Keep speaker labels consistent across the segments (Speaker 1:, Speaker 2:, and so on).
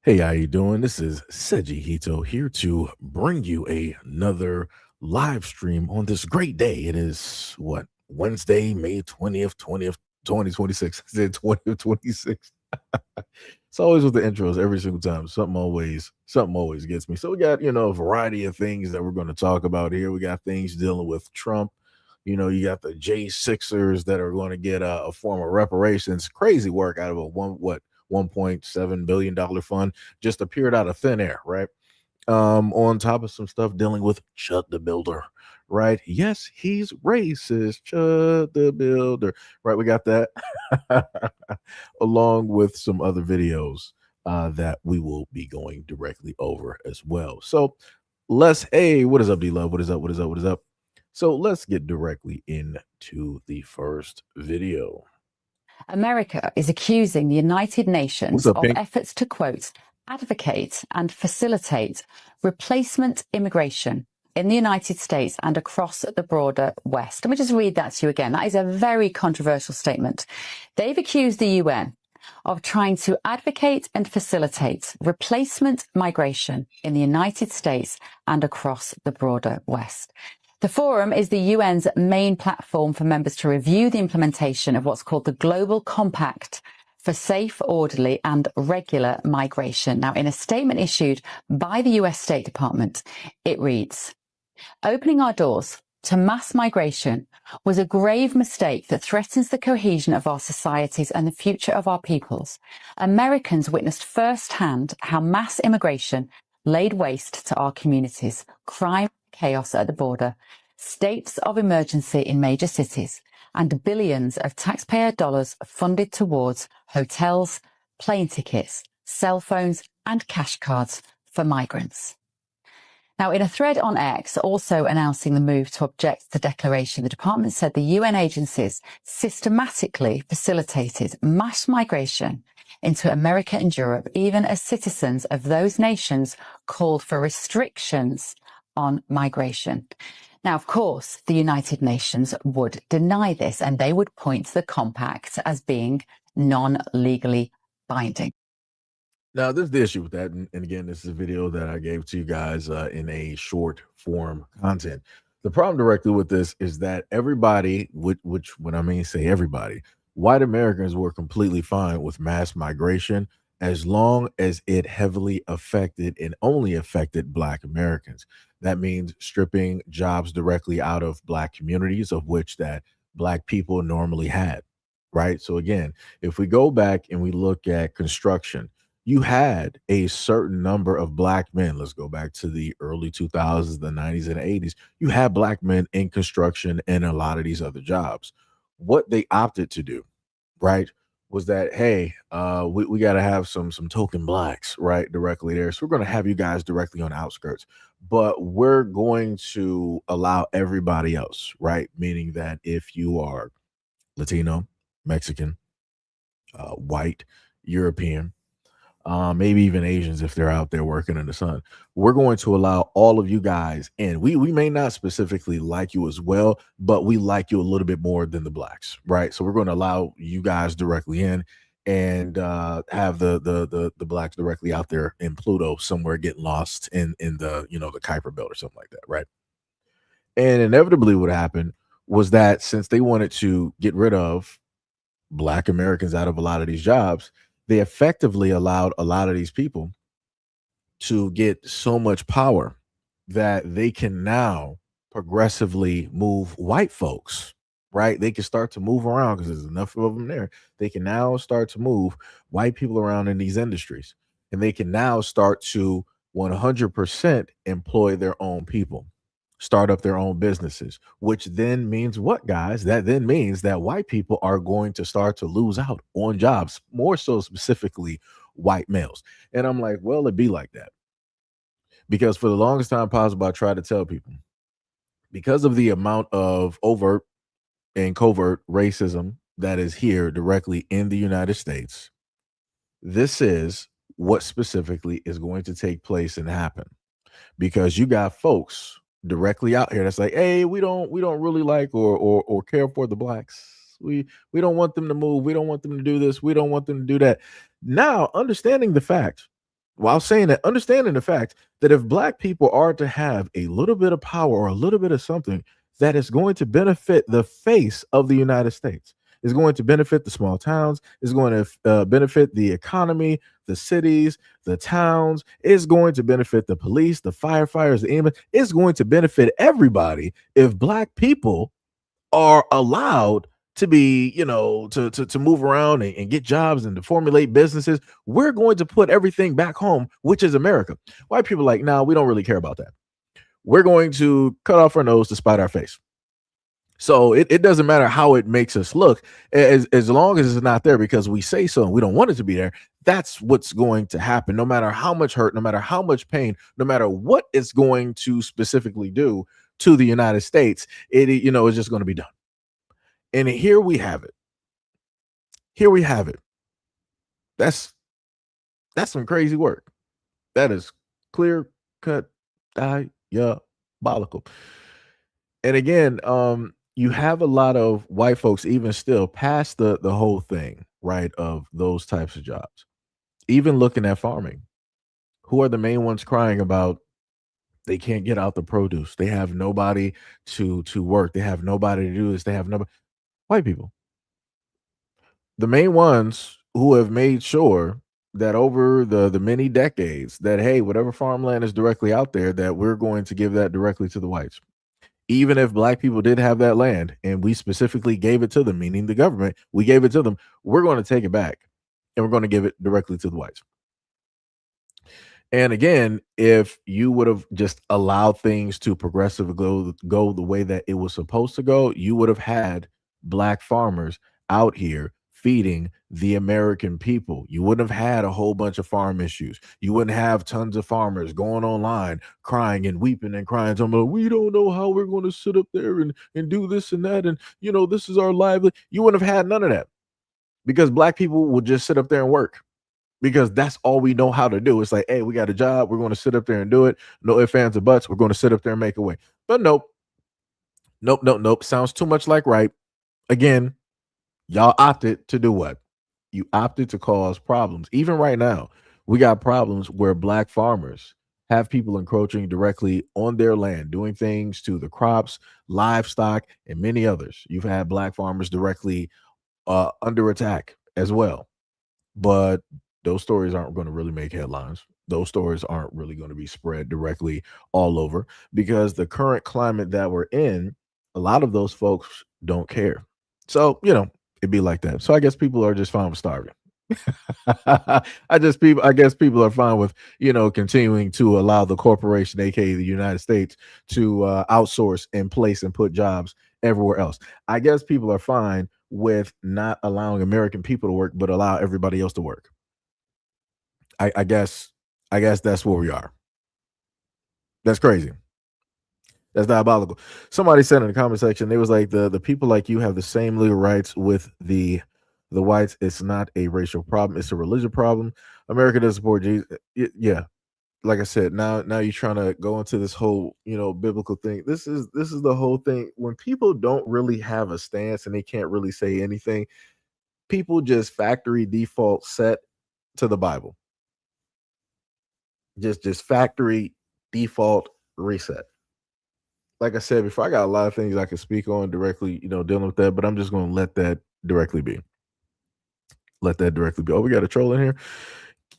Speaker 1: Hey, how you doing? This is SEIJIHITO here to bring you another live stream on this great day. It is what Wednesday, May 20th, 2026. I said 20th, 26. It's always with the intros every single time. Something always gets me. So we got, a variety of things that we're going to talk about here. We got things dealing with Trump. You got the J6ers that are going to get a form of reparations. Crazy work out of a $1.7 billion fund just appeared out of thin air, right? On top of some stuff dealing with Chud the Builder, right? Yes, he's racist, Chud the Builder, right? We got that along with some other videos that we will be going directly over as well. So hey, what is up, D Love? What is up? What is up? What is up? So let's get directly into the first video.
Speaker 2: America is accusing the United Nations
Speaker 1: What's up,
Speaker 2: of
Speaker 1: Pink?
Speaker 2: efforts to, quote, advocate and facilitate replacement immigration in the United States and across the broader West. Let me just read that to you again. That is a very controversial statement. They've accused the UN of trying to advocate and facilitate replacement migration in the United States and across the broader West. The forum is the UN's main platform for members to review the implementation of what's called the Global Compact for Safe, Orderly and Regular Migration. Now, in a statement issued by the US State Department, it reads, "Opening our doors to mass migration was a grave mistake that threatens the cohesion of our societies and the future of our peoples. Americans witnessed firsthand how mass immigration laid waste to our communities, crime, chaos at the border, states of emergency in major cities, and billions of taxpayer dollars funded towards hotels, plane tickets, cell phones, and cash cards for migrants." Now, in a thread on X, also announcing the move to object to the declaration, the department said the UN agencies systematically facilitated mass migration into America and Europe, even as citizens of those nations called for restrictions on migration. Now, of course, the United Nations would deny this, and they would point to the compact as being non-legally binding.
Speaker 1: Now, there's the issue with that, and again, this is a video that I gave to you guys in a short form content. The problem directly with this is that everybody, which when I mean say everybody, white Americans were completely fine with mass migration as long as it heavily affected and only affected Black Americans. That means stripping jobs directly out of Black communities, of which that Black people normally had, right? So again, if we go back and we look at construction, you had a certain number of Black men. Let's go back to the early 2000s, the 90s, and 80s. You had Black men in construction and a lot of these other jobs. What they opted to do, right, was that, hey, we got to have some token Blacks, right, directly there. So we're going to have you guys directly on the outskirts, but we're going to allow everybody else, right? Meaning that if you are Latino, Mexican, white, European, maybe even Asians if they're out there working in the sun. We're going to allow all of you guys in. We may not specifically like you as well, but we like you a little bit more than the Blacks, right? So we're going to allow you guys directly in and have the Blacks directly out there in Pluto somewhere getting lost in the the Kuiper Belt or something like that, right? And inevitably, what happened was that since they wanted to get rid of Black Americans out of a lot of these jobs, they effectively allowed a lot of these people to get so much power that they can now progressively move white folks, right? They can start to move around because there's enough of them there. They can now start to move white people around in these industries, and they can now start to 100% employ their own people, start up their own businesses, which then means what, guys? That then means that white people are going to start to lose out on jobs, more so specifically white males. And I'm like, well, it'd be like that. Because for the longest time possible, I try to tell people, because of the amount of overt and covert racism that is here directly in the United States, this is what specifically is going to take place and happen. Because you got folks directly out here that's like, hey, we don't really like or care for the Blacks. We don't want them to move. We don't want them to do this. We don't want them to do that. Now, understanding the fact while saying that, understanding the fact that if black people are to have a little bit of power or a little bit of something that is going to benefit the face of the United States, is going to benefit the small towns, is going to benefit the economy, the cities, the towns, is going to benefit the police, the firefighters, the ambulance, it's going to benefit everybody if black people are allowed to be, to move around and get jobs and to formulate businesses. We're going to put everything back home, which is America. White people are like, nah, we don't really care about that. We're going to cut off our nose to spite our face. So it doesn't matter how it makes us look, as long as it's not there because we say so and we don't want it to be there. That's what's going to happen, no matter how much hurt, no matter how much pain, no matter what it's going to specifically do to the United States. It's just going to be done. And here we have it. Here we have it. That's some crazy work. That is clear cut diabolical. And again, you have a lot of white folks even still past the whole thing, right, of those types of jobs. Even looking at farming, who are the main ones crying about they can't get out the produce. They have nobody to work. They have nobody to do this. They have nobody. White people. The main ones who have made sure that over the many decades that, hey, whatever farmland is directly out there, that we're going to give that directly to the whites. Even if black people did have that land and we specifically gave it to them, meaning the government, we gave it to them, we're going to take it back and we're going to give it directly to the whites. And again, if you would have just allowed things to progressively go the way that it was supposed to go, you would have had black farmers out here feeding the American people. You wouldn't have had a whole bunch of farm issues. You wouldn't have tons of farmers going online crying and weeping and crying, talking about, we don't know how we're going to sit up there and do this and that. And, this is our livelihood. You wouldn't have had none of that because black people would just sit up there and work. Because that's all we know how to do. It's like, hey, we got a job. We're going to sit up there and do it. No ifs, ands, or buts. We're going to sit up there and make a way. But nope. Sounds too much like right. Again, y'all opted to do what? You opted to cause problems. Even right now, we got problems where black farmers have people encroaching directly on their land, doing things to the crops, livestock, and many others. You've had black farmers directly under attack as well. But those stories aren't going to really make headlines. Those stories aren't really going to be spread directly all over because the current climate that we're in, a lot of those folks don't care. So, it'd be like that. So I guess people are just fine with starving. I guess people are fine with, continuing to allow the corporation, aka the United States, to outsource and place and put jobs everywhere else. I guess people are fine with not allowing American people to work, but allow everybody else to work. I guess that's where we are. That's crazy. That's diabolical. Somebody said in the comment section, they was like, the people like you have the same legal rights with the whites. It's not a racial problem. It's a religion problem. America doesn't support Jesus. Yeah. Like I said, now you're trying to go into this whole, biblical thing. This is the whole thing. When people don't really have a stance and they can't really say anything, people just factory default set to the Bible. Just factory default reset. Like I said before, I got a lot of things I can speak on directly, dealing with that, but I'm just going to let that directly be. Oh, we got a troll in here.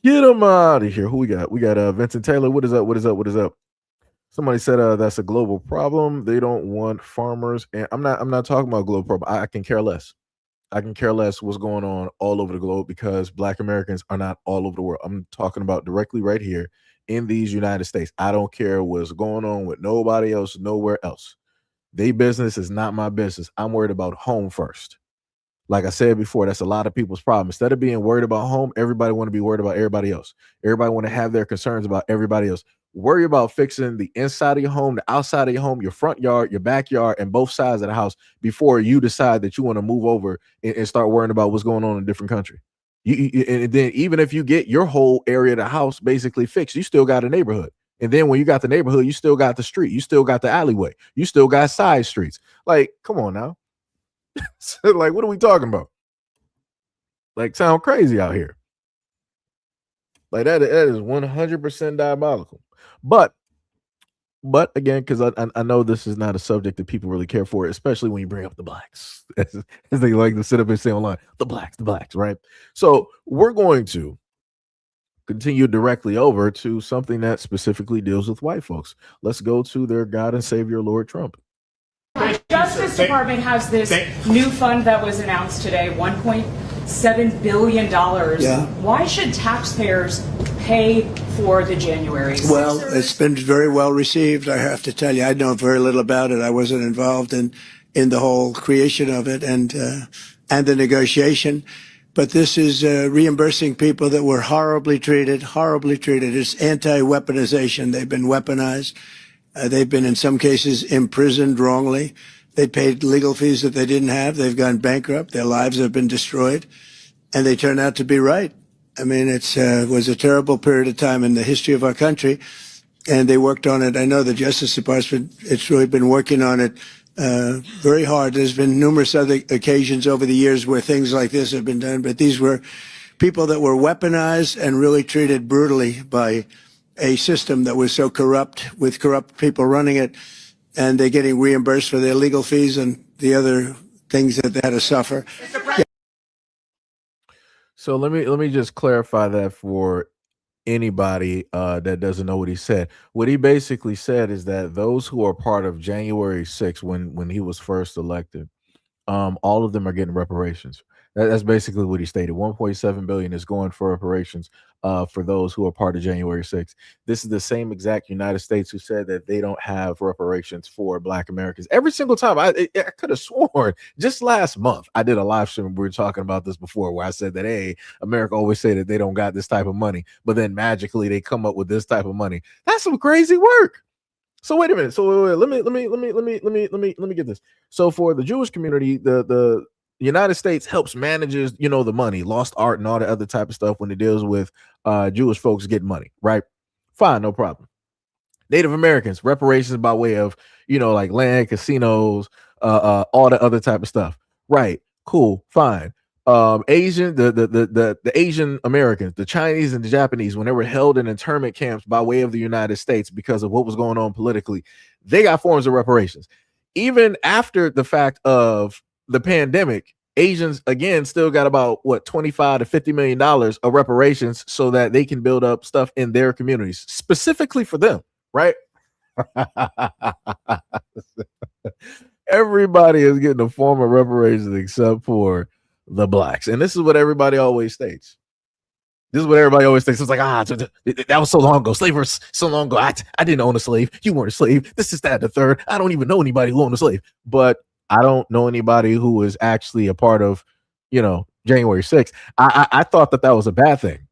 Speaker 1: Get him out of here. Who we got? We got Vincent Taylor. What is up? Somebody said that's a global problem. They don't want farmers, and I'm not talking about global problem. I can care less. I can care less what's going on all over the globe because Black Americans are not all over the world. I'm talking about directly right here in these United States. I don't care what's going on with nobody else, nowhere else. Their business is not my business. I'm worried about home first. Like I said before, that's a lot of people's problem. Instead of being worried about home, everybody want to be worried about everybody else. Everybody want to have their concerns about everybody else. Worry about fixing the inside of your home, the outside of your home, your front yard, your backyard, and both sides of the house before you decide that you want to move over and start worrying about what's going on in a different country. And then even if you get your whole area of the house basically fixed, you still got a neighborhood. And then when you got the neighborhood, you still got the street. You still got the alleyway. You still got side streets. Like, come on now. Like, what are we talking about? Like, sound crazy out here. Like that is 100% diabolical. But again, because I know this is not a subject that people really care for, especially when you bring up the blacks, as they like to sit up and say online, the blacks, right? So we're going to continue directly over to something that specifically deals with white folks. Let's go to their God and Savior, Lord Trump.
Speaker 3: The Justice Department has this new fund that was announced today, $1.7 billion.
Speaker 4: Yeah.
Speaker 3: Why should taxpayers pay for the January 6th?
Speaker 4: Well, it's been very well received, I have to tell you. I know very little about it. I wasn't involved in the whole creation of it and the negotiation. But this is reimbursing people that were horribly treated. It's anti-weaponization. They've been weaponized. They've been, in some cases, imprisoned wrongly. They paid legal fees that they didn't have. They've gone bankrupt. Their lives have been destroyed. And they turned out to be right. I mean, it was a terrible period of time in the history of our country. And they worked on it. I know the Justice Department, it's really been working on it very hard. There's been numerous other occasions over the years where things like this have been done. But these were people that were weaponized and really treated brutally by a system that was so corrupt, with corrupt people running it, and they're getting reimbursed for their legal fees and the other things that they had to suffer.
Speaker 1: So let me just clarify that for anybody that doesn't know what he said. What he basically said is that those who are part of January 6th, when he was first elected, all of them are getting reparations. That's basically what he stated. 1.7 billion is going for reparations for those who are part of January 6th. This is the same exact United States who said that they don't have reparations for Black Americans. Every single time, I could have sworn just last month I did a live stream. We were talking about this before, where I said that, hey, America always say that they don't got this type of money, but then magically they come up with this type of money. That's some crazy work. So wait a minute. So wait, let me get this. So for the Jewish community, the United States helps manages, the money, lost art and all the other type of stuff when it deals with Jewish folks getting money, right? Fine, no problem. Native Americans, reparations by way of, like land, casinos, all the other type of stuff. Right. Cool. Fine. Asian, the Asian Americans, the Chinese and the Japanese, when they were held in internment camps by way of the United States because of what was going on politically, they got forms of reparations. Even after the fact of the pandemic, Asians again still got about what, 25 to 50 million dollars of reparations so that they can build up stuff in their communities specifically for them, right? Everybody is getting a form of reparations except for the blacks. And this is what everybody always states. This is what everybody always thinks. It's like, that was so long ago. Slavery was so long ago. I didn't own a slave. You weren't a slave. This is that, the third. I don't even know anybody who owned a slave. But I don't know anybody who was actually a part of, January 6th. I thought that was a bad thing.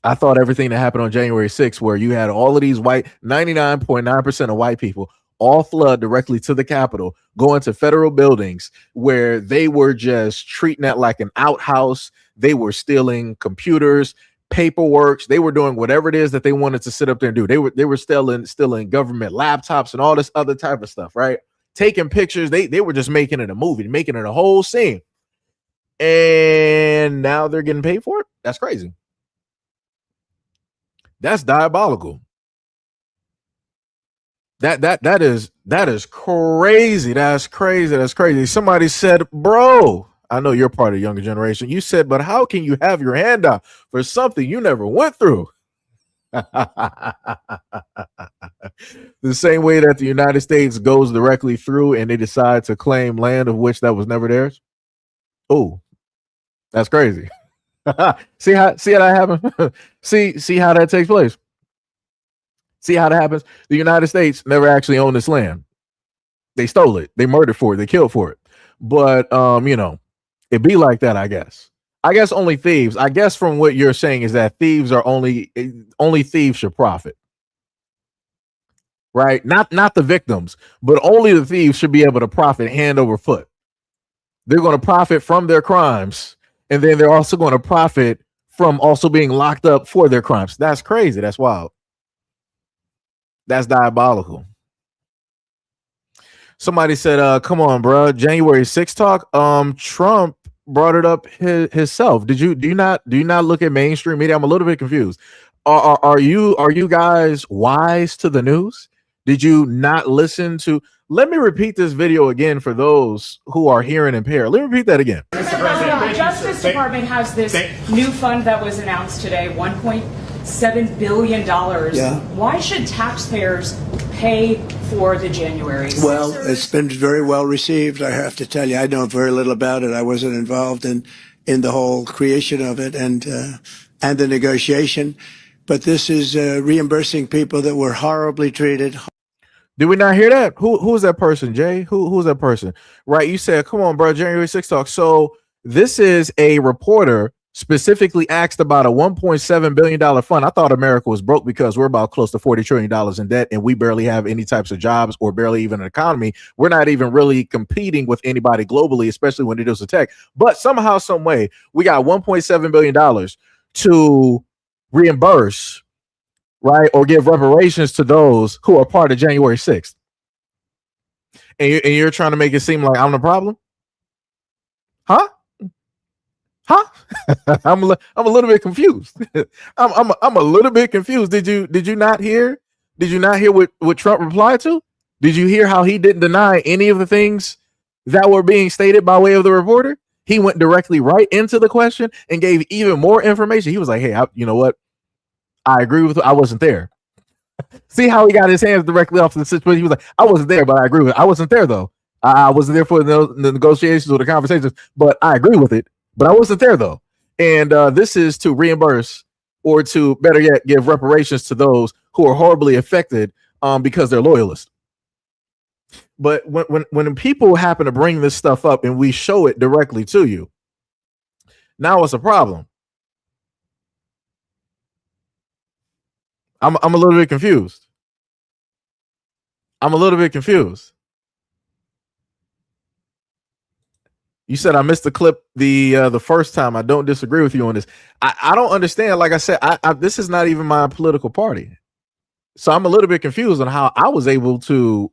Speaker 1: I thought everything that happened on January 6th, where you had all of these white, 99.9% of white people all flood directly to the Capitol, going to federal buildings where they were just treating it like an outhouse. They were stealing computers, paperwork. They were doing whatever it is that they wanted to sit up there and do. They were stealing government laptops and all this other type of stuff, right? Taking pictures. They were just making it a movie, making it a whole scene. And now they're getting paid for it. That's crazy. That's diabolical. That is crazy. That's crazy. Somebody said, bro, I know you're part of the younger generation. You said, but how can you have your hand out for something you never went through? The same way that the United States goes directly through and they decide to claim land of which that was never theirs. Oh, that's crazy. See how that happens? see how that takes place. See how that happens? The United States never actually owned this land. They stole it. They murdered for it. They killed for it. But it be like that, I guess. I guess only thieves. I guess from what you're saying is that thieves are only thieves should profit. Right? Not the victims, but only the thieves should be able to profit hand over foot. They're going to profit from their crimes, and then they're also going to profit from also being locked up for their crimes. That's crazy. That's wild. That's diabolical. Somebody said, come on, bro. January 6th talk. Trump brought it up himself. Do you not look at mainstream media? I'm a little bit confused. Are you guys wise to the news? Did you not listen to? Let me repeat this video again for those who are hearing impaired. Let me repeat that again.
Speaker 3: Mr. President, the Justice Department has this new fund that was announced today, $1.7 billion.
Speaker 4: Yeah.
Speaker 3: Why should taxpayers pay for the January 6th?
Speaker 4: Well, it's been very well received, I have to tell you. I know very little about it. I wasn't involved in the whole creation of it and the negotiation. But this is reimbursing people that were horribly treated.
Speaker 1: Did we not hear that? Who's that person, Jay? Who's that person? Right? You said, come on, bro, January 6th talk. So this is a reporter specifically asked about a $1.7 billion fund. I thought America was broke because we're about close to $40 trillion in debt and we barely have any types of jobs or barely even an economy. We're not even really competing with anybody globally, especially when it deals with tech. But somehow, some way, we got $1.7 billion to reimburse, right, or give reparations to those who are part of January 6th. And you're trying to make it seem like I'm the problem? Huh? I'm a little bit confused. I'm a little bit confused. Did you not hear? Did you not hear what Trump replied to? Did you hear how he didn't deny any of the things that were being stated by way of the reporter? He went directly right into the question and gave even more information. He was like, hey, you know what? I agree with you. I wasn't there. See how he got his hands directly off the situation. He was like, I wasn't there, but I agree with it. I wasn't there, though. I wasn't there for the negotiations or the conversations, but I agree with it. But I wasn't there, though. And this is to reimburse or to, better yet, give reparations to those who are horribly affected because they're loyalists. But when people happen to bring this stuff up and we show it directly to you, now it's a problem. I'm a little bit confused. I'm a little bit confused. You said I missed the clip the first time. I don't disagree with you on this. I don't understand. Like I said, this is not even my political party. So I'm a little bit confused on how I was able to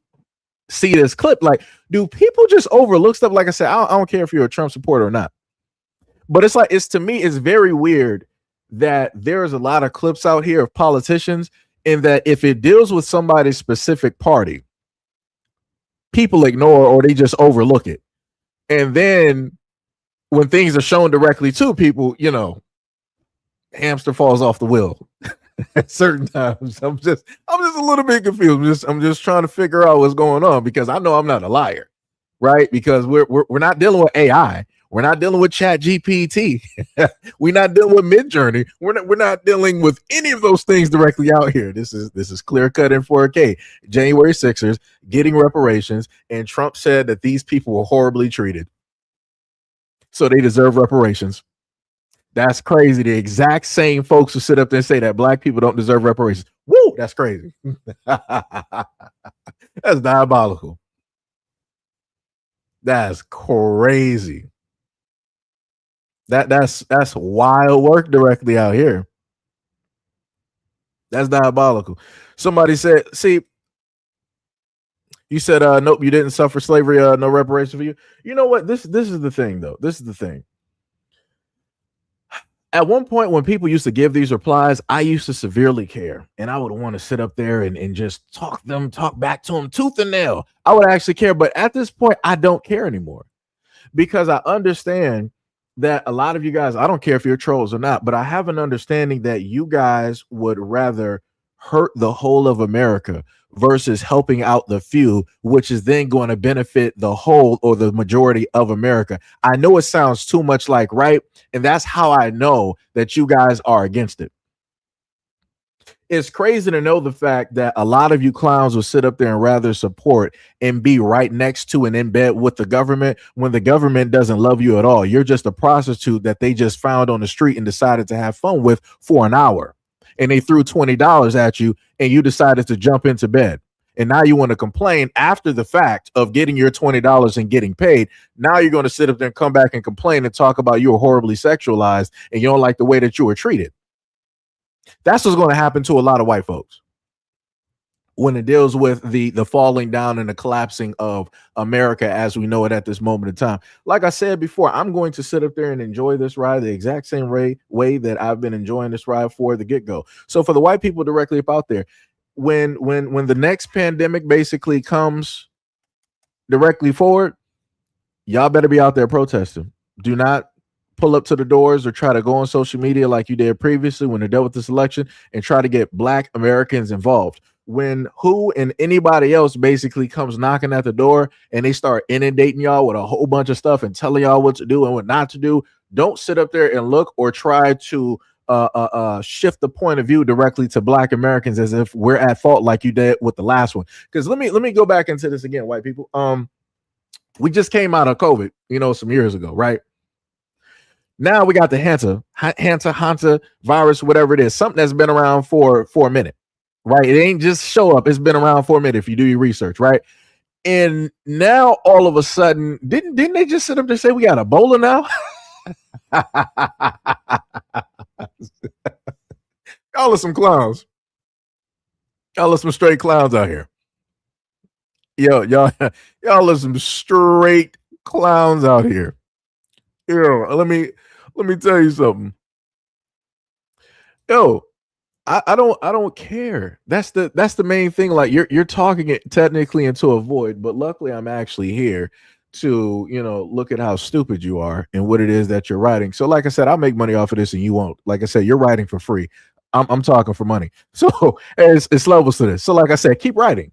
Speaker 1: see this clip. Like, do people just overlook stuff? Like I said, I don't care if you're a Trump supporter or not. But it's like, to me, it's very weird that there's a lot of clips out here of politicians, and that if it deals with somebody's specific party, people ignore or they just overlook it. And then when things are shown directly to people, hamster falls off the wheel at certain times. I'm just a little bit confused. I'm just trying to figure out what's going on, because I know I'm not a liar, right? Because we're not dealing with AI. We're not dealing with Chat GPT. We're not dealing with Midjourney. We're not dealing with any of those things directly out here. This is clear cut in 4K. January 6ers getting reparations, and Trump said that these people were horribly treated, so they deserve reparations. That's crazy. The exact same folks who sit up there and say that black people don't deserve reparations. Woo, that's crazy. That's diabolical. That's crazy. That's wild work directly out here. That's diabolical. Somebody said, see, you said, nope, you didn't suffer slavery, no reparation for you. You know what? This is the thing, though. This is the thing. At one point, when people used to give these replies, I used to severely care, and I would want to sit up there and just talk back to them tooth and nail. I would actually care, but at this point, I don't care anymore, because I understand that a lot of you guys, I don't care if you're trolls or not, but I have an understanding that you guys would rather hurt the whole of America versus helping out the few, which is then going to benefit the whole or the majority of America. I know it sounds too much like right, and that's how I know that you guys are against it. It's crazy to know the fact that a lot of you clowns will sit up there and rather support and be right next to and in bed with the government when the government doesn't love you at all. You're just a prostitute that they just found on the street and decided to have fun with for an hour. And they threw $20 at you and you decided to jump into bed. And now you want to complain after the fact of getting your $20 and getting paid. Now you're going to sit up there and come back and complain and talk about you were horribly sexualized and you don't like the way that you were treated. That's what's going to happen to a lot of white folks. when it deals with the falling down and the collapsing of America as we know it at this moment in time. Like I said before, I'm going to sit up there and enjoy this ride the exact same way that I've been enjoying this ride for the get-go. So for the white people directly up out there, when the next pandemic basically comes directly forward, y'all better be out there protesting. Do not pull up to the doors or try to go on social media like you did previously when they dealt with this election and try to get Black Americans involved. When who and anybody else basically comes knocking at the door and they start inundating y'all with a whole bunch of stuff and telling y'all what to do and what not to do, don't sit up there and look or try to shift the point of view directly to Black Americans as if we're at fault like you did with the last one. Because let me go back into this again, white people. We just came out of COVID, some years ago, right? Now we got the Hanta virus, whatever it is, something that's been around for a minute, right? It ain't just show up. It's been around for a minute if you do your research, right? And now all of a sudden, didn't they just sit up there and say we got Ebola now? Y'all are some clowns. Y'all are some straight clowns out here. Yo, y'all are some straight clowns out here. Yo, let me tell you something. Yo, I don't care. That's the main thing. Like you're talking it technically into a void, but luckily I'm actually here to look at how stupid you are and what it is that you're writing. So like I said, I'll make money off of this and you won't. Like I said, you're writing for free. I'm talking for money. So it's levels to this. So like I said, keep writing,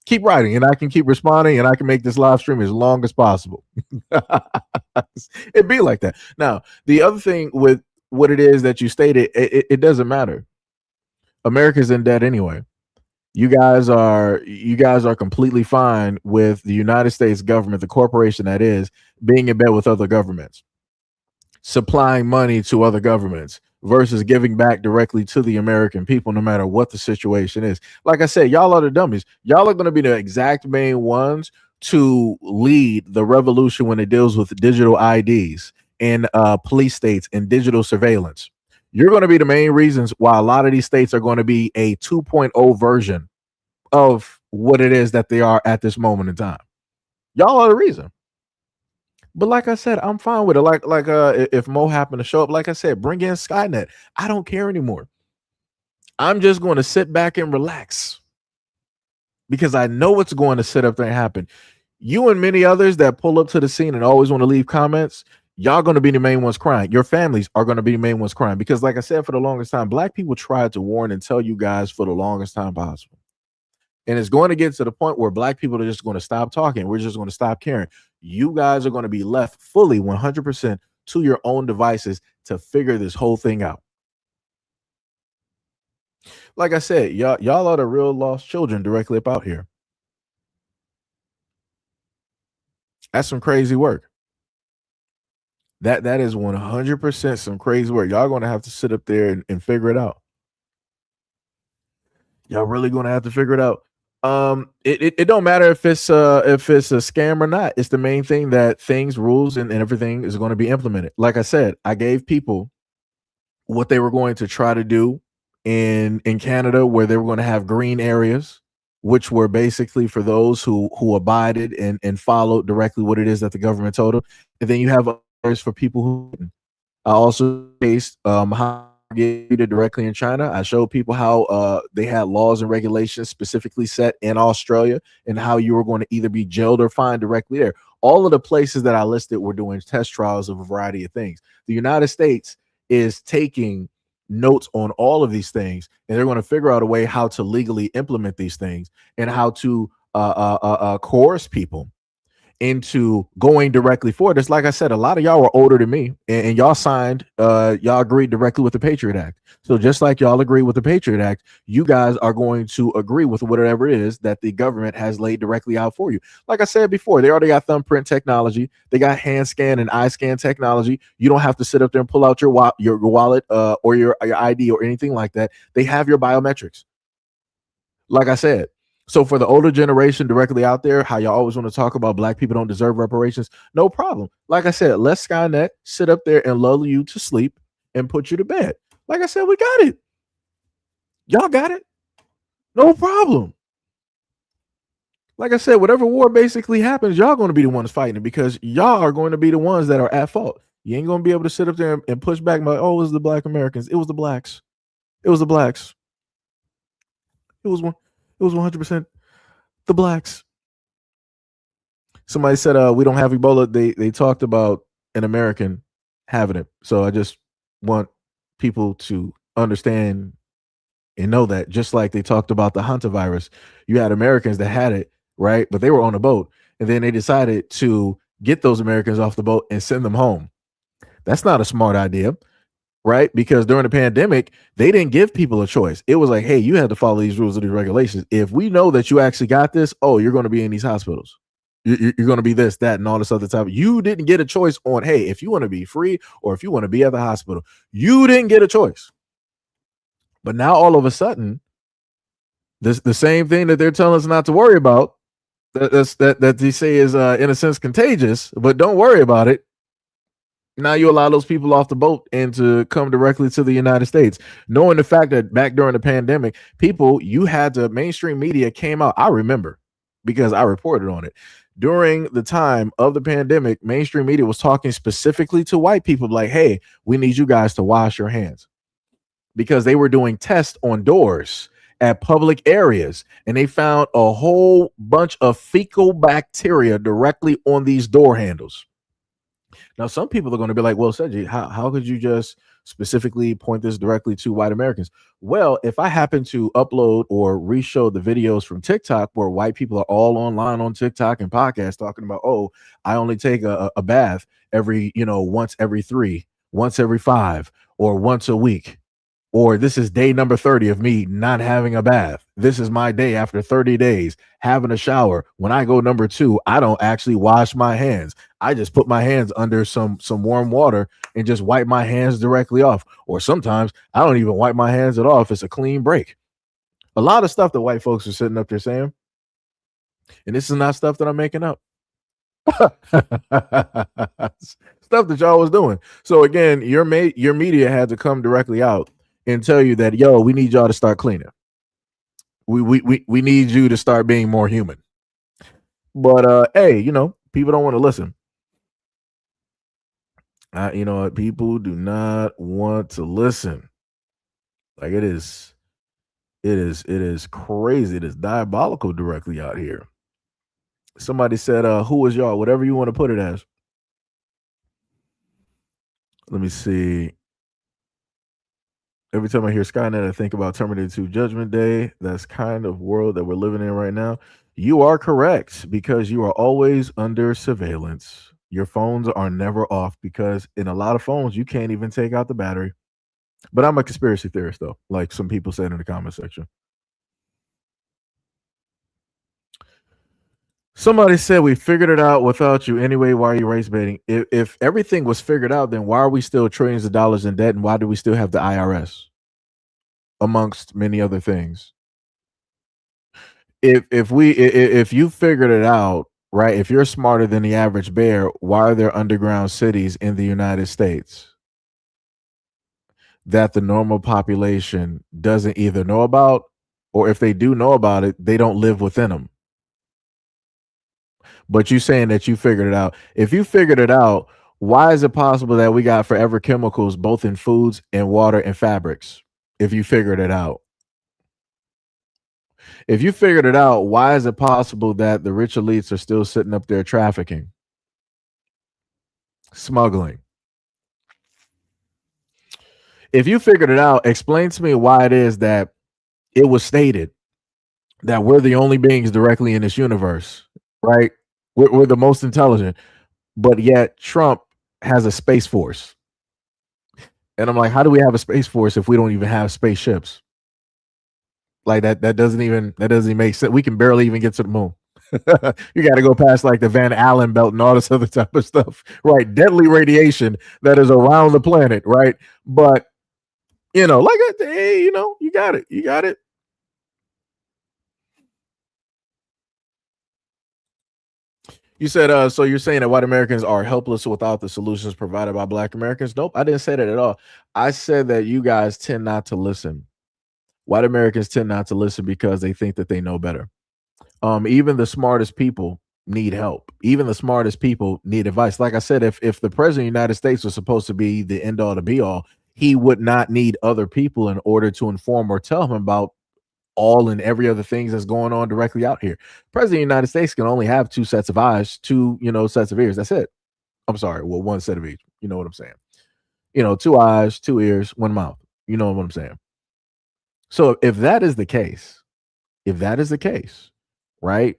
Speaker 1: and I can keep responding, and I can make this live stream as long as possible. It'd be like that. Now, the other thing with what it is that you stated, it doesn't matter. America's in debt anyway. You guys are completely fine with the United States government, the corporation that is, being in bed with other governments, supplying money to other governments versus giving back directly to the American people, no matter what the situation is. Like I said, y'all are the dummies. Y'all are going to be the exact main ones to lead the revolution when it deals with digital IDs and police states and digital surveillance. You're going to be the main reasons why a lot of these states are going to be a 2.0 version of what it is that they are at this moment in time. Y'all are the reason. But like I said, I'm fine with it. Like if Mo happened to show up, like I said, bring in Skynet. I don't care anymore. I'm just going to sit back and relax because I know what's going to sit up there and happen. You and many others that pull up to the scene and always want to leave comments, y'all going to be the main ones crying. Your families are going to be the main ones crying because, like I said, for the longest time, Black people tried to warn and tell you guys for the longest time possible. And it's going to get to the point where Black people are just going to stop talking. We're just going to stop caring. You guys are going to be left fully 100% to your own devices to figure this whole thing out. Like I said, y'all are the real lost children directly up out here. That's some crazy work. That is 100% some crazy work. Y'all going to have to sit up there and figure it out. Y'all really going to have to figure it out. It don't matter if it's a scam or not. It's the main thing that things, rules, and everything is going to be implemented. Like I said, I gave people what they were going to try to do in Canada, where they were going to have green areas, which were basically for those who abided and followed directly what it is that the government told them. And then you have others for people who didn't. I also faced how get directly in China. I showed people how they had laws and regulations specifically set in Australia and how you were going to either be jailed or fined directly there. All of the places that I listed were doing test trials of a variety of things. The United States is taking notes on all of these things, and they're going to figure out a way how to legally implement these things and how to coerce people into going directly for this. Like I said, a lot of y'all were older than me, and y'all signed, y'all agreed directly with the Patriot Act. So just like y'all agree with the Patriot Act, you guys are going to agree with whatever it is that the government has laid directly out for you. Like I said before, they already got thumbprint technology. They got hand scan and eye scan technology. You don't have to sit up there and pull out your wallet or your ID or anything like that. They have your biometrics. Like I said, so for the older generation directly out there, how y'all always want to talk about Black people don't deserve reparations, no problem. Like I said, let Skynet sit up there and lull you to sleep and put you to bed. Like I said, we got it. Y'all got it. No problem. like I said, whatever war basically happens, y'all going to be the ones fighting it because y'all are going to be the ones that are at fault. You ain't going to be able to sit up there and push back like, oh, it was the Black Americans. It was the blacks. It was the blacks. It was 100% the blacks. Somebody said we don't have Ebola. They talked about an American having it. So I just want people to understand and know that just like they talked about the hantavirus, you had Americans that had it, right? But they were on a boat, and then they decided to get those Americans off the boat and send them home. That's not a smart idea, right? Because during the pandemic, they didn't give people a choice. It was like, hey, you had to follow these rules and these regulations. If we know that you actually got this, oh, you're going to be in these hospitals. You're going to be this, that, and all this other type. You didn't get a choice on, hey, if you want to be free or if you want to be at the hospital, you didn't get a choice. But now all of a sudden, the same thing that they're telling us not to worry about, that they say is in a sense contagious, but don't worry about it. Now you allow those people off the boat and to come directly to the United States, knowing the fact that back during the pandemic, mainstream media came out. I remember because I reported on it. During the time of the pandemic, mainstream media was talking specifically to white people like, hey, we need you guys to wash your hands, because they were doing tests on doors at public areas, and they found a whole bunch of fecal bacteria directly on these door handles. Now, some people are going to be like, well, SEIJI, how could you just specifically point this directly to white Americans? Well, if I happen to upload or re-show the videos from TikTok where white people are all online on TikTok and podcasts talking about, oh, I only take a bath every, once every 3, once every 5, or once a week. Or this is day number 30 of me not having a bath. This is my day after 30 days having a shower. When I go number 2, I don't actually wash my hands. I just put my hands under some warm water and just wipe my hands directly off. Or sometimes I don't even wipe my hands at all if it's a clean break. A lot of stuff that white folks are sitting up there saying, and this is not stuff that I'm making up. Stuff that y'all was doing. So again, your media had to come directly out and tell you that, yo, we need y'all to start cleaning. We need you to start being more human. But hey, people don't want to listen. People do not want to listen. Like it is crazy. It is diabolical directly out here. Somebody said, who is y'all? Whatever you want to put it as. Let me see. Every time I hear Skynet, I think about Terminator 2 Judgment Day. That's kind of world that we're living in right now. You are correct, because you are always under surveillance. Your phones are never off, because in a lot of phones, you can't even take out the battery. But I'm a conspiracy theorist, though, like some people said in the comment section. Somebody said we figured it out without you anyway. Why are you race baiting? If everything was figured out, then why are we still trillions of dollars in debt, and why do we still have the IRS, amongst many other things? If you figured it out, right? If you're smarter than the average bear, why are there underground cities in the United States that the normal population doesn't either know about, or if they do know about it, they don't live within them? But you saying that you figured it out. If you figured it out, why is it possible that we got forever chemicals both in foods and water and fabrics? If you figured it out. If you figured it out, why is it possible that the rich elites are still sitting up there trafficking, smuggling? If you figured it out, explain to me why it is that it was stated that we're the only beings directly in this universe, right? We're the most intelligent, but yet Trump has a space force. And I'm like, how do we have a space force if we don't even have spaceships? Like that doesn't even make sense. We can barely even get to the moon. You got to go past like the Van Allen belt and all this other type of stuff, right? Deadly radiation that is around the planet, right? But like, hey, you got it. You got it. You said, so you're saying that white Americans are helpless without the solutions provided by Black Americans? Nope, I didn't say that at all. I said that you guys tend not to listen. White Americans tend not to listen because they think that they know better. Even the smartest people need help. Even the smartest people need advice. Like I said, if the president of the United States was supposed to be the end all to be all, he would not need other people in order to inform or tell him about all and every other things that's going on directly out here. President of the United States can only have two sets of eyes, two, sets of ears. That's it. I'm sorry. Well, one set of each. You know what I'm saying? Two eyes, two ears, one mouth. You know what I'm saying? So if that is the case, right,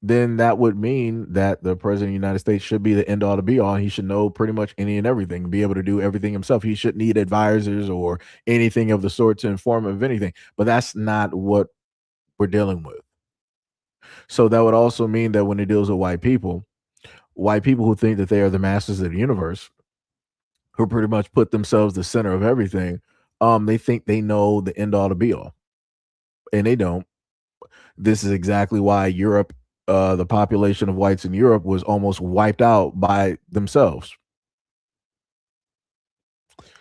Speaker 1: then that would mean that the president of the United States should be the end all to be all. He should know pretty much any and everything, be able to do everything himself. He shouldn't need advisors or anything of the sort to inform him of anything. But that's not what we're dealing with. So that would also mean that when it deals with white people who think that they are the masters of the universe, who pretty much put themselves the center of everything, they think they know the end all to be all. And they don't. This is exactly why Europe, the population of whites in Europe was almost wiped out by themselves.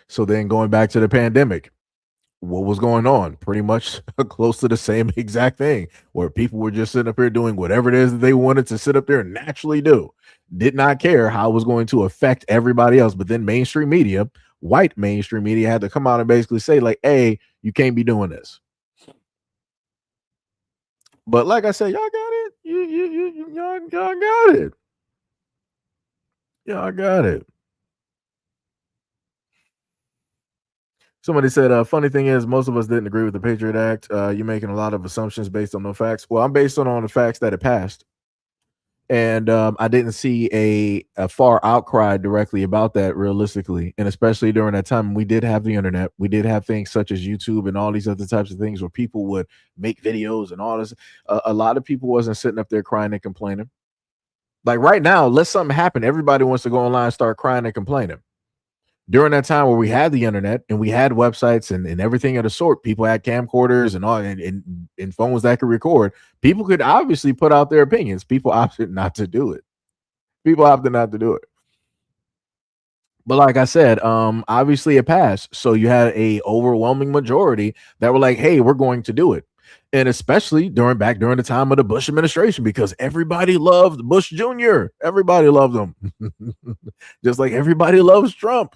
Speaker 1: So then going back to the pandemic, what was going on? Pretty much close to the same exact thing, where people were just sitting up here doing whatever it is that they wanted to sit up there and naturally do. Did not care how it was going to affect everybody else. But then mainstream media, white mainstream media, had to come out and basically say, like, hey, you can't be doing this. But like I said, y'all got it. Y'all got it. Y'all got it. Somebody said, funny thing is, most of us didn't agree with the Patriot Act. You're making a lot of assumptions based on no facts. Well, I'm based on the facts that it passed. And I didn't see a far outcry directly about that realistically. And especially during that time, we did have the internet. We did have things such as YouTube and all these other types of things where people would make videos and all this. A lot of people wasn't sitting up there crying and complaining. Like right now, let something happen. Everybody wants to go online and start crying and complaining. During that time where we had the internet and we had websites and everything of the sort, people had camcorders and all and phones that could record. People could obviously put out their opinions. People opted not to do it. But like I said, obviously it passed. So you had a overwhelming majority that were like, hey, we're going to do it. And especially during the time of the Bush administration, because everybody loved Bush Jr. Everybody loved him. Just like everybody loves Trump.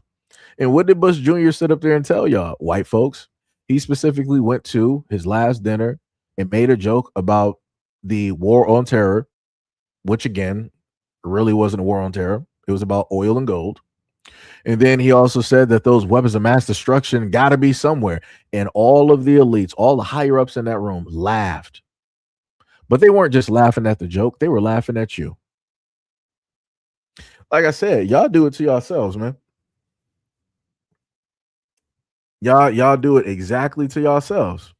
Speaker 1: And what did Bush Jr. sit up there and tell y'all, white folks? He specifically went to his last dinner and made a joke about the war on terror, which again, really wasn't a war on terror. It was about oil and gold. And then he also said that those weapons of mass destruction got to be somewhere. And all of the elites, all the higher ups in that room laughed. But they weren't just laughing at the joke. They were laughing at you. Like I said, y'all do it to yourselves, man. Y'all do it exactly to yourselves.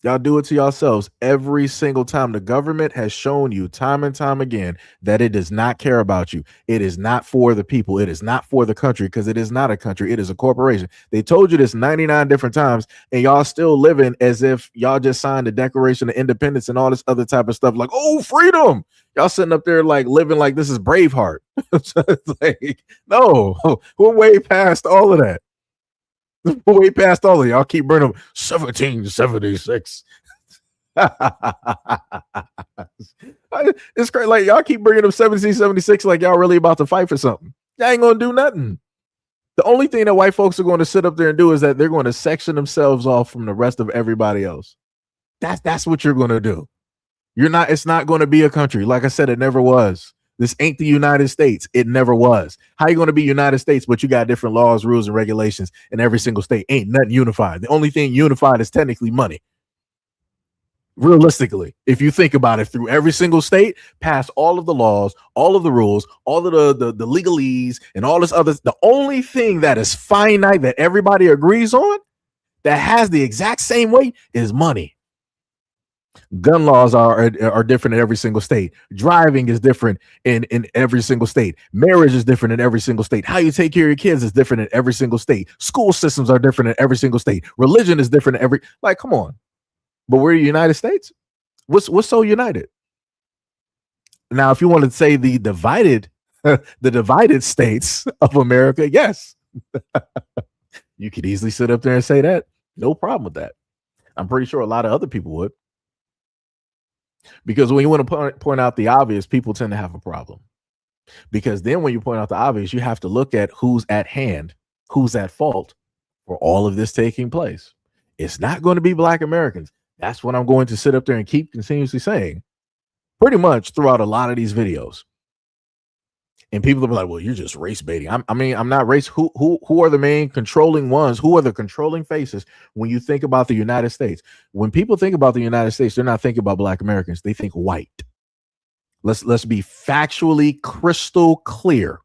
Speaker 1: Y'all do it to yourselves every single time. The government has shown you time and time again that it does not care about you. It is not for the people. It is not for the country, because it is not a country. It is a corporation. They told you this 99 different times, and y'all still living as if y'all just signed the Declaration of Independence and all this other type of stuff. Like, oh, freedom. Y'all sitting up there like living like this is Braveheart. It's like, no, we're way past all of that. Way past all of y'all. Keep bringing them 1776. It's great. Like y'all keep bringing them 1776 like y'all really about to fight for something. Y'all ain't gonna do nothing. The only thing that white folks are going to sit up there and do is that they're going to section themselves off from the rest of everybody else. That's what you're going to do. It's not going to be a country. Like I said, it never was. This ain't the United States. It never was. How you going to be United States, but you got different laws, rules, and regulations in every single state? Ain't nothing unified. The only thing unified is technically money. Realistically, if you think about it, through every single state, pass all of the laws, all of the rules, all of the legalese, and all this other. The only thing that is finite that everybody agrees on that has the exact same weight is money. Gun laws are different in every single state. Driving is different in every single state. Marriage is different in every single state. How you take care of your kids is different in every single state. School systems are different in every single state. Religion is different in every. Like, come on. But we're the United States. What's so united? Now, if you want to say the divided states of America, yes, you could easily sit up there and say that. No problem with that. I'm pretty sure a lot of other people would. Because when you want to point out the obvious, people tend to have a problem. Because then when you point out the obvious, you have to look at who's at hand, who's at fault for all of this taking place. It's not going to be Black Americans. That's what I'm going to sit up there and keep continuously saying pretty much throughout a lot of these videos. And people will be like, well, you're just race baiting. I'm not race. Who are the main controlling ones? Who are the controlling faces when you think about the United States? When people think about the United States, they're not thinking about Black Americans. They think white. Let's be factually crystal clear.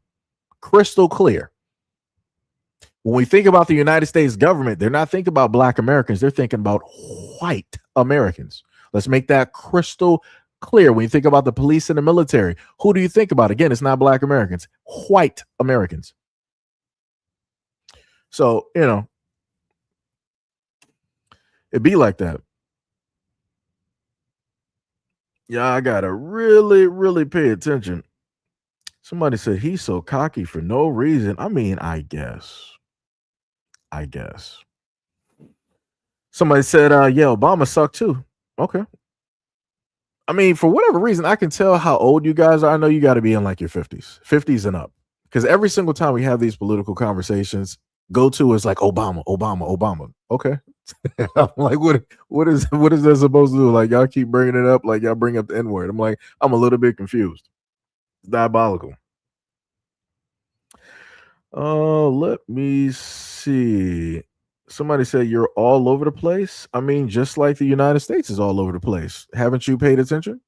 Speaker 1: Crystal clear. When we think about the United States government, they're not thinking about Black Americans. They're thinking about white Americans. Let's make that crystal clear. When you think about the police and the military, who do you think about? Again, it's not Black Americans, white Americans. So, you know, it'd be like that. Yeah, I gotta really, really pay attention. Somebody said he's so cocky for no reason. I mean, I guess. Somebody said, yeah, Obama sucked too. Okay. I mean, for whatever reason, I can tell how old you guys are. I know you got to be in like your 50s and up. Because every single time we have these political conversations, go-to is like Obama. Okay. I'm like, what is that supposed to do? Like, y'all keep bringing it up, like y'all bring up the N-word. I'm like, I'm a little bit confused. It's diabolical. Let me see. Somebody said you're all over the place. I mean, just like the United States is all over the place. Haven't you paid attention?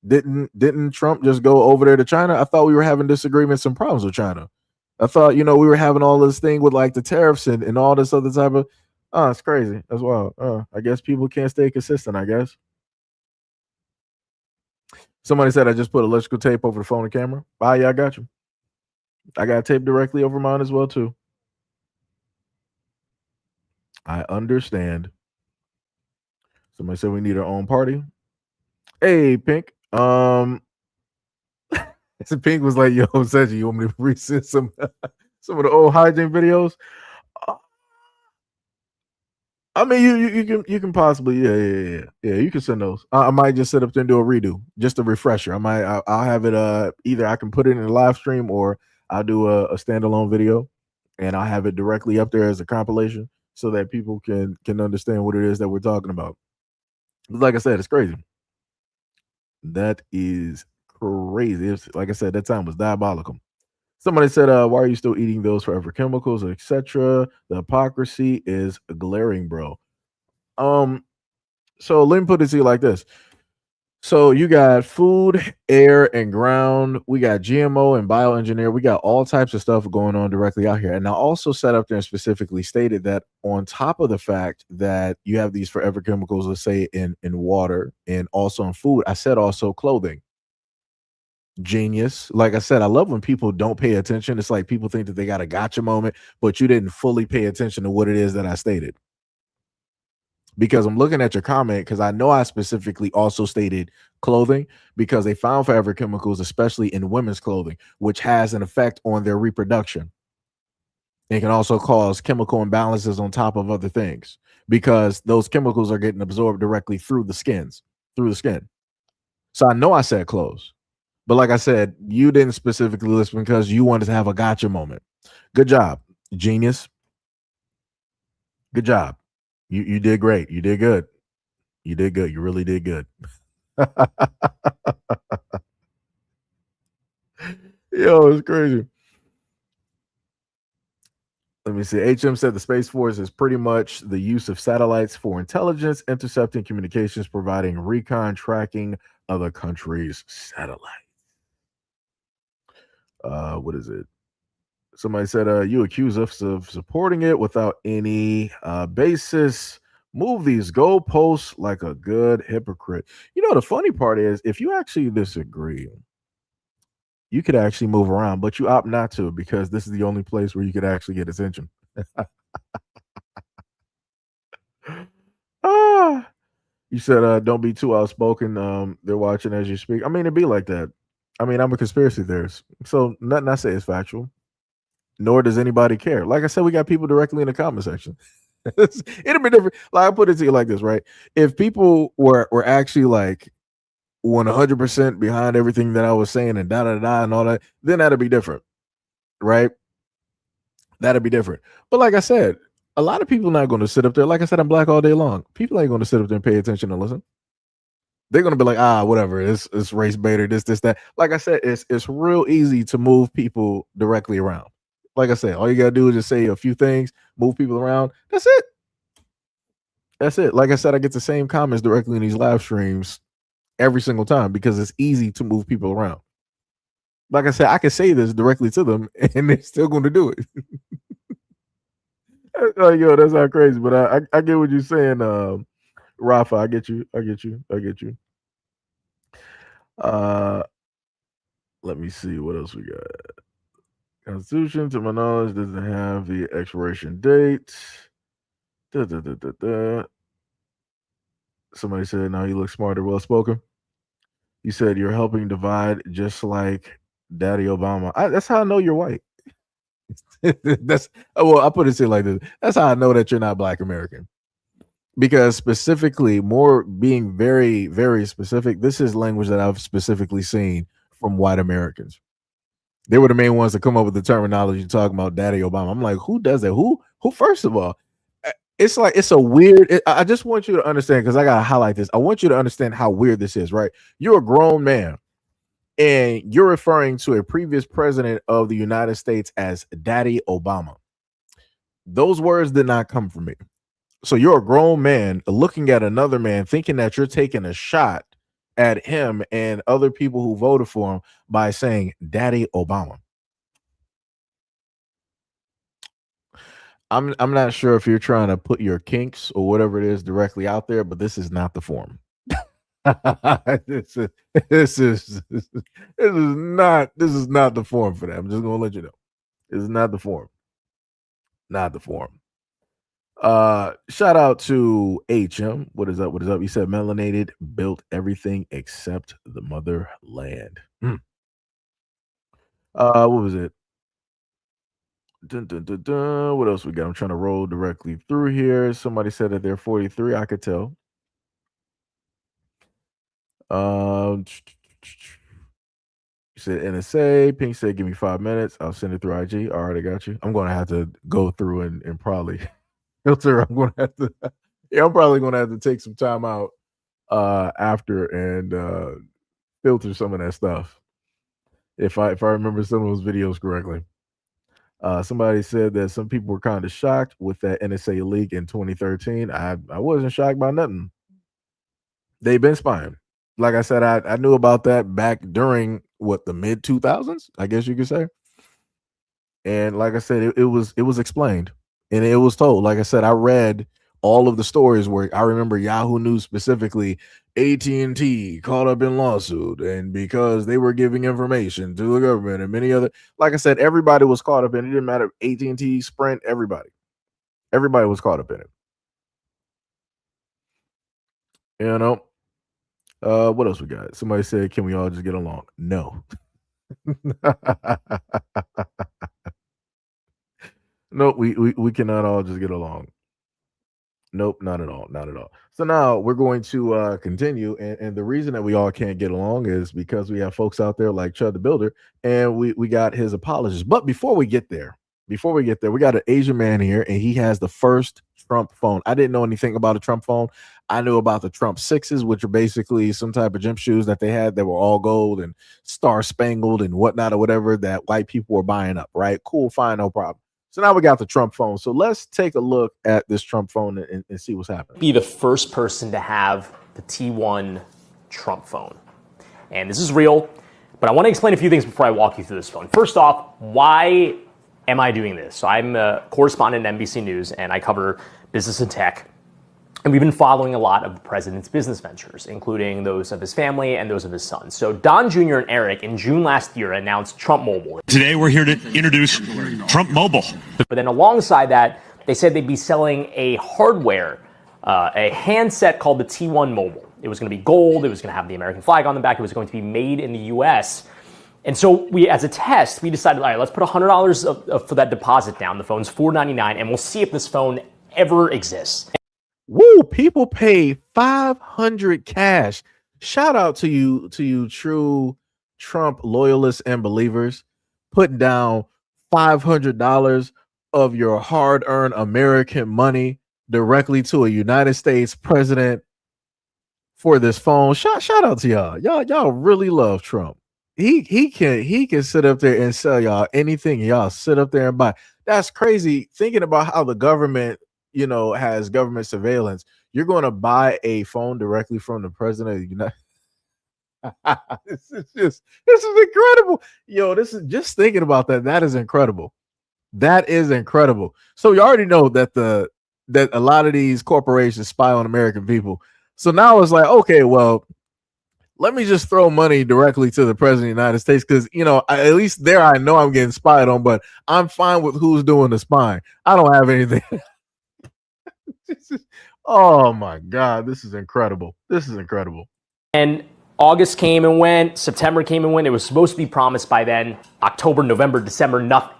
Speaker 1: Didn't Trump just go over there to China? I thought we were having disagreements and problems with China. I thought, we were having all this thing with like the tariffs and all this other type of, it's crazy as well. I guess people can't stay consistent, I guess. Somebody said I just put electrical tape over the phone and camera. Yeah, I got you. I got tape directly over mine as well too. I understand. Somebody said we need our own party. Hey, Pink. Pink was like, yo, Seji, you want me to resend some of the old hygiene videos? I mean, you can possibly, yeah, you can send those. I might just sit up there and do a redo, just a refresher. I'll have it. Either I can put it in a live stream or I'll do a standalone video, and I'll have it directly up there as a compilation so that people can understand what it is that we're talking about. Like I said, it's crazy. That is crazy. Like I said, that time was diabolical. Somebody said, why are you still eating those forever chemicals, etc.? The hypocrisy is glaring, bro. So let me put it to you like this. So you got food, air, and ground. We got GMO and bioengineer. We got all types of stuff going on directly out here. And I also sat up there and specifically stated that on top of the fact that you have these forever chemicals, let's say in water and also in food, I said also clothing. Genius. Like I said, I love when people don't pay attention. It's like people think that they got a gotcha moment, but you didn't fully pay attention to what it is that I stated. Because I'm looking at your comment, because I know I specifically also stated clothing, because they found forever chemicals, especially in women's clothing, which has an effect on their reproduction. It can also cause chemical imbalances on top of other things, because those chemicals are getting absorbed directly through the skin. So I know I said clothes, but like I said, you didn't specifically listen because you wanted to have a gotcha moment. Good job, genius. Good job. You did great. You did good. You did good. You really did good. Yo, it's crazy. Let me see. HM said the Space Force is pretty much the use of satellites for intelligence, intercepting communications, providing recon tracking other countries' satellites. What is it? Somebody said, you accuse us of supporting it without any basis. Move these goalposts like a good hypocrite. The funny part is, if you actually disagree, you could actually move around, but you opt not to because this is the only place where you could actually get attention. You said, don't be too outspoken. They're watching as you speak. I mean, it'd be like that. I mean, I'm a conspiracy theorist, so nothing I say is factual. Nor does anybody care. Like I said, we got people directly in the comment section. It'd be different. Like, I put it to you like this, right? If people were actually like 100% behind everything that I was saying and da da da and all that, then that'd be different, right? That'd be different. But like I said, a lot of people not going to sit up there. Like I said, I'm black all day long. People ain't going to sit up there and pay attention and listen. They're going to be like, whatever. It's race baiter, this, that. Like I said, it's real easy to move people directly around. Like I said, all you got to do is just say a few things, move people around. That's it. That's it. Like I said, I get the same comments directly in these live streams every single time because it's easy to move people around. Like I said, I can say this directly to them and they're still going to do it. Like, yo, that's not crazy, but I get what you're saying, Rafa. I get you. Let me see what else we got. Constitution, to my knowledge, doesn't have the expiration date. Somebody said, "Now you look smarter, well spoken." You said you're helping divide, just like Daddy Obama. That's how I know you're white. That's well, I put it like this. That's how I know that you're not Black American. Because specifically, more being very, very specific, this is language that I've specifically seen from white Americans. They were the main ones to come up with the terminology talking about Daddy Obama. I'm like, who does that? Who? First of all, it's like it's a weird. I just want you to understand, because I gotta highlight this. I want you to understand how weird this is. Right? You're a grown man, and you're referring to a previous president of the United States as Daddy Obama. Those words did not come from me. So you're a grown man looking at another man, thinking that you're taking a shot at him and other people who voted for him by saying Daddy Obama. I'm not sure if you're trying to put your kinks or whatever it is directly out there, but this is not the form. This is not the form for that. I'm just gonna let you know. This is not the form. Not the form. Shout out to HM. What is up? He said melanated built everything except the motherland. What was it? What else we got? I'm trying to roll directly through here. Somebody said that they're 43. I could tell. You said NSA. Pink said, give me 5 minutes. I'll send it through IG. All right, I got you. I'm going to have to go through and probably filter. I'm probably going to have to take some time out after and filter some of that stuff. If I remember some of those videos correctly. Somebody said that some people were kind of shocked with that NSA leak in 2013. I wasn't shocked by nothing. They've been spying. Like I said, I knew about that back during the mid 2000s, I guess you could say. And like I said, it was explained and it was told. Like I said, I read all of the stories where I remember Yahoo News specifically, AT&T caught up in lawsuit, and because they were giving information to the government and many other, like I said, everybody was caught up in it. It didn't matter, AT&T, Sprint, everybody was caught up in it. You know, what else we got? Somebody said, can we all just get along? No. No, we cannot all just get along. Nope, not at all. So now we're going to continue, and the reason that we all can't get along is because we have folks out there like Chud the Builder, and we got his apologies. But before we get there, we got an Asian man here, and he has the first Trump phone. I didn't know anything about a Trump phone. I knew about the Trump 6s, which are basically some type of gym shoes that they had that were all gold and star spangled and whatnot or whatever that white people were buying up. Right? Cool, fine, no problem. So now we got the Trump phone. So let's take a look at this Trump phone and see what's happening.
Speaker 5: Be the first person to have the T1 Trump phone. And this is real, but I want to explain a few things before I walk you through this phone. First off, why am I doing this? So I'm a correspondent at NBC News, and I cover business and tech. And we've been following a lot of the president's business ventures, including those of his family and those of his sons. So Don Jr. and Eric, in June last year, announced Trump Mobile.
Speaker 6: Today, we're here to introduce Trump Mobile.
Speaker 5: But then alongside that, they said they'd be selling a hardware, a handset called the T1 Mobile. It was going to be gold. It was going to have the American flag on the back. It was going to be made in the U.S. And so we, as a test, we decided, all right, let's put $100 for that deposit down. The phone's $499, and we'll see if this phone ever exists.
Speaker 1: Woo, people pay $500 cash shout out to you true Trump loyalists and believers, putting down $500 of your hard-earned American money directly to a United States president for this phone. Shout out to y'all. Y'all really love Trump. He can sit up there and sell y'all anything. Y'all sit up there and buy. That's crazy. Thinking about how the government, has government surveillance. You're going to buy a phone directly from the president of the United. This is incredible. This is just thinking about that. That is incredible. That is incredible. So you already know that that a lot of these corporations spy on American people. So now it's like, okay, well, let me just throw money directly to the president of the United States because, at least there I know I'm getting spied on, but I'm fine with who's doing the spying. I don't have anything. Oh, my God. This is incredible. This is incredible.
Speaker 5: And August came and went. September came and went. It was supposed to be promised by then. October, November, December, nothing.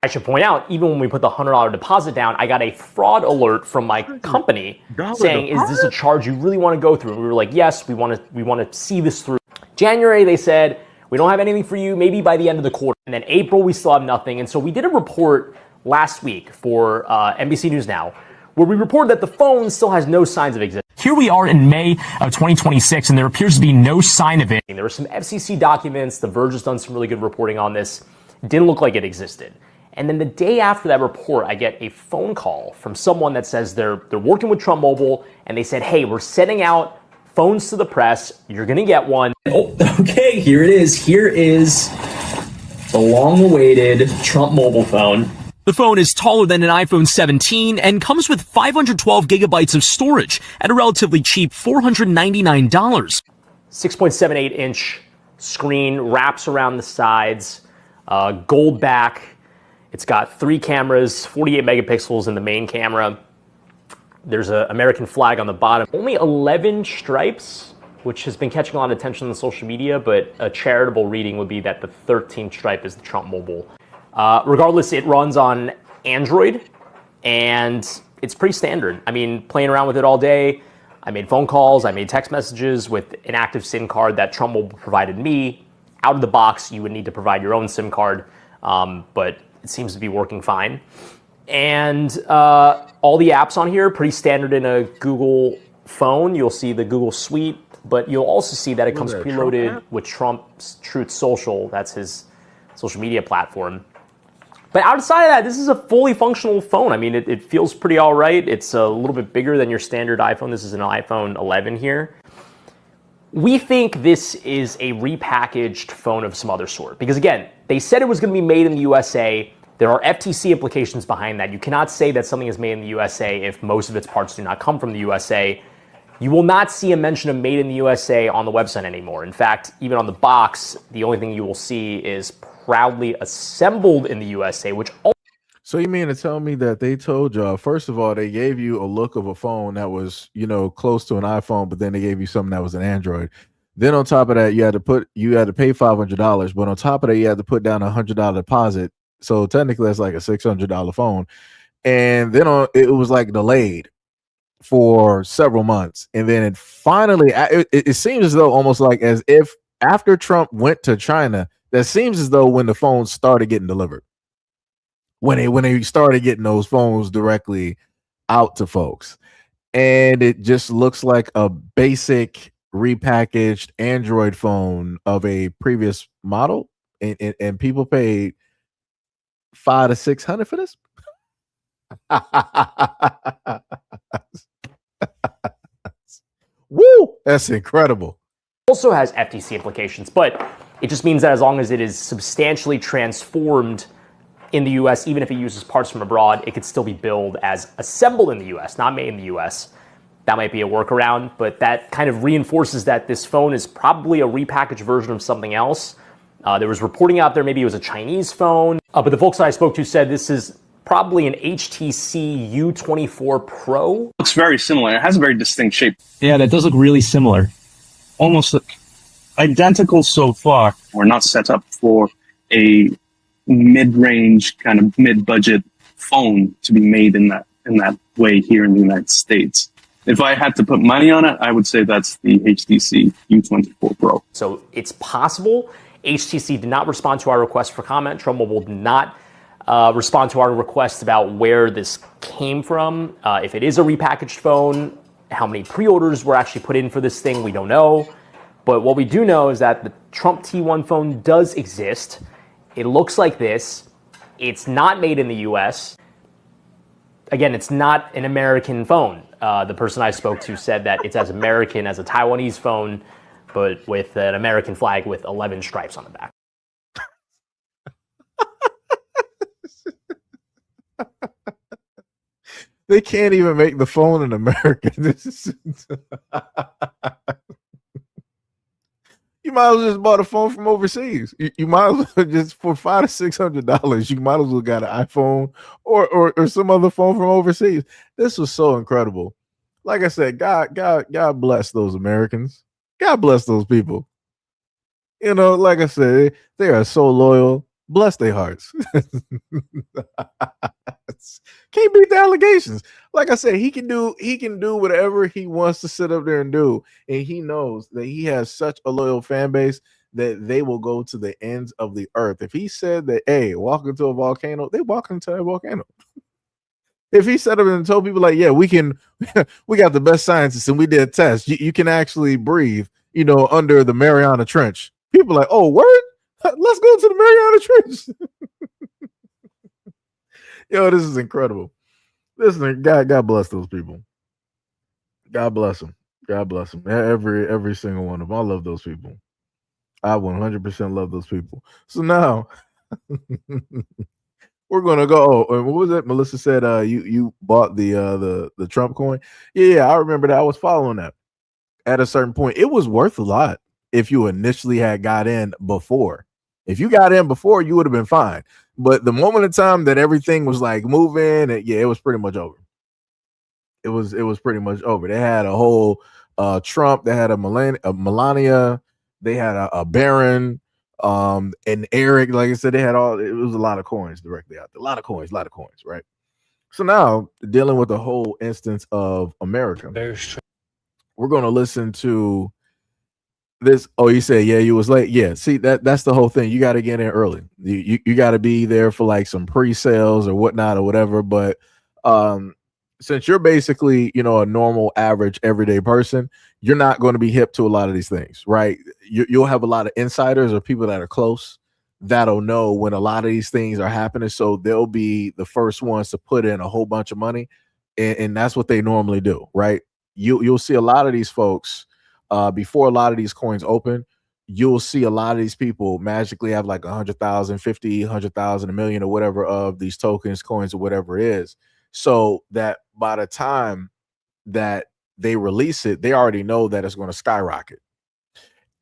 Speaker 5: I should point out, even when we put the $100 deposit down, I got a fraud alert from my company saying, "Is this a charge you really want to go through?" And we were like, "Yes, we want to see this through." January, they said, "We don't have anything for you. Maybe by the end of the quarter." And then April, we still have nothing. And so we did a report last week for NBC News Now, where we reported that the phone still has no signs of existence. Here we are in May of 2026, and there appears to be no sign of it. There were some FCC documents. The Verge has done some really good reporting on this. Didn't look like it existed. And then the day after that report, I get a phone call from someone that says they're working with Trump Mobile, and they said, "Hey, we're sending out phones to the press. You're going to get one."
Speaker 7: Oh, okay, here it is. Here is the long-awaited Trump Mobile phone.
Speaker 5: The phone is taller than an iPhone 17 and comes with 512 gigabytes of storage at a relatively cheap $499. 6.78-inch screen, wraps around the sides, gold back. It's got 3 cameras, 48 megapixels in the main camera. There's an American flag on the bottom. Only 11 stripes, which has been catching a lot of attention on social media, but a charitable reading would be that the 13th stripe is the Trump Mobile. Regardless, it runs on Android, and it's pretty standard. I mean, playing around with it all day. I made phone calls, I made text messages with an active SIM card that Trump Mobile provided me. Out of the box, you would need to provide your own SIM card, but it seems to be working fine. And all the apps on here, pretty standard in a Google phone. You'll see the Google Suite, but you'll also see that it comes preloaded with Trump's Truth Social. That's his social media platform. But outside of that, this is a fully functional phone. I mean, it feels pretty all right. It's a little bit bigger than your standard iPhone. This is an iPhone 11 here. We think this is a repackaged phone of some other sort. Because again, they said it was going to be made in the USA. There are FTC implications behind that. You cannot say that something is made in the USA if most of its parts do not come from the USA. You will not see a mention of made in the USA on the website anymore. In fact, even on the box, the only thing you will see is proudly assembled in the USA, which...
Speaker 1: So you mean to tell me that they told y'all, first of all, they gave you a look of a phone that was, close to an iPhone, but then they gave you something that was an Android. Then on top of that, you had to pay $500, but on top of that, you had to put down $100 deposit. So technically that's like a $600 phone. And then it was like delayed for several months. And then it finally, it seems as though almost like as if after Trump went to China, that seems as though when the phones started getting delivered, when they started getting those phones directly out to folks, and it just looks like a basic repackaged Android phone of a previous model, and people paid $500 to $600 for this. Woo! That's incredible.
Speaker 5: Also has FTC implications, but it just means that as long as it is substantially transformed in the US, even if it uses parts from abroad, it could still be billed as assembled in the US, not made in the US. That might be a workaround, but that kind of reinforces that this phone is probably a repackaged version of something else. There was reporting out there, maybe it was a Chinese phone, but the folks that I spoke to said this is probably an HTC U24 Pro.
Speaker 8: Looks very similar. It has a very distinct shape.
Speaker 7: Yeah, that does look really similar. Almost identical so far.
Speaker 8: We're not set up for a mid-range, kind of mid-budget phone to be made in that way here in the United States. if I had to put money on it, I would say that's the HTC U24 Pro.
Speaker 5: So it's possible. HTC did not respond to our request for comment. Trump Mobile did not respond to our request about where this came from. If it is a repackaged phone, how many pre-orders were actually put in for this thing, we don't know. But what we do know is that the Trump T1 phone does exist. It looks like this. It's not made in the US. Again, it's not an American phone. The person I spoke to said that it's as American as a Taiwanese phone, but with an American flag with 11 stripes on the back.
Speaker 1: They can't even make the phone in America. You might as well just bought a phone from overseas. You might as well just for $500 to $600. You might as well got an iPhone or some other phone from overseas. This was so incredible. Like I said, God bless those Americans. God bless those people. You know, like I said, they are so loyal. Bless their hearts. Can't beat the allegations. Like I said, he can do whatever he wants to sit up there and do. And he knows that he has such a loyal fan base that they will go to the ends of the earth. If he said that, hey, walk into a volcano, they walk into a volcano. If he said it and told people like, yeah, we got the best scientists and we did tests. You can actually breathe, you know, under the Mariana Trench. People are like, oh, word? Let's go to the Mariana Trench. Yo, this is incredible. Listen, God bless those people. God bless them. God bless them. Every single one of them. I love those people. I 100% love those people. So now we're gonna go. Oh, what was it? Melissa said you bought the Trump coin. Yeah, I remember that. I was following that. At a certain point, it was worth a lot if you initially had got in before. If you got in before, you would have been fine. But the moment in time that everything was like moving, it was pretty much over. It was pretty much over. They had a whole Trump. They had a Melania. They had a Barron. And Eric. Like I said, they had all. It was a lot of coins directly out there. A lot of coins, right? So now dealing with the whole instance of America, we're going to listen to this. Oh, you say, yeah, you was late. Yeah, see, that's the whole thing. You got to get in early. You got to be there for like some pre-sales or whatnot or whatever. But since you're basically, you know, a normal, average, everyday person, you're not going to be hip to a lot of these things, right? You'll have a lot of insiders or people that are close that'll know when a lot of these things are happening. So they'll be the first ones to put in a whole bunch of money. And that's what they normally do, right? You'll see a lot of these folks before a lot of these coins open. You'll see a lot of these people magically have like 100,000, 50, 100,000, a million or whatever of these tokens, coins, or whatever it is. So that by the time that they release it, they already know that it's going to skyrocket.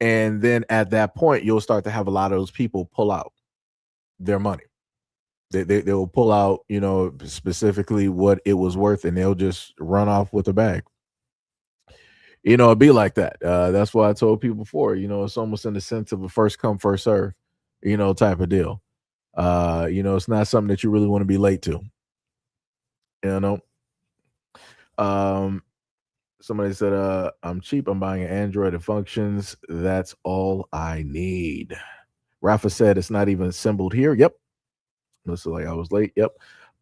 Speaker 1: And then at that point, you'll start to have a lot of those people pull out their money. They will pull out, you know, specifically what it was worth, and they'll just run off with the bag. You know, it'd be like that. That's why I told people before, you know, it's almost in the sense of a first come, first serve, you know, type of deal. You know, it's not something that you really want to be late to. You know, somebody said, I'm cheap. I'm buying an Android. It functions. That's all I need. Rafa said it's not even assembled here. Yep. Looks like I was late. Yep.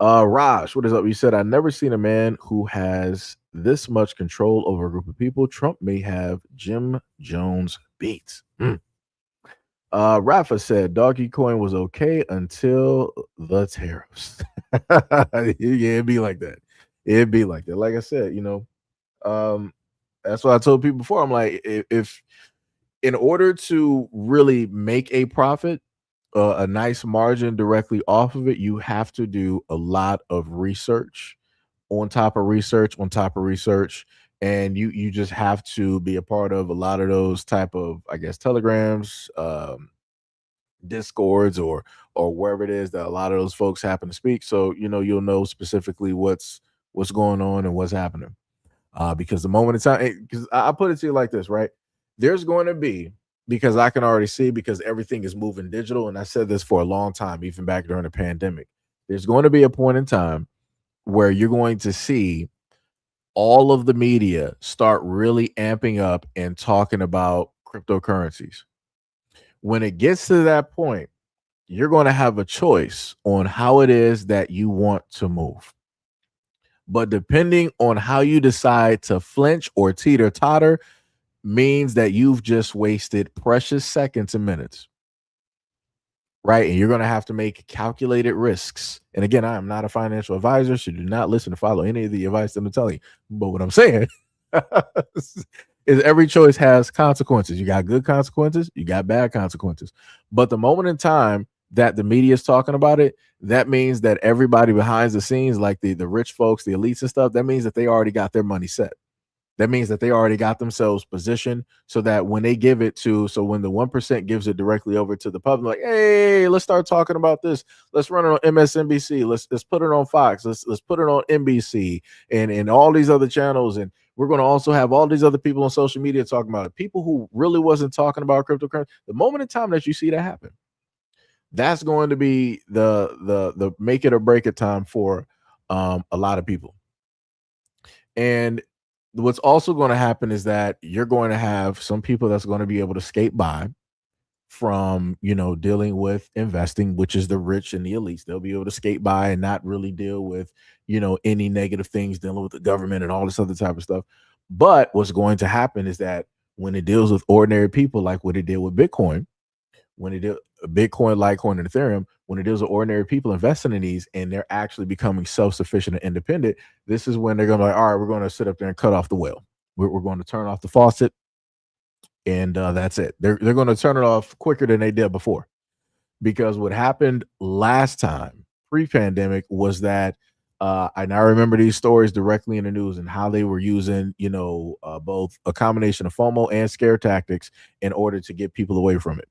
Speaker 1: Raj, what is up? You said, I've never seen a man who has this much control over a group of people. Trump may have Jim Jones beat. Rafa said Doggy Coin was okay until the tariffs. Yeah, it'd be like that. It'd be like that. Like I said, you know, that's what I told people before. I'm like, if in order to really make a profit, a nice margin directly off of it, you have to do a lot of research on top of research on top of research. And you just have to be a part of a lot of those type of, I guess, telegrams, discords, or wherever it is that a lot of those folks happen to speak. So, you know, you'll know specifically what's going on and what's happening. Because the moment in time, because I put it to you like this, right? There's going to be, because I can already see, because everything is moving digital. And I said this for a long time, even back during the pandemic, there's going to be a point in time where you're going to see all of the media start really amping up and talking about cryptocurrencies. When it gets to that point, you're going to have a choice on how it is that you want to move. But depending on how you decide to flinch or teeter totter means that you've just wasted precious seconds and minutes. Right. And you're going to have to make calculated risks. And again, I am not a financial advisor, so do not listen to follow any of the advice that I'm telling you. But what I'm saying is every choice has consequences. You got good consequences, you got bad consequences. But the moment in time that the media is talking about it, that means that everybody behind the scenes, like the rich folks, the elites and stuff, that means that they already got their money set. That means that they already got themselves positioned so that when they give it to, so when the 1% gives it directly over to the public, like, hey, let's start talking about this. Let's run it on MSNBC. Let's put it on Fox. Let's put it on NBC and all these other channels. And we're going to also have all these other people on social media talking about it. People who really wasn't talking about cryptocurrency. The moment in time that you see that happen, that's going to be the make it or break it time for a lot of people. And what's also going to happen is that you're going to have some people that's going to be able to skate by from, dealing with investing, which is the rich and the elites. They'll be able to skate by and not really deal with, any negative things, dealing with the government and all this other type of stuff. But what's going to happen is that when it deals with ordinary people, like what it did with Bitcoin, when it did Bitcoin, Litecoin, and Ethereum, when it deals with ordinary people investing in these and they're actually becoming self-sufficient and independent, this is when they're going to be like, all right, we're going to sit up there and cut off the well. We're going to turn off the faucet, and that's it. They're going to turn it off quicker than they did before. Because what happened last time, pre-pandemic, was that, and I remember these stories directly in the news and how they were using, both a combination of FOMO and scare tactics in order to get people away from it.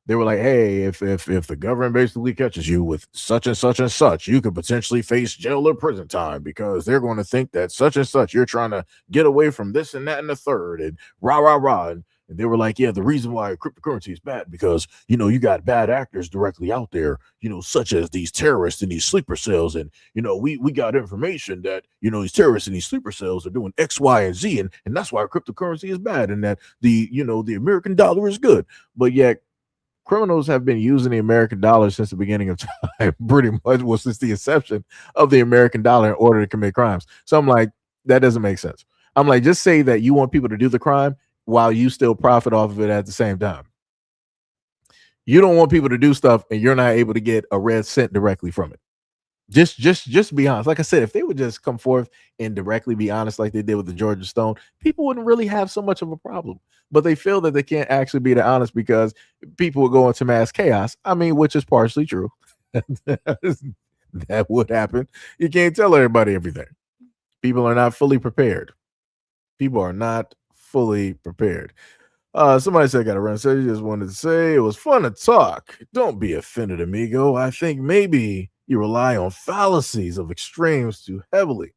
Speaker 1: They were like, hey, if the government basically catches you with such and such and such, you could potentially face jail or prison time because they're going to think that such and such, you're trying to get away from this and that and the third and rah, rah, rah. And they were like, yeah, the reason why cryptocurrency is bad because, you got bad actors directly out there, such as these terrorists in these sleeper cells. And, we got information that, these terrorists in these sleeper cells are doing X, Y, and Z. And that's why cryptocurrency is bad and that the American dollar is good. But yet, criminals have been using the American dollar since the beginning of time, pretty much, well, since the inception of the American dollar in order to commit crimes. So I'm like, that doesn't make sense. I'm like, just say that you want people to do the crime while you still profit off of it at the same time. You don't want people to do stuff and you're not able to get a red cent directly from it. Just be honest. Like I said, if they would just come forth and directly be honest like they did with the Georgia Stone, people wouldn't really have so much of a problem. But they feel that they can't actually be that honest because people would go into mass chaos. I mean, which is partially true. That would happen. You can't tell everybody everything. People are not fully prepared. People are not fully prepared. Somebody said I got to run. So you just wanted to say it was fun to talk. Don't be offended, amigo. I think maybe you rely on fallacies of extremes too heavily,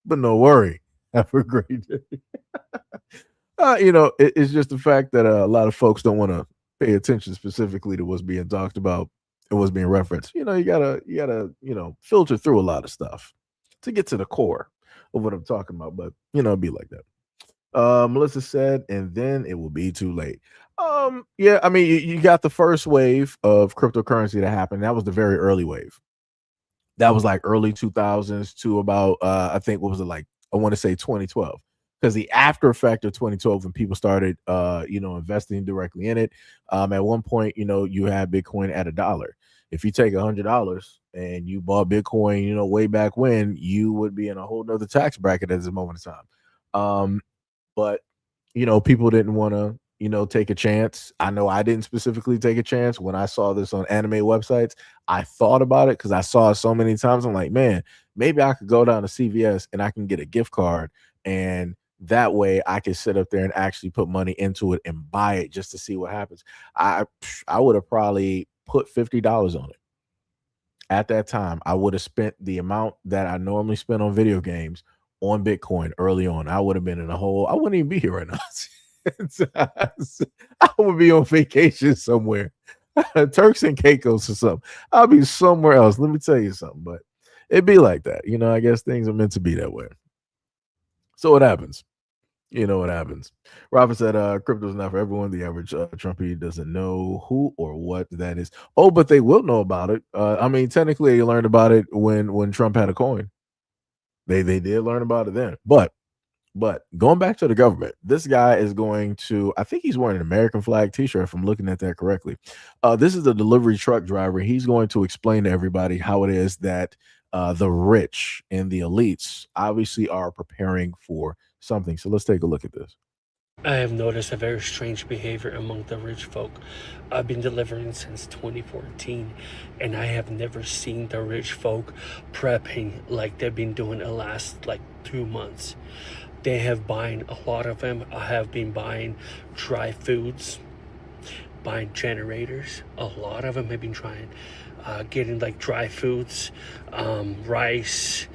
Speaker 1: but no worry. Have a great day. It's just the fact that a lot of folks don't want to pay attention specifically to what's being talked about and what's being referenced. You gotta, filter through a lot of stuff to get to the core of what I'm talking about. But it'd be like that. Melissa said, and then it will be too late. Yeah, I mean, you got the first wave of cryptocurrency that happened. That was the very early wave. That was like early 2000s to about, I think, what was it like? I want to say 2012. Because the after effect of 2012, when people started, investing directly in it, at one point, you had Bitcoin at $1. If you take $100 and you bought Bitcoin, way back when, you would be in a whole nother tax bracket at this moment in time. But people didn't want to, take a chance. I know I didn't specifically take a chance when I saw this on anime websites. I thought about it because I saw it so many times. I'm like, man, maybe I could go down to CVS and I can get a gift card, and that way I can sit up there and actually put money into it and buy it just to see what happens. I would have probably put $50 on it. At that time, I would have spent the amount that I normally spend on video games on Bitcoin early on. I would have been in a hole. I wouldn't even be here right now. I would be on vacation somewhere, Turks and Caicos or something. I'll be somewhere else. Let me tell you something, but it'd be like that. I guess things are meant to be that way. So what happens? You know what happens. Robert said, crypto's not for everyone. The average Trumpy doesn't know who or what that is. Oh, but they will know about it. I mean, technically, they learned about it when Trump had a coin. They did learn about it then. But going back to the government, this guy is going to, I think he's wearing an American flag t-shirt, if I'm looking at that correctly. This is a delivery truck driver. He's going to explain to everybody how it is that the rich and the elites obviously are preparing for something. So let's take a look at this.
Speaker 9: I have noticed a very strange behavior among the rich folk. I've been delivering since 2014, and I have never seen the rich folk prepping like they've been doing the last 2 months. They have buying, a lot of them have been buying dry foods, buying generators. A lot of them have been trying, getting dry foods, rice,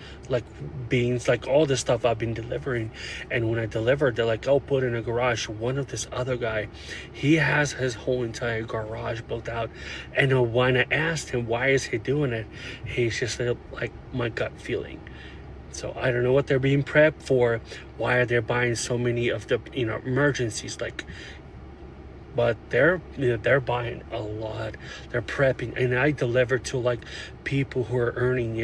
Speaker 9: beans, all the stuff I've been delivering. And when I delivered, they're like, oh, put in a garage. One of this other guy, he has his whole entire garage built out. And when I asked him, why is he doing it? He's just like, my gut feeling. So I don't know what they're being prepped for. Why are they buying so many of the emergencies? But they're buying a lot. They're prepping, and I deliver to people who are earning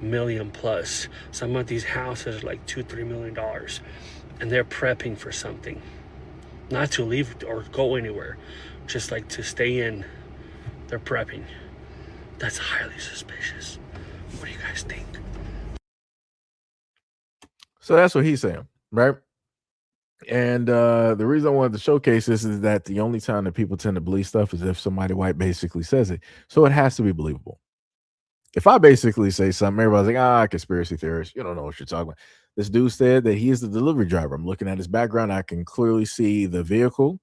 Speaker 9: million plus. Some of these houses are $2-3 million, and they're prepping for something, not to leave or go anywhere, just to stay in. They're prepping. That's highly suspicious. What do you guys think?
Speaker 1: So that's what he's saying, right? And the reason I wanted to showcase this is that the only time that people tend to believe stuff is if somebody white basically says it. So it has to be believable. If I basically say something, everybody's like, conspiracy theorist. You don't know what you're talking about. This dude said that he is the delivery driver. I'm looking at his background. I can clearly see the vehicle,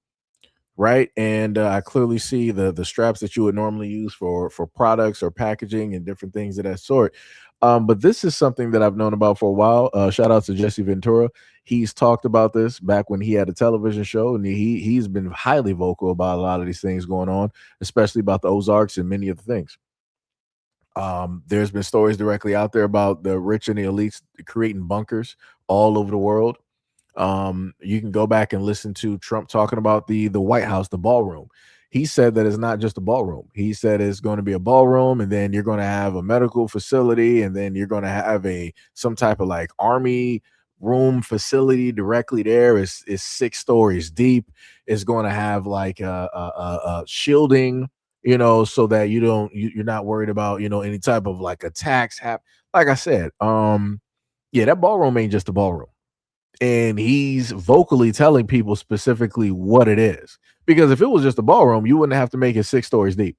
Speaker 1: right? And I clearly see the straps that you would normally use for products or packaging and different things of that sort. But this is something that I've known about for a while. Shout out to Jesse Ventura. He's talked about this back when he had a television show, and he's been highly vocal about a lot of these things going on, especially about the Ozarks and many of the things. There's been stories directly out there about the rich and the elites creating bunkers all over the world. You can go back and listen to Trump talking about the White House, the ballroom. He said that it's not just a ballroom. He said it's going to be a ballroom, and then you're going to have a medical facility, and then you're going to have some type of army room facility directly there. It's 6 stories deep. It's going to have shielding, so that you're not worried about any type of attacks happen. Like I said, yeah, that ballroom ain't just a ballroom. And he's vocally telling people specifically what it is. Because if it was just a ballroom, you wouldn't have to make it 6 stories deep.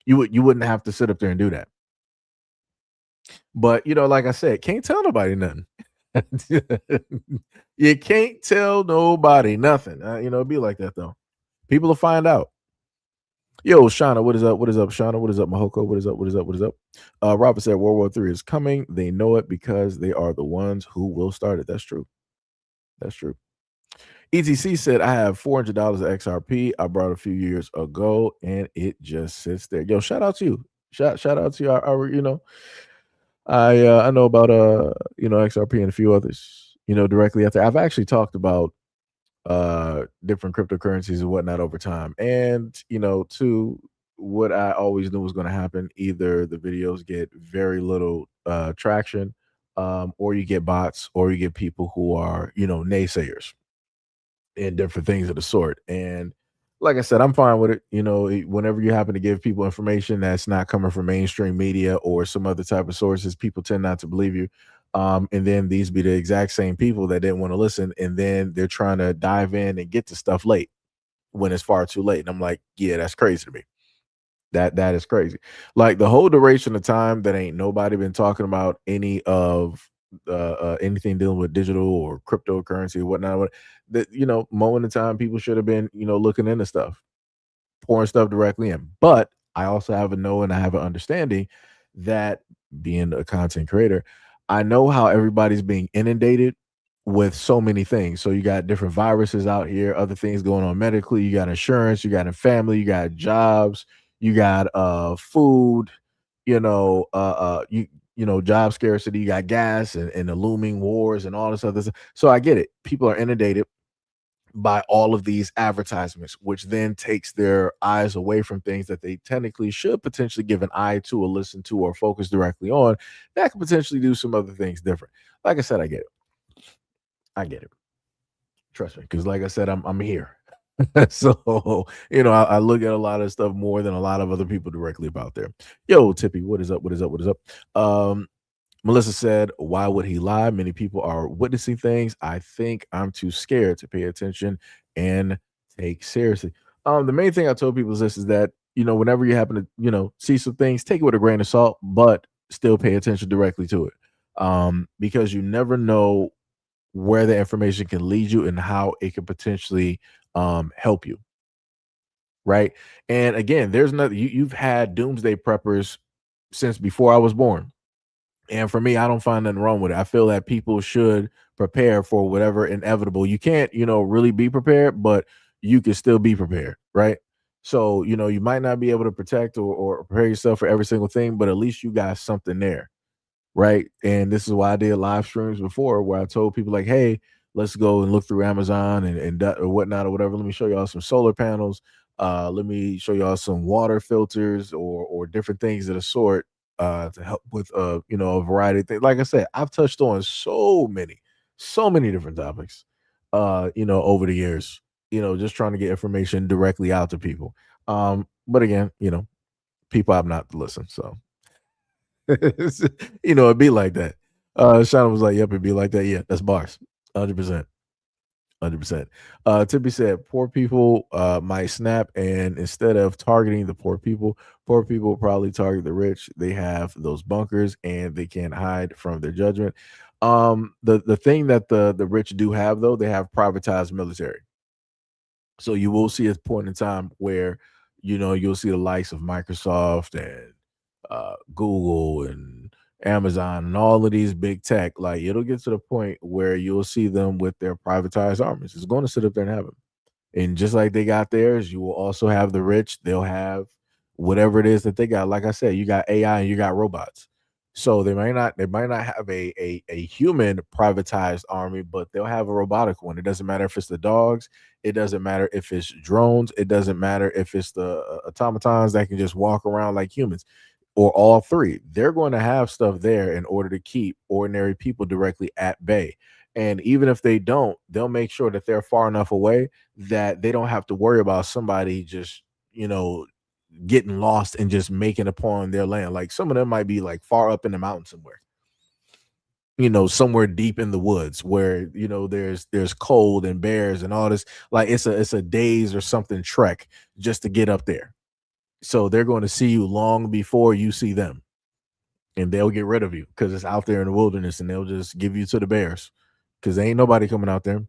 Speaker 1: You wouldn't have to sit up there and do that. But like I said, can't tell nobody nothing. You can't tell nobody nothing. It'd be like that though. People will find out. Yo, Shauna, what is up? What is up, Shauna? What is up, Mahoko? What is up? What is up? What is up? Robert said World War III is coming. They know it because they are the ones who will start it. That's true. That's true. ETC said, I have $400 of XRP. I brought a few years ago, and it just sits there. Yo, shout out to you. Shout out to our I know about XRP and a few others, directly out there. I've actually talked about different cryptocurrencies and whatnot over time. And, to what I always knew was going to happen, either the videos get very little traction, or you get bots, or you get people who are, naysayers and different things of the sort. And like I said, I'm fine with it. Whenever you happen to give people information that's not coming from mainstream media or some other type of sources, people tend not to believe you. And then these be the exact same people that didn't want to listen. And then they're trying to dive in and get to stuff late when it's far too late. And I'm like, yeah, that's crazy to me. That is crazy. Like the whole duration of time that ain't nobody been talking about any of anything dealing with digital or cryptocurrency or whatnot. That moment in time, people should have been looking into stuff, pouring stuff directly in. But I also have a know and I have an understanding that being a content creator, I know how everybody's being inundated with so many things. So you got different viruses out here, other things going on medically. You got insurance, you got a family, you got jobs, you got food. You job scarcity, you got gas and the looming wars and all this other stuff. So I get it. People are inundated by all of these advertisements, which then takes their eyes away from things that they technically should potentially give an eye to or listen to or focus directly on that could potentially do some other things different. Like I said, I get it. I get it. Trust me, because like I said, I'm here. So, I look at a lot of stuff more than a lot of other people directly about there. Yo, Tippy, what is up? What is up? What is up? Melissa said, why would he lie? Many people are witnessing things. I think I'm too scared to pay attention and take seriously. The main thing I told people is this is that, whenever you happen to, see some things, take it with a grain of salt, but still pay attention directly to it. Because you never know where the information can lead you and how it can potentially help you. Right. And again, there's nothing you've had doomsday preppers since before I was born. And for me, I don't find nothing wrong with it. I feel that people should prepare for whatever inevitable. You can't, really be prepared, but you can still be prepared, right? So, you might not be able to protect or prepare yourself for every single thing, but at least you got something there, right? And this is why I did live streams before where I told people like, hey, let's go and look through Amazon and or whatnot or whatever. Let me show y'all some solar panels. Let me show y'all some water filters or different things of the sort to help with a variety of things. Like I said, I've touched on so many different topics over the years, just trying to get information directly out to people. But again, people have not to listen. So it'd be like that. Shauna was like, yep, it'd be like that. Yeah, that's bars. 100%. 100%. Tippy said, poor people might snap, and instead of targeting the poor people probably target the rich. They have those bunkers and they can't hide from their judgment. The thing that the rich do have, though, they have privatized military. So you will see a point in time where you'll see the likes of Microsoft and Google and Amazon and all of these big tech, like it'll get to the point where you'll see them with their privatized armies. It's going to sit up there and have them. And just like they got theirs, you will also have the rich. They'll have whatever it is that they got. Like I said, you got AI and you got robots. So they might not have a human privatized army, but they'll have a robotic one. It doesn't matter if it's the dogs, it doesn't matter if it's drones, it doesn't matter if it's the automatons that can just walk around like humans. Or all three. They're going to have stuff there in order to keep ordinary people directly at bay. And even if they don't, they'll make sure that they're far enough away that they don't have to worry about somebody just, getting lost and just making upon their land. Like some of them might be like far up in the mountain somewhere, somewhere deep in the woods where, there's cold and bears and all this. Like it's a days or something trek just to get up there. So they're going to see you long before you see them, and they'll get rid of you because it's out there in the wilderness, and they'll just give you to the bears because there ain't nobody coming out there.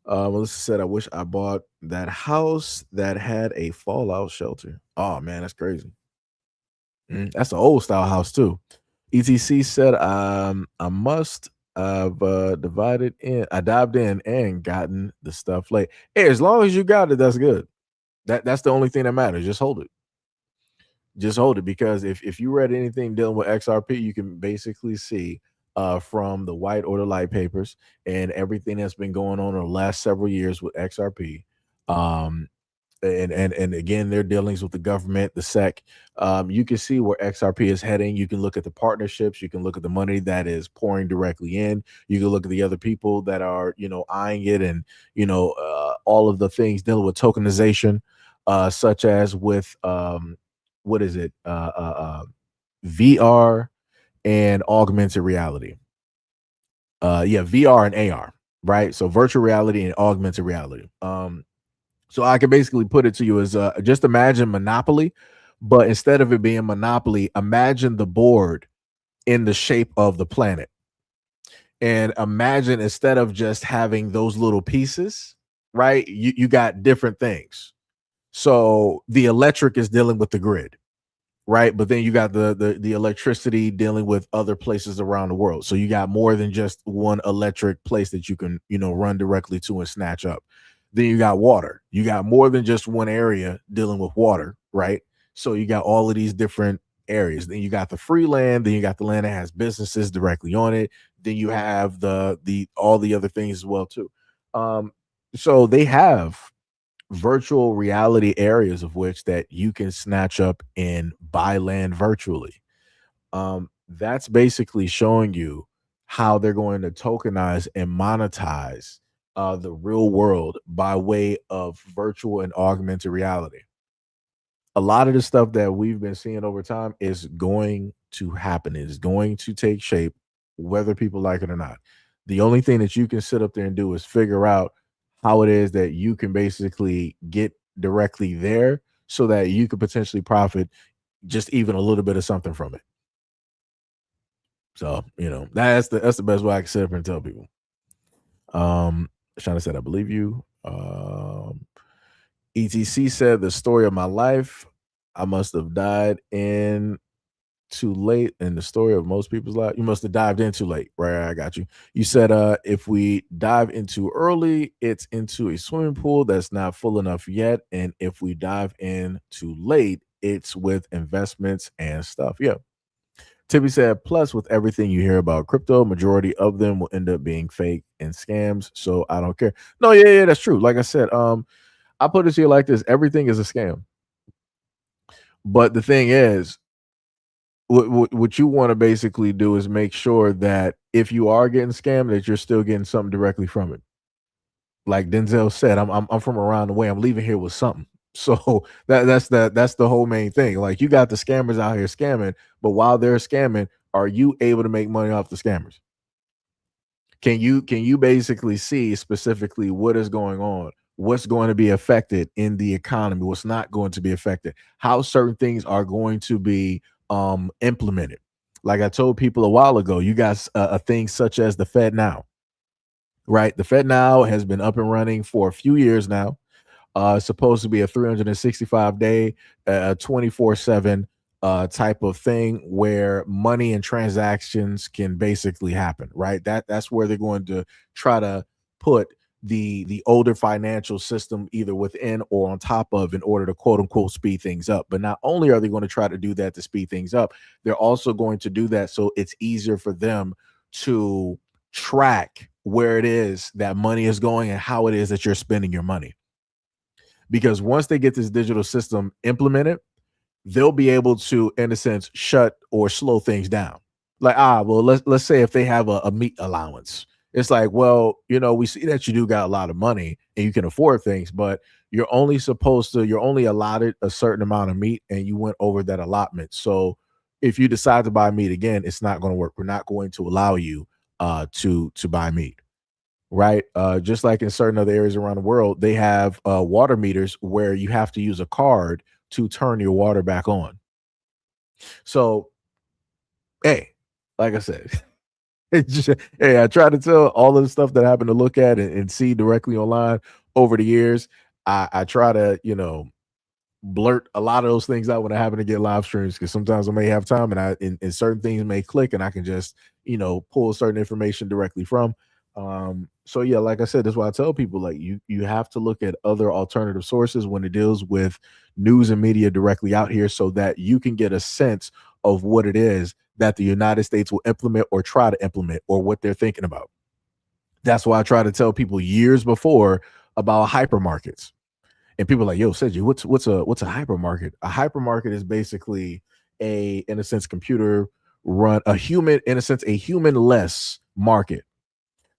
Speaker 1: Melissa said, I wish I bought that house that had a fallout shelter. Oh man, that's crazy. That's an old style house too. ETC said, I must have I dived in and gotten the stuff late. Hey, as long as you got it, that's good. That's the only thing that matters. Just hold it. Just hold it, because if you read anything dealing with XRP, you can basically see from the white or the light papers and everything that's been going on in the last several years with XRP. And again, their dealings with the government, the SEC. You can see where XRP is heading. You can look at the partnerships. You can look at the money that is pouring directly in. You can look at the other people that are, eyeing it, and all of the things dealing with tokenization. Such as with what is it? VR and augmented reality. VR and AR, right? So virtual reality and augmented reality. So I can basically put it to you as just imagine Monopoly, but instead of it being Monopoly, imagine the board in the shape of the planet. And imagine instead of just having those little pieces, right? You got different things. So the electric is dealing with the grid, right? But then you got the electricity dealing with other places around the world. So you got more than just one electric place that you can, run directly to and snatch up. Then you got water. You got more than just one area dealing with water, right? So you got all of these different areas. Then you got the free land, then you got the land that has businesses directly on it, then you have the all the other things as well too. So they have virtual reality areas of which that you can snatch up and buy land virtually. That's basically showing you how they're going to tokenize and monetize the real world by way of virtual and augmented reality. A lot of the stuff that we've been seeing over time is going to happen. It is going to take shape, whether people like it or not. The only thing that you can sit up there and do is figure out how it is that you can basically get directly there so that you could potentially profit just even a little bit of something from it. So, that's the best way I can sit up and tell people. Shana said, I believe you. ETC said, the story of my life. I must have died in too late in the story of most people's life. You must have dived in too late. Right, I got you. You said if we dive in too early, it's into a swimming pool that's not full enough yet. And if we dive in too late, it's with investments and stuff. Yeah. Tippy said, plus with everything you hear about crypto, majority of them will end up being fake and scams. So I don't care. No, yeah, that's true. Like I said, I put it to you like this. Everything is a scam. But the thing is, what you want to basically do is make sure that if you are getting scammed, that you're still getting something directly from it. Like Denzel said, I'm from around the way. I'm leaving here with something. So that's the whole main thing. Like, you got the scammers out here scamming, but while they're scamming, are you able to make money off the scammers? Can you basically see specifically what is going on? What's going to be affected in the economy? What's not going to be affected? How certain things are going to be implemented? Like I told people a while ago, you got a thing such as the Fed Now, right? The Fed Now has been up and running for a few years now. Supposed to be a 365-day, 24/7 type of thing where money and transactions can basically happen, right? That's where they're going to try to put the older financial system either within or on top of in order to quote unquote speed things up. But not only are they going to try to do that to speed things up, they're also going to do that so it's easier for them to track where it is that money is going and how it is that you're spending your money. Because once they get this digital system implemented, they'll be able to, in a sense, shut or slow things down. Like, well, let's say if they have a meat allowance, it's like, well, we see that you do got a lot of money and you can afford things, but you're only allotted a certain amount of meat and you went over that allotment. So if you decide to buy meat again, it's not going to work. We're not going to allow you to buy meat. Right. Just like in certain other areas around the world, they have water meters where you have to use a card to turn your water back on. So, hey, like I said, hey, I try to tell all of the stuff that I happen to look at and see directly online over the years. I try to, blurt a lot of those things out when I happen to get live streams, because sometimes I may have time and certain things may click and I can just, pull certain information directly from. So yeah, like I said, that's why I tell people, like, you have to look at other alternative sources when it deals with news and media directly out here, so that you can get a sense of what it is that the United States will implement or try to implement or what they're thinking about. That's why I try to tell people years before about hypermarkets. And people are like, yo, Seiji, what's a hypermarket? A hypermarket is basically in a sense, computer run, a human-less market.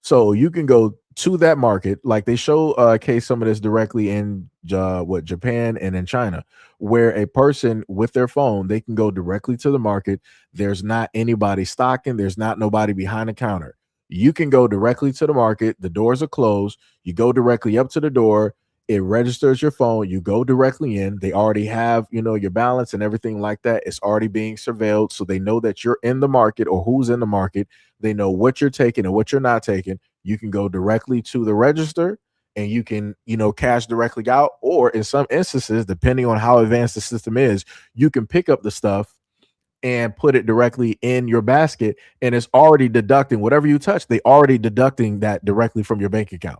Speaker 1: So you can go to that market, like they show case some of this directly in Japan and in China, where a person with their phone, they can go directly to the market. There's not anybody stocking. There's not nobody behind the counter. You can go directly to the market. The doors are closed. You go directly up to the door. It registers your phone. You go directly in. They already have, your balance and everything like that. It's already being surveilled. So they know that you're in the market or who's in the market. They know what you're taking and what you're not taking. You can go directly to the register and you can, cash directly out. Or in some instances, depending on how advanced the system is, you can pick up the stuff and put it directly in your basket. And it's already deducting whatever you touch. They already deducting that directly from your bank account.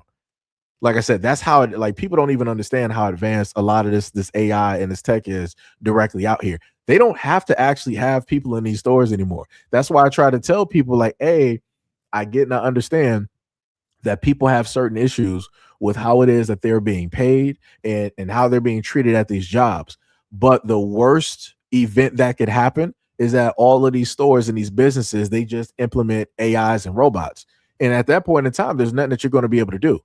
Speaker 1: Like I said, that's how people don't even understand how advanced a lot of this AI and this tech is directly out here. They don't have to actually have people in these stores anymore. That's why I try to tell people like, hey, I get and I understand that people have certain issues with how it is that they're being paid and how they're being treated at these jobs. But the worst event that could happen is that all of these stores and these businesses, they just implement AIs and robots. And at that point in time, there's nothing that you're going to be able to do.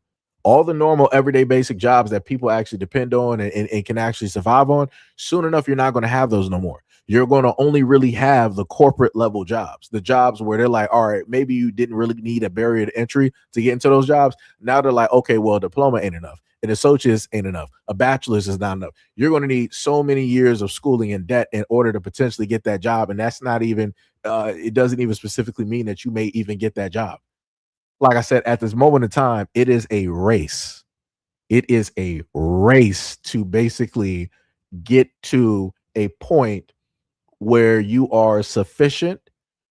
Speaker 1: All the normal everyday basic jobs that people actually depend on and can actually survive on, soon enough, you're not going to have those no more. You're going to only really have the corporate level jobs, the jobs where they're like, all right, maybe you didn't really need a barrier to entry to get into those jobs. Now they're like, okay, well, a diploma ain't enough. An associate's ain't enough. A bachelor's is not enough. You're going to need so many years of schooling in debt in order to potentially get that job. And that's not even, it doesn't even specifically mean that you may even get that job. Like I said, at this moment in time, it is a race. It is a race to basically get to a point where you are sufficient,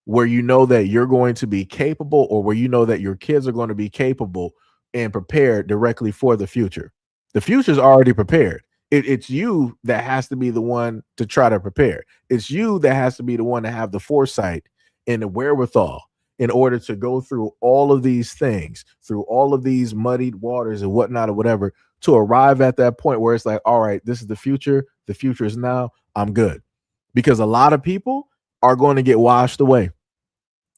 Speaker 1: where you know that you're going to be capable, or where you know that your kids are going to be capable and prepared directly for the future. The future's already prepared. It's you that has to be the one to try to prepare. It's you that has to be the one to have the foresight and the wherewithal in order to go through all of these things, through all of these muddied waters and whatnot or whatever, to arrive at that point where it's like, all right, this is the future. The future is now. I'm good. Because a lot of people are going to get washed away.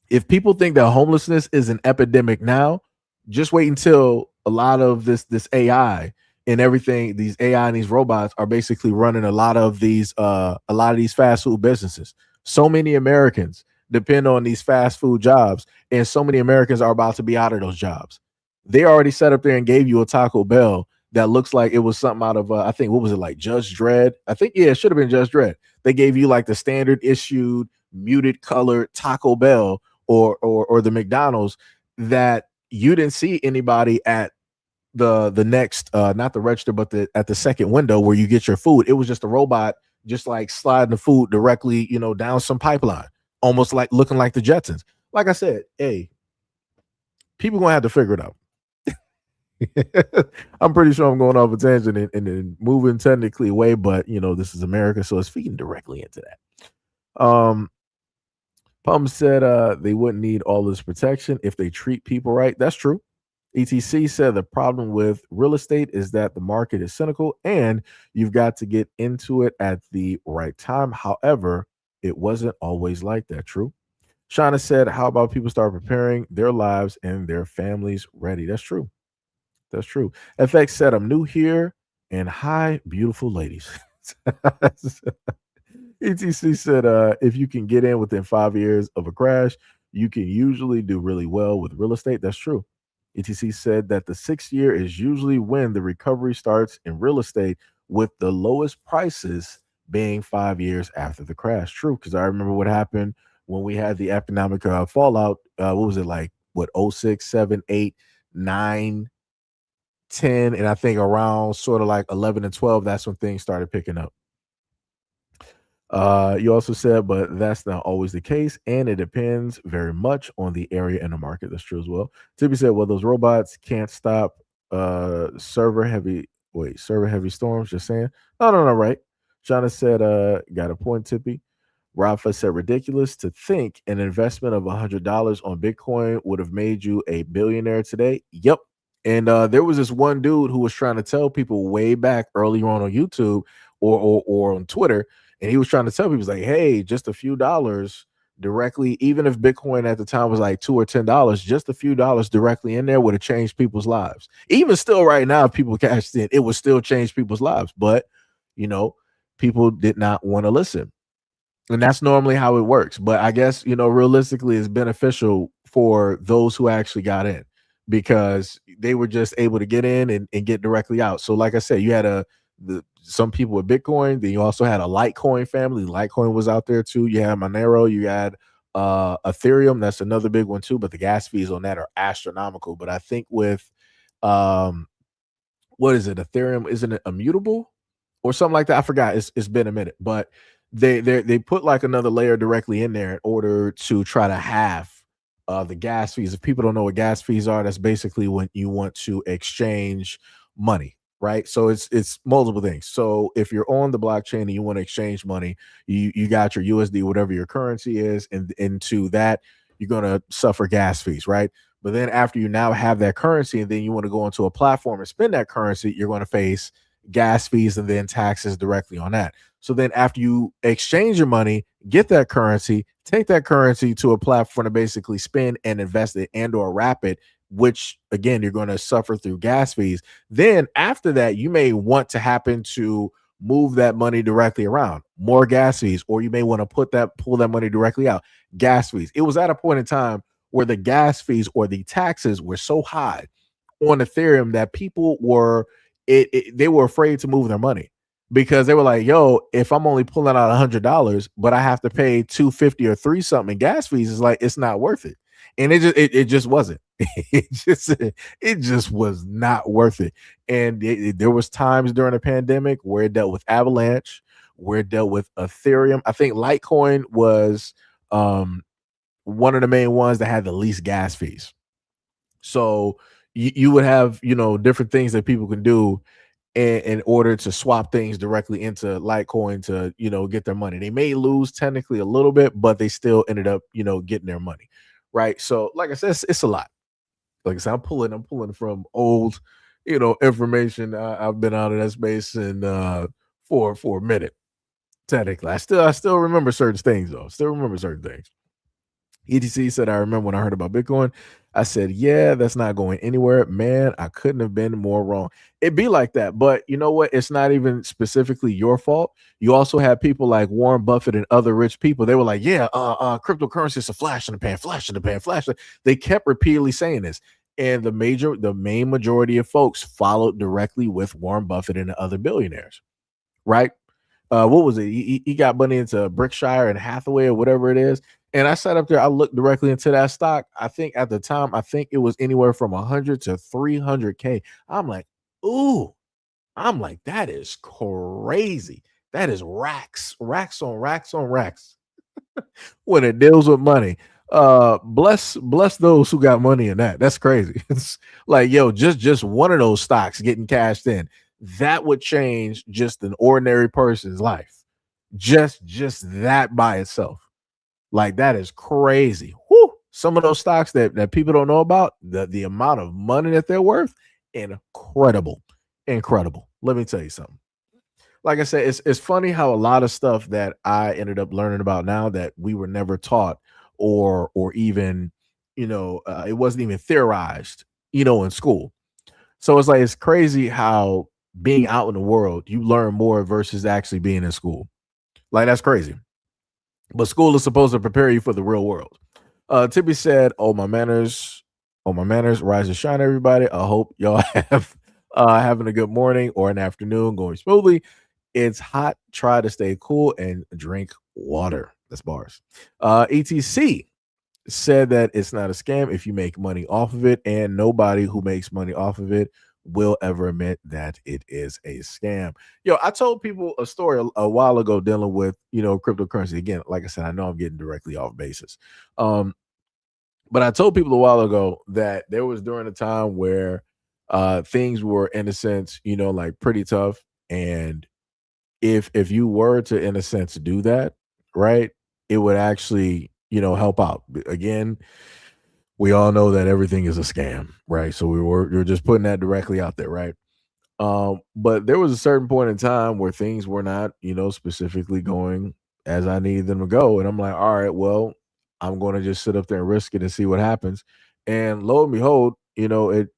Speaker 1: If people think that homelessness is an epidemic now, just wait until a lot of this AI and everything, these AI and these robots are basically running a lot of these fast food businesses. So many Americans depend on these fast food jobs, and so many Americans are about to be out of those jobs. They already set up there and gave you a Taco Bell that looks like it was something out of I think, what was it, like Judge Dredd? I think, yeah, it should have been Judge Dredd. They gave you like the standard issued muted colored Taco Bell or the McDonald's that you didn't see anybody at the next not the register, but at the second window where you get your food. It was just a robot just like sliding the food directly, down some pipeline, almost like looking like the Jetsons. Like I said, hey, people gonna have to figure it out. I'm pretty sure I'm going off a tangent and moving technically away, but this is America, so it's feeding directly into that. Pum said they wouldn't need all this protection if they treat people right. That's true. ETC said the problem with real estate is that the market is cynical and you've got to get into it at the right time. However, it wasn't always like that. True. Shauna said, how about people start preparing their lives and their families ready? That's true. That's true. FX said, I'm new here and hi, beautiful ladies. ETC said, if you can get in within 5 years of a crash, you can usually do really well with real estate. That's true. ETC said that the 6th year is usually when the recovery starts in real estate, with the lowest prices being 5 years after the crash. True, because I remember what happened when we had the economic fallout. What was it like? What, 06, 7, 8, 9, 10, and I think around sort of like 11 and 12, that's when things started picking up. You also said, but that's not always the case, and it depends very much on the area and the market. That's true as well. Tippy said, well, those robots can't stop server heavy storms. Just saying. No, right. Shauna said, got a point, Tippy. Rafa said, ridiculous to think an investment of $100 on Bitcoin would have made you a billionaire today. Yep. And there was this one dude who was trying to tell people way back earlier on YouTube or on Twitter, and he was trying to tell people, like, hey, just a few dollars directly, even if Bitcoin at the time was like $2 or $10, just a few dollars directly in there would have changed people's lives. Even still right now, if people cashed in, it would still change people's lives. But, people did not want to listen. And that's normally how it works. But I guess, realistically, it's beneficial for those who actually got in, because they were just able to get in and get directly out. So like I said, you had some people with Bitcoin, then you also had a Litecoin family. Litecoin was out there too. You had Monero, you had Ethereum. That's another big one too, but the gas fees on that are astronomical. But I think with what is it? Ethereum, isn't it immutable or something like that? I forgot. It's been a minute, but they put like another layer directly in there in order to try to halve the gas fees. If people don't know what gas fees are, that's basically when you want to exchange money. right? So it's multiple things. So if you're on the blockchain and you want to exchange money, you got your USD, whatever your currency is, and into that you're gonna suffer gas fees, right? But then after you now have that currency and then you want to go into a platform and spend that currency, you're going to face gas fees and then taxes directly on that. So then after you exchange your money, get that currency, take that currency to a platform to basically spend and invest it and or wrap it, which again, you're going to suffer through gas fees. Then after that, you may want to happen to move that money directly around, more gas fees, or you may want to pull that money directly out, gas fees. It was at a point in time where the gas fees or the taxes were so high on Ethereum that people were they were afraid to move their money because they were like, yo, if I'm only pulling out $100, but I have to pay $250 or $3 something in gas fees, is like, it's not worth it. And it just wasn't. it just was not worth it. And there was times during the pandemic where it dealt with Avalanche, where it dealt with Ethereum. I think Litecoin was one of the main ones that had the least gas fees. So you would have, different things that people can do in order to swap things directly into Litecoin to, get their money. They may lose technically a little bit, but they still ended up, getting their money. Right. So like I said, it's a lot. Like I said, I'm pulling from old, information. I've been out of that space and for a minute. Technically, I still remember certain things though. Still remember certain things. ETC said, I remember when I heard about Bitcoin, I said, yeah, that's not going anywhere. Man, I couldn't have been more wrong. It'd be like that. But you know what? It's not even specifically your fault. You also have people like Warren Buffett and other rich people. They were like, yeah, cryptocurrency is a flash in the pan, flash in the pan, flash. They kept repeatedly saying this. And the main majority of folks followed directly with Warren Buffett and the other billionaires, right? What was it? He got money into Berkshire and Hathaway or whatever it is. And I sat up there, I looked directly into that stock. I think at the time, it was anywhere from 100 to 300K. I'm like, ooh, that is crazy. That is racks on racks on racks when it deals with money. Bless those who got money in that. That's crazy. It's like, yo, just one of those stocks getting cashed in, that would change just an ordinary person's life. Just that by itself. Like, that is crazy. Whew. Some of those stocks that people don't know about, the amount of money that they're worth, incredible. Let me tell you something. Like I said, it's funny how a lot of stuff that I ended up learning about now that we were never taught or even, it wasn't even theorized, in school. So it's like, it's crazy how being out in the world, you learn more versus actually being in school. Like, that's crazy. But school is supposed to prepare you for the real world. Tippy said, oh, my manners, rise and shine, everybody. I hope y'all have having a good morning or an afternoon going smoothly. It's hot. Try to stay cool and drink water. That's bars. ETC said that it's not a scam if you make money off of it, and nobody who makes money off of it will ever admit that it is a scam. Yo, I told people a story a while ago dealing with, cryptocurrency. Again, like I said, I know I'm getting directly off basis. But I told people a while ago that there was during a time where things were, in a sense, like pretty tough. And if you were to, in a sense, do that, right, it would actually, help out. Again, we all know that everything is a scam, right? So we're just putting that directly out there, right? But there was a certain point in time where things were not, specifically going as I needed them to go. And I'm like, all right, well, I'm going to just sit up there and risk it and see what happens. And lo and behold, it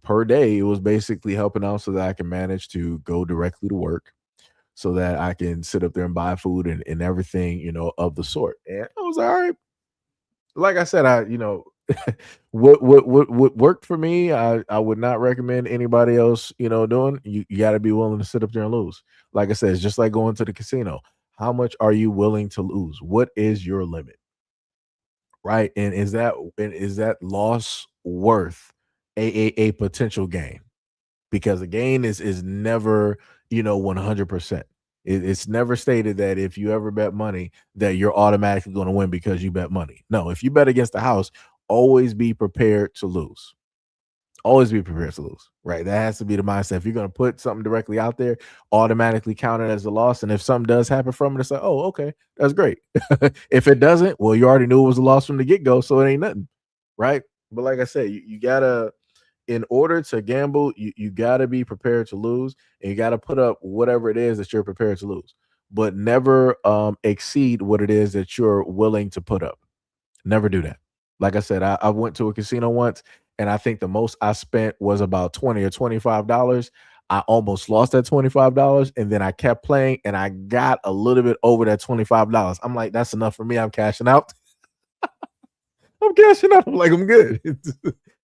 Speaker 1: per day, it was basically helping out so that I can manage to go directly to work so that I can sit up there and buy food and everything, of the sort. And I was like, all right. Like I said, what worked for me, I would not recommend anybody else, doing. You got to be willing to sit up there and lose. Like I said, it's just like going to the casino. How much are you willing to lose? What is your limit? Right? And is that loss worth a potential gain? Because a gain is never, 100%. It's never stated that if you ever bet money that you're automatically going to win because you bet money. No, if you bet against the house, always be prepared to lose. Always be prepared to lose, right? That has to be the mindset. If you're going to put something directly out there, automatically count it as a loss. And if something does happen from it, it's like, oh, okay, that's great. If it doesn't, well, you already knew it was a loss from the get-go, so it ain't nothing, right? But like I said, you gotta, in order to gamble, you gotta be prepared to lose, and you gotta put up whatever it is that you're prepared to lose, but never exceed what it is that you're willing to put up. Never do that. Like I said, I went to a casino once, and I think the most I spent was about $20 or $25. I almost lost that $25, and then I kept playing, and I got a little bit over that $25. I'm like, that's enough for me. I'm cashing out. I'm cashing out. I'm like, I'm good.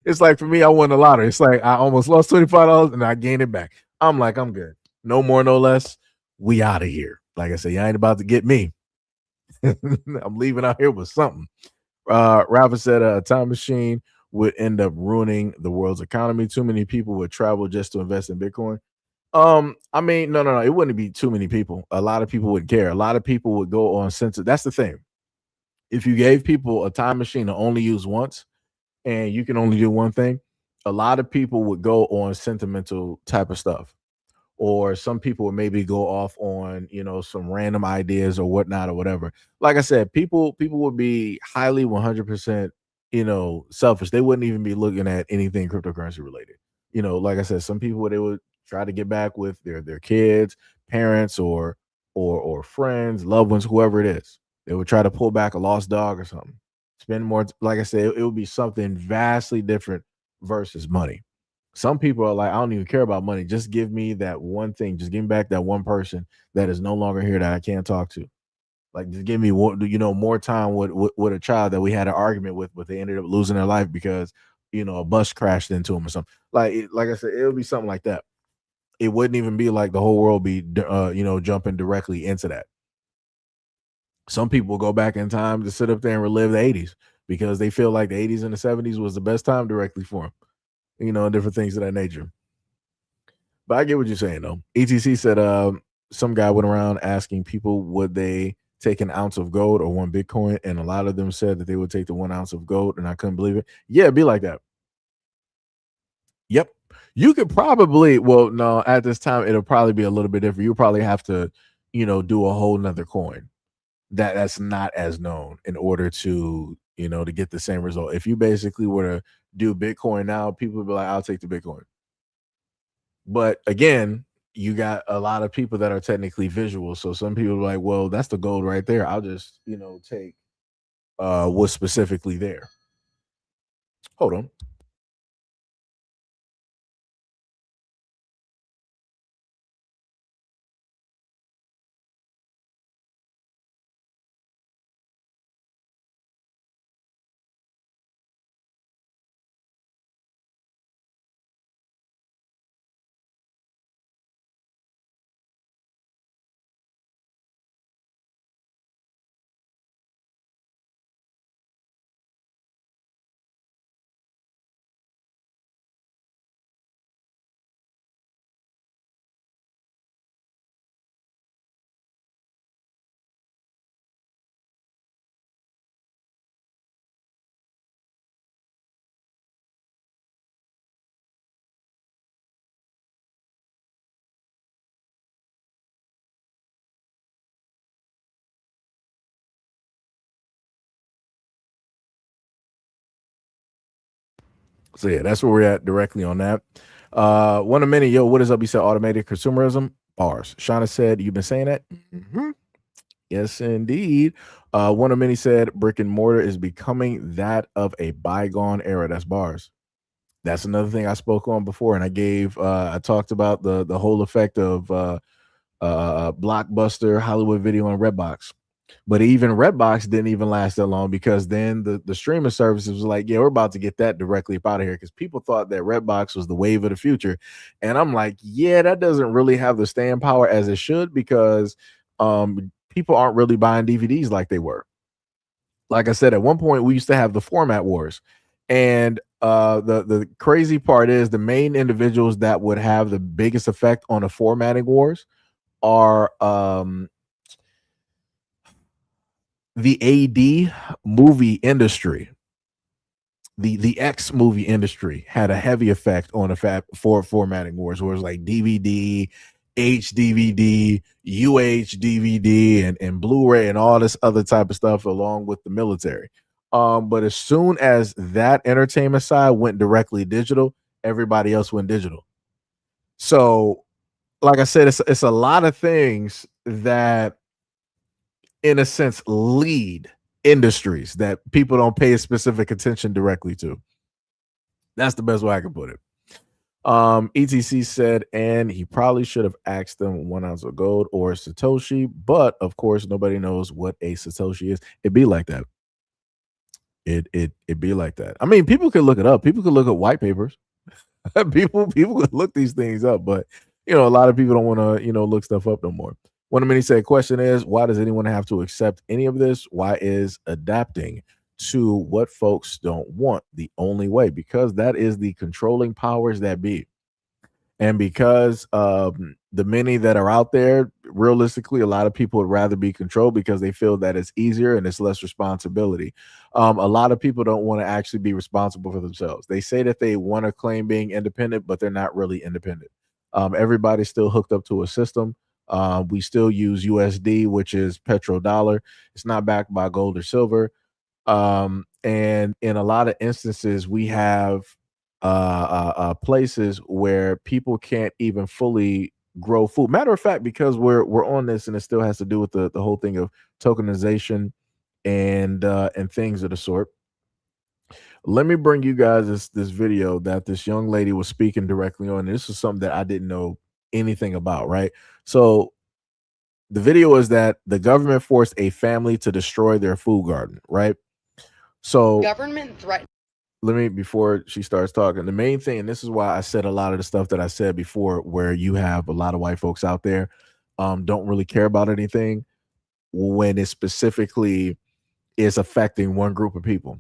Speaker 1: It's like for me, I won the lottery. It's like I almost lost $25 and I gained it back. I'm like, I'm good. No more, no less. We out of here. Like I said, you ain't about to get me. I'm leaving out here with something. Rafa said a time machine would end up ruining the world's economy. Too many people would travel just to invest in Bitcoin. I mean, no. It wouldn't be too many people. A lot of people would care. A lot of people would go on census. That's the thing. If you gave people a time machine to only use once and you can only do one thing, a lot of people would go on sentimental type of stuff. Or some people would maybe go off on, some random ideas or whatnot or whatever. Like I said, people would be highly 100%, selfish. They wouldn't even be looking at anything cryptocurrency related. Like I said, some people, they would try to get back with their kids, parents, or friends, loved ones, whoever it is. They would try to pull back a lost dog or something. Spend more, like I said, it would be something vastly different versus money. Some people are like, I don't even care about money. Just give me that one thing. Just give me back that one person that is no longer here that I can't talk to. Like, just give me more time with a child that we had an argument with, but they ended up losing their life because a bus crashed into them or something. Like I said, it would be something like that. It wouldn't even be like the whole world be jumping directly into that. Some people go back in time to sit up there and relive the 80s because they feel like the 80s and the 70s was the best time directly for them. Different things of that nature. But I get what you're saying, though. ETC said some guy went around asking people would they take an ounce of gold or one Bitcoin, and a lot of them said that they would take the 1 ounce of gold, and I couldn't believe it. Yeah, it'd be like that. Yep. You could probably, well, no, at this time, it'll probably be a little bit different. You'll probably have to, do a whole nother coin that's not as known in order to, to get the same result. If you basically were to do Bitcoin now, people would be like, I'll take the Bitcoin. But again, you got a lot of people that are technically visual. So some people are like, well, that's the gold right there. I'll just, take what's specifically there. Hold on. So yeah, that's where we're at directly on that. One of many, what is up? He said automated consumerism, bars. Shauna said, you've been saying that? Mm-hmm. Yes, indeed. One of many said brick and mortar is becoming that of a bygone era. That's bars. That's another thing I spoke on before, and I talked about the whole effect of Blockbuster, Hollywood Video, and Redbox. But even Redbox didn't even last that long because then the streaming services was like, yeah, we're about to get that directly up out of here because people thought that Redbox was the wave of the future. And I'm like, yeah, that doesn't really have the staying power as it should because people aren't really buying DVDs like they were. Like I said, at one point we used to have the format wars. And the crazy part is the main individuals that would have the biggest effect on the formatting wars are the AD movie industry. the X movie industry had a heavy effect on the formatting wars, where it was like DVD, HDVD, UHDVD, and Blu-ray and all this other type of stuff, along with the military. But as soon as that entertainment side went directly digital, everybody else went digital. So, like I said, it's a lot of things that, in a sense, lead industries that people don't pay specific attention directly to. That's the best way I can put it. ETC said, and he probably should have asked them 1 ounce of gold or Satoshi, but of course nobody knows what a Satoshi is. It'd be like that. It'd be like that. I mean, people could look it up. People could look at white papers. people could look these things up, but a lot of people don't want to look stuff up no more. One of many said, question is, why does anyone have to accept any of this? Why is adapting to what folks don't want the only way? Because that is the controlling powers that be. And because the many that are out there, realistically, a lot of people would rather be controlled because they feel that it's easier and it's less responsibility. A lot of people don't want to actually be responsible for themselves. They say that they want to claim being independent, but they're not really independent. Everybody's still hooked up to a system. We still use USD, which is petrodollar. It's not backed by gold or silver. And in a lot of instances, we have places where people can't even fully grow food. Matter of fact, because we're on this, and it still has to do with the whole thing of tokenization and things of the sort. Let me bring you guys this video that this young lady was speaking directly on. This is something that I didn't know anything about, right? So the video is that the government forced a family to destroy their food garden, right? So
Speaker 10: government threat.
Speaker 1: Let me, before she starts talking, the main thing, and this is why I said a lot of the stuff that I said before, where you have a lot of white folks out there don't really care about anything when it specifically is affecting one group of people.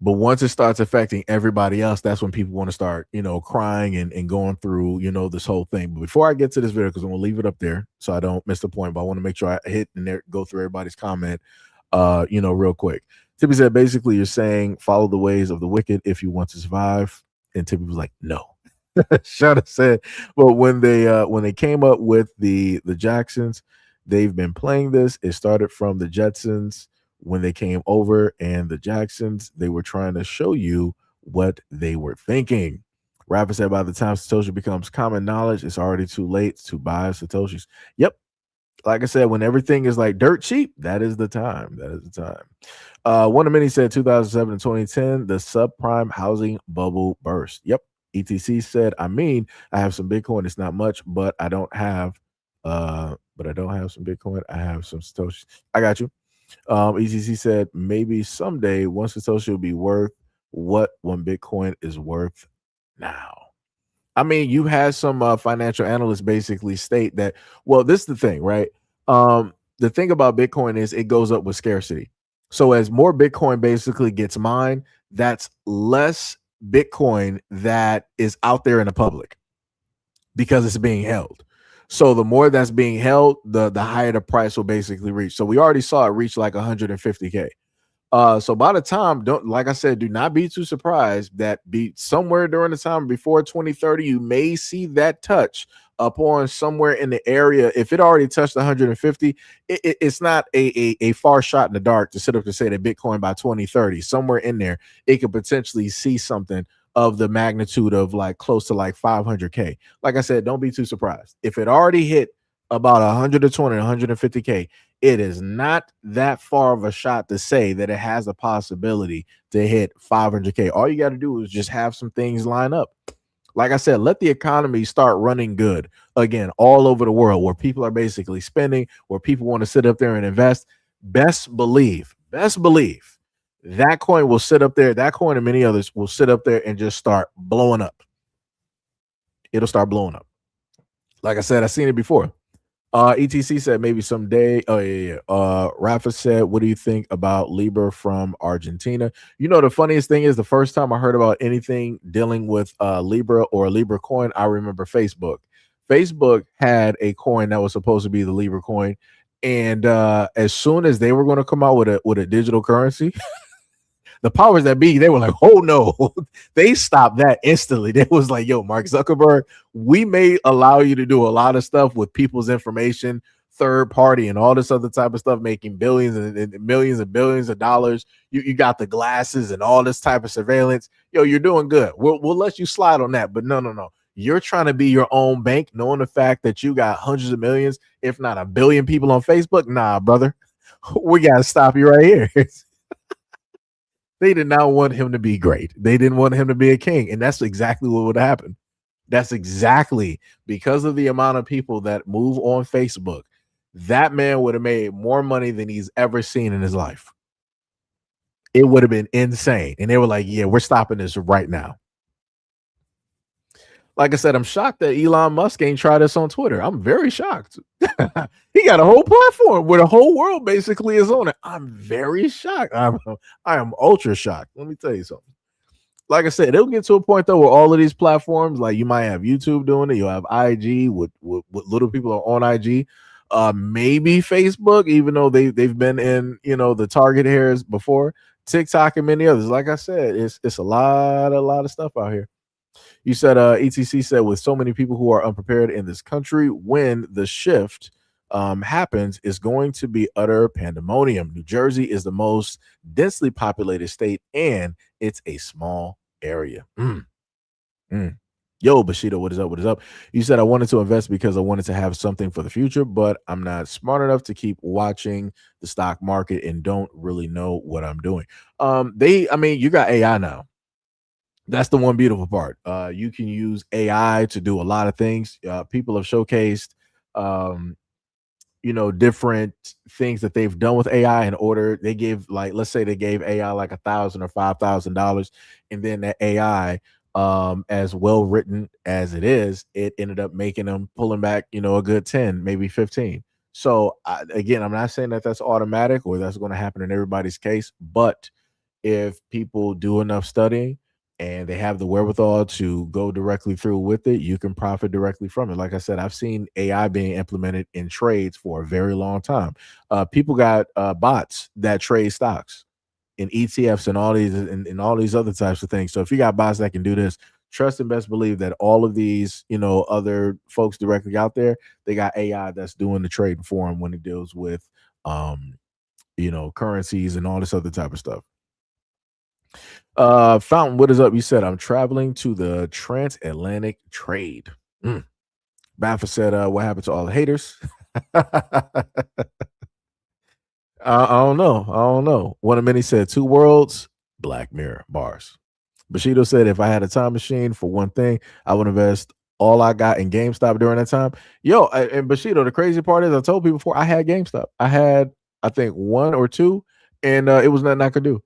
Speaker 1: But once it starts affecting everybody else, that's when people want to start, crying and going through, this whole thing. But before I get to this video, because I'm going to leave it up there so I don't miss the point, but I want to make sure I hit and go through everybody's comment, real quick. Tippy said, basically, you're saying follow the ways of the wicked if you want to survive. And Tippy was like, no. Shada said, but when they came up with the Jacksons, they've been playing this. It started from the Jetsons. When they came over, and the Jacksons, they were trying to show you what they were thinking. Rapper said, by the time Satoshi becomes common knowledge, it's already too late to buy Satoshis. Yep. Like I said, when everything is like dirt cheap, that is the time. That is the time. One of many said 2007 and 2010, the subprime housing bubble burst. Yep. ETC said, I have some Bitcoin. It's not much, but I don't have some Bitcoin. I have some Satoshis. I got you. ETC said, maybe someday one Satoshi will be worth what 1 Bitcoin is worth now. I mean, you had some financial analysts basically state that, well, this is the thing, right? The thing about Bitcoin is it goes up with scarcity. So as more Bitcoin basically gets mined, that's less Bitcoin that is out there in the public because it's being held. So the more that's being held, the higher the price will basically reach. So we already saw it reach like 150K. So by the time, like I said, do not be too surprised that be somewhere during the time before 2030, you may see that touch upon somewhere in the area. If it already touched 150, it's not a far shot in the dark to sit up to say that Bitcoin by 2030, somewhere in there, it could potentially see something of the magnitude of like close to like 500K. Like I said, don't be too surprised. If it already hit about 120, 150K, it is not that far of a shot to say that it has a possibility to hit 500K. All you got to do is just have some things line up. Like I said, let the economy start running good again all over the world, where people are basically spending, where people want to sit up there and invest. Best believe that coin will sit up there. That coin and many others will sit up there and just start blowing up. It'll start blowing up. Like I said, I've seen it before. ETC said maybe someday. Oh, yeah. Rafa said, what do you think about Libra from Argentina? The funniest thing is the first time I heard about anything dealing with Libra or Libra coin, I remember Facebook. Facebook had a coin that was supposed to be the Libra coin. And as soon as they were going to come out with a digital currency, The powers that be, they were like, oh no, they stopped that instantly. They was like, yo, Mark Zuckerberg, we may allow you to do a lot of stuff with people's information, third party, and all this other type of stuff, making billions and millions and billions of dollars. You got the glasses and all this type of surveillance. Yo, you're doing good. We'll let you slide on that. But no. You're trying to be your own bank, knowing the fact that you got hundreds of millions, if not a billion people on Facebook. Nah, brother, we got to stop you right here. They did not want him to be great. They didn't want him to be a king. And that's exactly what would happen. That's exactly because of the amount of people that move on Facebook. That man would have made more money than he's ever seen in his life. It would have been insane. And they were like, yeah, we're stopping this right now. Like I said, I'm shocked that Elon Musk ain't tried this on Twitter. I'm very shocked. He got a whole platform where the whole world basically is on it. I'm very shocked. I am ultra shocked. Let me tell you something. Like I said, it'll get to a point though where all of these platforms, like you might have YouTube doing it, you'll have IG with little people are on IG, maybe Facebook, even though they've been in the target areas before, TikTok and many others. Like I said, it's a lot of stuff out here. You said ETC said with so many people who are unprepared in this country, when the shift happens, is going to be utter pandemonium. New Jersey is the most densely populated state, and it's a small area. Yo, Bushido, what is up? What is up? You said I wanted to invest because I wanted to have something for the future, but I'm not smart enough to keep watching the stock market and don't really know what I'm doing. You got AI now. That's the one beautiful part. You can use AI to do a lot of things. People have showcased, different things that they've done with AI in order. They give, like, let's say they gave AI like $1,000 or $5,000, and then that AI, as well written as it is, it ended up making them pulling back, a good 10, maybe 15. So again, I'm not saying that that's automatic or that's going to happen in everybody's case, but if people do enough studying and they have the wherewithal to go directly through with it, you can profit directly from it. Like I said, I've seen AI being implemented in trades for a very long time. People got bots that trade stocks and ETFs and all these other types of things. So if you got bots that can do this, trust and best believe that all of these, other folks directly out there, they got AI that's doing the trading for them when it deals with, currencies and all this other type of stuff. Fountain, what is up? You said I'm traveling to the transatlantic trade. Baffa said, what happened to all the haters? I don't know. One of many said 2 worlds, Black Mirror bars. Bushido said, if I had a time machine for one thing, I would invest all I got in GameStop during that time. Yo, and Bushido, the crazy part is I told people before, I had GameStop. I had, I think, 1 or 2, and it was nothing I could do.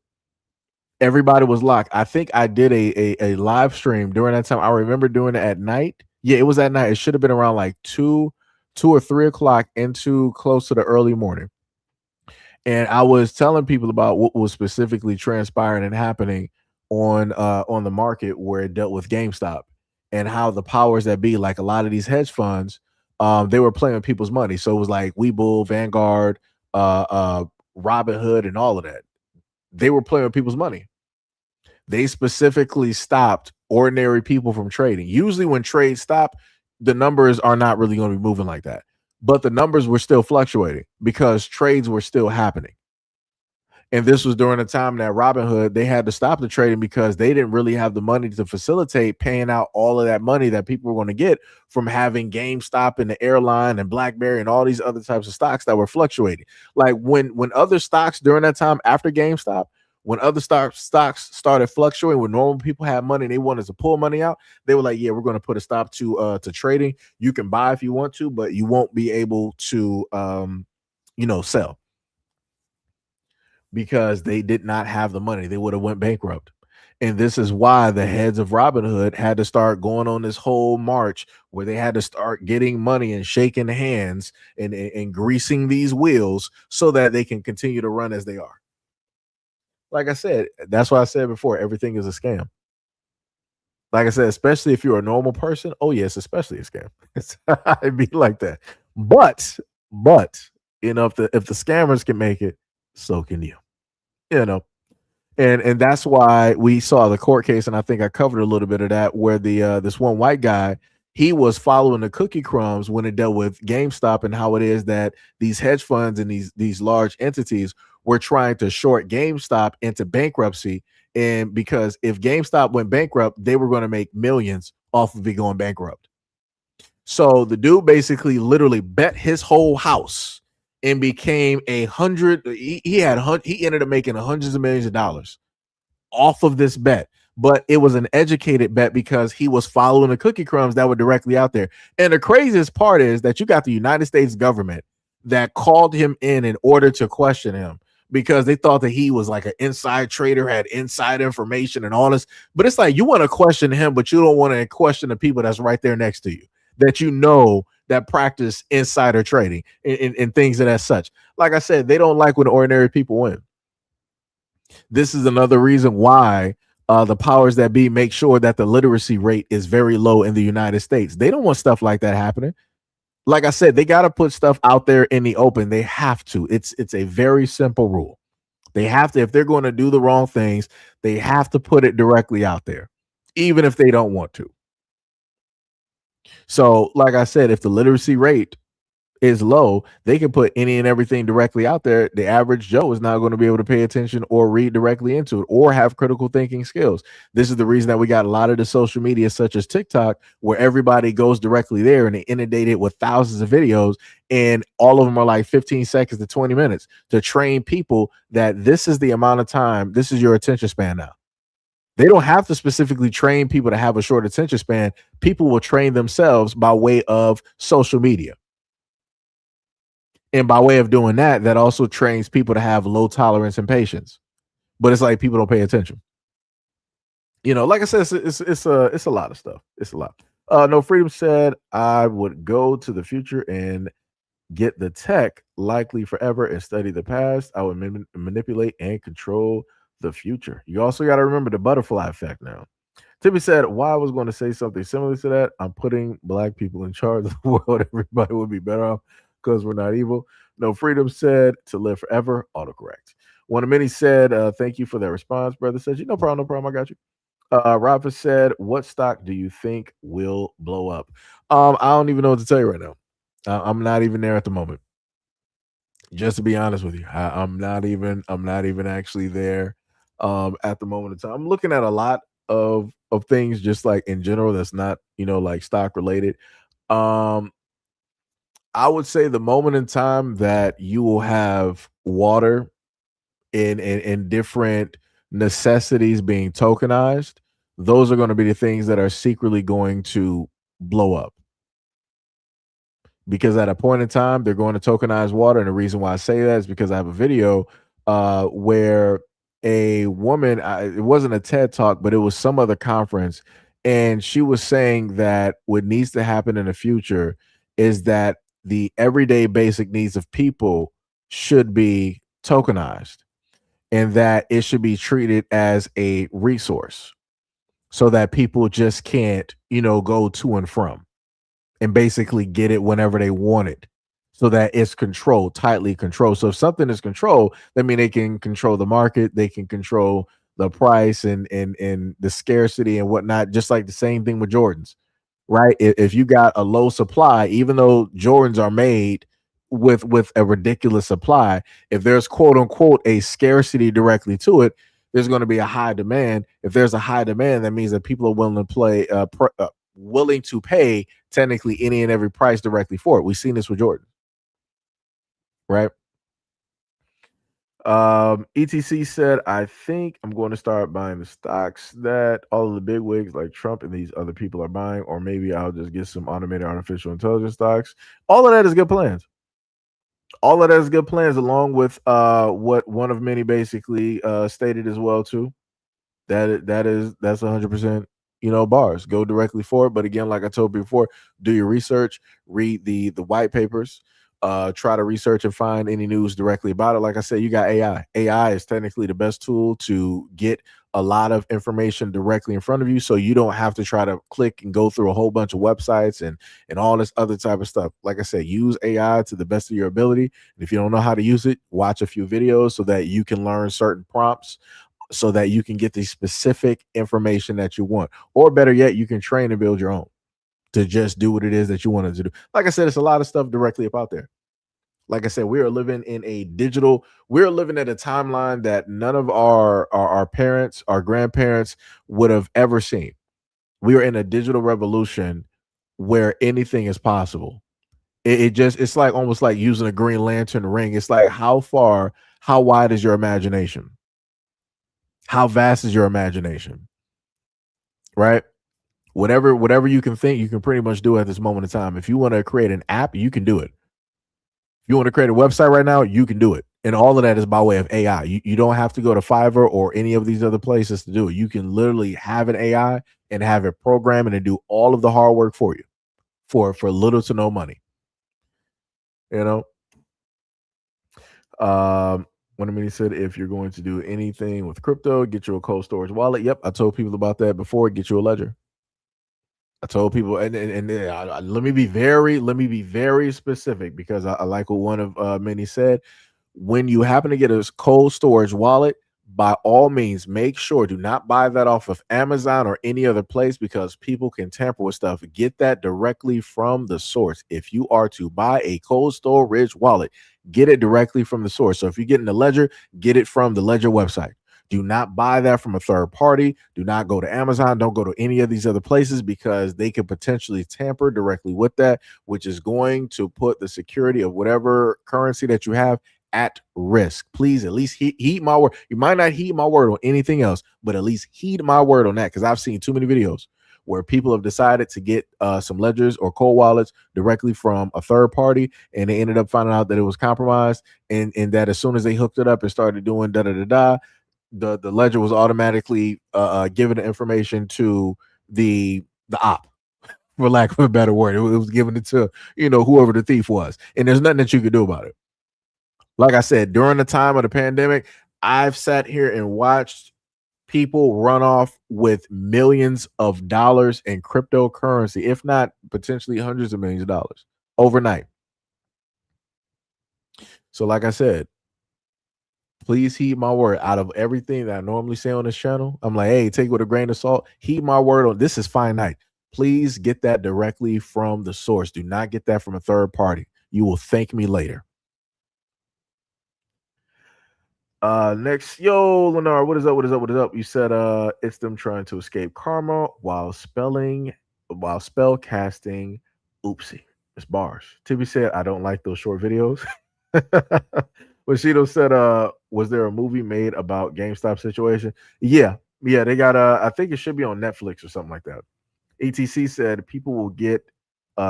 Speaker 1: Everybody was locked. I think I did a live stream during that time. I remember doing it at night. Yeah, it was at night. It should have been around like 2 or 3 o'clock into close to the early morning. And I was telling people about what was specifically transpiring and happening on the market where it dealt with GameStop, and how the powers that be, like a lot of these hedge funds, they were playing with people's money. So it was like Webull, Vanguard, Robinhood, and all of that. They were playing with people's money. They specifically stopped ordinary people from trading. Usually when trades stop, the numbers are not really going to be moving like that. But the numbers were still fluctuating because trades were still happening. And this was during the time that Robinhood, they had to stop the trading because they didn't really have the money to facilitate paying out all of that money that people were going to get from having GameStop and the airline and BlackBerry and all these other types of stocks that were fluctuating. Like when other stocks during that time after GameStop, when other stocks started fluctuating, when normal people had money and they wanted to pull money out, they were like, yeah, we're going to put a stop to trading. You can buy if you want to, but you won't be able to, sell. Because they did not have the money. They would have went bankrupt. And this is why the heads of Robinhood had to start going on this whole march where they had to start getting money and shaking hands and greasing these wheels so that they can continue to run as they are. Like I said, that's why I said before, everything is a scam. Like I said, especially if you're a normal person. Oh, yes, especially a scam. It'd be like that. But if the scammers can make it, so can you. And that's why we saw the court case, and I think I covered a little bit of that, where the this one white guy, he was following the cookie crumbs when it dealt with GameStop and how it is that these hedge funds and these large entities were trying to short GameStop into bankruptcy. And because if GameStop went bankrupt, they were going to make millions off of it going bankrupt. So the dude basically literally bet his whole house and became he ended up making hundreds of millions of dollars off of this bet. But it was an educated bet because he was following the cookie crumbs that were directly out there. And the craziest part is that you got the United States government that called him in order to question him because they thought that he was like an inside trader, had inside information and all this. But it's like, you want to question him, but you don't want to question the people that's right there next to you that you know that practice insider trading and things of that such. Like I said, they don't like when ordinary people win. This is another reason why the powers that be make sure that the literacy rate is very low in the United States. They don't want stuff like that happening. Like I said, they got to put stuff out there in the open. They have to. It's a very simple rule. They have to, if they're going to do the wrong things, they have to put it directly out there, even if they don't want to. So, like I said, if the literacy rate is low, they can put any and everything directly out there. The average Joe is not going to be able to pay attention or read directly into it or have critical thinking skills. This is the reason that we got a lot of the social media such as TikTok, where everybody goes directly there and they inundate it with thousands of videos, and all of them are like 15 seconds to 20 minutes to train people that this is the amount of time, this is your attention span now. They don't have to specifically train people to have a short attention span. People will train themselves by way of social media. And by way of doing that, that also trains people to have low tolerance and patience. But it's like people don't pay attention. You know, like I said, it's a lot of stuff. It's a lot. No Freedom said, I would go to the future and get the tech likely forever and study the past. I would manipulate and control the future. You also got to remember the butterfly effect now. Timmy said, why I was going to say something similar to that. I'm putting black people in charge of the world. Everybody would be better off because we're not evil. No Freedom said, to live forever. Autocorrect. One of many said, thank you for that response. Brother says, no problem. I got you. Rafa said, what stock do you think will blow up? I don't even know what to tell you right now. I'm not even there at the moment. Just to be honest with you, I'm not even actually there at the moment in time. I'm looking at a lot of things just like in general that's not, like stock related. I would say the moment in time that you will have water in different necessities being tokenized, those are going to be the things that are secretly going to blow up. Because at a point in time, they're going to tokenize water. And the reason why I say that is because I have a video where a woman, it wasn't a TED Talk, but it was some other conference. And she was saying that what needs to happen in the future is that the everyday basic needs of people should be tokenized and that it should be treated as a resource so that people just can't, go to and from and basically get it whenever they want it, so that it's controlled, tightly controlled. So if something is controlled, that means they can control the market, they can control the price and the scarcity and whatnot, just like the same thing with Jordans, right? If you got a low supply, even though Jordans are made with a ridiculous supply, if there's quote unquote a scarcity directly to it, there's going to be a high demand. If there's a high demand, that means that people are willing to pay technically any and every price directly for it. We've seen this with Jordan, right? ETC said, I think I'm going to start buying the stocks that all of the big wigs like Trump and these other people are buying, or maybe I'll just get some automated artificial intelligence stocks. All of that is good plans. All of that is good plans, along with what one of many basically stated as well too. That's 100%, bars. Go directly for it. But again, like I told you before, do your research, read the white papers, try to research and find any news directly about it. Like I said, you got AI. AI is technically the best tool to get a lot of information directly in front of you, so you don't have to try to click and go through a whole bunch of websites and all this other type of stuff. Like I said, use AI to the best of your ability. And if you don't know how to use it, watch a few videos so that you can learn certain prompts. so that you can get the specific information that you want. Or better yet, you can train and build your own to just do what it is that you wanted to do. Like I said, it's a lot of stuff directly up out there. Like I said, we are living in a digital, we're living at a timeline that none of our parents, our grandparents would have ever seen. We are in a digital revolution where anything is possible. It's like almost like using a Green Lantern ring. It's like how wide is your imagination? How vast is your imagination? Right? Whatever you can think, you can pretty much do at this moment in time. If you want to create an app, you can do it. If you want to create a website right now, you can do it. And all of that is by way of AI. You don't have to go to Fiverr or any of these other places to do it. You can literally have an AI and have it program and do all of the hard work for you for little to no money. You know? One of me said, if you're going to do anything with crypto, get you a cold storage wallet. Yep, I told people about that before. Get you a ledger. I told people, and let me be very specific, because I like what one of many said. When you happen to get a cold storage wallet, by all means, make sure do not buy that off of Amazon or any other place, because people can tamper with stuff. Get that directly from the source. If you are to buy a cold storage wallet, get it directly from the source. So if you're getting the ledger, get it from the ledger website. Do not buy that from a third party. Do not go to Amazon. Don't go to any of these other places, because they could potentially tamper directly with that, which is going to put the security of whatever currency that you have at risk. Please at least heed my word. You might not heed my word on anything else, but at least heed my word on that, because I've seen too many videos where people have decided to get some ledgers or cold wallets directly from a third party, and they ended up finding out that it was compromised, and that as soon as they hooked it up and started doing the ledger was automatically given the information to the op, for lack of a better word. It was given it to, whoever the thief was, and there's nothing that you could do about it. Like I said, during the time of the pandemic, I've sat here and watched people run off with millions of dollars in cryptocurrency, if not potentially hundreds of millions of dollars overnight. So like I said, please heed my word. Out of everything that I normally say on this channel, I'm like, hey, take it with a grain of salt. Heed my word on this. Is finite. Please get that directly from the source. Do not get that from a third party. You will thank me later. Next, yo, Lennar, what is up? You said it's them trying to escape karma while spell casting. Oopsie, it's bars. Tibby said, I don't like those short videos. Bushido said, was there a movie made about GameStop situation? Yeah, they got I think it should be on Netflix or something like that. ETC said people will get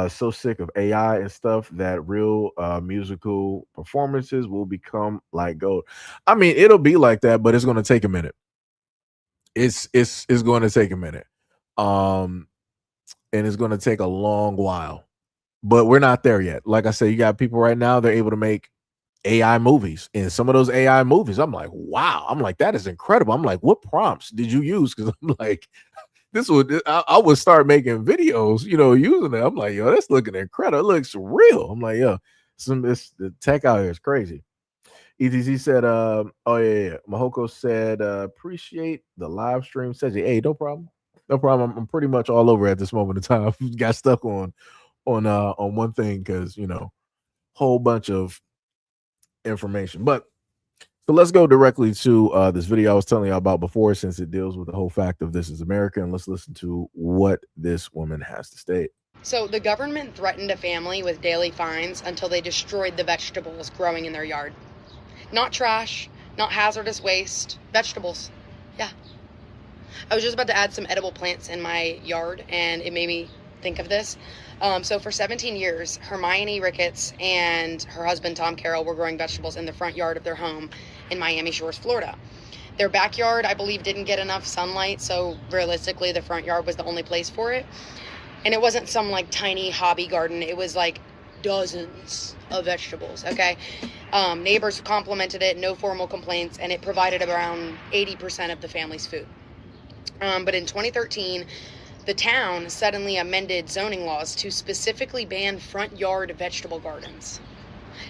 Speaker 1: so sick of AI and stuff that real musical performances will become like gold. I mean, it'll be like that, but it's going to take a minute. It's going to take a minute. And it's going to take a long while. But we're not there yet. Like I said, you got people right now, they're able to make AI movies. And some of those AI movies, I'm like, wow. I'm like, that is incredible. I'm like, what prompts did you use? Because I'm like, I would start making videos, using it. I'm like, yo, that's looking incredible. It looks real. I'm like, yo, the tech out here is crazy. ETC said, oh yeah. Mahoko said, appreciate the live stream. Says, hey, no problem. I'm pretty much all over at this moment in time. Got stuck on one thing because whole bunch of information. But so let's go directly to this video I was telling you about before, since it deals with the whole fact of this is America, and let's listen to what this woman has to state.
Speaker 10: So the government threatened a family with daily fines until they destroyed the vegetables growing in their yard. Not trash, not hazardous waste, vegetables. Yeah. I was just about to add some edible plants in my yard, and it made me think of this. So for 17 years, Hermione Ricketts and her husband, Tom Carroll, were growing vegetables in the front yard of their home in Miami Shores, Florida. Their backyard, I believe, didn't get enough sunlight, so realistically, the front yard was the only place for it. And it wasn't some like tiny hobby garden. It was like dozens of vegetables, okay? Neighbors complimented it, no formal complaints, and it provided around 80% of the family's food. But in 2013, the town suddenly amended zoning laws to specifically ban front yard vegetable gardens.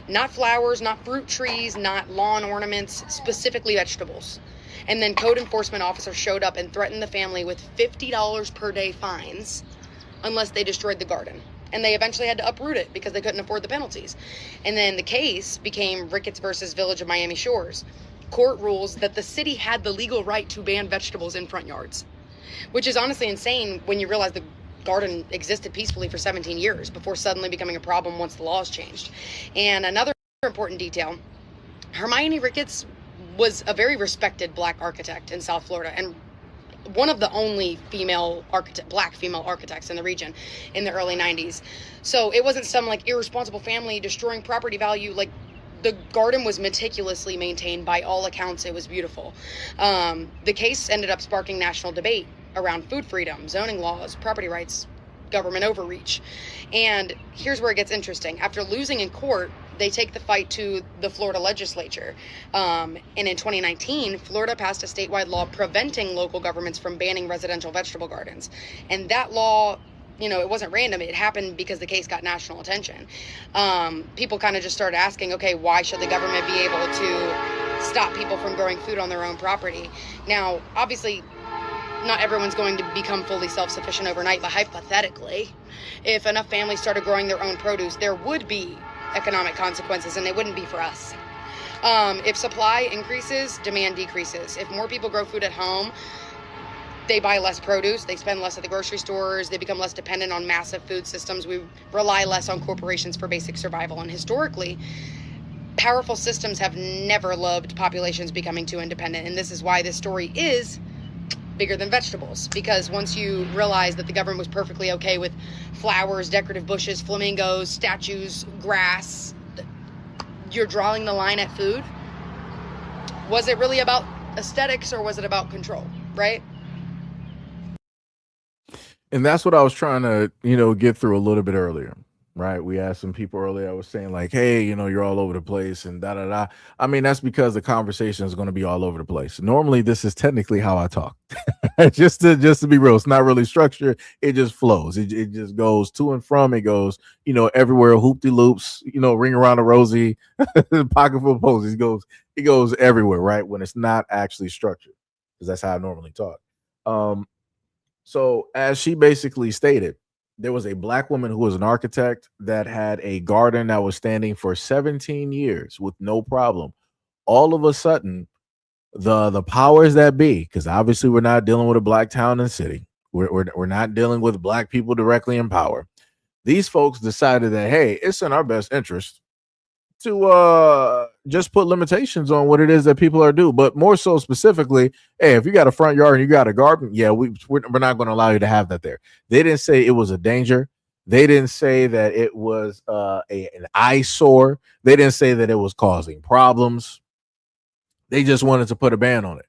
Speaker 10: Not flowers, not fruit trees, not lawn ornaments, specifically vegetables. And then code enforcement officers showed up and threatened the family with $50 per day fines unless they destroyed the garden. And they eventually had to uproot it because they couldn't afford the penalties. And then the case became Ricketts versus Village of Miami Shores. Court rules that the city had the legal right to ban vegetables in front yards, which is honestly insane when you realize the garden existed peacefully for 17 years before suddenly becoming a problem once the laws changed. And another important detail, Hermione Ricketts was a very respected black architect in South Florida and one of the only black female architects in the region in the early 90s. So it wasn't some like irresponsible family destroying property value. Like, the garden was meticulously maintained. By all accounts, it was beautiful. The case ended up sparking national debate around food freedom, zoning laws, property rights, government overreach. And here's where it gets interesting. After losing in court, they take the fight to the Florida legislature. And in 2019, Florida passed a statewide law preventing local governments from banning residential vegetable gardens. And that law, you know, it wasn't random. It happened because the case got national attention. People kind of just started asking, okay, why should the government be able to stop people from growing food on their own property? Now, obviously, not everyone's going to become fully self-sufficient overnight, but hypothetically, if enough families started growing their own produce, there would be economic consequences, and they wouldn't be for us. If supply increases, demand decreases. If more people grow food at home, they buy less produce, they spend less at the grocery stores, they become less dependent on massive food systems, we rely less on corporations for basic survival. And historically, powerful systems have never loved populations becoming too independent. And this is why this story is bigger than vegetables, because once you realize that the government was perfectly okay with flowers, decorative bushes, flamingos, statues, grass, you're drawing the line at food. Was it really about aesthetics or was it about control, right?
Speaker 1: And that's what I was trying to, get through a little bit earlier, right? We asked some people earlier. I was saying like, hey, you're all over the place and da da da. I mean, that's because the conversation is going to be all over the place. Normally, this is technically how I talk. just to be real, it's not really structured. It just flows. It just goes to and from. It goes, everywhere. Hoop-de-loops. Ring around the rosy, pocket full of posies. It goes everywhere, right? When it's not actually structured, because that's how I normally talk. So as she basically stated, there was a black woman who was an architect that had a garden that was standing for 17 years with no problem. All of a sudden, the powers that be, because obviously we're not dealing with a black town and city. We're not dealing with black people directly in power. These folks decided that, hey, it's in our best interest to just put limitations on what it is that people are doing, but more so specifically, hey, if you got a front yard and you got a garden, yeah, we're not going to allow you to have that there. They didn't say it was a danger. They didn't say that it was an eyesore. They didn't say that it was causing problems. They just wanted to put a ban on it.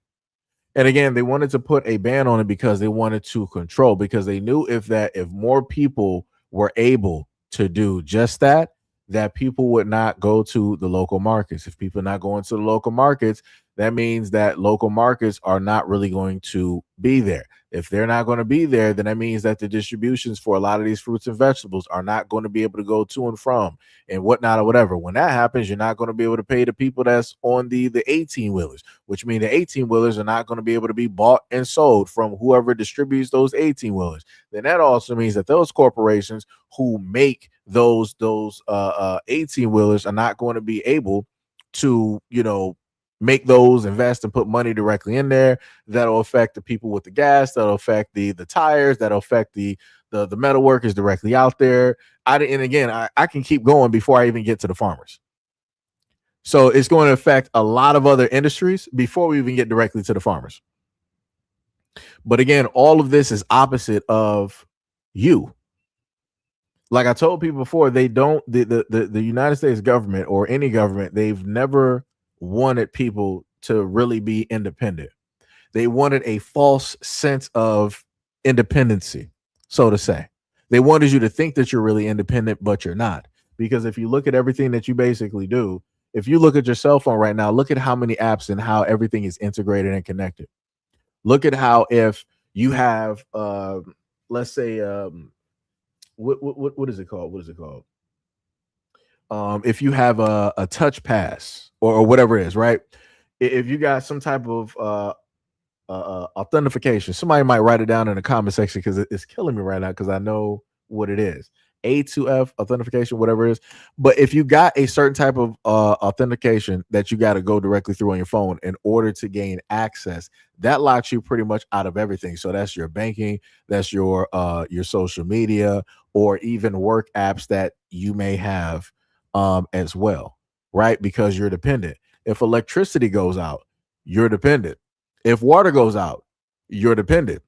Speaker 1: And again, they wanted to put a ban on it because they wanted to control, because they knew if more people were able to do just that people would not go to the local markets. If people are not going to the local markets, that means that local markets are not really going to be there. If they're not going to be there, then that means that the distributions for a lot of these fruits and vegetables are not going to be able to go to and from and whatnot or whatever. When that happens, you're not going to be able to pay the people that's on the 18-wheelers, which means the 18-wheelers are not going to be able to be bought and sold from whoever distributes those 18-wheelers. Then that also means that those corporations who make those 18-wheelers are not going to be able to, make those, invest and put money directly in there. That'll affect the people with the gas. That'll affect the tires. That'll affect the metal workers directly out there. I can keep going before I even get to the farmers. So it's going to affect a lot of other industries before we even get directly to the farmers. But again, all of this is opposite of you. Like I told people before, they don't, the United States government or any government, they've never wanted people to really be independent. They wanted a false sense of independency, so to say. They wanted you to think that you're really independent, but you're not. Because if you look at everything that you basically do, if you look at your cell phone right now, look at how many apps and how everything is integrated and connected. Look at how if you have, let's say, what is it called? What is it called? If you have a touch pass or whatever it is, right? if you got some type of authentication, somebody might write it down in the comment section because it's killing me right now because I know what it is. A2F authentication, whatever it is. But if you got a certain type of authentication that you got to go directly through on your phone in order to gain access, that locks you pretty much out of everything. So that's your banking, that's your social media, or even work apps that you may have as well, right? Because you're dependent. If electricity goes out, you're dependent. If water goes out, you're dependent,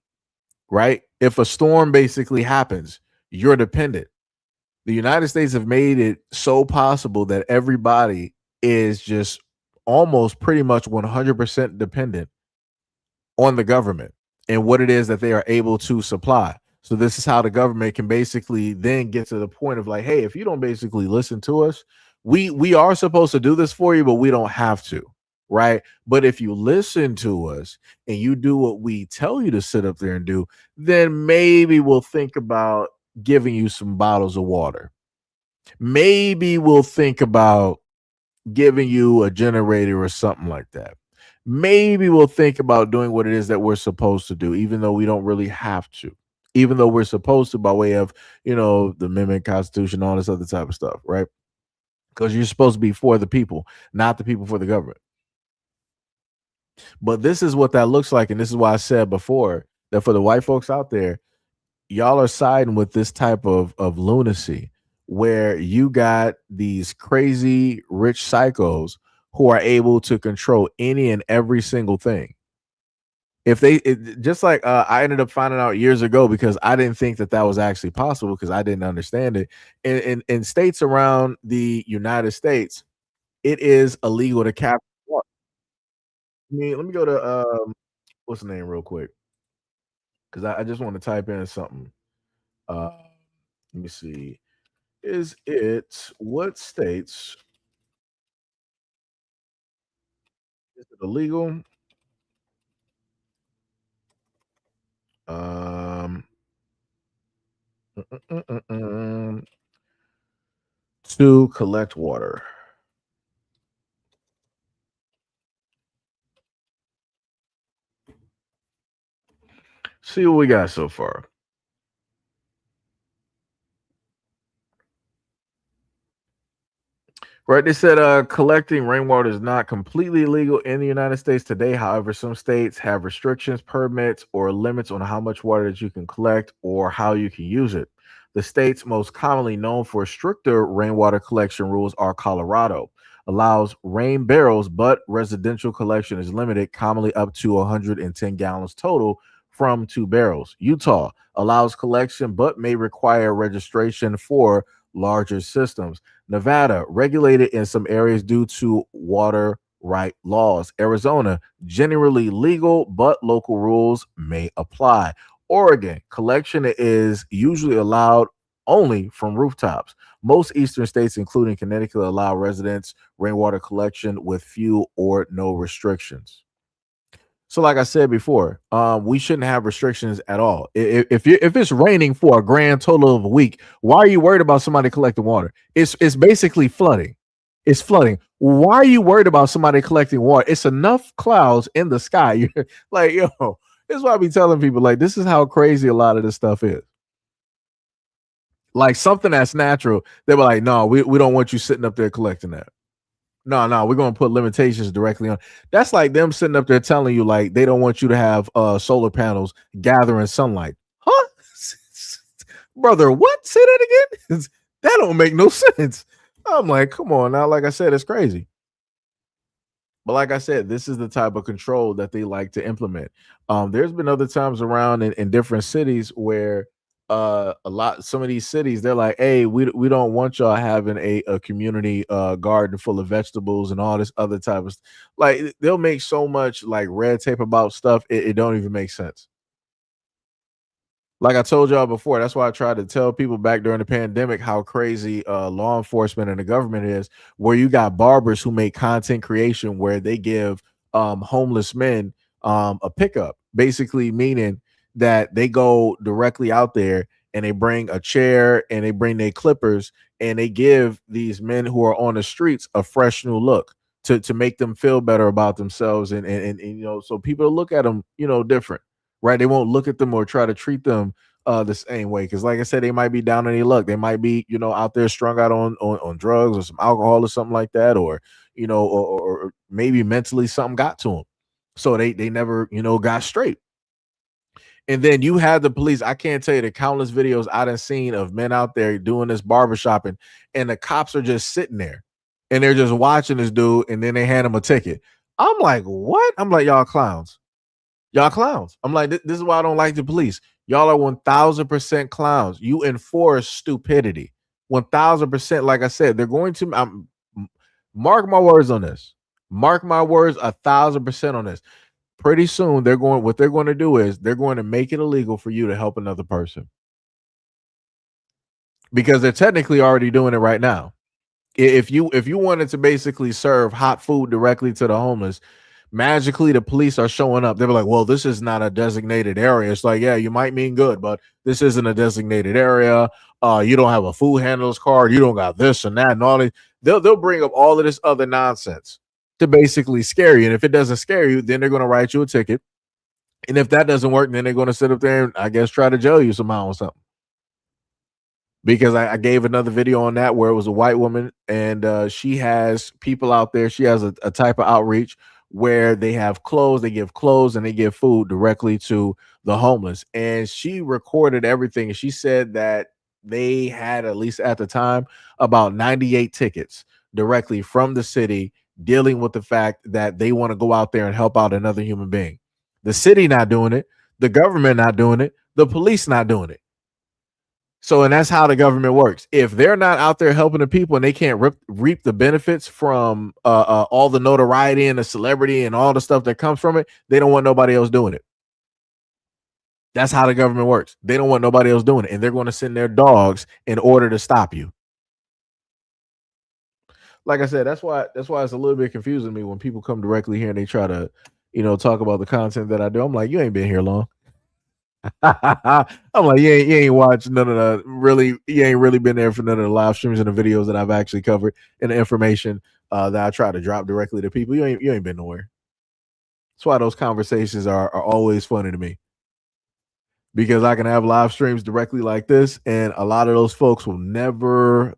Speaker 1: right? If a storm basically happens, you're dependent. The United States have made it so possible that everybody is just almost pretty much 100% dependent on the government and what it is that they are able to supply. So this is how the government can basically then get to the point of like, hey, if you don't basically listen to us, we are supposed to do this for you, but we don't have to, right? But if you listen to us and you do what we tell you to sit up there and do, then maybe we'll think about giving you some bottles of water. Maybe we'll think about giving you a generator or something like that. Maybe we'll think about doing what it is that we're supposed to do, even though we don't really have to, even though we're supposed to by way of, the amendment, Constitution, all this other type of stuff, right? Because you're supposed to be for the people, not the people for the government. But this is what that looks like. And this is why I said before that for the white folks out there, y'all are siding with this type of lunacy where you got these crazy rich psychos who are able to control any and every single thing. If just like I ended up finding out years ago because I didn't think that was actually possible because I didn't understand it. In states around the United States, it is illegal to capture water. Let me go to what's the name real quick because I just want to type in something. Let me see. Is it what states is it illegal? To collect water. See what we got so far. Right, they said collecting rainwater is not completely illegal in the United States today. However, some states have restrictions, permits, or limits on how much water that you can collect or how you can use it. The states most commonly known for stricter rainwater collection rules are Colorado, allows rain barrels, but residential collection is limited, commonly up to 110 gallons total from 2 barrels. Utah allows collection, but may require registration for larger systems. Nevada, regulated in some areas due to water right laws. Arizona, generally legal, but local rules may apply. Oregon, collection is usually allowed only from rooftops. Most eastern states, including Connecticut, allow residents rainwater collection with few or no restrictions. So, like I said before, we shouldn't have restrictions at all. If it's raining for a grand total of a week, why are you worried about somebody collecting water? It's basically flooding. It's flooding. Why are you worried about somebody collecting water? It's enough clouds in the sky. You're like, yo, this is why I be telling people, like, this is how crazy a lot of this stuff is. Like something that's natural, they were like, no, we don't want you sitting up there collecting that. No, we're gonna put limitations directly on. That's like them sitting up there telling you like they don't want you to have solar panels gathering sunlight. Huh? Brother, what? Say that again? That don't make no sense. I'm like, come on now. Like I said, it's crazy. But like I said, this is the type of control that they like to implement. There's been other times around in different cities where some of these cities, they're like, hey, we don't want y'all having a community garden full of vegetables and all this other type of like they'll make so much like red tape about stuff it don't even make sense. Like I told y'all before, that's why I tried to tell people back during the pandemic how crazy law enforcement and the government is, where you got barbers who make content creation where they give homeless men a pickup, basically meaning that they go directly out there and they bring a chair and they bring their clippers and they give these men who are on the streets a fresh new look to make them feel better about themselves, and you know, so people look at them, you know, different, right? They won't look at them or try to treat them the same way, because like I said, they might be down on their luck. They might be, you know, out there strung out on drugs or some alcohol or something like that, or you know, or maybe mentally something got to them, so they never, you know, got straight. And then you had the police. I can't tell you the countless videos I done seen of men out there doing this barbershopping, and the cops are just sitting there and they're just watching this dude, and then they hand him a ticket. I'm like, what? I'm like, y'all clowns. Y'all clowns. I'm like, this is why I don't like the police. Y'all are 1000% clowns. You enforce stupidity. 1000%. Like I said, they're going to mark my words on this. Mark my words 1000% on this. Pretty soon what they're going to do is they're going to make it illegal for you to help another person, because they're technically already doing it right now. If you wanted to basically serve hot food directly to the homeless, magically the police are showing up. They're like, well, this is not a designated area. It's like, yeah, you might mean good, but this isn't a designated area. You don't have a food handler's card. You don't got this and that and all that. They'll bring up all of this other nonsense to basically scare you. And if it doesn't scare you, then they're going to write you a ticket. And if that doesn't work, then they're going to sit up there and I guess try to jail you somehow or something. Because I gave another video on that where it was a white woman, and she has people out there. She has a type of outreach where they have clothes, they give clothes, and they give food directly to the homeless. And she recorded everything. She said that they had, at least at the time, about 98 tickets directly from the city dealing with the fact that they want to go out there and help out another human being. The city not doing it, the government not doing it, the police not doing it. So, and that's how the government works. If they're not out there helping the people and they can't reap the benefits from all the notoriety and the celebrity and all the stuff that comes from it, they don't want nobody else doing it. That's how the government works. They don't want nobody else doing it, and they're going to send their dogs in order to stop you. Like I said, that's why it's a little bit confusing to me when people come directly here and they try to, you know, talk about the content that I do. I'm like, you ain't been here long. I'm like, you ain't watched none of the you ain't really been there for none of the live streams and the videos that I've actually covered and the information that I try to drop directly to people. You ain't been nowhere. That's why those conversations are always funny to me, because I can have live streams directly like this, and a lot of those folks will never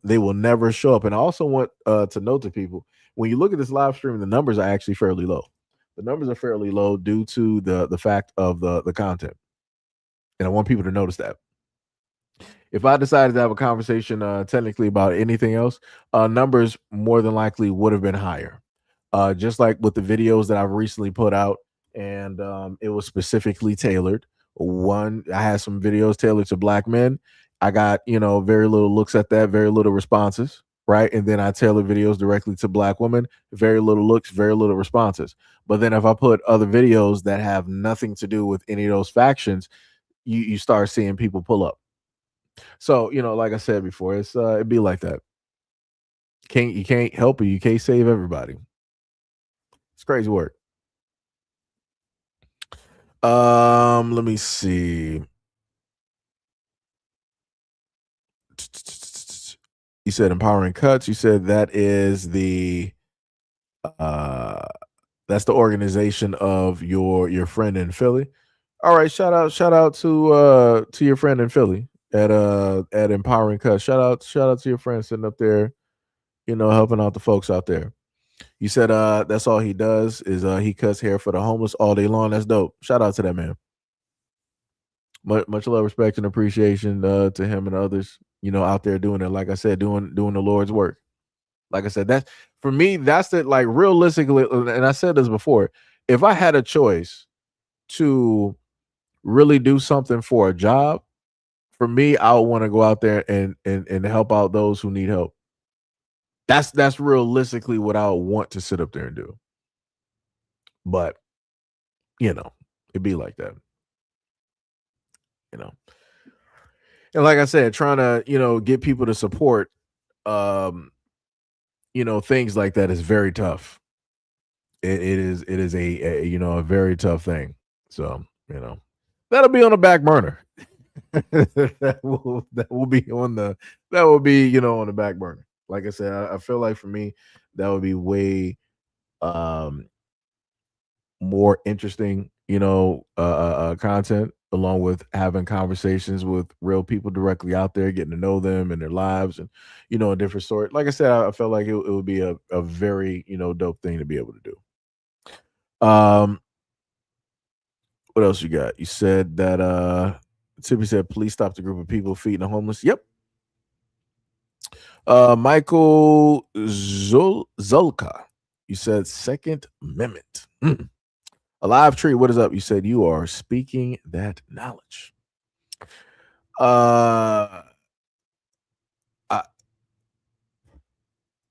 Speaker 1: show up. And I also want to note to people, when you look at this live stream, the numbers are actually fairly low. The numbers are fairly low due to the fact of the content. And I want people to notice that. If I decided to have a conversation technically about anything else, numbers more than likely would have been higher. Just like with the videos that I've recently put out, and it was specifically tailored. One, I had some videos tailored to Black men. I got, you know, very little looks at that, very little responses, right? And then I tailored videos directly to Black women, very little looks, very little responses. But then if I put other videos that have nothing to do with any of those factions, you start seeing people pull up. So, you know, like I said before, it's it'd be like that. You can't help it. You can't save everybody. It's crazy work. Let me see. You said empowering cuts. You said that is the that's the organization of your friend in Philly. All right, shout out to your friend in Philly at Empowering Cuts. Shout out to your friend sitting up there, you know, helping out the folks out there. You said that's all he does is he cuts hair for the homeless all day long. That's dope. Shout out to that man. Much love, respect, and appreciation to him and others, you know, out there doing it. Like I said, doing the Lord's work. Like I said, that's for me, that's the, like, realistically, and I said this before, if I had a choice to really do something for a job, for me, I would want to go out there and help out those who need help. That's realistically what I would want to sit up there and do. But, you know, it'd be like that. You know. And like I said, trying to, you know, get people to support you know, things like that is very tough. It is a you know, a very tough thing. So, you know, that'll be on the back burner. that will be, you know, on the back burner. Like I said, I feel like for me, that would be way more interesting, content, along with having conversations with real people directly out there, getting to know them and their lives, and a different story. Like I said, I felt like it would be a very dope thing to be able to do. What else you got? You said that Tippy said, please stop the group of people feeding the homeless. Yep. Michael Zulka, you said Second Amendment. Alive Tree, what is up? You said you are speaking that knowledge. Let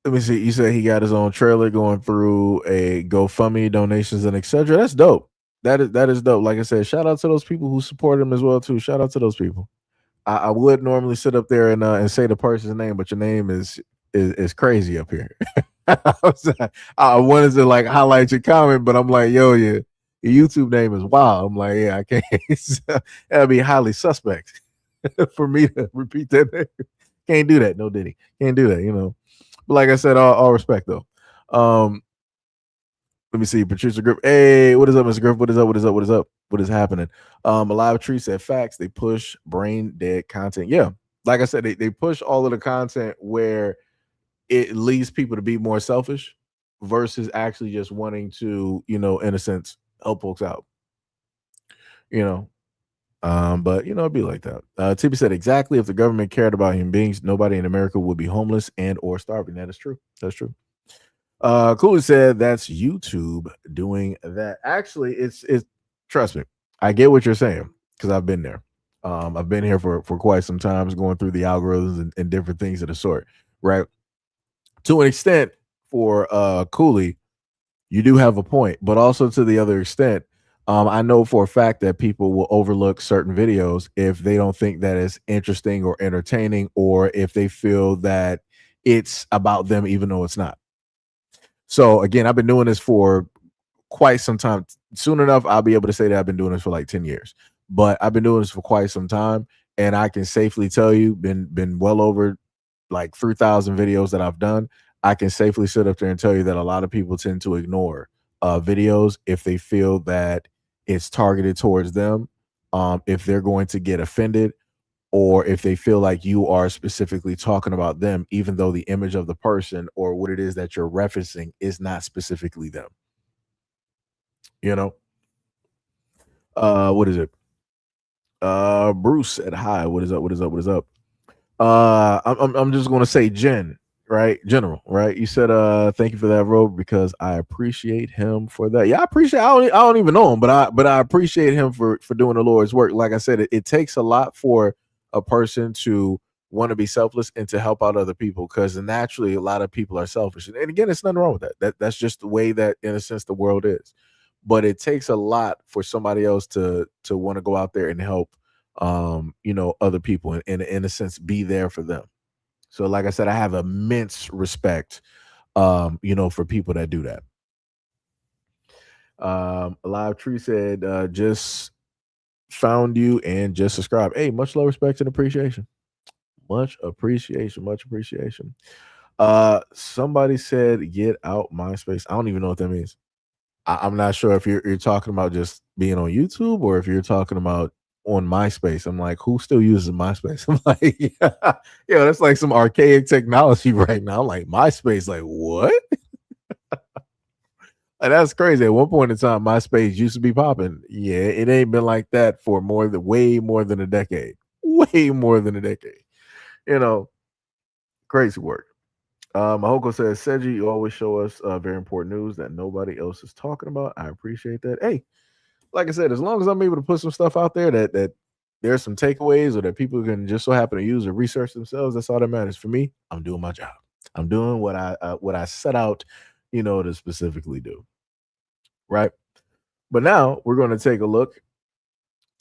Speaker 1: me see. You said he got his own trailer going through a GoFundMe, donations, and etc. That's dope. That is dope. Like I said, shout out to those people who support him as well too. Shout out to those people. I would normally sit up there and say the person's name, but your name is crazy up here. I wanted to like highlight your comment, but I'm like, yo, your YouTube name is wild. I'm like, yeah, I can't. That'd be highly suspect for me to repeat that name. Can't do that. No Diddy. Can't do that, But like I said, all respect though. Let me see. Patricia Griff. Hey, what is up, Mr. Griff? What is up? What is up? What is up? What is happening? Alive Tree said facts. They push brain dead content. Yeah. Like I said, they push all of the content where it leads people to be more selfish versus actually just wanting to, in a sense, help folks out. But it'd be like that. Tippy said exactly. If the government cared about human beings, nobody in America would be homeless and or starving. That is true. That's true. Cooley said that's YouTube doing that. Actually, it's trust me, I get what you're saying because I've been there. I've been here for quite some time, going through the algorithms and different things of the sort, right? To an extent, for Cooley, you do have a point, but also to the other extent, I know for a fact that people will overlook certain videos if they don't think that it's interesting or entertaining, or if they feel that it's about them, even though it's not. So again, I've been doing this for quite some time. Soon enough, I'll be able to say that I've been doing this for like 10 years. But I've been doing this for quite some time, and I can safely tell you, been well over like 3,000 videos that I've done. I can safely sit up there and tell you that a lot of people tend to ignore videos if they feel that it's targeted towards them, if they're going to get offended, or if they feel like you are specifically talking about them, even though the image of the person or what it is that you're referencing is not specifically them. What is it? Bruce said hi. What is up? What is up? What is up? I'm just gonna say General, right? You said thank you for that, Rob, because I appreciate him for that. Yeah, I don't even know him, but I appreciate him for doing the Lord's work. Like I said, it takes a lot for a person to want to be selfless and to help out other people, because naturally a lot of people are selfish. And again, it's nothing wrong with that. That's just the way that, in a sense, the world is. But it takes a lot for somebody else to want to go out there and help other people, and in a sense be there for them. So like I said, I have immense respect for people that do that. Alive Tree said just found you and just subscribe. Hey, much love, respect, and appreciation. Much appreciation. Somebody said get out MySpace. I don't even know what that means. I'm not sure if you're talking about just being on YouTube or if you're talking about on MySpace. I'm like, who still uses MySpace? I'm like, yeah, that's like some archaic technology right now. I'm like, MySpace, like what? Like, that's crazy. At one point in time, MySpace used to be popping. Yeah, it ain't been like that for way more than a decade. Way more than a decade. Crazy work. Mahoko says, Seiji, you always show us very important news that nobody else is talking about. I appreciate that. Hey, like I said, as long as I'm able to put some stuff out there that there's some takeaways, or that people can just so happen to use or research themselves, that's all that matters. For me, I'm doing my job. I'm doing what I set out, to specifically do. Right. But now we're going to take a look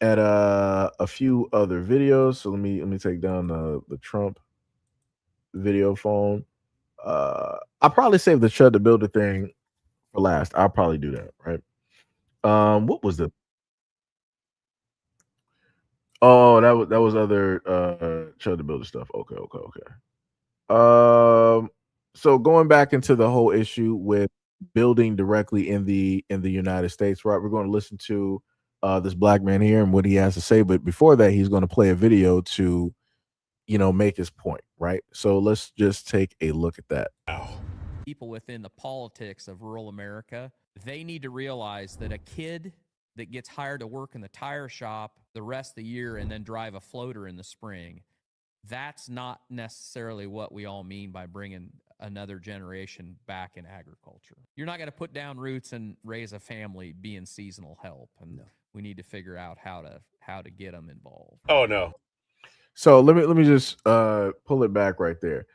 Speaker 1: at a few other videos. So let me take down the Trump video phone. I'll probably save the Chud the Builder thing for last. I'll probably do that, right? What was the that was other Chud the Builder stuff. Okay. So going back into the whole issue with building directly in the United States. Right, we're going to listen to this black man here and what he has to say, but before that, he's going to play a video to, you know, make his point. Right, so let's just take a look at that.
Speaker 11: People within the politics of rural America, they need to realize that a kid that gets hired to work in the tire shop the rest of the year and then drive a floater in the spring, that's not necessarily what we all mean by bringing another generation back in agriculture. You're not going to put down roots and raise a family being seasonal help, and we need to figure out how to get them involved.
Speaker 12: Oh no.
Speaker 1: So let me just pull it back right there.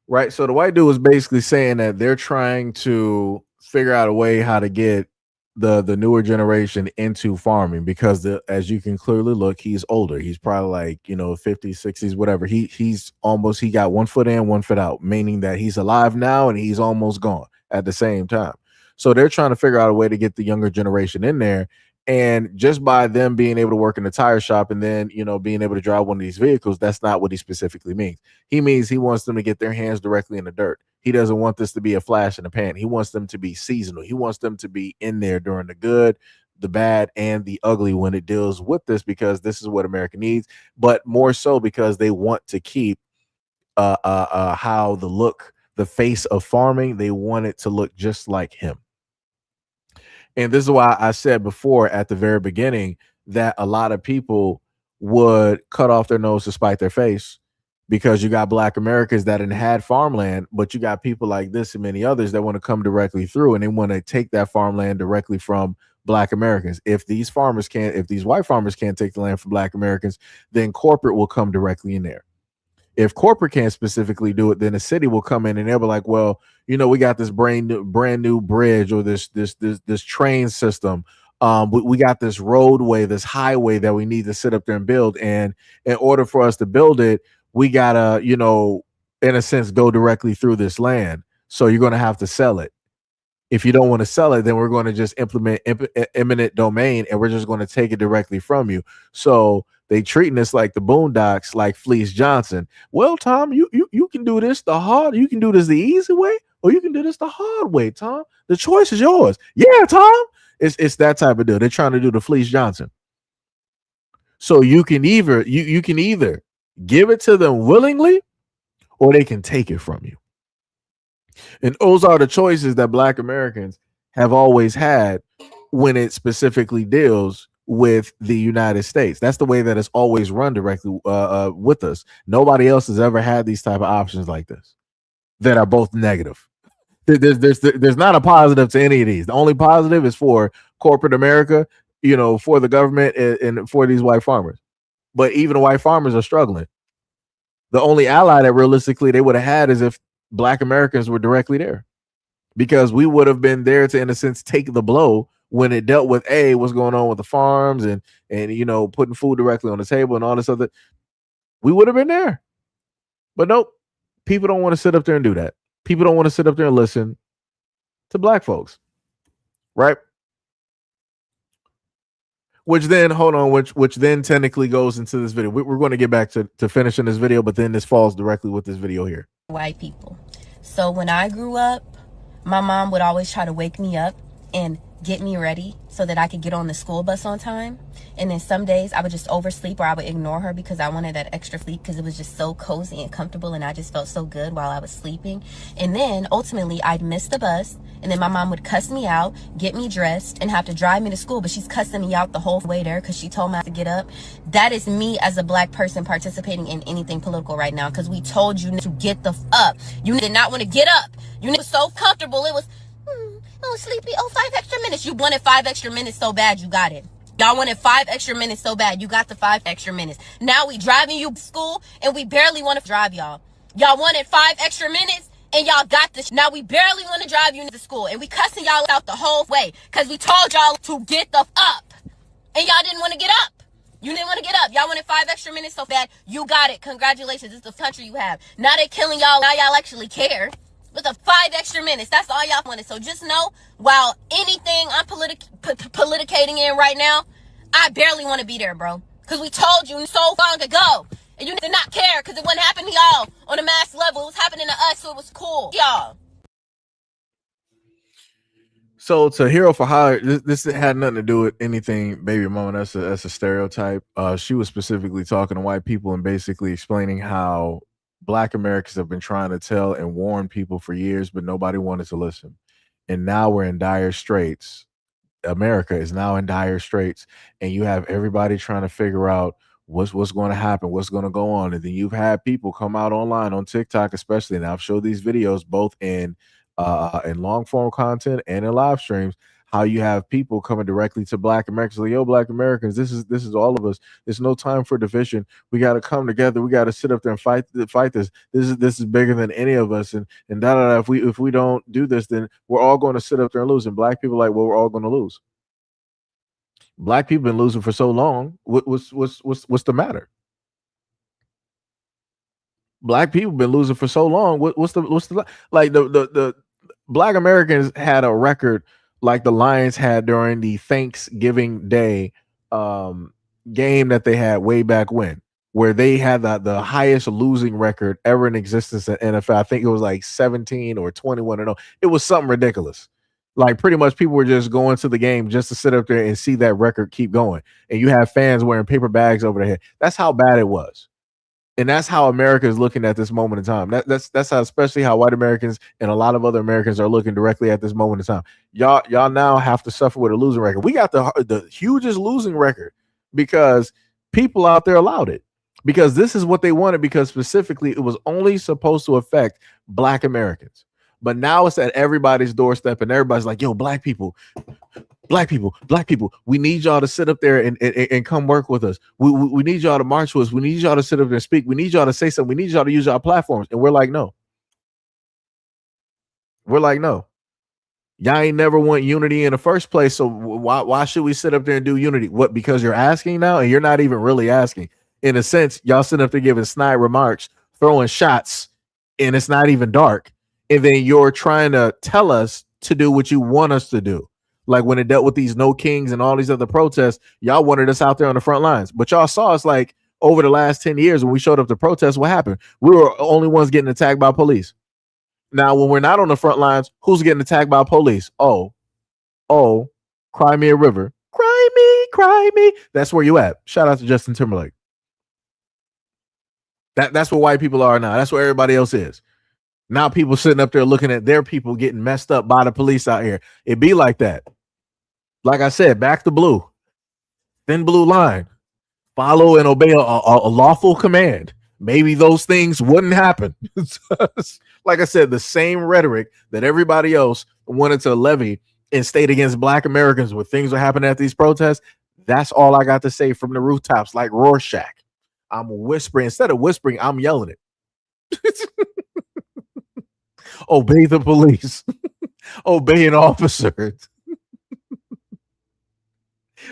Speaker 1: Right, so the white dude was basically saying that they're trying to figure out a way how to get the newer generation into farming, because as you can clearly look, he's older. He's probably like, you know, 50s, 60s, whatever. He got 1 foot in, 1 foot out, meaning that he's alive now and he's almost gone at the same time. So they're trying to figure out a way to get the younger generation in there. And just by them being able to work in the tire shop and then, you know, being able to drive one of these vehicles, that's not what he specifically means. He means he wants them to get their hands directly in the dirt. He doesn't want this to be a flash in the pan. He wants them to be seasonal. He wants them to be in there during the good, the bad, and the ugly when it deals with this, because this is what America needs, but more so because they want to keep how the face of farming, they want it to look just like him. And this is why I said before at the very beginning that a lot of people would cut off their nose to spite their face, because you got black Americans that had farmland, but you got people like this and many others that want to come directly through and they want to take that farmland directly from black Americans. If these white farmers can't take the land from black Americans, then corporate will come directly in there. If corporate can't specifically do it, then the city will come in and they'll be like, well, you know, we got this brand new bridge or this train system. We got this roadway, this highway that we need to sit up there and build. And in order for us to build it, we gotta, you know, in a sense, go directly through this land. So you're going to have to sell it. If you don't want to sell it, then we're going to just implement eminent domain and we're just going to take it directly from you. So they treating this like the Boondocks, like Fleece Johnson. Well, Tom, you can do this you can do this the easy way, or you can do this the hard way, Tom. The choice is yours. Yeah, Tom. It's that type of deal. They're trying to do the Fleece Johnson. So you can either give it to them willingly, or they can take it from you. And those are the choices that black Americans have always had when it specifically deals with the United States. That's the way that it's always run directly with us. Nobody else has ever had these type of options like this that are both negative. There's not a positive to any of these. The only positive is for corporate America, you know, for the government and for these white farmers. But even the white farmers are struggling. The only ally that realistically they would have had is if black Americans were directly there, because we would have been there to, in a sense, take the blow when it dealt with what's going on with the farms and you know, putting food directly on the table and all this other. We would have been there. But nope, people don't want to sit up there and do that. People don't want to sit up there and listen to black folks, right? Which then, which then technically goes into this video. We're going to get back to finishing this video, but then this falls directly with this video here.
Speaker 13: White people. So when I grew up, my mom would always try to wake me up and get me ready so that I could get on the school bus on time. And then some days I would just oversleep, or I would ignore her because I wanted that extra sleep because it was just so cozy and comfortable and I just felt so good while I was sleeping. And then ultimately I'd miss the bus, and then my mom would cuss me out, get me dressed, and have to drive me to school, but she's cussing me out the whole way there because she told me I have to get up. That is me as a black person participating in anything political right now, because we told you to get the up. You did not want to get up. You were so comfortable. It was oh, sleepy. Oh, 5 extra minutes. You wanted 5 extra minutes so bad, you got it. Y'all wanted 5 extra minutes so bad, you got the 5 extra minutes. Now we driving you to school, and we barely want to drive y'all. Y'all wanted 5 extra minutes, and y'all got this. Now we barely want to drive you to school, and we cussing y'all out the whole way because we told y'all to get the up, and y'all didn't want to get up. You didn't want to get up. Y'all wanted 5 extra minutes so bad. You got it. Congratulations. It's the country you have. Now they killing y'all. Now y'all actually care. With the 5 extra minutes, that's all y'all wanted. So just know, while anything I'm politicating in right now, I barely want to be there, bro. Because we told you so long ago. And you did not care because it wasn't happening to y'all on a mass level. It was happening to us, so it was cool. Y'all.
Speaker 1: So to hero for hire, this had nothing to do with anything, baby mama. That's a stereotype. She was specifically talking to white people and basically explaining how Black Americans have been trying to tell and warn people for years, but nobody wanted to listen. And now we're in dire straits. America is now in dire straits, and you have everybody trying to figure out what's going to happen, what's going to go on, and then you've had people come out online on TikTok, especially. And I've showed these videos both in long form content and in live streams. How you have people coming directly to Black Americans, like, yo, Black Americans, this is all of us. There's no time for division. We got to come together. We got to sit up there and fight this. This is bigger than any of us. And da da da. If we don't do this, then we're all going to sit up there and lose. And Black people are like, well, we're all going to lose. Black people been losing for so long. What's the matter? Black people been losing for so long. What's the like the Black Americans had a record like the Lions had during the Thanksgiving Day game that they had way back when, where they had the highest losing record ever in existence in NFL. I think it was like 17 or 21-0. It was something ridiculous. Like pretty much people were just going to the game just to sit up there and see that record keep going. And you have fans wearing paper bags over their head. That's how bad it was. And that's how America is looking at this moment in time. That's how, especially how white Americans and a lot of other Americans are looking directly at this moment in time. Y'all now have to suffer with a losing record. We got the hugest losing record because people out there allowed it, because this is what they wanted, because specifically it was only supposed to affect Black Americans. But now it's at everybody's doorstep, and everybody's like, yo, Black people, we need y'all to sit up there and come work with us. We need y'all to march with us. We need y'all to sit up there and speak. We need y'all to say something. We need y'all to use our platforms. And we're like, no. We're like, no. Y'all ain't never want unity in the first place. So why should we sit up there and do unity? What? Because you're asking now, and you're not even really asking. In a sense, y'all sitting up there giving snide remarks, throwing shots, and it's not even dark. And then you're trying to tell us to do what you want us to do. Like when it dealt with these No Kings and all these other protests, y'all wanted us out there on the front lines. But y'all saw us like over the last 10 years when we showed up to protest, what happened? We were the only ones getting attacked by police. Now, when we're not on the front lines, who's getting attacked by police? Oh, Cry Me a River. Cry me. That's where you at. Shout out to Justin Timberlake. That's what white people are now. That's where everybody else is. Now people sitting up there looking at their people getting messed up by the police out here. It be like that. Like I said, back to blue. Thin blue line. Follow and obey a lawful command. Maybe those things wouldn't happen. Like I said, the same rhetoric that everybody else wanted to levy and state against Black Americans when things are happening at these protests. That's all I got to say from the rooftops, like Rorschach. I'm whispering. Instead of whispering, I'm yelling it. Obey the police. Obey an officer.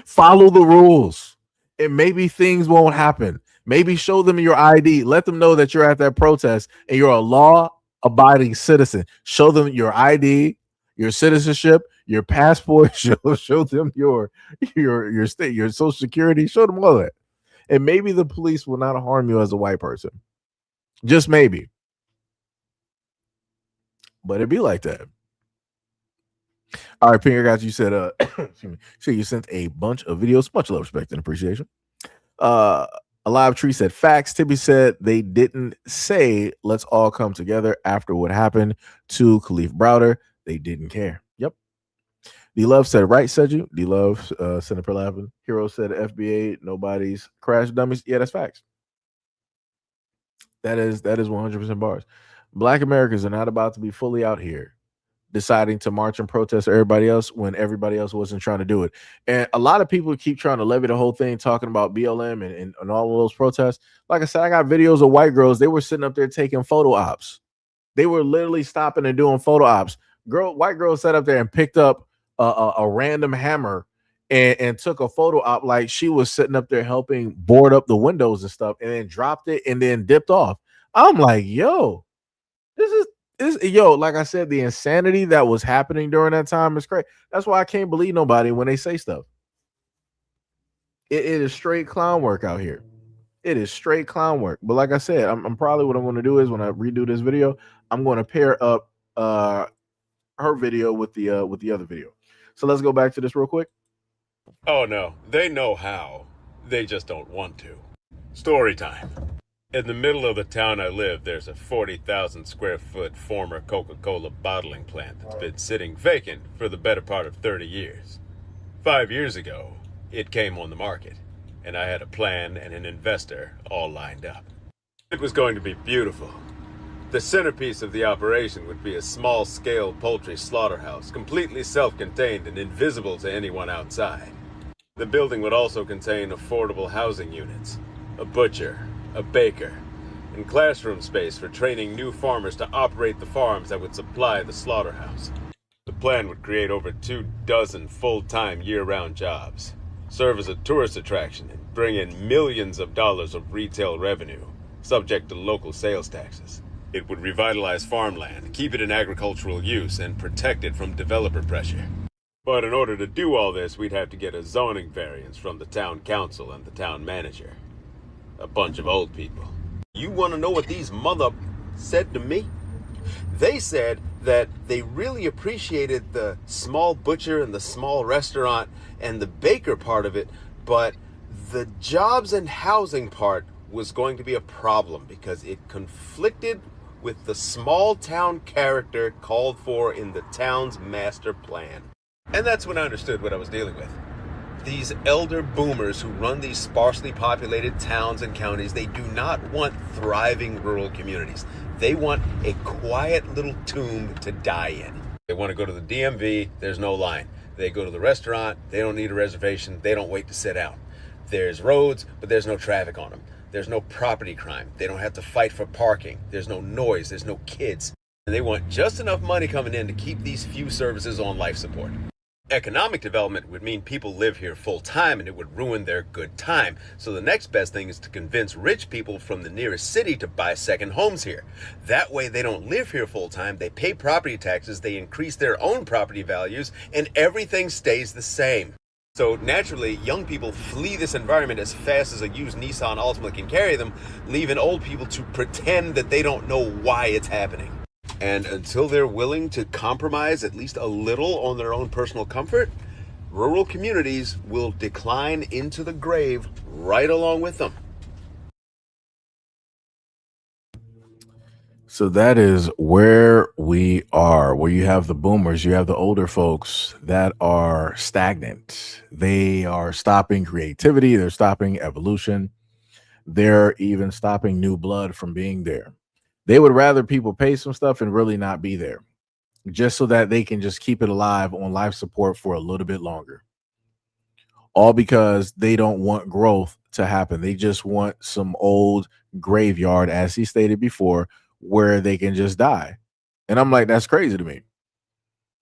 Speaker 1: Follow the rules. And maybe things won't happen. Maybe show them your ID. Let them know that you're at that protest and you're a law-abiding citizen. Show them your ID, your citizenship, your passport. Show them your state, your social security. Show them all that. And maybe the police will not harm you as a white person. Just maybe. But it'd be like that. All right, Pinger, guys, you said excuse me. So you sent a bunch of videos. Much love, respect, and appreciation. Alive Tree said facts. Tibby said they didn't say let's all come together after what happened to Khalif Browder. They didn't care. Yep. D Love said right, said you. D Love Senator laughing. Hero said FBA, nobody's crash dummies. Yeah, that's facts. That is 100% bars. Black Americans are not about to be fully out here deciding to march and protest everybody else when everybody else wasn't trying to do it. And a lot of people keep trying to levy the whole thing, talking about BLM and all of those protests. Like I said, I got videos of white girls. They were sitting up there taking photo ops. They were literally stopping and doing photo ops. White girls sat up there and picked up a random hammer and took a photo op like she was sitting up there helping board up the windows and stuff, and then dropped it and then dipped off. I'm like, yo, like I said, the insanity that was happening during that time is crazy. That's why I can't believe nobody when they say stuff. It is straight clown work out here. It is straight clown work. But like I said, I'm probably what I'm going to do is when I redo this video, I'm going to pair up her video with the other video. So let's go back to this real quick.
Speaker 12: Oh no, they know how. They just don't want to. Story time. In the middle of the town I live, there's a 40,000 square foot former Coca-Cola bottling plant that's been sitting vacant for the better part of 30 years. 5 years ago, it came on the market, and I had a plan and an investor all lined up. It was going to be beautiful. The centerpiece of the operation would be a small-scale poultry slaughterhouse, completely self-contained and invisible to anyone outside. The building would also contain affordable housing units, a butcher, a baker, and classroom space for training new farmers to operate the farms that would supply the slaughterhouse. The plan would create over 24 full-time year-round jobs, serve as a tourist attraction, and bring in millions of dollars of retail revenue, subject to local sales taxes. It would revitalize farmland, keep it in agricultural use, and protect it from developer pressure. But in order to do all this, we'd have to get a zoning variance from the town council and the town manager. A bunch of old people. You want to know what these mother said to me? They said that they really appreciated the small butcher and the small restaurant and the baker part of it, but the jobs and housing part was going to be a problem because it conflicted with the small town character called for in the town's master plan. And that's when I understood what I was dealing with. These elder boomers who run these sparsely populated towns and counties, they do not want thriving rural communities. They want a quiet little tomb to die in. They want to go to the DMV, there's no line. They go to the restaurant, they don't need a reservation, they don't wait to sit down. There's roads, but there's no traffic on them. There's no property crime. They don't have to fight for parking. There's no noise, there's no kids. And they want just enough money coming in to keep these few services on life support. Economic development would mean people live here full time and it would ruin their good time. So the next best thing is to convince rich people from the nearest city to buy second homes here. That way they don't live here full time, they pay property taxes, they increase their own property values, and everything stays the same. So naturally, young people flee this environment as fast as a used Nissan Altima can carry them, leaving old people to pretend that they don't know why it's happening. And until they're willing to compromise at least a little on their own personal comfort, rural communities will decline into the grave right along with them.
Speaker 1: So that is where we are, where you have the boomers, you have the older folks that are stagnant. They are stopping creativity. They're stopping evolution. They're even stopping new blood from being there. They would rather people pay some stuff and really not be there, just so that they can just keep it alive on life support for a little bit longer. All because they don't want growth to happen. They just want some old graveyard, as he stated before, where they can just die. And I'm like, that's crazy to me.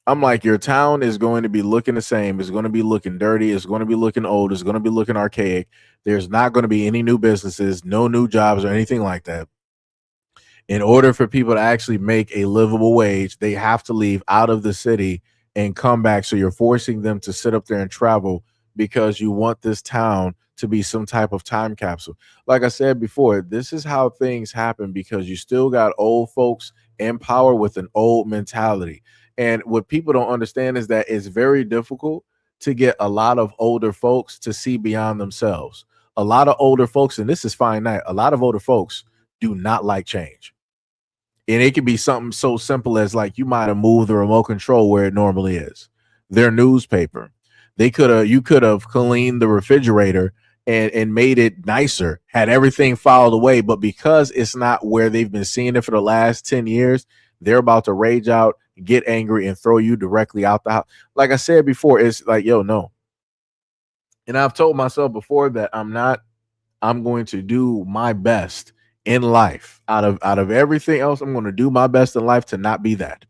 Speaker 1: I'm like, your town is going to be looking the same. It's going to be looking dirty. It's going to be looking old. It's going to be looking archaic. There's not going to be any new businesses, no new jobs or anything like that. In order for people to actually make a livable wage, they have to leave out of the city and come back. So you're forcing them to sit up there and travel because you want this town to be some type of time capsule. Like I said before, this is how things happen because you still got old folks in power with an old mentality. And what people don't understand is that it's very difficult to get a lot of older folks to see beyond themselves. A lot of older folks, and this is fine night, a lot of older folks do not like change. And it could be something so simple as like you might have moved the remote control where it normally is. Their newspaper. You could have cleaned the refrigerator and made it nicer, had everything filed away. But because it's not where they've been seeing it for the last 10 years, they're about to rage out, get angry, and throw you directly out the house. Like I said before, it's like, yo, no. And I've told myself before that I'm going to do my best in life. Out of everything else, I'm going to do my best in life to not be that.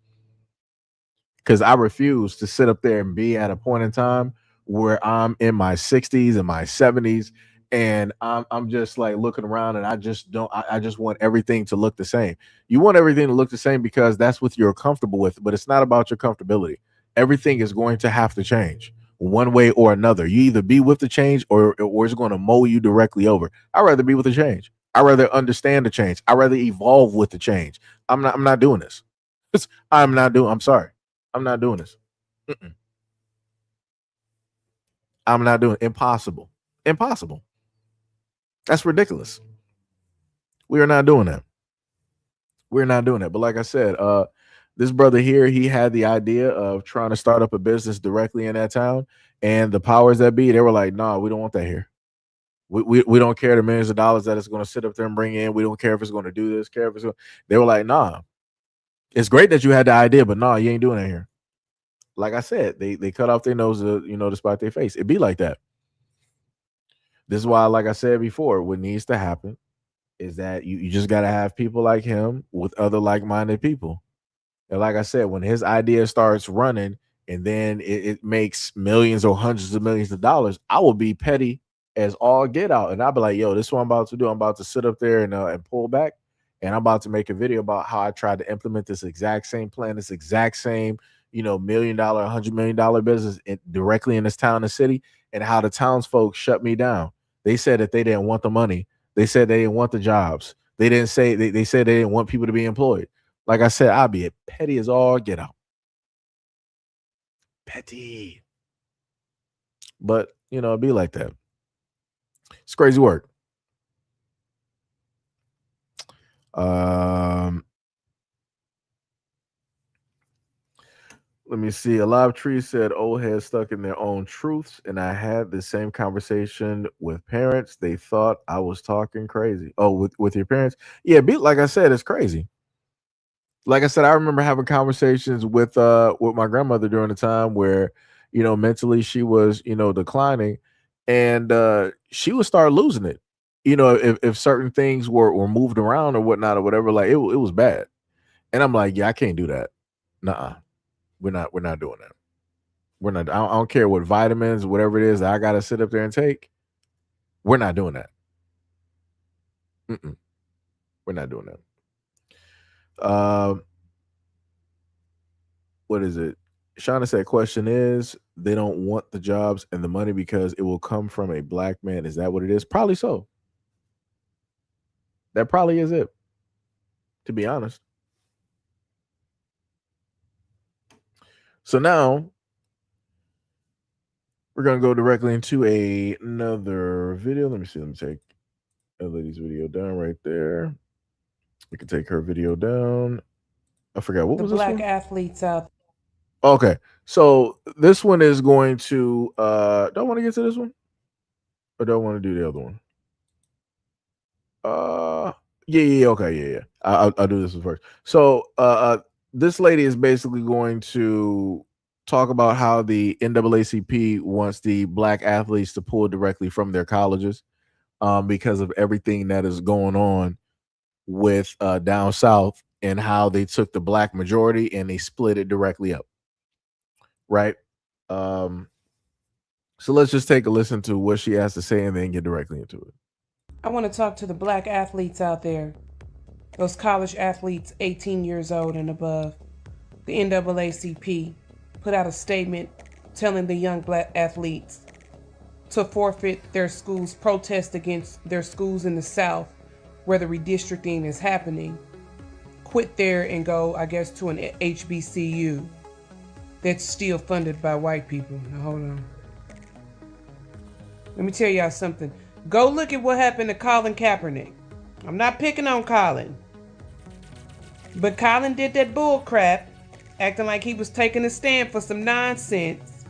Speaker 1: Because I refuse to sit up there and be at a point in time where I'm in my 60s and my 70s and I'm just like looking around and I just want everything to look the same. You want everything to look the same because that's what you're comfortable with, but it's not about your comfortability. Everything is going to have to change one way or another. You either be with the change or it's going to mow you directly over. I'd rather be with the change. I'd rather understand the change. I'd rather evolve with the change. I'm not doing this. I'm sorry. I'm not doing this. I'm not doing it. Impossible. Impossible. That's ridiculous. We are not doing that. We're not doing that. But like I said, this brother here, he had the idea of trying to start up a business directly in that town. And the powers that be, they were like, nah, we don't want that here. We don't care the millions of dollars that it's going to sit up there and bring in. We don't care if it's going to do this, care if it's going. They were like, nah, it's great that you had the idea, but nah, you ain't doing that here. Like I said, they cut off their nose, to spite their face. It'd be like that. This is why, like I said before, what needs to happen is that you just got to have people like him with other like-minded people. And like I said, when his idea starts running and then it makes millions or hundreds of millions of dollars, I will be petty as all get out. And I'll be like, yo, this is what I'm about to do. I'm about to sit up there and pull back. And I'm about to make a video about how I tried to implement this exact same plan, this exact same, $1 million, $100 million business directly in this town and city, and how the townsfolk shut me down. They said that they didn't want the money. They said they didn't want the jobs. They didn't say, they said they didn't want people to be employed. Like I said, I'll be petty as all get out. Petty. But, it'd be like that. It's crazy work. Let me see. A live tree said old heads stuck in their own truths, and I had the same conversation with parents. They thought I was talking crazy. Oh, with your parents? Yeah, like I said, it's crazy. Like I said, I remember having conversations with my grandmother during the time where, mentally she was, declining, and she would start losing it. If certain things were moved around or whatnot or whatever, like it was bad. And I'm like, yeah, I can't do that. Nuh-uh. We're not doing that. We're not. I don't care what vitamins, whatever it is that I got to sit up there and take. We're not doing that. We're not doing that. What is it? Shauna said, question is, they don't want the jobs and the money because it will come from a black man. Is that what it is? Probably so. That probably is it, to be honest. So now we're going to go directly into another video. Let me see. Let me take a lady's video down right there. We can take her video down. I forgot. What was this one?
Speaker 14: The black athletes out.
Speaker 1: Okay. So this one is going to, do I want to get to this one? Or do I want to do the other one? Yeah. Okay. Yeah. I'll do this one first. So, this lady is basically going to talk about how the NAACP wants the black athletes to pull directly from their colleges, because of everything that is going on with down south and how they took the black majority and they split it directly up. Right. So let's just take a listen to what she has to say and then get directly into it.
Speaker 14: I want to talk to the black athletes out there, those college athletes 18 years old and above. The NAACP put out a statement telling the young black athletes to forfeit their schools, protest against their schools in the South where the redistricting is happening, quit there and go, I guess, to an HBCU that's still funded by white people. Now, hold on. Let me tell y'all something. Go look at what happened to Colin Kaepernick. I'm not picking on Colin. But Colin did that bull crap, acting like he was taking a stand for some nonsense.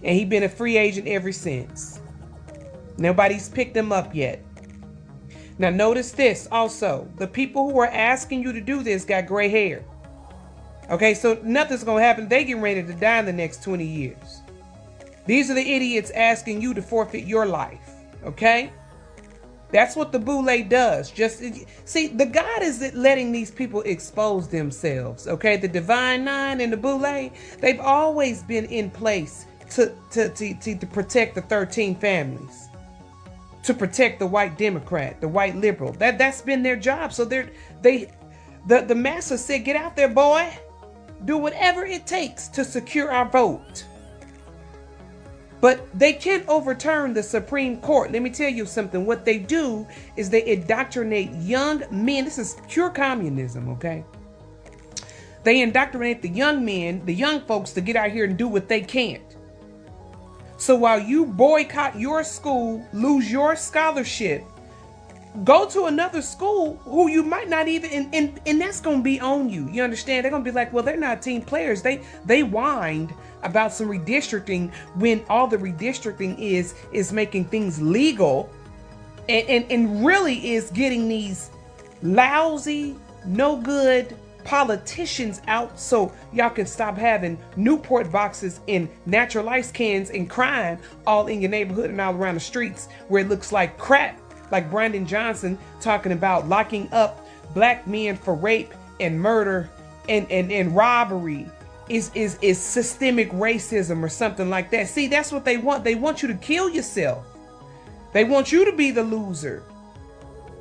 Speaker 14: And he been a free agent ever since. Nobody's picked him up yet. Now notice this also. The people who are asking you to do this got gray hair. Okay, so nothing's going to happen. They get ready to die in the next 20 years. These are the idiots asking you to forfeit your life. Okay? That's what the boule does. Just see, the God is letting these people expose themselves. Okay? The Divine Nine and the boule, they've always been in place to protect the 13 families. To protect the white Democrat, the white liberal. That's been their job. So the master said, get out there, boy. Do whatever it takes to secure our vote. But they can't overturn the Supreme Court. Let me tell you something. What they do is they indoctrinate young men. This is pure communism, okay? They indoctrinate the young men, the young folks, to get out here and do what they can't. So while you boycott your school, lose your scholarship, go to another school who you might not even, and that's going to be on you. You understand? They're going to be like, well, they're not team players. They whined about some redistricting when all the redistricting is making things legal and really is getting these lousy, no good politicians out so y'all can stop having Newport boxes and natural ice cans and crime all in your neighborhood and all around the streets where it looks like crap. Like Brandon Johnson talking about locking up black men for rape and murder and robbery is systemic racism or something like that. See, that's what they want. They want you to kill yourself. They want you to be the loser.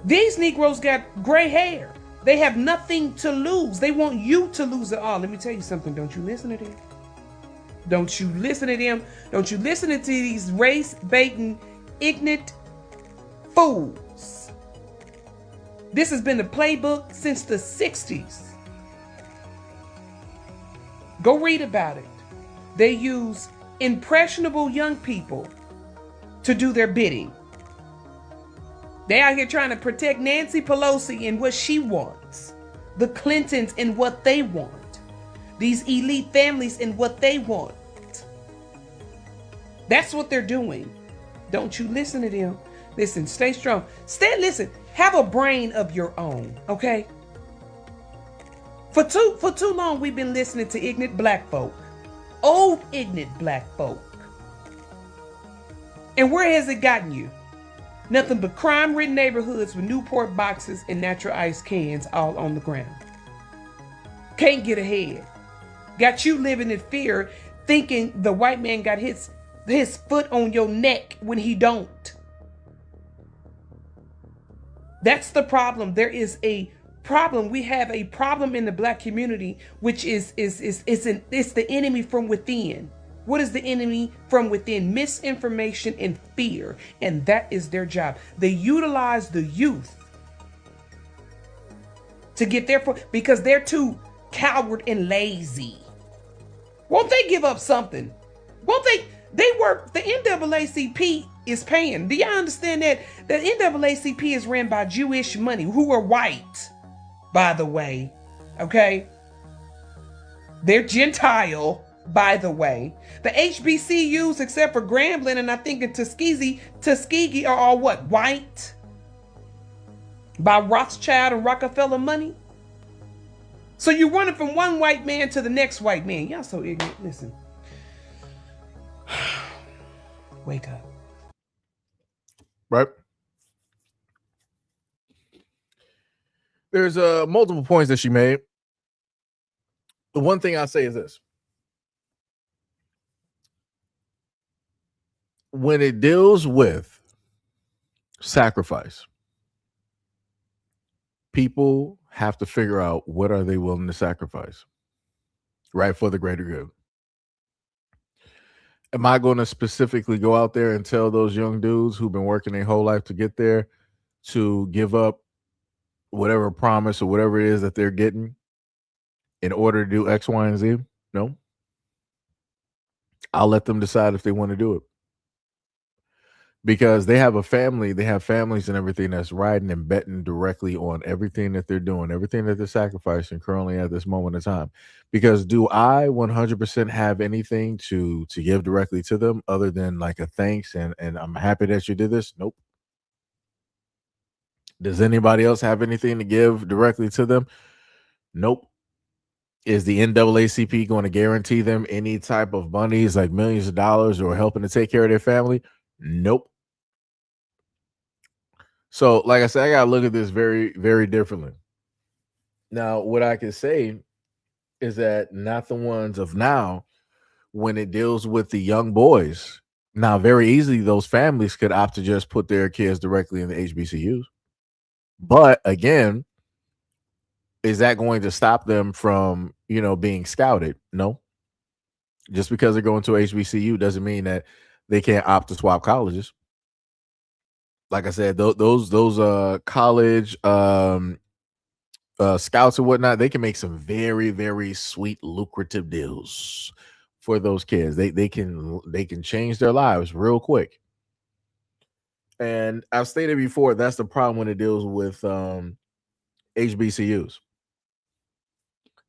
Speaker 14: These Negroes got gray hair. They have nothing to lose. They want you to lose it all. Let me tell you something. Don't you listen to them. Don't you listen to them. Don't you listen to these race-baiting, ignorant fools. This has been the playbook since the 60s. Go read about it. They use impressionable young people to do their bidding. They out here trying to protect Nancy Pelosi and what she wants. The Clintons and what they want. These elite families and what they want. That's what they're doing. Don't you listen to them. Listen, stay strong. Listen, have a brain of your own, okay? For too long, we've been listening to ignorant black folk. Old ignorant black folk. And where has it gotten you? Nothing but crime-ridden neighborhoods with Newport boxes and natural ice cans all on the ground. Can't get ahead. Got you living in fear, thinking the white man got his foot on your neck when he don't. That's the problem. There is a problem. We have a problem in the black community, which is the enemy from within. What is the enemy from within? Misinformation and fear. And that is their job. They utilize the youth to get their foot because they're too coward and lazy. Won't they give up something? Won't they work? The NAACP is paying. Do y'all understand that? The NAACP is ran by Jewish money, who are white, by the way. Okay? They're Gentile, by the way. The HBCUs, except for Grambling and I think in Tuskegee are all what? White? By Rothschild and Rockefeller money? So you're running from one white man to the next white man. Y'all so ignorant. Listen. Wake up.
Speaker 1: Right. There's multiple points that she made. The one thing I say is this. When it deals with sacrifice, people have to figure out what are they willing to sacrifice, right, for the greater good. Am I going to specifically go out there and tell those young dudes who've been working their whole life to get there to give up whatever promise or whatever it is that they're getting in order to do X, Y, and Z? No. I'll let them decide if they want to do it. Because they have a family, they have families and everything that's riding and betting directly on everything that they're doing, everything that they're sacrificing currently at this moment in time. Because do I 100% have anything to give directly to them other than like a thanks and I'm happy that you did this? Nope. Does anybody else have anything to give directly to them? Nope. Is the NAACP going to guarantee them any type of monies like millions of dollars or helping to take care of their family? Nope. So, like I said, I got to look at this very, very differently. Now, what I can say is that not the ones of now, when it deals with the young boys, now very easily those families could opt to just put their kids directly in the HBCUs. But again, is that going to stop them from, being scouted? No. Just because they're going to HBCU doesn't mean that they can't opt to swap colleges. Like I said, those college scouts and whatnot, they can make some very, very sweet, lucrative deals for those kids. They can change their lives real quick. And I've stated before, that's the problem when it deals with HBCUs.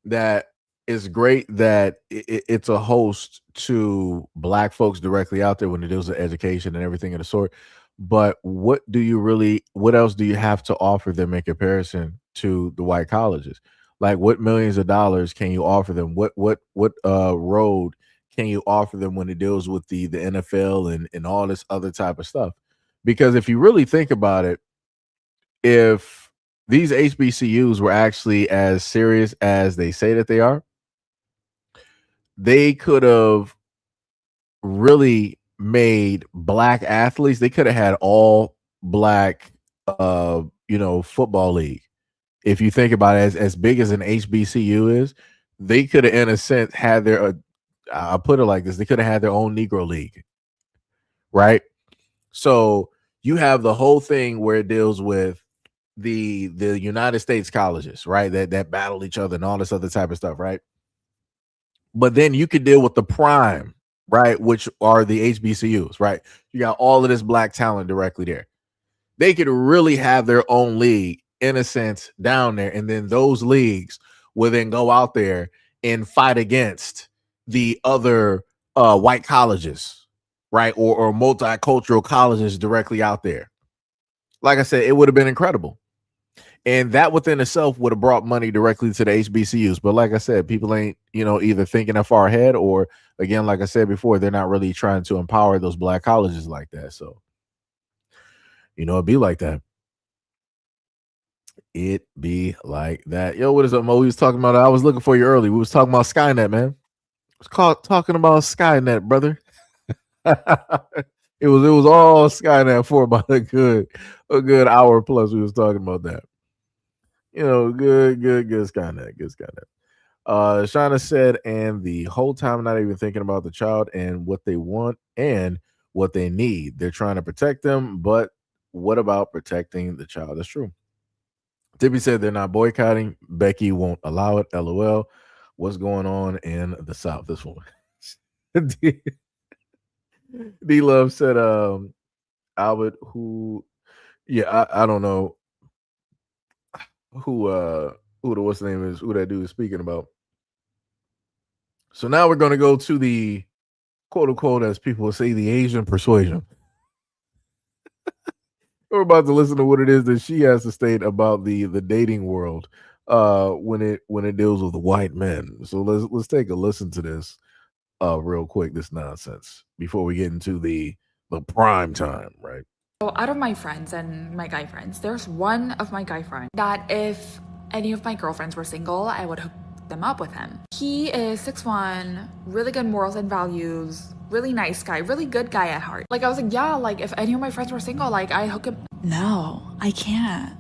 Speaker 1: That it's great that it's a host to Black folks directly out there when it deals with education and everything of the sort. But what else do you have to offer them in comparison to the white colleges? Like, what millions of dollars can you offer them? What road can you offer them when it deals with the NFL and all this other type of stuff? Because if you really think about it, if these HBCUs were actually as serious as they say that they are, they could have really made Black athletes. They could have had all Black, football league. If you think about it, as big as an HBCU is, they could have, in a sense, had their. I'll put it like this: they could have had their own Negro league, right? So you have the whole thing where it deals with the United States colleges, right? That battle each other and all this other type of stuff, right? But then you could deal with the prime, right? Which are the HBCUs, right? You got all of this Black talent directly there. They could really have their own league, in a sense, down there. And then those leagues will then go out there and fight against the other white colleges, right? Or multicultural colleges directly out there. Like I said, it would have been incredible. And that within itself would have brought money directly to the HBCUs. But like I said, people ain't, either thinking that far ahead, or again, like I said before, they're not really trying to empower those Black colleges like that. So, it'd be like that. It be like that. Yo, what is up, Mo? We was talking about, I was looking for you early. We was talking about Skynet, man. It's called talking about Skynet, brother. It was all Skynet for about a good hour plus. We was talking about that. Good Skynet, good Skynet. Shauna said, and the whole time not even thinking about the child and what they want and what they need. They're trying to protect them, but what about protecting the child? That's true. Tippy said they're not boycotting. Becky won't allow it. LOL. What's going on in the South? This one. D Love said, Albert, who, yeah, I don't know who the what's the name is, who that dude is speaking about. So now we're going to go to the quote unquote, as people will say, the Asian persuasion. We're about to listen to what it is that she has to state about the dating world when it deals with white men. So let's take a listen to this real quick, this nonsense, before we get into the prime time, right?
Speaker 15: So out of my friends and my guy friends, there's one of my guy friends that if any of my girlfriends were single, I would hook them up with him. He is 6'1", really good morals and values, really nice guy, really good guy at heart. Like, I was like, yeah, like, if any of my friends were single, like, I hook him. No, I can't.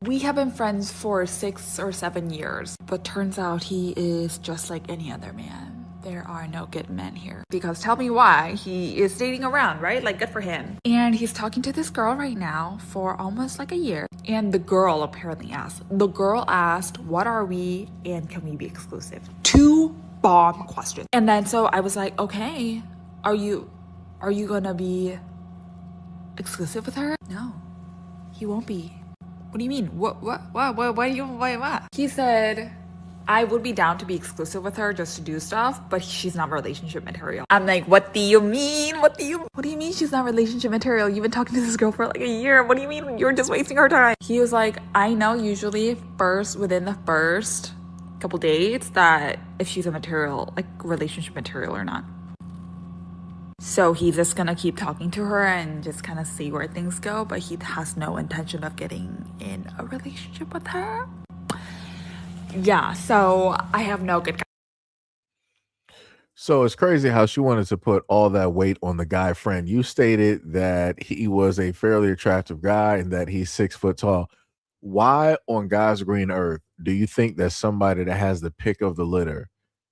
Speaker 15: We have been friends for 6 or 7 years, but turns out he is just like any other man. There are no good men here. Because tell me why. He is dating around, right? Like, good for him. And he's talking to this girl right now for almost like a year. And the girl apparently asked. The girl asked, what are we and can we be exclusive? 2 bomb questions. And then so I was like, okay, are you gonna be exclusive with her? No, he won't be. What do you mean? What? He said, I would be down to be exclusive with her just to do stuff, but she's not relationship material. I'm like, what do you mean? What do you mean she's not relationship material? You've been talking to this girl for like a year. What do you mean you're just wasting her time? He was like, I know usually within the first couple dates that if she's a material, like relationship material or not. So he's just gonna keep talking to her and just kind of see where things go, but he has no intention of getting in a relationship with her. Yeah, so I have no good.
Speaker 1: So it's crazy how she wanted to put all that weight on the guy friend. You stated that he was a fairly attractive guy and that he's 6 foot tall. Why on God's green earth do you think that somebody that has the pick of the litter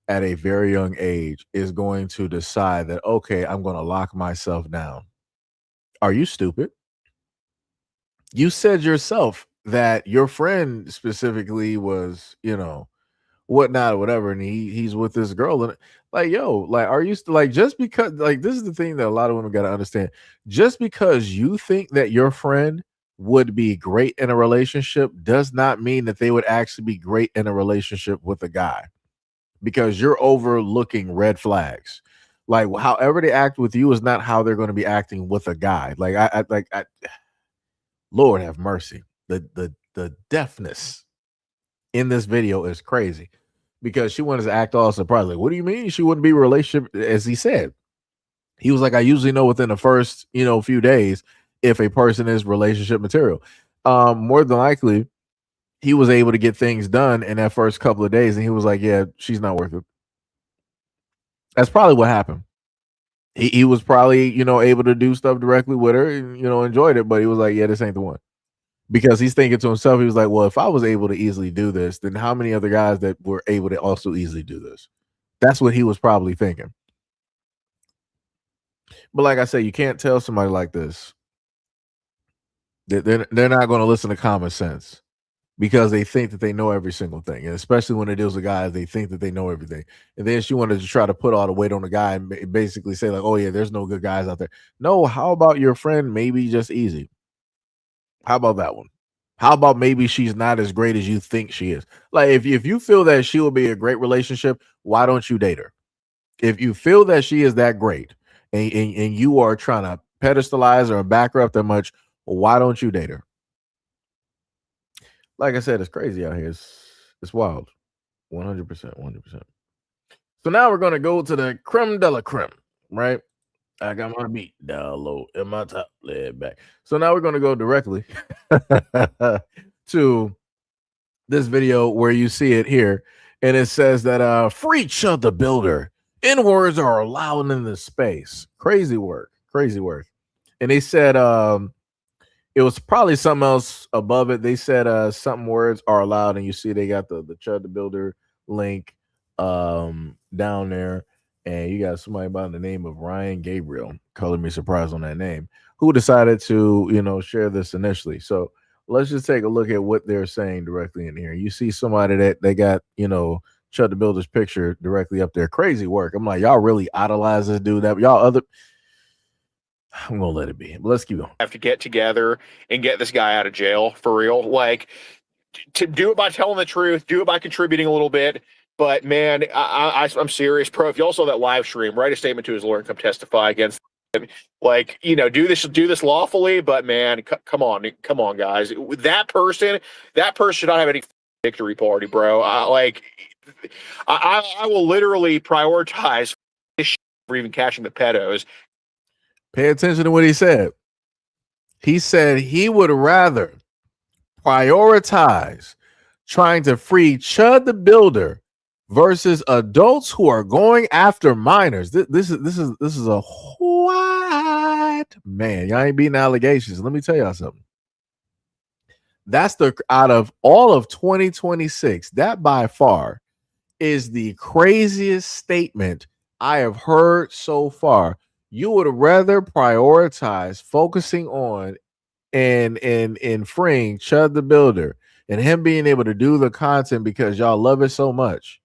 Speaker 1: at a very young age is going to decide that, okay, I'm going to lock myself down? Are you stupid? You said yourself that your friend specifically was whatnot or whatever, and he's with this girl, and like, yo, like, are you like, just because, like, this is the thing that a lot of women got to understand, just because you think that your friend would be great in a relationship does not mean that they would actually be great in a relationship with a guy, because you're overlooking red flags. Like, however they act with you is not how they're going to be acting with a guy. Like, I Lord have mercy. The deafness in this video is crazy, because she wanted to act all surprised. Like, what do you mean she wouldn't be in a relationship? As he said, he was like, I usually know within the first, few days if a person is relationship material. More than likely, he was able to get things done in that first couple of days, and he was like, yeah, she's not worth it. That's probably what happened. He was probably, able to do stuff directly with her and, enjoyed it, but he was like, yeah, this ain't the one. Because he's thinking to himself, he was like, well, if I was able to easily do this, then how many other guys that were able to also easily do this? That's what he was probably thinking. But like I said, you can't tell somebody like this that they're not going to listen to common sense, because they think that they know every single thing. And especially when it deals with guys, they think that they know everything. And then she wanted to try to put all the weight on the guy and basically say like, oh yeah, there's no good guys out there. No, how about your friend maybe just easy? How about that one? How about maybe she's not as great as you think she is? Like, if you feel that she will be a great relationship, why don't you date her? If you feel that she is that great and you are trying to pedestalize her and back her up that much, why don't you date her? Like I said, it's crazy out here. It's wild. 100%. 100%. So now we're going to go to the creme de la creme, right? I got my beat down low and my top laid back. So now we're going to go directly to this video where you see it here. And it says that free Chud the Builder. N-words are allowed in this space. Crazy work. Crazy work. And they said it was probably something else above it. They said something words are allowed. And you see they got the Chud the Builder link down there. And you got somebody by the name of Ryan Gabriel, color me surprised on that name, who decided to, share this initially. So let's just take a look at what they're saying directly in here. You see somebody that they got, Chud the Builder's picture directly up there. Crazy work. I'm like, y'all really idolize this dude. That y'all other. I'm gonna let it be. But let's keep going.
Speaker 16: Have to get together and get this guy out of jail for real. Like, to do it by telling the truth, do it by contributing a little bit. But man, I'm serious, bro. If y'all saw that live stream, write a statement to his lawyer and come testify against him. Like, do this lawfully. But man, come on, guys. That person should not have any victory party, bro. I will literally prioritize this shit for even catching the pedos.
Speaker 1: Pay attention to what he said. He said he would rather prioritize trying to free Chud the Builder versus adults who are going after minors. This is a what, man. Y'all ain't beating allegations. Let me tell y'all something. That's out of all of 2026, that by far is the craziest statement I have heard so far. You would rather prioritize focusing on and freeing Chud the Builder and him being able to do the content because y'all love it so much,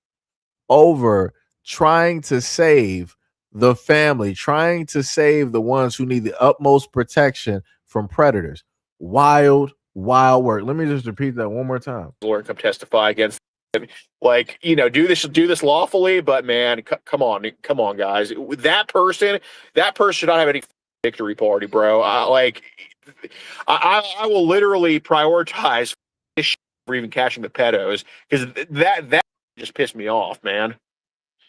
Speaker 1: over trying to save the family, trying to save the ones who need the utmost protection from predators. Wild work. Let me just repeat that one more time.
Speaker 16: Lawyer come testify against him. Like, do this lawfully. But man, come on, guys. That person should not have any victory party, bro. I will literally prioritize this shit for even catching the pedos, because that just pissed me off, man.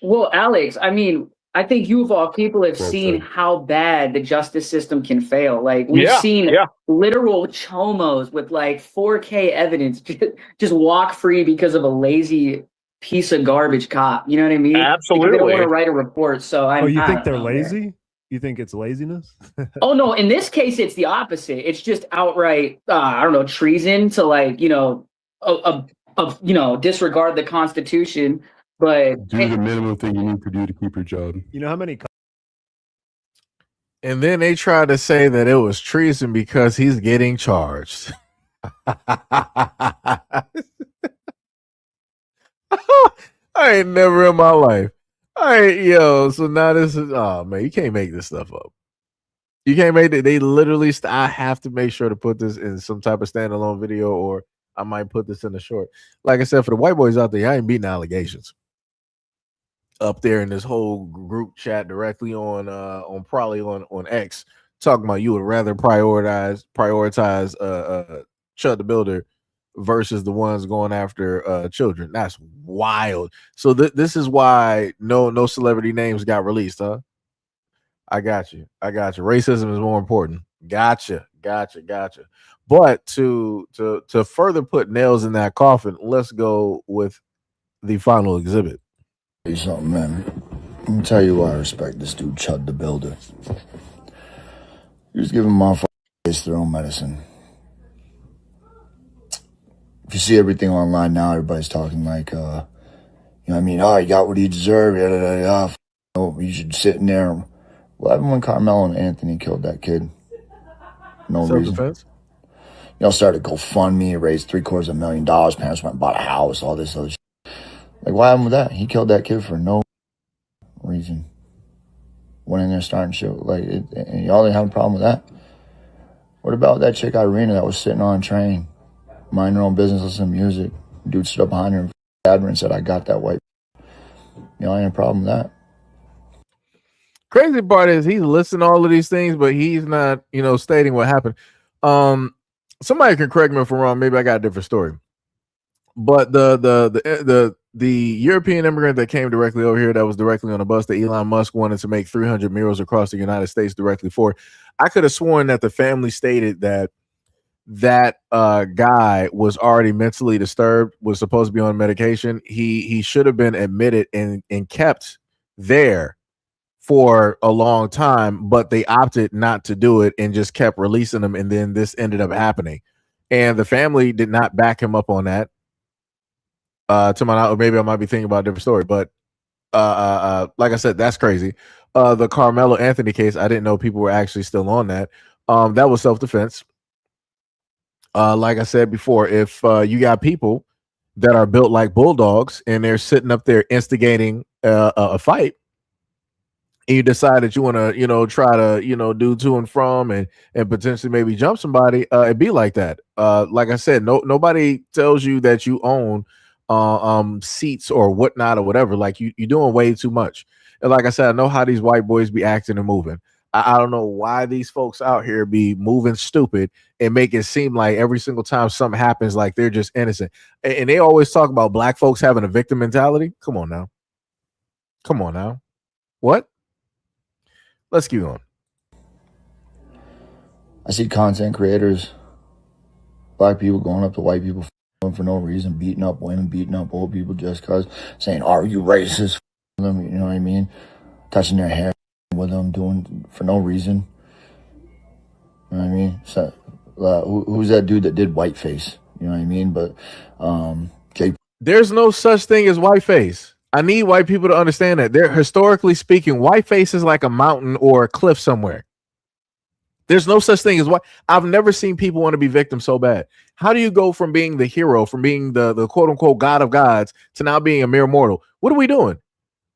Speaker 17: Well, Alex, I mean, I think you of all people have seen how bad the justice system can fail. Like, we've seen literal chomos with like 4K evidence just walk free because of a lazy piece of garbage cop. You know what I mean?
Speaker 16: Absolutely.
Speaker 17: Because they don't want to write a report. So
Speaker 18: you think they're lazy? You think it's laziness?
Speaker 17: Oh no, in this case, it's the opposite. It's just outright, I don't know, treason to like, disregard the Constitution. But
Speaker 19: do the minimum thing you need to do to keep your job.
Speaker 18: You know how many?
Speaker 1: And then they tried to say that it was treason because he's getting charged. I ain't never in my life. All right, yo. So now this is, oh man, you can't make this stuff up. You can't make it. They literally, I have to make sure to put this in some type of standalone video, or I might put this in the short. Like I said, for the white boys out there, I ain't beating allegations up there in this whole group chat directly on probably on X, talking about you would rather prioritize Chud the Builder versus the ones going after children. That's wild. So this is why no celebrity names got released, huh? I got you. Racism is more important. Gotcha. But to further put nails in that coffin, let's go with the final exhibit.
Speaker 20: Tell you something, man. Let me tell you why I respect this dude, Chud the Builder. He was giving motherfuckers their own medicine. If you see everything online now, everybody's talking like, you know what I mean? Oh, he got what he deserved. Oh, you should sit in there. What happened when Carmelo and Anthony killed that kid? No reason.
Speaker 1: Self-defense?
Speaker 20: Y'all started GoFundMe, raised $750,000. Parents went and bought a house, all this other shit. Like, what happened with that? He killed that kid for no reason. Went in there starting shit. Like, and y'all didn't have a problem with that? What about that chick Irina that was sitting on a train, minding her own business, listening to music? Dude stood up behind her and stabbed her and said, I got that white. Y'all ain't a problem with that?
Speaker 1: Crazy part is he's listing all of these things, but he's not, stating what happened. Somebody can correct me if I'm wrong. Maybe I got a different story. But the European immigrant that came directly over here, that was directly on a bus that Elon Musk wanted to make 300 murals across the United States directly for, I could have sworn that the family stated that guy was already mentally disturbed, was supposed to be on medication. He should have been admitted and kept there for a long time, but they opted not to do it and just kept releasing him, and then this ended up happening. And the family did not back him up on that. To my knowledge, or maybe I might be thinking about a different story, but like I said, that's crazy. The Carmelo Anthony case, I didn't know people were actually still on that. That was self-defense. Like I said before, if you got people that are built like bulldogs and they're sitting up there instigating a fight, and you decide that you want to, try to, do to and from and potentially maybe jump somebody, it'd be like that. Like I said, nobody tells you that you own seats or whatnot or whatever. Like you're doing way too much. And like I said, I know how these white boys be acting and moving. I don't know why these folks out here be moving stupid and make it seem like every single time something happens, like they're just innocent. And they always talk about black folks having a victim mentality. Come on now. What? Let's keep going.
Speaker 20: I see content creators, black people going up to white people for no reason, beating up women, beating up old people just because, saying, are you racist? Them, you know what I mean? Touching their hair with them, doing for no reason. You know what I mean? So, who's that dude that did whiteface? You know what I mean? But
Speaker 1: there's no such thing as whiteface. I need white people to understand that. They're historically speaking, whiteface is like a mountain or a cliff somewhere. There's no such thing as what I've never seen people want to be victims so bad. How do you go from being the hero, from being the quote unquote God of gods, to now being a mere mortal? What are we doing?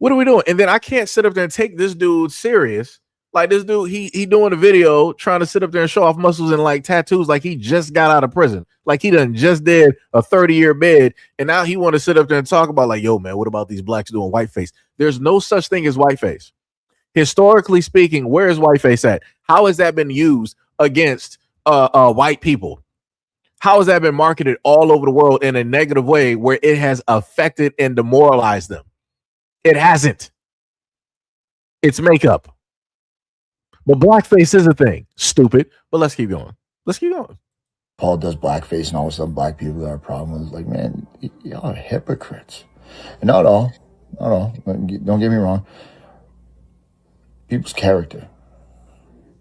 Speaker 1: And then I can't sit up there and take this dude serious. Like this dude, he doing a video trying to sit up there and show off muscles and like tattoos, like he just got out of prison, like he done just did a 30-year bid, and now he want to sit up there and talk about like, yo man, what about these blacks doing whiteface? There's no such thing as whiteface. Historically speaking, where is whiteface at? How has that been used against white people? How has that been marketed all over the world in a negative way where it has affected and demoralized them? It hasn't. It's makeup. But blackface is a thing. Stupid. But let's keep going.
Speaker 20: Paul does blackface and all of a sudden black people got a problem with it. Like, man, y'all are hypocrites. And not all. Don't get me wrong. People's character.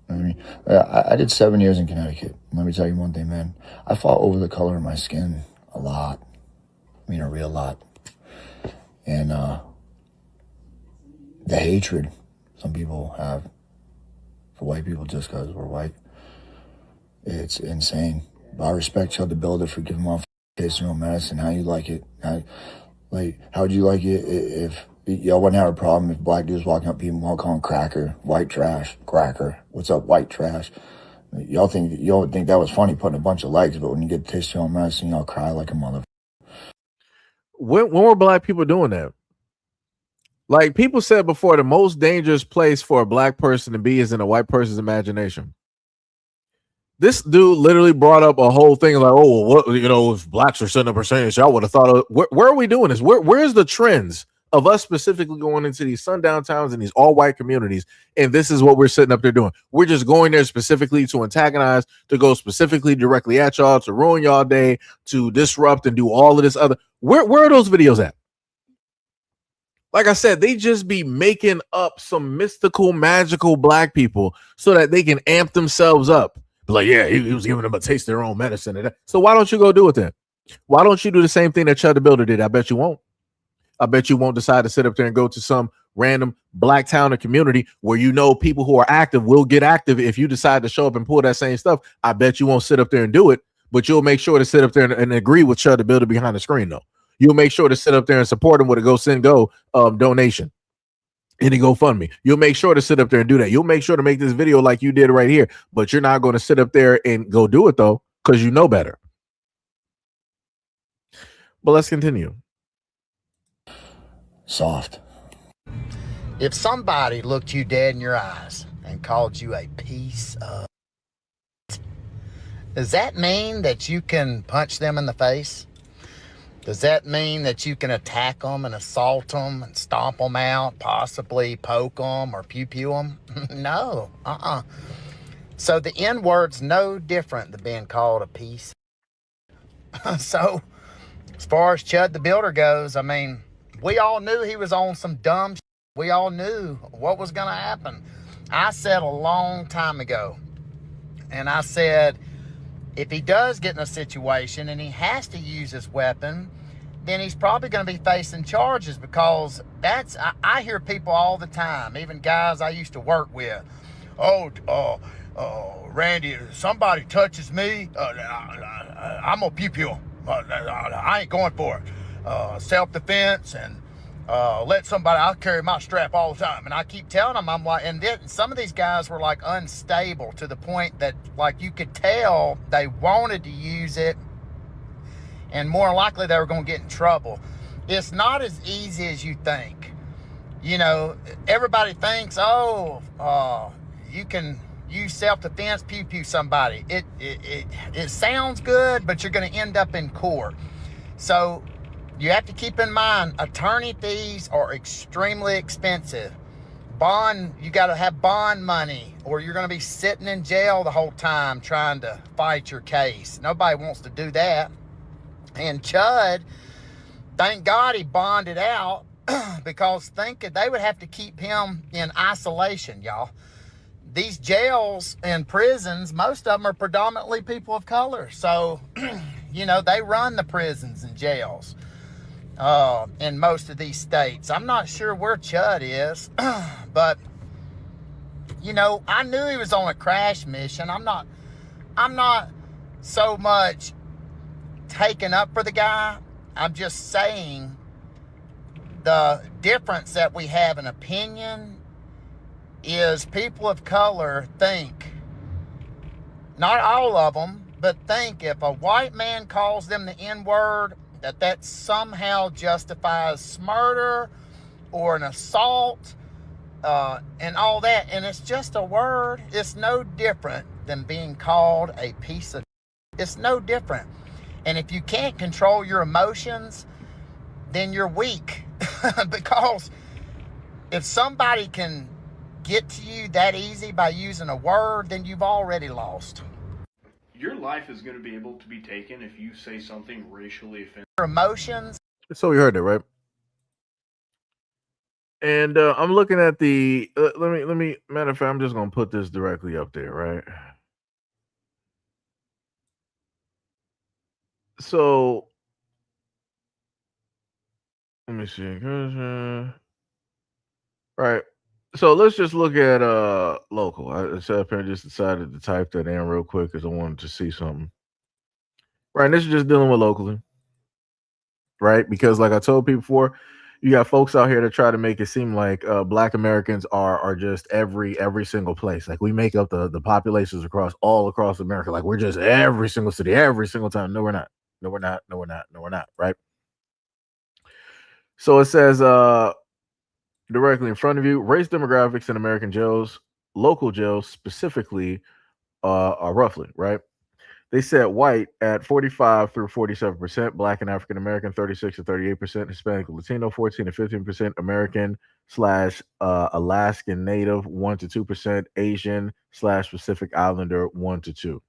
Speaker 20: I mean, I did 7 years in Connecticut. Let me tell you one thing, man. I fought over the color of my skin a lot. I mean, a real lot. And the hatred some people have for white people just because we're white, it's insane. But I respect Chud the Builder for giving off case no medicine, how you like it. Like, how would you like it if y'all wouldn't have a problem if black dudes walking up people want to call them cracker, white trash, cracker, what's up, white trash? Y'all would think that was funny putting a bunch of legs, but when you get tissue on medicine, y'all cry like a mother.
Speaker 1: When were black people doing that? Like people said before, the most dangerous place for a black person to be is in a white person's imagination. This dude literally brought up a whole thing like, oh, well, what, if blacks are setting a percentage, I would have thought of where are we doing this? Where's the trends of us specifically going into these sundown towns and these all white communities? And this is what we're sitting up there doing. We're just going there specifically to antagonize, to go specifically directly at y'all, to ruin y'all day, to disrupt and do all of this other. Where are those videos at? Like I said, they just be making up some mystical, magical black people so that they can amp themselves up. Like, yeah, he was giving them a taste of their own medicine. So why don't you go do it then? Why don't you do the same thing that Chud the Builder did? I bet you won't. I bet you won't decide to sit up there and go to some random black town or community where people who are active will get active if you decide to show up and pull that same stuff. I bet you won't sit up there and do it, but you'll make sure to sit up there and agree with Chud the Builder behind the screen, though. You'll make sure to sit up there and support him with a go donation. Any GoFundMe. You'll make sure to sit up there and do that. You'll make sure to make this video like you did right here, but you're not going to sit up there and go do it though, because you know better. But let's continue.
Speaker 21: Soft. If somebody looked you dead in your eyes and called you a piece of, does that mean that you can punch them in the face? Does that mean that you can attack them and assault them and stomp them out, possibly poke them or pew-pew them? No. So the N-word's no different than being called a piece. So as far as Chud the Builder goes, I mean, we all knew he was on some dumb shit. We all knew what was going to happen. I said a long time ago, and I said, if he does get in a situation and he has to use his weapon, then he's probably going to be facing charges, because I hear people all the time, even guys I used to work with. Randy, if somebody touches me, I'm going to pew-pew. I ain't going for it. Self-defense and I'll carry my strap all the time. And I keep telling them, I'm like, and then some of these guys were like unstable to the point that like you could tell they wanted to use it, and more likely they were going to get in trouble. It's not as easy as you think. Everybody thinks, you can use self-defense, pew-pew somebody. It sounds good, but you're going to end up in court. So you have to keep in mind, attorney fees are extremely expensive. You got to have bond money, or you're going to be sitting in jail the whole time trying to fight your case. Nobody wants to do that. And Chud, thank God he bonded out, because they would have to keep him in isolation, y'all. These jails and prisons, most of them are predominantly people of color. So, they run the prisons and jails in most of these states. I'm not sure where Chud is, but, I knew he was on a crash mission. I'm not so much taken up for the guy. I'm just saying the difference that we have in opinion is people of color think, not all of them, but think if a white man calls them the N-word, that somehow justifies murder or an assault and all that. And it's just a word. It's no different than being called a piece of. It's no different. And if you can't control your emotions, then you're weak. Because if somebody can get to you that easy by using a word, then you've already lost.
Speaker 22: Your life is going to be able to be taken if you say something racially offensive.
Speaker 1: Your emotions. So we heard it, right? And I'm looking at the. Let me. Matter of fact, I'm just gonna put this directly up there, right? So let me see. Right. So let's just look at local. I sat up here and just decided to type that in real quick because I wanted to see something. Right. This is just dealing with locally. right? Because like I told people before, you got folks out here that try to make it seem like Black Americans are just every single place. Like we make up the populations all across America. Like we're just every single city, every single time. No, we're not. No, we're not. No, we're not. No, we're not. Right. So it says directly in front of you, race demographics in American jails, local jails specifically, are roughly right. They said white at 45 through 47%, Black and African American 36 to 38%, Hispanic and Latino 14 to 15%, American slash Alaskan Native 1 to 2%, Asian slash Pacific Islander 1 to 2.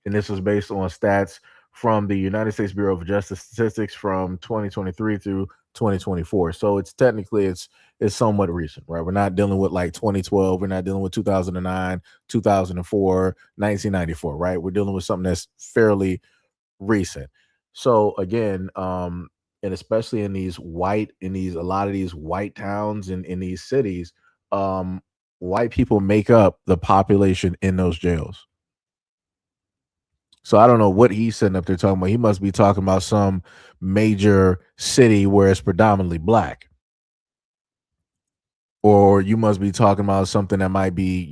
Speaker 1: And this was based on stats from the United States Bureau of Justice Statistics from 2023 through 2024. So it's technically it's somewhat recent, right? We're not dealing with like 2012, we're not dealing with 2009, 2004, 1994, right? We're dealing with something that's fairly recent. So again, and especially in a lot of these white towns and in these cities, white people make up the population in those jails. So I don't know what he's sitting up there talking about. He must be talking about some major city where it's predominantly Black. Or you must be talking about something that might be,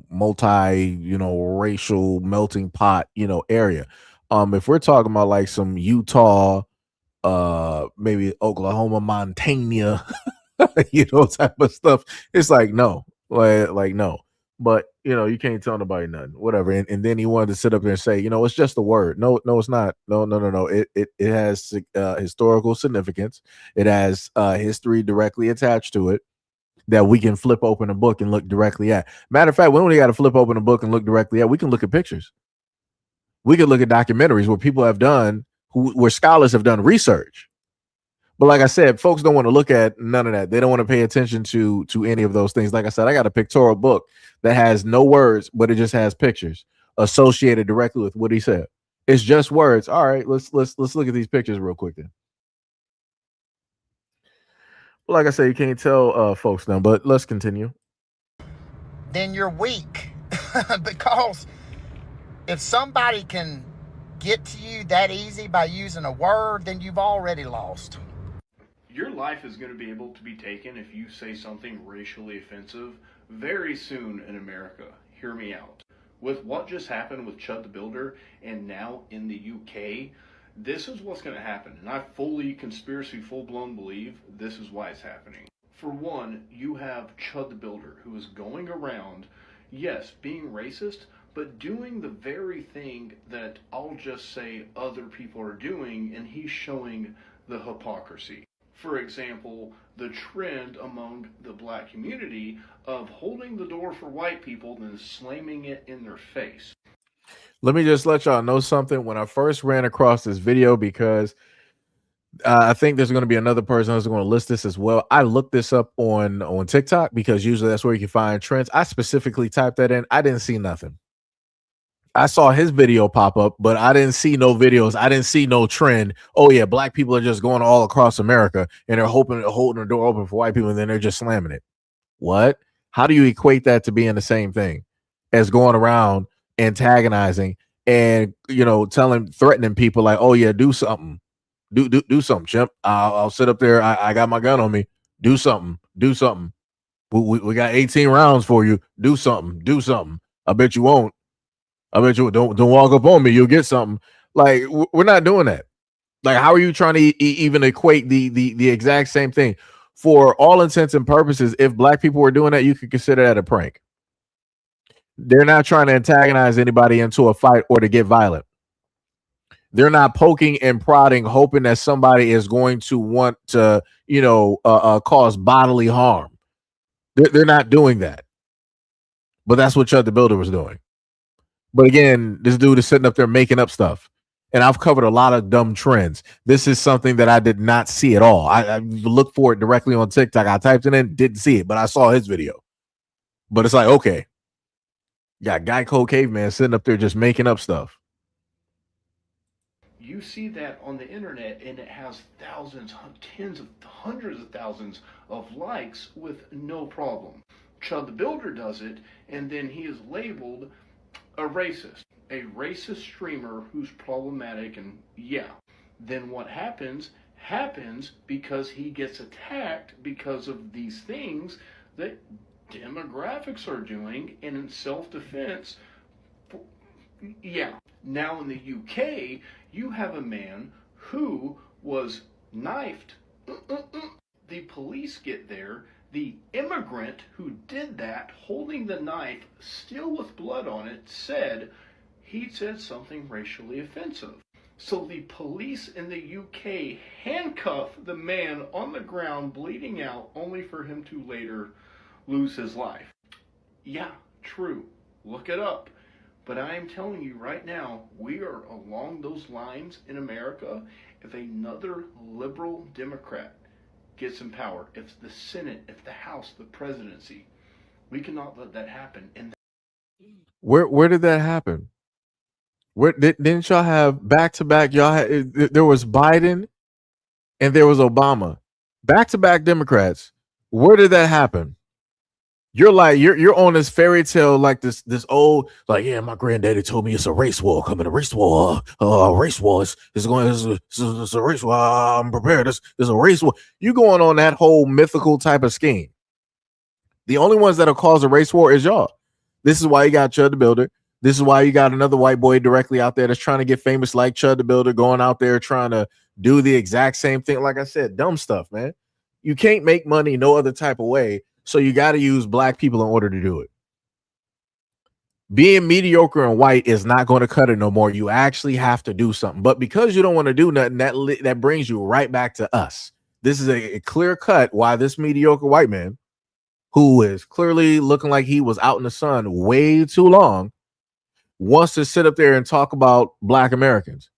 Speaker 1: multi, racial melting pot, area. If we're talking about like some Utah, maybe Oklahoma, Montana, type of stuff, it's like no, like no. But you can't tell nobody nothing, whatever. And then he wanted to sit up there and say, it's just a word. No, it's not. No. It has historical significance. It has history directly attached to it that we can flip open a book and look directly at. Matter of fact, we only got to flip open a book and look directly at. We can look at pictures. We can look at documentaries where people have done, where scholars have done research. But like I said, folks don't want to look at none of that. They don't want to pay attention to any of those things. Like I said, I got a pictorial book that has no words, but it just has pictures associated directly with what he said. It's just words. All right, let's look at these pictures real quick then. Well, like I said, you can't tell folks now, but let's continue.
Speaker 21: Then you're weak. Because if somebody can get to you that easy by using a word, then you've already lost.
Speaker 22: Your life is going to be able to be taken if you say something racially offensive very soon in America. Hear me out. With what just happened with Chud the Builder and now in the UK, this is what's going to happen. And I fully conspiracy full-blown believe this is why it's happening. For one, you have Chud the Builder, who is going around, yes, being racist, but doing the very thing that I'll just say other people are doing, and he's showing the hypocrisy. For example, the trend among the Black community of holding the door for white people and then slamming it in their face.
Speaker 1: Let me just let y'all know something. When I first ran across this video, because I think there's going to be another person who's going to list this as well. I looked this up on TikTok because usually that's where you can find trends. I specifically typed that in. I didn't see nothing. I saw his video pop up, but I didn't see no videos. I didn't see no trend. Oh yeah, Black people are just going all across America and they're holding the door open for white people, and then they're just slamming it. What? How do you equate that to being the same thing as going around antagonizing and threatening people like, oh yeah, do something, do something, chimp. I'll sit up there. I got my gun on me. Do something. We got 18 rounds for you. Do something. I bet you won't. I bet you don't walk up on me. You'll get something. Like we're not doing that. Like, how are you trying to even equate the exact same thing? For all intents and purposes, if Black people were doing that, you could consider that a prank. They're not trying to antagonize anybody into a fight or to get violent. They're not poking and prodding, hoping that somebody is going to want to, cause bodily harm. They're not doing that. But that's what Chud the Builder was doing. But again, this dude is sitting up there making up stuff. And I've covered a lot of dumb trends. This is something that I did not see at all. I looked for it directly on TikTok. I typed it in, didn't see it, but I saw his video. But it's like, okay, got Geico Caveman sitting up there just making up stuff.
Speaker 22: You see that on the internet, and it has thousands, tens of hundreds of thousands of likes with no problem. Chud the Builder does it, and then he is labeled a racist streamer who's problematic, and yeah. Then what happens? happens because he gets attacked because of these things that demographics are doing, and in self-defense. Yeah. Now in the UK, you have a man who was knifed. The police get there. The immigrant who did that, holding the knife, still with blood on it, said he said something racially offensive. So the police in the UK handcuff the man on the ground, bleeding out, only for him to later lose his life. Yeah, true. Look it up. But I am telling you right now, we are along those lines in America. If another liberal Democrat gets in power, if the Senate, if the House, the presidency, we cannot let that happen. And
Speaker 1: Where did that happen? Where didn't y'all have back to back? Y'all had, there was Biden and there was Obama, back to back Democrats. Where did that happen? You're like you're on this fairy tale like this old, like, yeah, my granddaddy told me it's a race war coming. A race war, race war is going. It's a race war. I'm prepared. There's a race war. You going on that whole mythical type of scheme. The only ones that'll cause a race war is y'all. This is why you got Chud the Builder. This is why you got another white boy directly out there that's trying to get famous like Chud the Builder, going out there trying to do the exact same thing. Like I said, dumb stuff, man. You can't make money no other type of way, so you got to use black people in order to do it. Being mediocre and white is not going to cut it no more. You actually have to do something. But because you don't want to do nothing, that brings you right back to us. This is a clear cut why this mediocre white man, who is clearly looking like he was out in the sun way too long, wants to sit up there and talk about black Americans.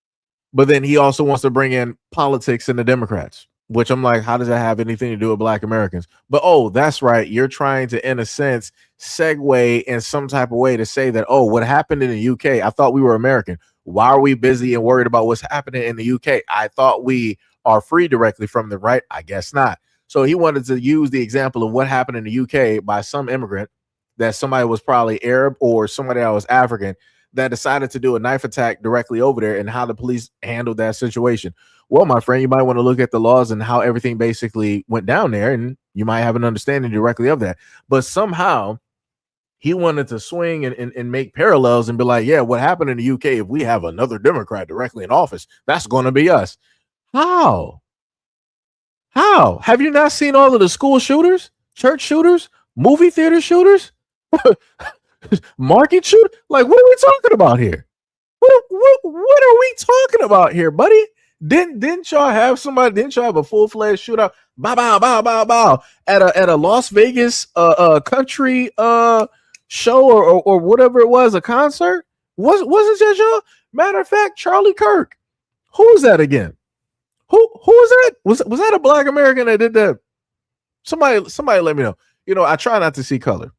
Speaker 1: But then he also wants to bring in politics and the Democrats, which I'm like, how does that have anything to do with black Americans? But, oh, that's right. You're trying to, in a sense, segue in some type of way to say that, oh, what happened in the UK, I thought we were American. Why are we busy and worried about what's happening in the UK? I thought we are free directly from the right. I guess not. So he wanted to use the example of what happened in the UK by some immigrant, that somebody was probably Arab or somebody that was African, that decided to do a knife attack directly over there, and how the police handled that situation. Well, my friend, you might want to look at the laws and how everything basically went down there, and you might have an understanding directly of that. But somehow he wanted to swing and make parallels and be like, yeah, what happened in the UK, if we have another Democrat directly in office, that's going to be us. How? Have you not seen all of the school shooters, church shooters, movie theater shooters, market shoot? Like, what are we talking about here? What are we talking about here, buddy? Didn't y'all have somebody? Didn't y'all have a full-fledged shootout? Bow, bow, bow, bow, bow, at a Las Vegas country show or whatever it was, a concert? Wasn't that y'all? Matter of fact, Charlie Kirk. Who was that again? Who was that? Was that a black American that did that? Somebody let me know. You know, I try not to see color.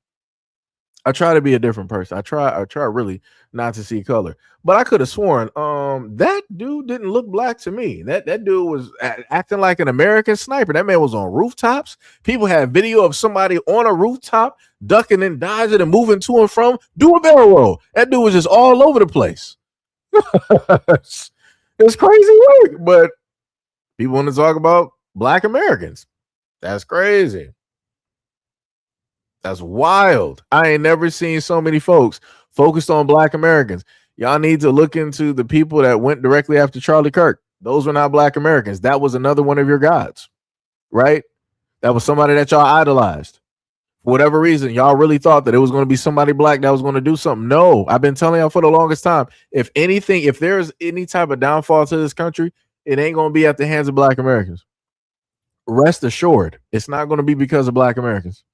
Speaker 1: I try to be a different person. I try really not to see color. But I could have sworn that dude didn't look black to me. That dude was acting like an American sniper. That man was on rooftops. People had video of somebody on a rooftop ducking and dodging and moving to and from, do a barrel roll. That dude was just all over the place. It's crazy work, but people want to talk about black Americans. That's crazy. That's wild. I ain't never seen so many folks focused on black Americans. Y'all need to look into the people that went directly after Charlie Kirk. Those were not black Americans. That was another one of your gods, right? That was somebody that y'all idolized. For whatever reason, y'all really thought that it was going to be somebody black that was going to do something. No, I've been telling y'all for the longest time, if there's any type of downfall to this country, it ain't going to be at the hands of black Americans. Rest assured, it's not going to be because of black Americans.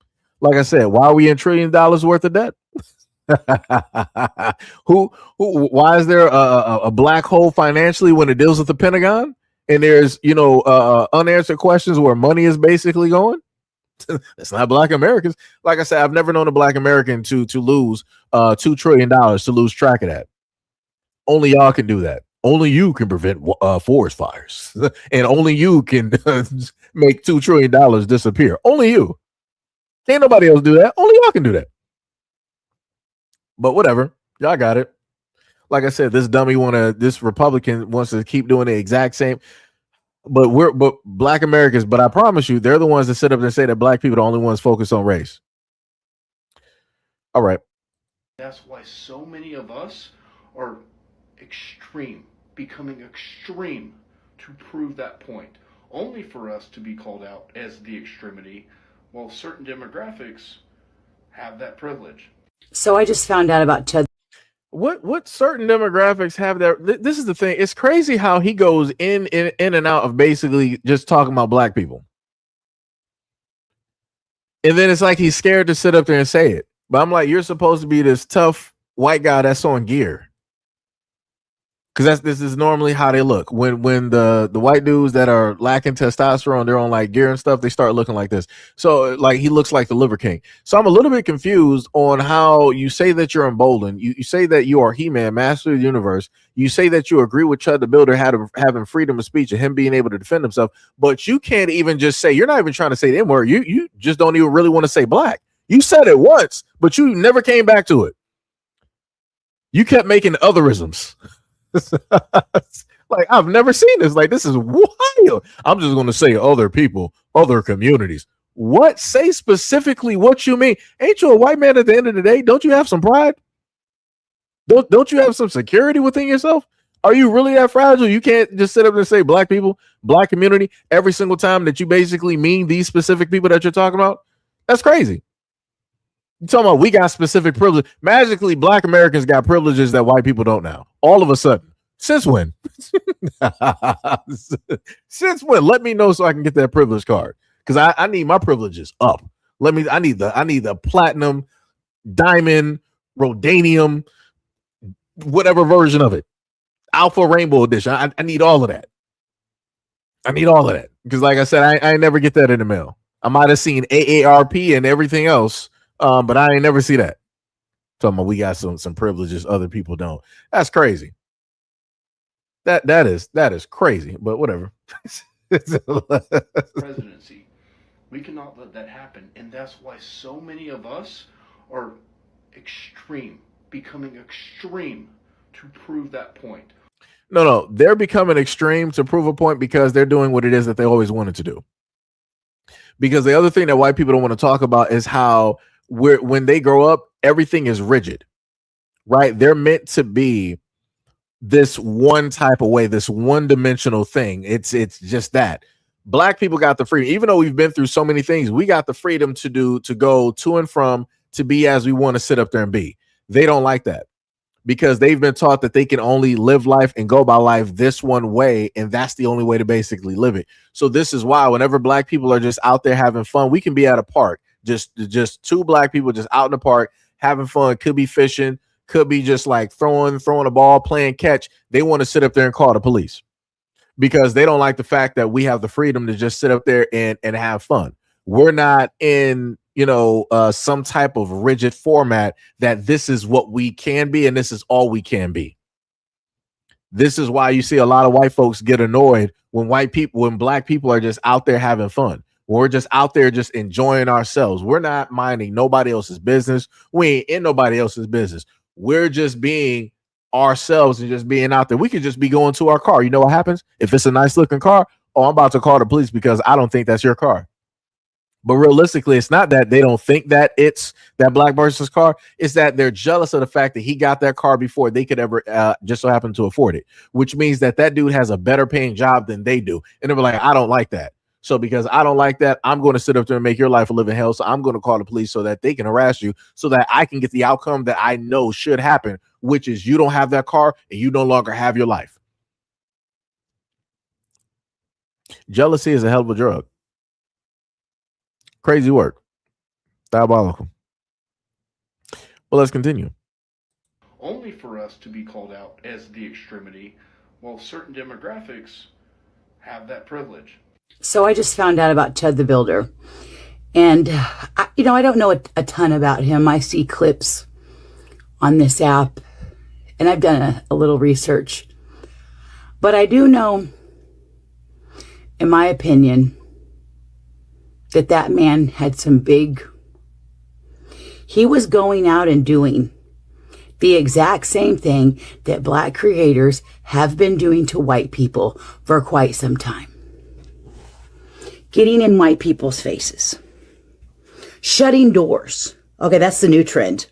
Speaker 1: Like I said, why are we in $1 trillion worth of debt? Why is there a black hole financially when it deals with the Pentagon? And there's, unanswered questions where money is basically going? It's not black Americans. Like I said, I've never known a black American to lose $2 trillion, to lose track of that. Only y'all can do that. Only you can prevent forest fires. And only you can make $2 trillion disappear. Only you. Can't nobody else do that. Only y'all can do that. But whatever. Y'all got it. Like I said, this Republican wants to keep doing the exact same. but black Americans, but I promise you, they're the ones that sit up and say that black people are the only ones focused on race. All right.
Speaker 22: That's why so many of us are becoming extreme to prove that point, only for us to be called out as the extremity, while certain demographics have that privilege.
Speaker 2: So I just found out about Chud.
Speaker 1: What certain demographics have that? This is the thing. It's crazy how he goes in and out of basically just talking about black people. And then it's like he's scared to sit up there and say it. But I'm like, you're supposed to be this tough white guy that's on gear. Because this is normally how they look. When the white dudes that are lacking testosterone, they're on like gear and stuff, they start looking like this. So like he looks like the Liver King. So I'm a little bit confused on how you say that you're emboldened. You say that you are He-Man, master of the universe. You say that you agree with Chud the Builder having freedom of speech and him being able to defend himself, but you can't even just say, you're not even trying to say the N-word. You just don't even really want to say black. You said it once, but you never came back to it. You kept making otherisms. Like, I've never seen this. Like, this is wild. I'm just going to say other people, other communities. What? Say specifically what you mean. Ain't you a white man at the end of the day? Don't you have some pride? Don't you have some security within yourself? Are you really that fragile? You can't just sit up and say black people, black community every single time that you basically mean these specific people that you're talking about? That's crazy. You talking about we got specific privilege. Magically, black Americans got privileges that white people don't now. All of a sudden. Since when? Since when? Let me know so I can get that privilege card. Because I need my privileges up. I need the platinum, diamond, rhodanium, whatever version of it. Alpha Rainbow Edition. I need all of that. I need all of that. Because like I said, I never get that in the mail. I might have seen AARP and everything else. But I ain't never see that. Talking about we got some privileges other people don't. That's crazy. That is crazy. But whatever.
Speaker 22: Presidency. We cannot let that happen, and that's why so many of us are becoming extreme to prove that point.
Speaker 1: No, they're becoming extreme to prove a point because they're doing what it is that they always wanted to do. Because the other thing that white people don't want to talk about is how when they grow up, everything is rigid, right? They're meant to be this one type of way, this one-dimensional thing. It's just that. Black people got the freedom, even though we've been through so many things, we got the freedom to go to and from, to be as we want to sit up there and be. They don't like that because they've been taught that they can only live life and go by life this one way, and that's the only way to basically live it. So this is why whenever black people are just out there having fun, we can be at a park. Just two black people just out in the park having fun. Could be fishing, could be just like throwing a ball, playing catch. They want to sit up there and call the police because they don't like the fact that we have the freedom to just sit up there and have fun. We're not in, some type of rigid format that this is what we can be and this is all we can be. This is why you see a lot of white folks get annoyed when black people are just out there having fun. We're just out there just enjoying ourselves. We're not minding nobody else's business. We ain't in nobody else's business. We're just being ourselves and just being out there. We could just be going to our car. You know what happens? If it's a nice looking car, I'm about to call the police because I don't think that's your car. But realistically, it's not that they don't think that it's that black person's car. It's that they're jealous of the fact that he got that car before they could ever just so happen to afford it, which means that dude has a better paying job than they do. And they're like, I don't like that. So because I don't like that, I'm going to sit up there and make your life a living hell. So I'm going to call the police so that they can harass you so that I can get the outcome that I know should happen, which is you don't have that car and you no longer have your life. Jealousy is a hell of a drug. Crazy work. Diabolical. But let's continue.
Speaker 22: Only for us to be called out as the extremity, while certain demographics have that privilege.
Speaker 2: So I just found out about Chud the Builder. And, I don't know a ton about him. I see clips on this app, and I've done a little research. But I do know, in my opinion, that man had some he was going out and doing the exact same thing that black creators have been doing to white people for quite some time. getting in white people's faces, shutting doors. Okay, that's the new trend.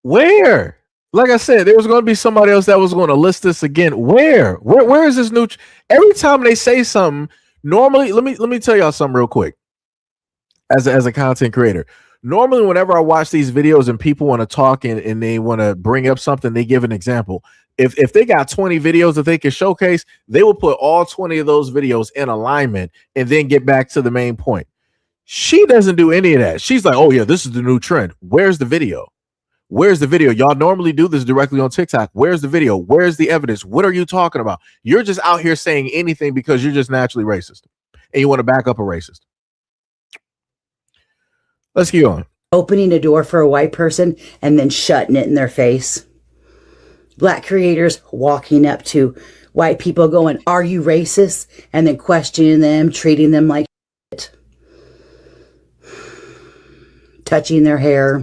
Speaker 1: Where? Like I said, there was going to be somebody else that was going to list this again. Where is this new? Every time they say something, normally, let me tell y'all something real quick. As a content creator, normally whenever I watch these videos and people want to talk and they want to bring up something, they give an example. If they got 20 videos that they can showcase, they will put all 20 of those videos in alignment and then get back to the main point. She doesn't do any of that. She's like, oh yeah, this is the new trend. Where's the video? Where's the video? Y'all normally do this directly on TikTok. Where's the video? Where's the evidence? What are you talking about? You're just out here saying anything because you're just naturally racist and you want to back up a racist. Let's keep on.
Speaker 2: Opening a door for a white person and then shutting it in their face. Black creators walking up to white people going, are you racist? And then questioning them, treating them like shit. Touching their hair.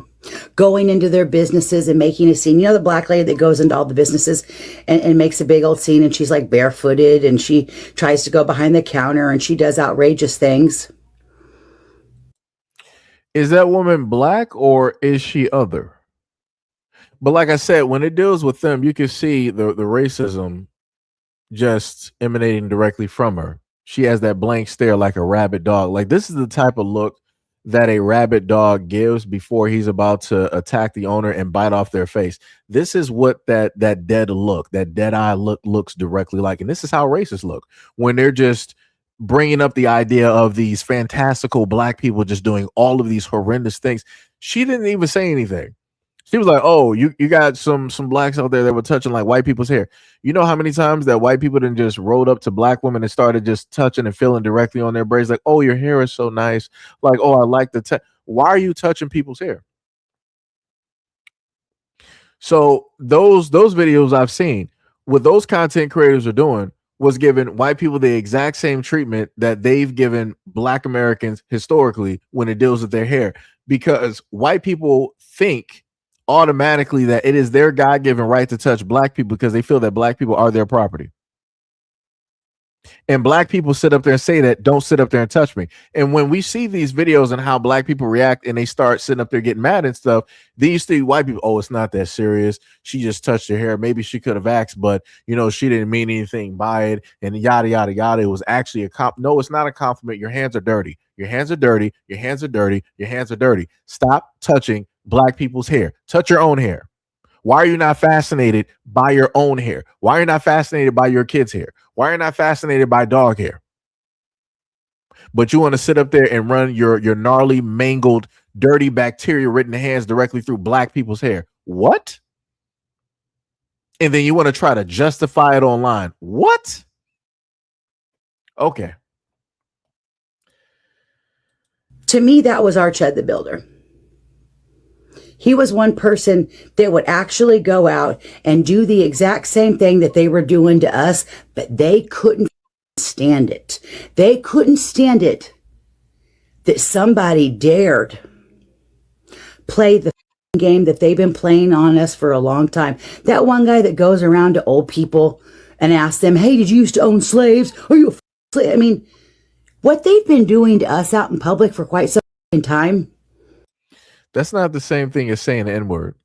Speaker 2: Going into their businesses and making a scene. You know the black lady that goes into all the businesses and makes a big old scene, and she's like barefooted and she tries to go behind the counter and she does outrageous things.
Speaker 1: Is that woman black or is she other? But like I said, when it deals with them, you can see the racism just emanating directly from her. She has that blank stare like a rabid dog. Like this is the type of look that a rabid dog gives before he's about to attack the owner and bite off their face. This is what that dead look, that dead eye look looks directly like. And this is how racists look when they're just bringing up the idea of these fantastical black people just doing all of these horrendous things. She didn't even say anything. She was like, oh, you got some blacks out there that were touching like white people's hair. You know how many times that white people didn't just rolled up to black women and started just touching and feeling directly on their braids, like, oh, your hair is so nice. Like, oh, I like the why are you touching people's hair? So those videos I've seen, what those content creators are doing was giving white people the exact same treatment that they've given black Americans historically when it deals with their hair, because white people think automatically that it is their God-given right to touch black people because they feel that black people are their property. And black people sit up there and say that, don't sit up there and touch me. And when we see these videos and how black people react and they start sitting up there getting mad and stuff, these three white people, oh, it's not that serious. She just touched her hair. Maybe she could have asked, but you know, she didn't mean anything by it. And yada, yada, yada. It was actually a no, it's not a compliment. Your hands are dirty. Your hands are dirty. Your hands are dirty. Your hands are dirty. Stop touching black people's hair. Touch your own hair. Why are you not fascinated by your own hair? Why are you not fascinated by your kids' hair? Why are you not fascinated by dog hair? But you want to sit up there and run your gnarly, mangled, dirty, bacteria-ridden hands directly through black people's hair. What? And then you want to try to justify it online. What? Okay.
Speaker 2: To me, that was our Chud the Builder. He was one person that would actually go out and do the exact same thing that they were doing to us, but they couldn't stand it. They couldn't stand it that somebody dared play the game that they've been playing on us for a long time. That one guy that goes around to old people and asks them, hey, did you used to own slaves? Are you a slave? I mean, what they've been doing to us out in public for quite some time.
Speaker 1: That's not the same thing as saying the N-word.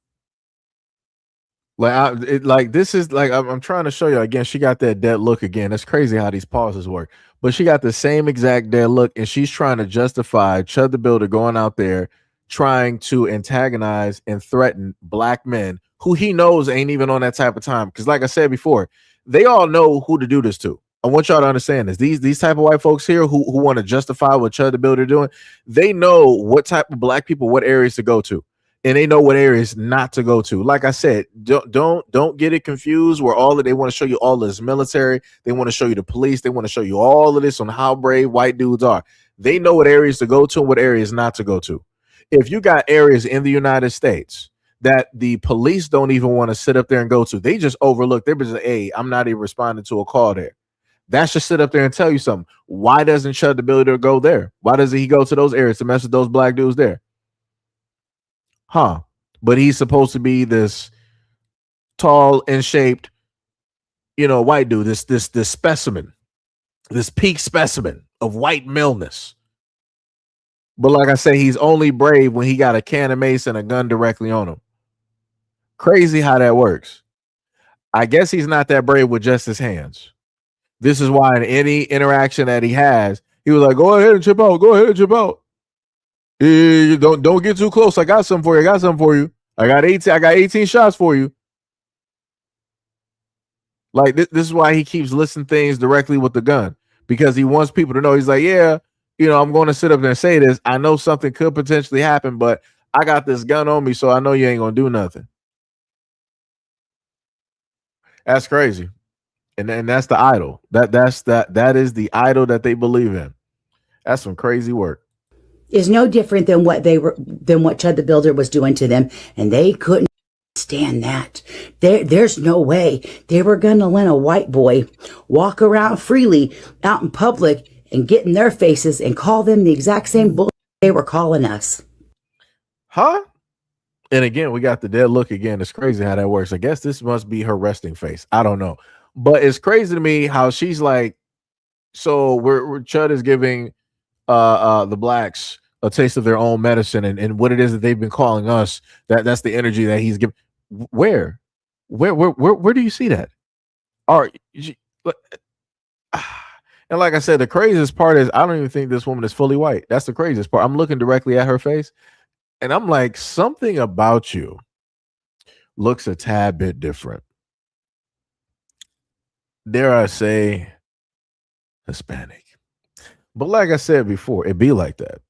Speaker 1: Like this is like I'm trying to show you again. She got that dead look again. That's crazy how these pauses work. But she got the same exact dead look, and she's trying to justify Chud the Builder going out there trying to antagonize and threaten black men who he knows ain't even on that type of time. Because like I said before, they all know who to do this to. I want y'all to understand this. These type of white folks here who want to justify what Chud the Builder doing, they know what type of black people, what areas to go to, and they know what areas not to go to. Like I said, don't get it confused where all of they want to show you all of this military, they want to show you the police, they want to show you all of this on how brave white dudes are. They know what areas to go to and what areas not to go to. If you got areas in the United States that the police don't even want to sit up there and go to, they just overlook. They're just, hey, I'm not even responding to a call there. That should sit up there and tell you something. Why doesn't Chud the Builder go there? Why doesn't he go to those areas to mess with those black dudes there? Huh? But he's supposed to be this tall and shaped, you know, white dude, this specimen. this peak specimen of white maleness. But like I say, he's only brave when he got a can of mace and a gun directly on him. Crazy how that works. I guess he's not that brave with just his hands. This is why in any interaction that he has, he was like, "Go ahead and chip out. Go ahead and chip out. Don't get too close. I got something for you. I got something for you. I got 18 shots for you." Like this is why he keeps listing things directly with the gun, because he wants people to know. He's like, "Yeah, I'm going to sit up there and say this. I know something could potentially happen, but I got this gun on me, so I know you ain't gonna do nothing." That's crazy. And that's the idol. That is the idol that they believe in. That's some crazy work.
Speaker 2: Is no different than what Chud the Builder was doing to them, and they couldn't stand that. There's no way they were gonna let a white boy walk around freely out in public and get in their faces and call them the exact same bullshit they were calling us.
Speaker 1: Huh? And again, we got the dead look again. It's crazy how that works. I guess this must be her resting face. I don't know. But it's crazy to me how she's like, so Chud is giving the blacks a taste of their own medicine, and what it is that they've been calling us, that's the energy that he's giving. Where do you see that? And like I said, the craziest part is I don't even think this woman is fully white. That's the craziest part. I'm looking directly at her face, and I'm like, something about you looks a tad bit different. Dare I say, Hispanic. But like I said before, it be like that.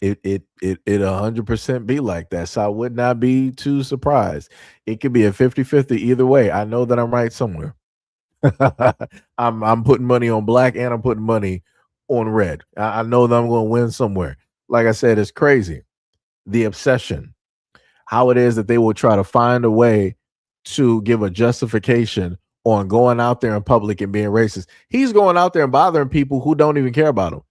Speaker 1: It 100% be like that. So I would not be too surprised. It could be a 50-50 either way. I know that I'm right somewhere. I'm putting money on black and I'm putting money on red. I know that I'm going to win somewhere. Like I said, it's crazy. The obsession, how it is that they will try to find a way to give a justification on going out there in public and being racist. He's going out there and bothering people who don't even care about him.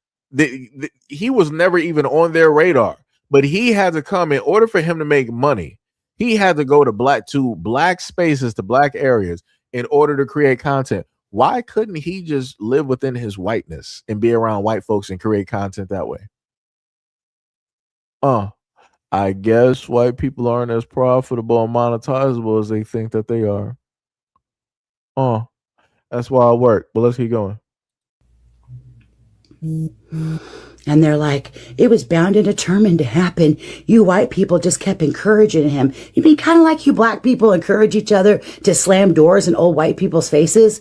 Speaker 1: He was never even on their radar, but he had to come in order for him to make money. He had to go to black spaces, to black areas in order to create content. Why couldn't he just live within his whiteness and be around white folks and create content that way? I guess white people aren't as profitable and monetizable as they think that they are. That's why I work. But let's keep going.
Speaker 2: And they're like, it was bound and determined to happen. You white people just kept encouraging him. You mean kind of like you black people encourage each other to slam doors in old white people's faces?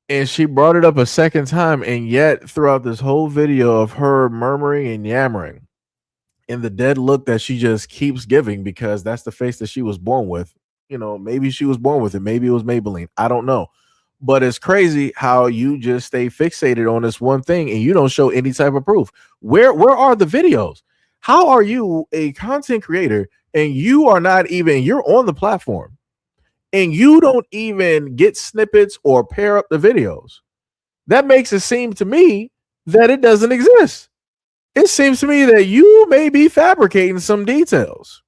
Speaker 1: And she brought it up a second time, and yet throughout this whole video of her murmuring and yammering, and the dead look that she just keeps giving, because that's the face that she was born with. Maybe she was born with it. Maybe it was Maybelline. I don't know. But it's crazy how you just stay fixated on this one thing and you don't show any type of proof. Where are the videos? How are you a content creator and you are not even, you're on the platform and you don't even get snippets or pair up the videos? That makes it seem to me that it doesn't exist. It seems to me that you may be fabricating some details.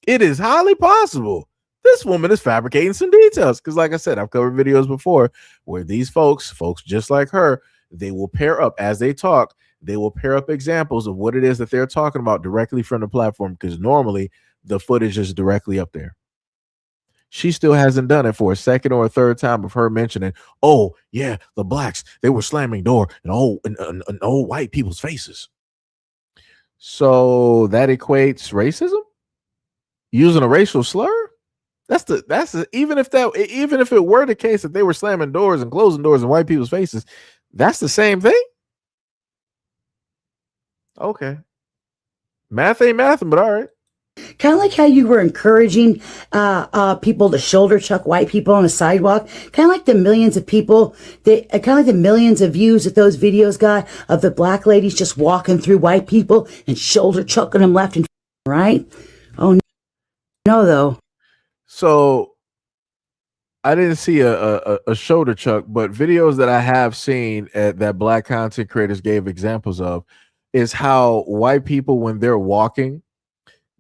Speaker 1: It is highly possible this woman is fabricating some details, because like I said, I've covered videos before where these folks just like her, they will pair up as they talk. They will pair up examples of what it is that they're talking about directly from the platform, because normally the footage is directly up there. She still hasn't done it for a second or a third time of her mentioning, oh yeah, the blacks, they were slamming door in old white people's faces. So that equates racism? Using a racial slur? Even if it were the case that they were slamming doors and closing doors in white people's faces, that's the same thing. Okay. Math ain't mathing, but all right.
Speaker 2: Kind of like how you were encouraging people to shoulder chuck white people on the sidewalk. Kind of like the millions of people the millions of views that those videos got of the black ladies just walking through white people and shoulder chucking them left and right. Oh no, though.
Speaker 1: So I didn't see a shoulder chuck, but videos that I have seen that black content creators gave examples of is how white people, when they're walking,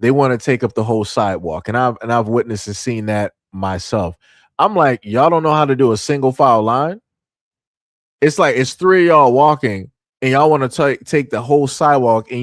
Speaker 1: they want to take up the whole sidewalk. And I've witnessed and seen that myself. I'm like, y'all don't know how to do a single file line? it's like it's three of y'all walking, and y'all want to take the whole sidewalk, and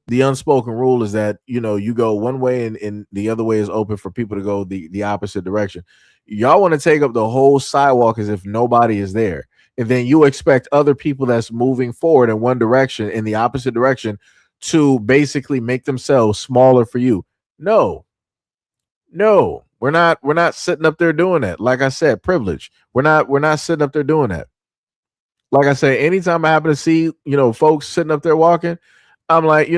Speaker 1: the unspoken rule is that you go one way and the other way is open for people to go the opposite direction. Y'all want to take up the whole sidewalk as if nobody is there, and then you expect other people that's moving forward in one direction, in the opposite direction, to basically make themselves smaller for you. No, we're not sitting up there doing that. Like I said, privilege. We're not sitting up there doing that. Like I say, anytime I happen to see, folks sitting up there walking, I'm like,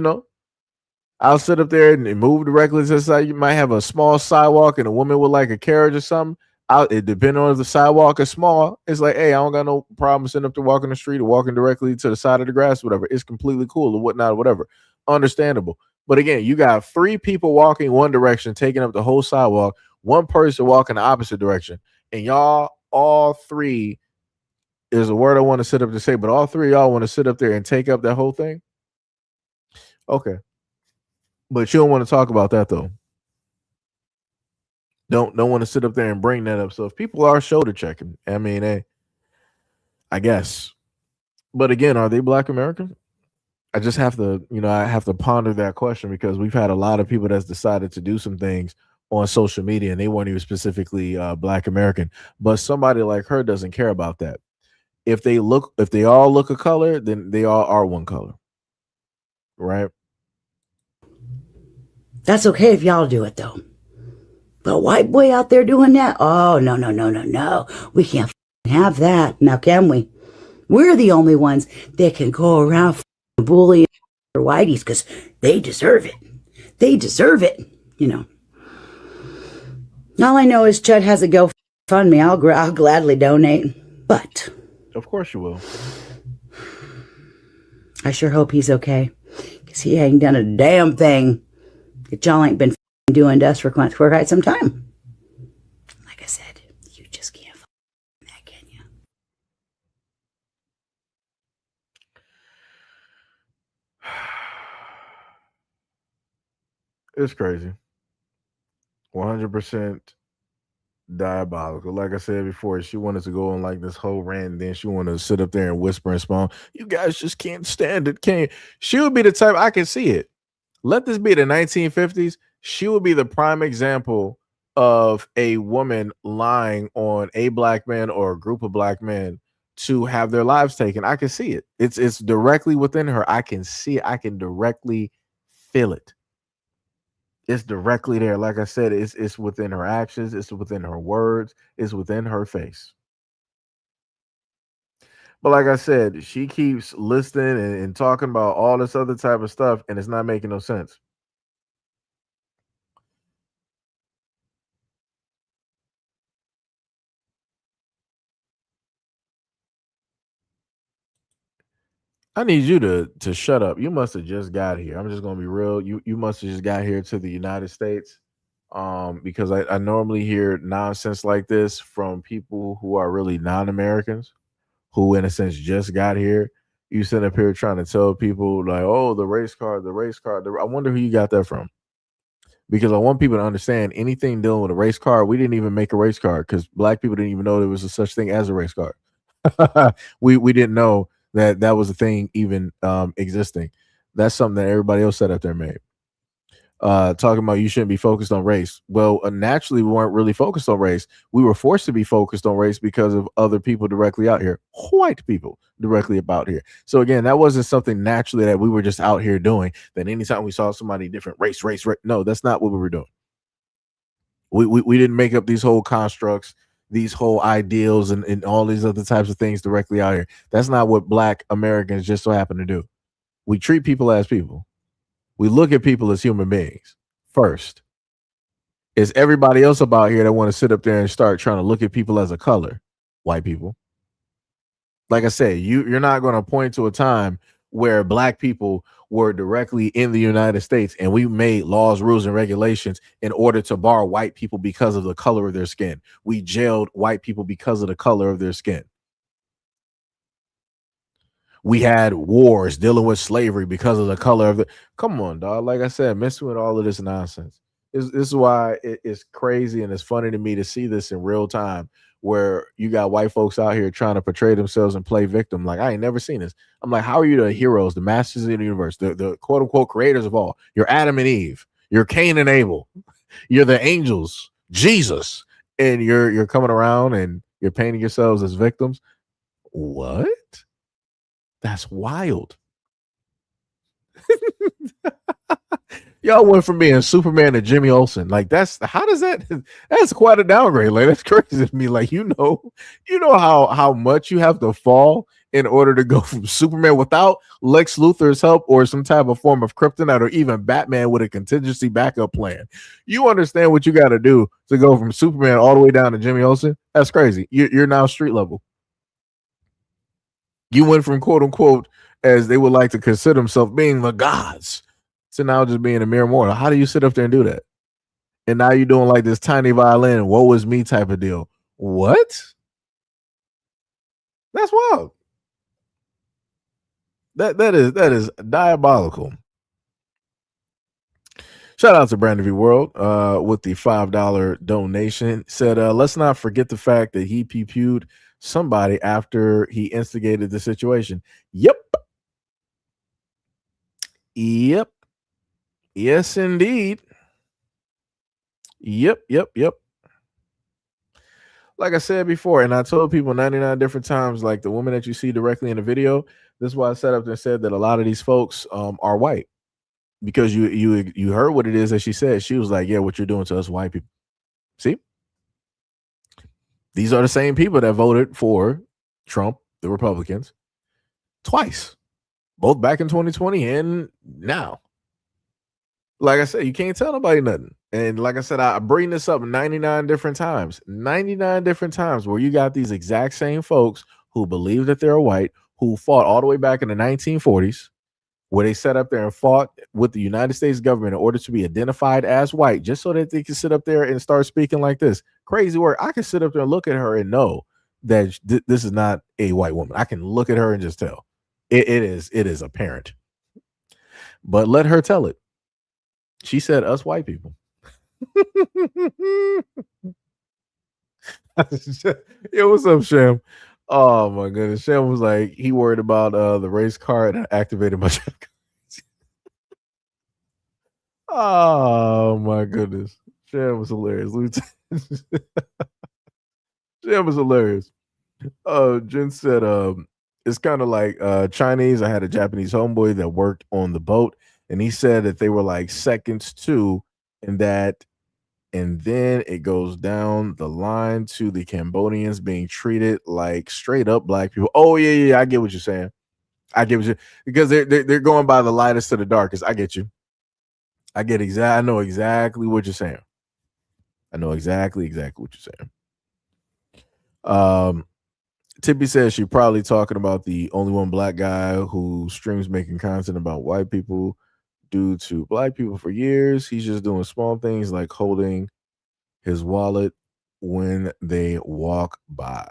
Speaker 1: I'll sit up there and move directly to the side. You might have a small sidewalk and a woman with like a carriage or something. It depends on if the sidewalk is small. It's like, hey, I don't got no problem sitting up there walking the street or walking directly to the side of the grass, whatever. It's completely cool or whatnot, or whatever. Understandable. But again, you got three people walking one direction, taking up the whole sidewalk, one person walking the opposite direction, and y'all all three is a word I want to sit up to say, but all three of y'all want to sit up there and take up that whole thing. Okay. But you don't want to talk about that though. Don't want to sit up there and bring that up. So if people are shoulder checking, I mean, I guess. But again, are they Black American? I just have to, I have to ponder that question, because we've had a lot of people that's decided to do some things on social media and they weren't even specifically Black American. But somebody like her doesn't care about that. If they all look a color, then they all are one color. Right?
Speaker 2: That's okay if y'all do it though. But white boy out there doing that? Oh, no. We can't have that. Now, can we? We're the only ones that can go around bullying whiteys because they deserve it. They deserve it, All I know is Chud has a GoFundMe. I'll gladly donate. But
Speaker 1: of course you will.
Speaker 2: I sure hope he's okay, because he ain't done a damn thing that y'all ain't been doing to us for quite some time. Like I said, you just can't that, can you?
Speaker 1: It's crazy. 100% diabolical. Like I said before, she wanted to go on like this whole rant, and then she wanted to sit up there and whisper and spawn. You guys just can't stand it. Can't. She would be the type, I can see it. Let this be the 1950s. She would be the prime example of a woman lying on a Black man or a group of Black men to have their lives taken. I can see it. It's directly within her. I can see it. I can directly feel it. It's directly there. Like I said, it's within her actions. It's within her words. It's within her face. But like I said, she keeps listening and talking about all this other type of stuff, and it's not making no sense. I need you to shut up. You must have just got here. I'm just gonna be real. You must have just got here to the United States. Because I normally hear nonsense like this from people who are really non-Americans, who in a sense just got here. You sit up here trying to tell people like, oh, the race card. I wonder who you got that from. Because I want people to understand, anything dealing with a race card, we didn't even make a race card because Black people didn't even know there was a such thing as a race card. we didn't know that was a thing even existing. That's something that everybody else set up there made. Talking about you shouldn't be focused on race. Well, naturally, we weren't really focused on race. We were forced to be focused on race because of other people directly out here, white people directly about here. So again, that wasn't something naturally that we were just out here doing. That anytime we saw somebody different, race. No, that's not what we were doing. We didn't make up these whole constructs, these whole ideals, and all these other types of things directly out here. That's not what Black Americans just so happen to do. We treat people as people. We look at people as human beings first. It's everybody else about here that want to sit up there and start trying to look at people as a color, white people. Like I said, you're not going to point to a time where Black people were directly in the United States and we made laws, rules, and regulations in order to bar white people because of the color of their skin. We jailed white people because of the color of their skin. We had wars dealing with slavery because of the color of it. Come on, dog. Like I said, messing with all of this nonsense. This is why it's crazy and it's funny to me to see this in real time where you got white folks out here trying to portray themselves and play victim. Like, I ain't never seen this. I'm like, how are you the heroes, the masters of the universe, the quote unquote creators of all? You're Adam and Eve, you're Cain and Abel, you're the angels, Jesus, and you're coming around and you're painting yourselves as victims. What? That's wild. Y'all went from being Superman to Jimmy Olsen. Like, that's quite a downgrade. Like, that's crazy to me. Like, you know how much you have to fall in order to go from Superman without Lex Luthor's help or some type of form of kryptonite or even Batman with a contingency backup plan. You understand what you got to do to go from Superman all the way down to Jimmy Olsen? That's crazy. You're now street level. You went from quote unquote, as they would like to consider themselves, being the gods, to now just being a mere mortal. How do you sit up there and do that? And now you're doing like this tiny violin, woe is me type of deal. What? That's wild. That is diabolical. Shout out to Brandon V World with the $5 donation. Said, let's not forget the fact that he pee-pewed somebody after he instigated the situation. Yep. Yes, indeed. Yep. Like I said before, and I told people 99 different times, like the woman that you see directly in the video, this is why I sat up there and said that a lot of these folks are white. Because you heard what it is that she said. She was like, yeah, what you're doing to us white people. See? These are the same people that voted for Trump, the Republicans, twice. Both back in 2020 and now. Like I said, you can't tell nobody nothing. And like I said, I bring this up 99 different times. 99 different times where you got these exact same folks who believe that they're white, who fought all the way back in the 1940s, where they sat up there and fought with the United States government in order to be identified as white, just so that they can sit up there and start speaking like this. Crazy work. I can sit up there and look at her and know that this is not a white woman. I can look at her and just tell. It is apparent. But let her tell it. She said us white people. Yo, what's up, Shem? Oh my goodness. Shem was like, he worried about the race card and activated my check. Oh my goodness. Shem was hilarious. Shem was hilarious. Jen said it's kind of like Chinese. I had a Japanese homeboy that worked on the boat, and he said that they were like seconds too, and then it goes down the line to the Cambodians being treated like straight up black people. Oh yeah, I get what you're saying. Because they're going by the lightest to the darkest. I get you. I know exactly what you're saying. I know exactly what you're saying. Tippy says she's probably talking about the only one black guy who streams making content about white people due to black people for years. He's just doing small things like holding his wallet when they walk by.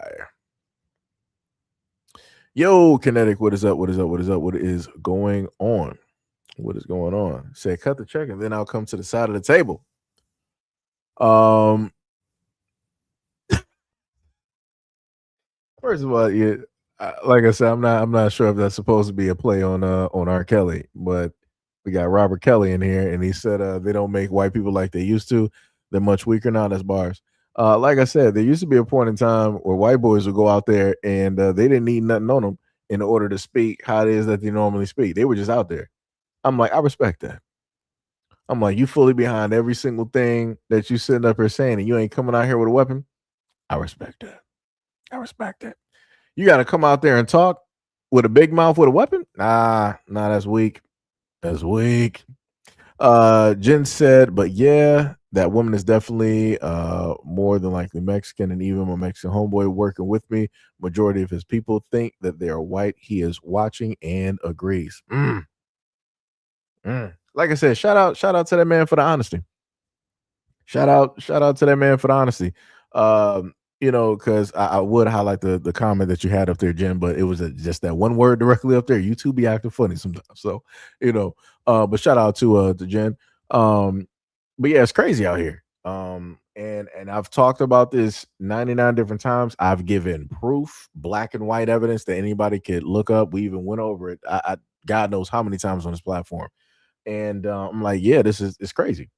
Speaker 1: Yo, Kinetic, what is up? What is going on? What is going on? Say, cut the check, and then I'll come to the side of the table. First of all, yeah, like I said, I'm not sure if that's supposed to be a play on R. Kelly, but we got Robert Kelly in here, and he said they don't make white people like they used to. They're much weaker now. That's bars. Like I said, there used to be a point in time where white boys would go out there and they didn't need nothing on them in order to speak how it is that they normally speak. They were just out there. I'm like, I respect that. I'm like, you fully behind every single thing that you sitting up here saying, and you ain't coming out here with a weapon. I respect that. You got to come out there and talk with a big mouth with a weapon? Nah, that's weak. That's weak. Jen said, but yeah, that woman is definitely more than likely Mexican, and even my Mexican homeboy working with me, majority of his people think that they are white. He is watching and agrees. Like I said, shout out to that man for the honesty. Shout out to that man for the honesty. Because I would highlight the comment that you had up there, Jen, but it was just that one word directly up there. You two be acting funny sometimes. So, but shout out to Jen. But yeah, it's crazy out here. and I've talked about this 99 different times. I've given proof, black and white evidence that anybody could look up. We even went over it. I God knows how many times on this platform. And I'm like, yeah, it's crazy.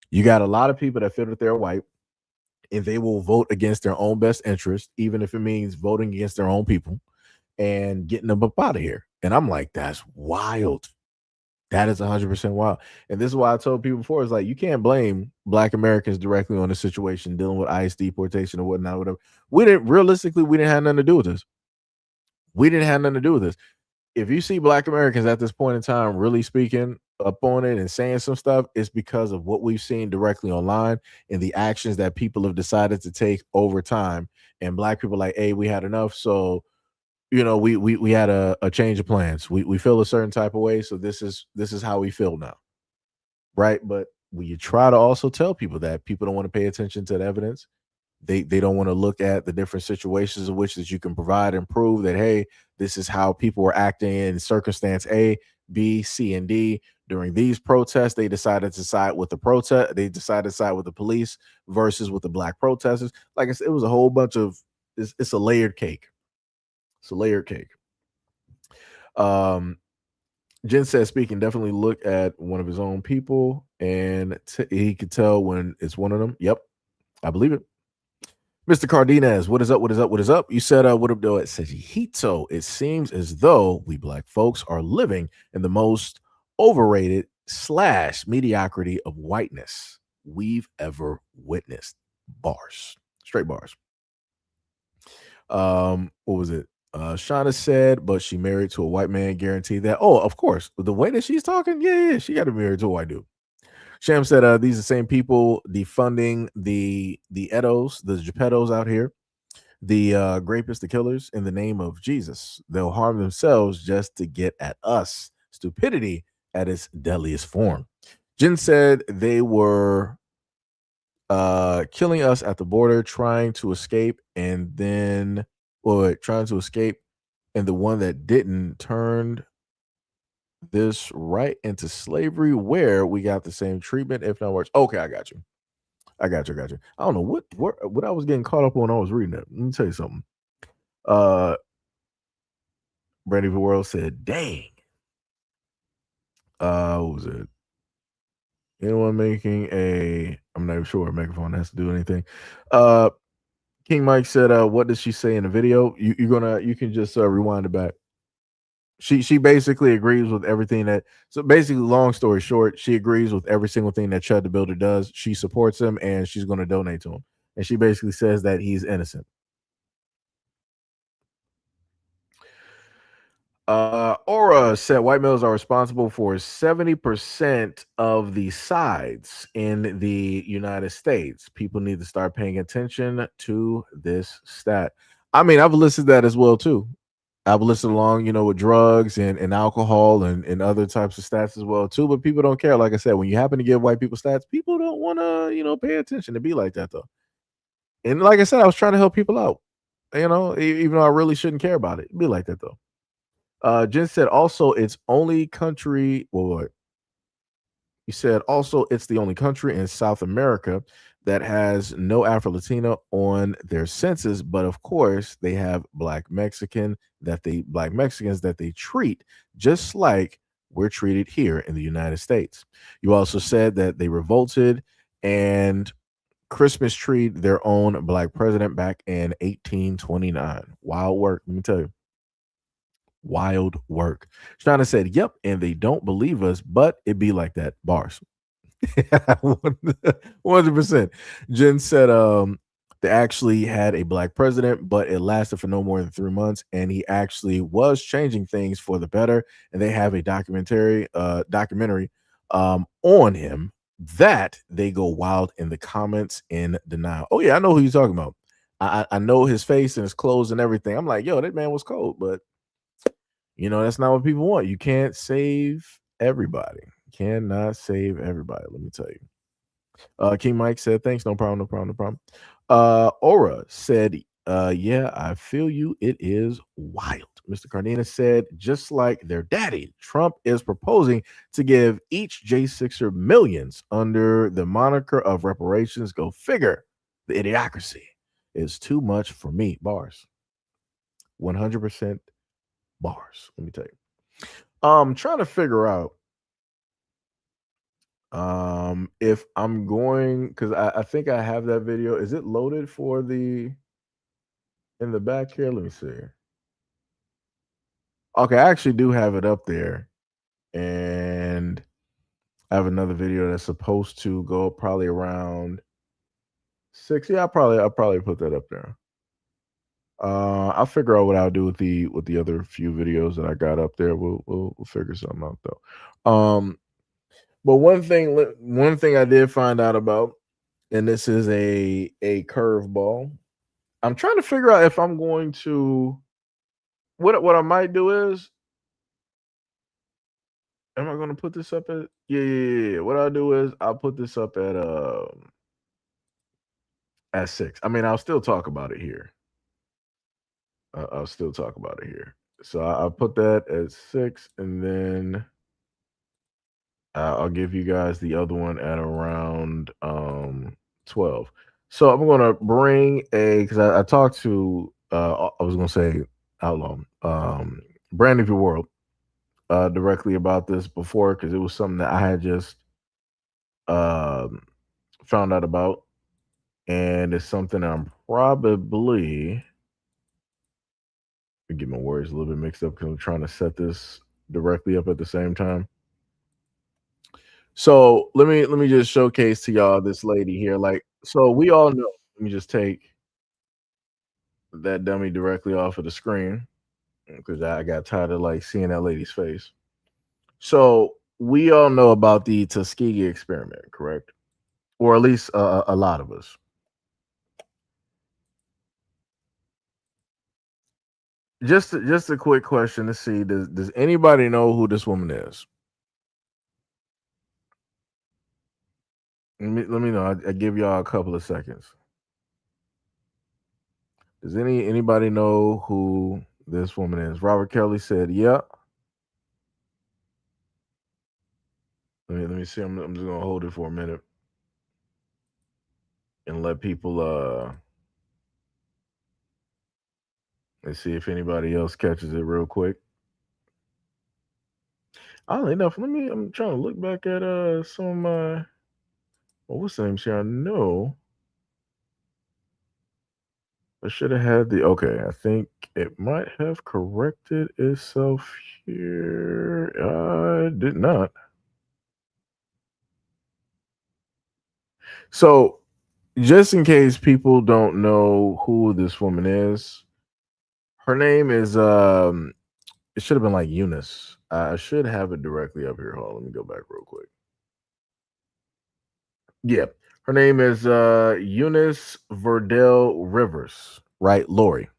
Speaker 1: You got a lot of people that feel that they're white, and they will vote against their own best interest, even if it means voting against their own people and getting them up out of here. And I'm like, that's wild. That is 100% wild. And this is why I told people before, it's like, you can't blame black Americans directly on the situation dealing with ICE deportation or whatnot, whatever. We didn't have nothing to do with this. We didn't have nothing to do with this. If you see black Americans at this point in time really speaking up on it and saying some stuff, it's because of what we've seen directly online and the actions that people have decided to take over time. And black people like, hey, we had enough. So, we had a change of plans. We feel a certain type of way. So this is how we feel now. Right. But you try to also tell people that people don't want to pay attention to the evidence. They don't want to look at the different situations in which that you can provide and prove that, hey, this is how people were acting in circumstance A, B, C, and D. During these protests, they decided to side with the protest. They decided to side with the police versus with the black protesters. Like I said, it was a whole bunch of, it's a layered cake. It's a layered cake. Jen says, speaking, definitely look at one of his own people, and he could tell when it's one of them. Yep, I believe it. Mr. Cardenas, what is up? What is up? What is up? You said, what up, though, at SEIJIHITO? It seems as though we black folks are living in the most overrated / mediocrity of whiteness we've ever witnessed. Bars. Straight bars. What was it? Shauna said, but she married to a white man, guarantee that. Oh, of course. The way that she's talking, yeah, she got to be married to a white dude. Sham said, these are the same people defunding the Edos, the Geppettos out here, the rapists, the killers, in the name of Jesus. They'll harm themselves just to get at us. Stupidity at its deadliest form. Jen said they were killing us at the border, trying to escape, and the one that didn't turned this right into slavery, where we got the same treatment, if not worse. Okay, I got you. I don't know what I was getting caught up on. I was reading it. Let me tell you something. Brandy World said, dang. What was it? Anyone making I'm not even sure a microphone has to do anything. King Mike said, what does she say in the video? You can just rewind it back. She basically agrees with everything so basically, long story short, she agrees with every single thing that Chud the Builder does. She supports him, and she's going to donate to him. And she basically says that he's innocent. Aura said white males are responsible for 70% of the sides in the United States. People need to start paying attention to this stat. I mean, I've listed that as well, too. I've listed along, with drugs and alcohol and other types of stats as well, too. But people don't care. Like I said, when you happen to give white people stats, people don't want to, pay attention to be like that, though. And like I said, I was trying to help people out, even though I really shouldn't care about it. Be like that, though. Jen said also it's only country. Well, he said also it's the only country in South America that has no Afro-Latina on their census, but of course they have black Mexicans that they treat just like we're treated here in the United States. You also said that they revolted and Christmas treed their own black president back in 1829. Wild work, let me tell you. Wild work. Shauna said, yep, and they don't believe us, but it be like that. Bars. 100%. Jen said they actually had a black president, but it lasted for no more than 3 months, and he actually was changing things for the better. And they have a documentary on him that they go wild in the comments in denial. Oh yeah, I know who you're talking about. I know his face and his clothes and everything. I'm like, yo, that man was cold, but that's not what people want. You can't save everybody. Cannot save everybody. Let me tell you. King Mike said, thanks. No problem. Aura said, yeah, I feel you. It is wild. Mr. Cardenas said, just like their daddy, Trump is proposing to give each J6er millions under the moniker of reparations. Go figure. The idiocracy is too much for me. Bars. 100% bars. Let me tell you. I'm trying to figure out if I'm going, because I think I have that video. Is it loaded for the in the back here? Let me see. Okay, I actually do have it up there, and I have another video that's supposed to go up probably around 6. Yeah, I'll probably put that up there. I'll figure out what I'll do with the other few videos that I got up there. We'll figure something out though. But one thing I did find out about, and this is a curveball. I'm trying to figure out if I'm going to what I might do is, am I going to put this up at yeah. What I'll do is I'll put this up at 6. I mean, I'll still talk about it here. I'll still talk about it here. So I'll put that at 6, and then I'll give you guys the other one at around 12. So I'm gonna bring because I talked to I was gonna say Outlaw, Brand of Your World, directly about this before, because it was something that I had just found out about, and it's something I'm probably get my words a little bit mixed up because I'm trying to set this directly up at the same time. So let me just showcase to y'all this lady here. Like, so we all know. Let me just take that dummy directly off of the screen because I got tired of like seeing that lady's face. So we all know about the Tuskegee experiment, correct? Or at least a lot of us. Just a quick question to see, does anybody know who this woman is? Let me know. I give y'all a couple of seconds. Does anybody know who this woman is? Robert Kelly said, "Yeah." Let me see. I'm just gonna hold it for a minute and let people let's see if anybody else catches it real quick. Oddly enough, I'm trying to look back at some of my what's the name here? I know I should have had okay. I think it might have corrected itself here. I did not. So, just in case people don't know who this woman is, her name is it should have been like Eunice. I should have it directly up here. Hold on, let me go back real quick. Yeah, her name is Eunice Verdell Rivers, right? Lori.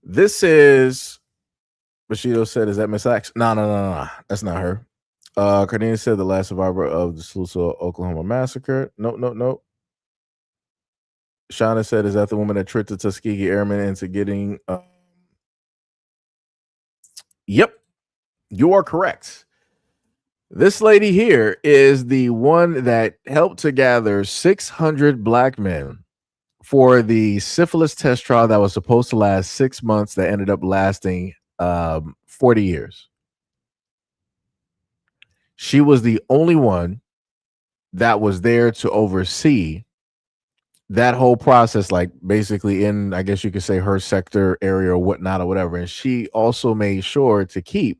Speaker 1: This is Bushido said, is that Miss Axe? No, that's not her. Cardenas said the last survivor of the Tulsa, Oklahoma massacre. Nope. Shauna said, is that the woman that tricked the Tuskegee Airmen into getting Yep, you are correct. This lady here is the one that helped to gather 600 black men for the syphilis test trial that was supposed to last 6 months that ended up lasting 40 years. She was the only one that was there to oversee that whole process, like basically in, I guess you could say, her sector area or whatnot or whatever. And she also made sure to keep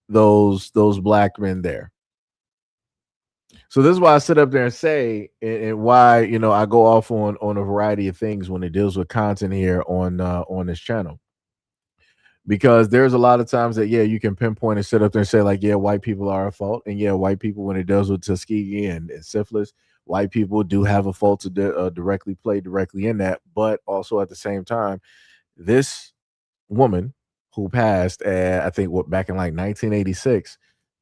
Speaker 1: those black men there. So this is why I sit up there and say, and why, you know, I go off on a variety of things when it deals with content here on this channel. Because there's a lot of times that, yeah, you can pinpoint and sit up there and say, like, yeah, white people are at fault. And yeah, white people, when it deals with Tuskegee and syphilis, white people do have a fault to directly play directly in that. But also at the same time, this woman who passed, I think, back in like 1986,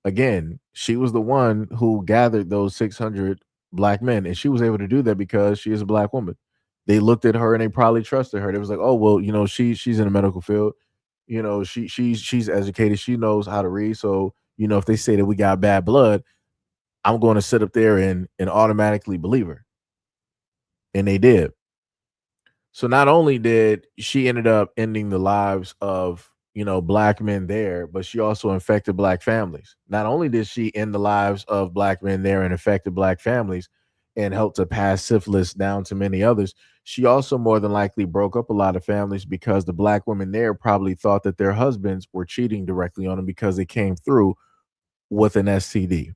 Speaker 1: again, she was the one who gathered those 600 black men. And she was able to do that because she is a black woman. they looked at her and they probably trusted her. They was like, oh well, you know, she's in the medical field. You know, she's educated. She knows how to read. So, you know, if they say that we got bad blood, I'm going to sit up there and automatically believe her. And they did. So not only did she ended up ending the lives of, you know, black men there, but she also infected black families. Not only did she end the lives of black men there and affected black families and helped to pass syphilis down to many others, she also more than likely broke up a lot of families because the black women there probably thought that their husbands were cheating directly on them because they came through with an STD.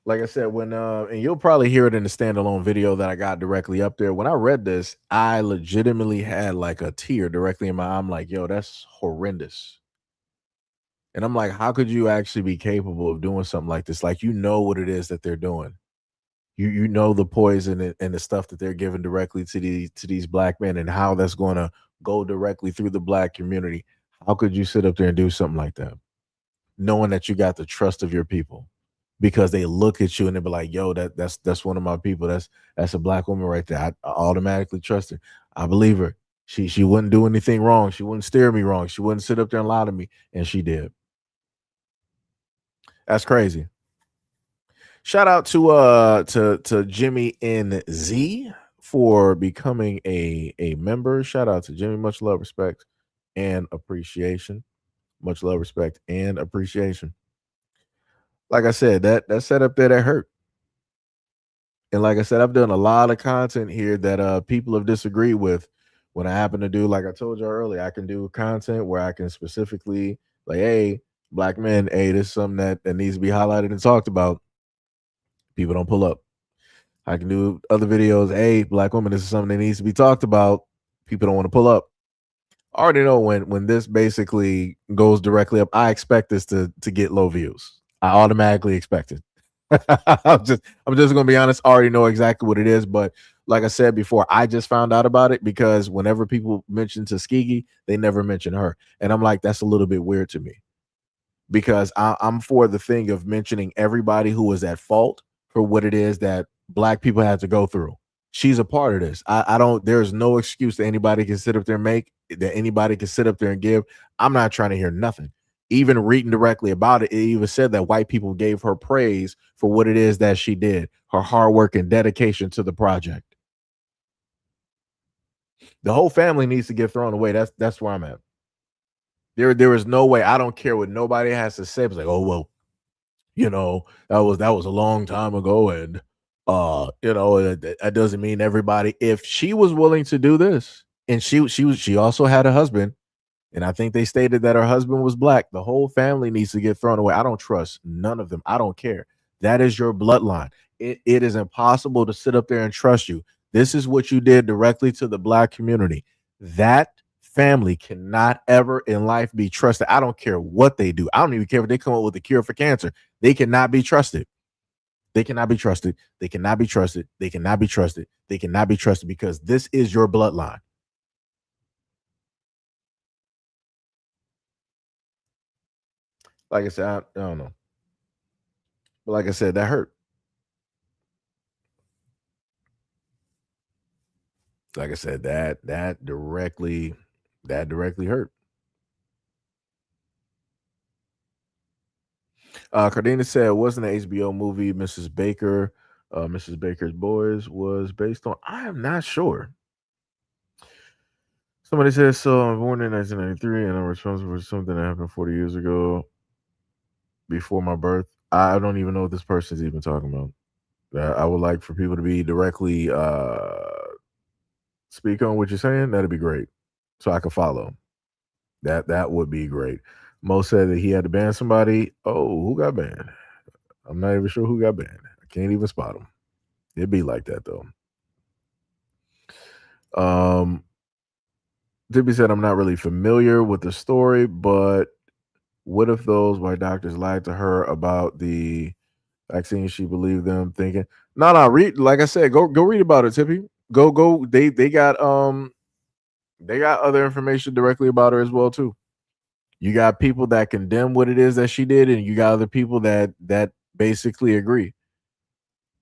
Speaker 1: Like I said, when and you'll probably hear it in the standalone video that I got directly up there. When I read this, I legitimately had like a tear directly in my eye. I'm like, yo, that's horrendous. And I'm like, how could you actually be capable of doing something like this? Like, you know what it is that they're doing. You know the poison and the stuff that they're giving directly to these black men and how that's going to go directly through the black community. How could you sit up there and do something like that, knowing that you got the trust of your people? Because they look at you and they be like, yo, that's one of my people. That's a black woman right there. I automatically trust her. I believe her. She wouldn't do anything wrong. She wouldn't steer me wrong. She wouldn't sit up there and lie to me. And she did. That's crazy. Shout out to Jimmy NZ for becoming a member. Shout out to Jimmy. Much love, respect, and appreciation. Much love, respect, and appreciation. Like I said, that setup there, that hurt. And like I said, I've done a lot of content here that people have disagreed with. When I happen to do, like I told you earlier, I can do content where I can specifically like, hey, black men, hey, this is something that needs to be highlighted and talked about. People don't pull up. I can do other videos, hey, black women, this is something that needs to be talked about. People don't want to pull up. I already know when this basically goes directly up, I expect this to get low views. I automatically expect it. I'm just gonna be honest. I already know exactly what it is, but like I said before, I just found out about it because whenever people mention Tuskegee, they never mention her, and I'm like, that's a little bit weird to me because I'm for the thing of mentioning everybody who was at fault for what it is that black people had to go through. She's a part of this. I don't. There's no excuse that anybody can sit up there and make that anybody can sit up there and give. I'm not trying to hear nothing. Even reading directly about it, it even said that white people gave her praise for what it is that she did, her hard work and dedication to the project. The whole family needs to get thrown away. That's where I'm at. There is no way. I don't care what nobody has to say. It's like, oh well, you know, that was a long time ago, and you know, that doesn't mean everybody. If she was willing to do this, and she also had a husband. And I think they stated that her husband was black. The whole family needs to get thrown away. I don't trust none of them. I don't care. That is your bloodline. It is impossible to sit up there and trust you. This is what you did directly to the black community. That family cannot ever in life be trusted. I don't care what they do. I don't even care if they come up with a cure for cancer. They cannot be trusted. They cannot be trusted. They cannot be trusted. They cannot be trusted. They cannot be trusted because this is your bloodline. Like I said, I don't know. But like I said, that hurt. Like I said, that directly hurt. Cardenas said it wasn't an HBO movie. Mrs. Baker's Boys was based on. I am not sure. Somebody said so. I'm born in 1993 and I'm responsible for something that happened 40 years ago before my birth. I don't even know what this person's even talking about. I would like for people to be directly speak on what you're saying. That'd be great, so I can follow. That would be great. Mo said that he had to ban somebody. Oh, who got banned? I'm not even sure who got banned. I can't even spot them. It'd be like that though. Tibby said I'm not really familiar with the story, but what if those white doctors lied to her about the vaccine? She believed them, thinking, no, read. Like I said, go read about it, Tippy. Go. They got other information directly about her as well too. You got people that condemn what it is that she did, and you got other people that basically agree.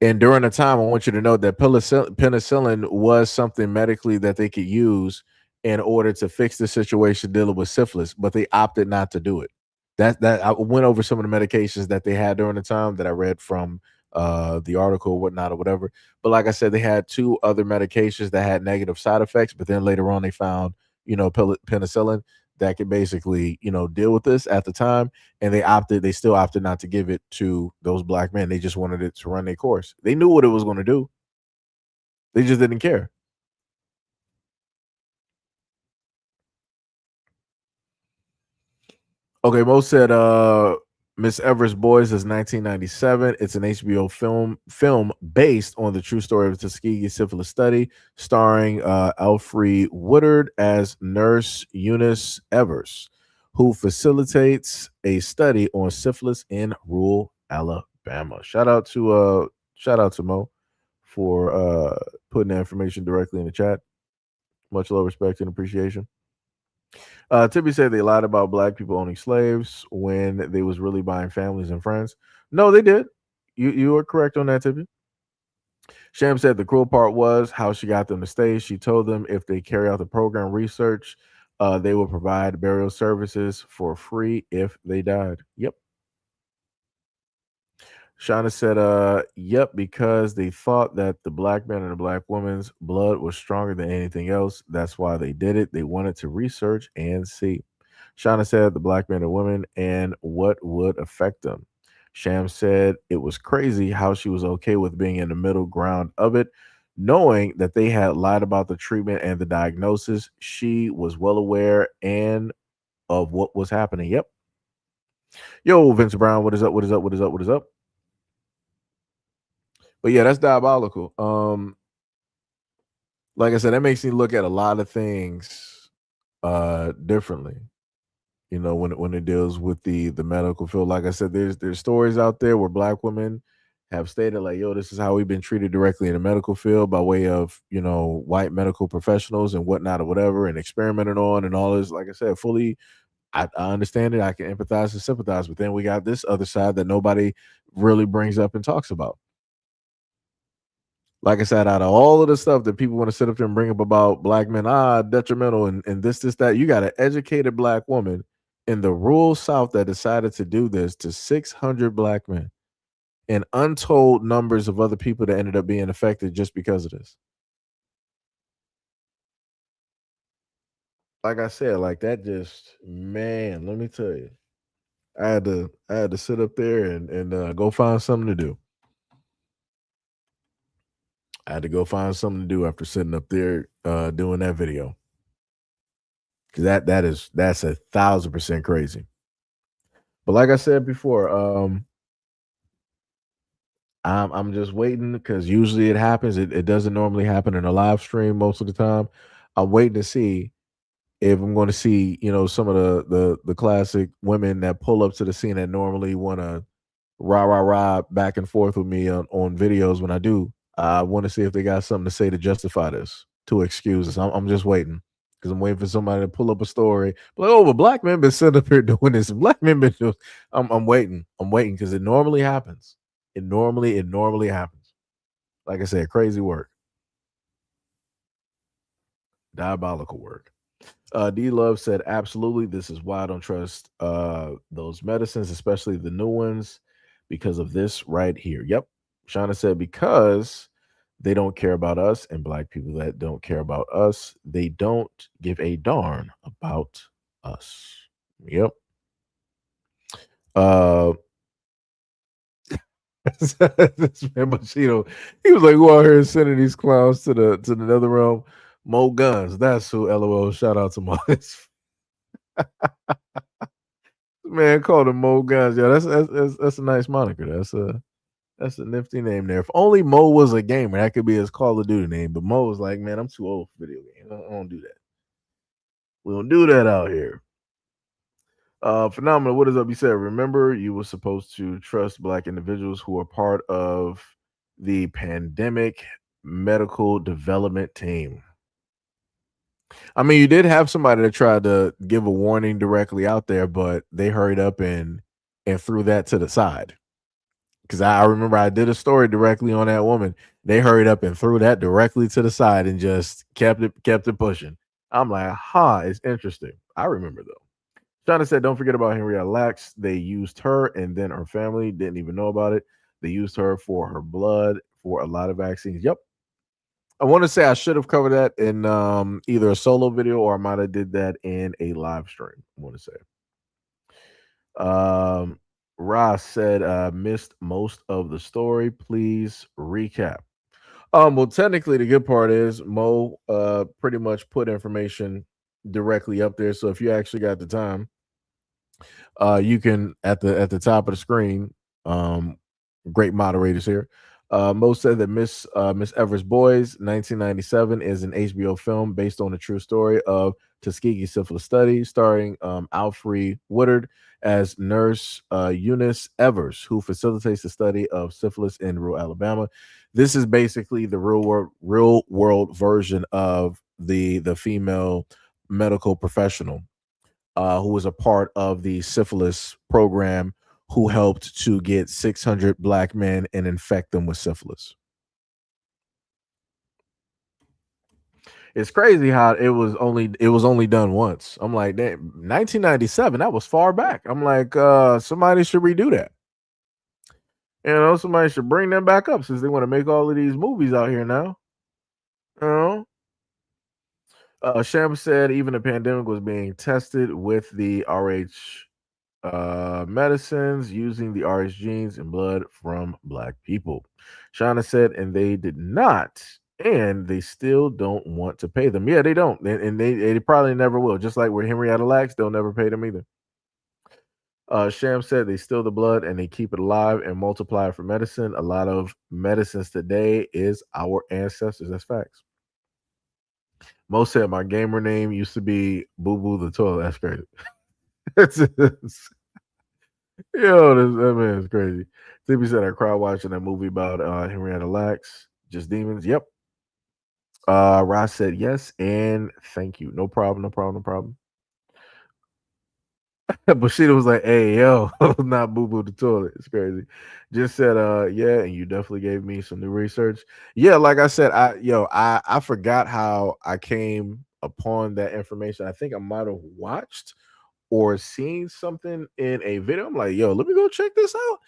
Speaker 1: And during the time, I want you to know that penicillin was something medically that they could use in order to fix the situation dealing with syphilis, but they opted not to do it. That I went over some of the medications that they had during the time that I read from the article or whatnot or whatever. But like I said, they had 2 other medications that had negative side effects, but then later on they found, penicillin that could basically, deal with this at the time. And they still opted not to give it to those black men. They just wanted it to run their course. They knew what it was going to do. They just didn't care. Okay, Mo said Miss Everest Boys is 1997. It's an HBO film based on the true story of the Tuskegee syphilis study, starring Alfre Woodard as Nurse Eunice Evers, who facilitates a study on syphilis in rural Alabama. Shout out to Mo for putting that information directly in the chat. Much love, respect, and appreciation. Tippy said they lied about black people owning slaves when they was really buying families and friends. No, they did. You are correct on that, Tippy. Sham said the cruel part was how she got them to stay. She told them if they carry out the program research, they will provide burial services for free if they died. Yep. Shauna said, yep, because they thought that the black man and the black woman's blood was stronger than anything else. That's why they did it. They wanted to research and see. Shauna said the black men and women and what would affect them. Sham said it was crazy how she was okay with being in the middle ground of it, knowing that they had lied about the treatment and the diagnosis. She was well aware and of what was happening. Yep. Yo, Vince Brown, what is up? What is up? What is up? What is up? But yeah, that's diabolical. Like I said, that makes me look at a lot of things differently. When it deals with the medical field. Like I said, there's stories out there where black women have stated like, yo, this is how we've been treated directly in the medical field by way of, white medical professionals and whatnot or whatever, and experimented on and all this. Like I said, fully, I understand it. I can empathize and sympathize. But then we got this other side that nobody really brings up and talks about. Like I said, out of all of the stuff that people want to sit up there and bring up about black men, detrimental and this, that, you got an educated black woman in the rural South that decided to do this to 600 black men and untold numbers of other people that ended up being affected just because of this. Like I said, like that just, man, let me tell you, I had to sit up there and go find something to do. I had to go find something to do after sitting up there doing that video. Cause that's 1,000% crazy. But like I said before, I'm just waiting because usually it happens. It doesn't normally happen in a live stream most of the time. I'm waiting to see if I'm going to see, some of the classic women that pull up to the scene that normally want to rah back and forth with me on videos when I do. I want to see if they got something to say to justify this, to excuse this. I'm just waiting because I'm waiting for somebody to pull up a story. Like, oh, but black men been sitting up here doing this. Black men been doing. I'm waiting. I'm waiting because it normally happens. It normally happens. Like I said, crazy work, diabolical work. D Love said, absolutely. This is why I don't trust those medicines, especially the new ones, because of this right here. Yep. Shauna said, because they don't care about us, and black people that don't care about us, they don't give a darn about us. Yep. This man Machito, he was like, who out here sending these clowns to the nether realm? Mo Guns. That's who. LOL. Shout out to Mo. Man called him Mo Guns. Yeah, that's a nice moniker. That's a nifty name there. If only Mo was a gamer, that could be his Call of Duty name. But Mo was like, man, I'm too old for video games. I don't do that. We don't do that out here. Phenomenal. What is up? You said, remember, you were supposed to trust black individuals who are part of the pandemic medical development team. I mean, you did have somebody that tried to give a warning directly out there, but they hurried up and threw that to the side. Because I remember I did a story directly on that woman. They hurried up and threw that directly to the side and just kept it pushing. I'm like, it's interesting. I remember though. Shauna said, don't forget about Henrietta Lacks. They used her and then her family didn't even know about it. They used her for her blood for a lot of vaccines. Yep. I want to say I should have covered that in either a solo video or I might have did that in a live stream. I want to say. Ross said, missed most of the story. Please recap. Well, technically, the good part is Mo pretty much put information directly up there. So if you actually got the time, you can at the top of the screen. Great moderators here. Mo said that Miss Everest Boys 1997 is an HBO film based on a true story of Tuskegee syphilis study, starring Alfre Woodard as nurse Eunice Evers, who facilitates the study of syphilis in rural Alabama. This is basically the real world version of the female medical professional who was a part of the syphilis program, who helped to get 600 black men and infect them with syphilis. It's crazy how it was only done once. I'm like, 1997, that was far back. I'm like, somebody should redo that. You know, somebody should bring them back up since they want to make all of these movies out here now. You know? Sham said even the pandemic was being tested with the RH medicines using the RH genes and blood from black people. Shauna said, and they did not, and they still don't want to pay them. Yeah, they don't, and they probably never will. Just like with Henrietta Lacks, they'll never pay them either. Sham said they steal the blood and they keep it alive and multiply it for medicine. A lot of medicines today is our ancestors. That's facts. Mo said my gamer name used to be Boo Boo the Toilet. That's crazy. Yo, that man is crazy. Tippy said I cried watching that movie about Henrietta Lacks. Just demons. Yep. Ross said yes and thank you. No problem. No problem. No problem. But she was like, hey, yo, not Boo Boo the Toilet. It's crazy. Just said, yeah, and you definitely gave me some new research. Yeah, like I said, I forgot how I came upon that information. I think I might have watched or seen something in a video. I'm like, yo, let me go check this out.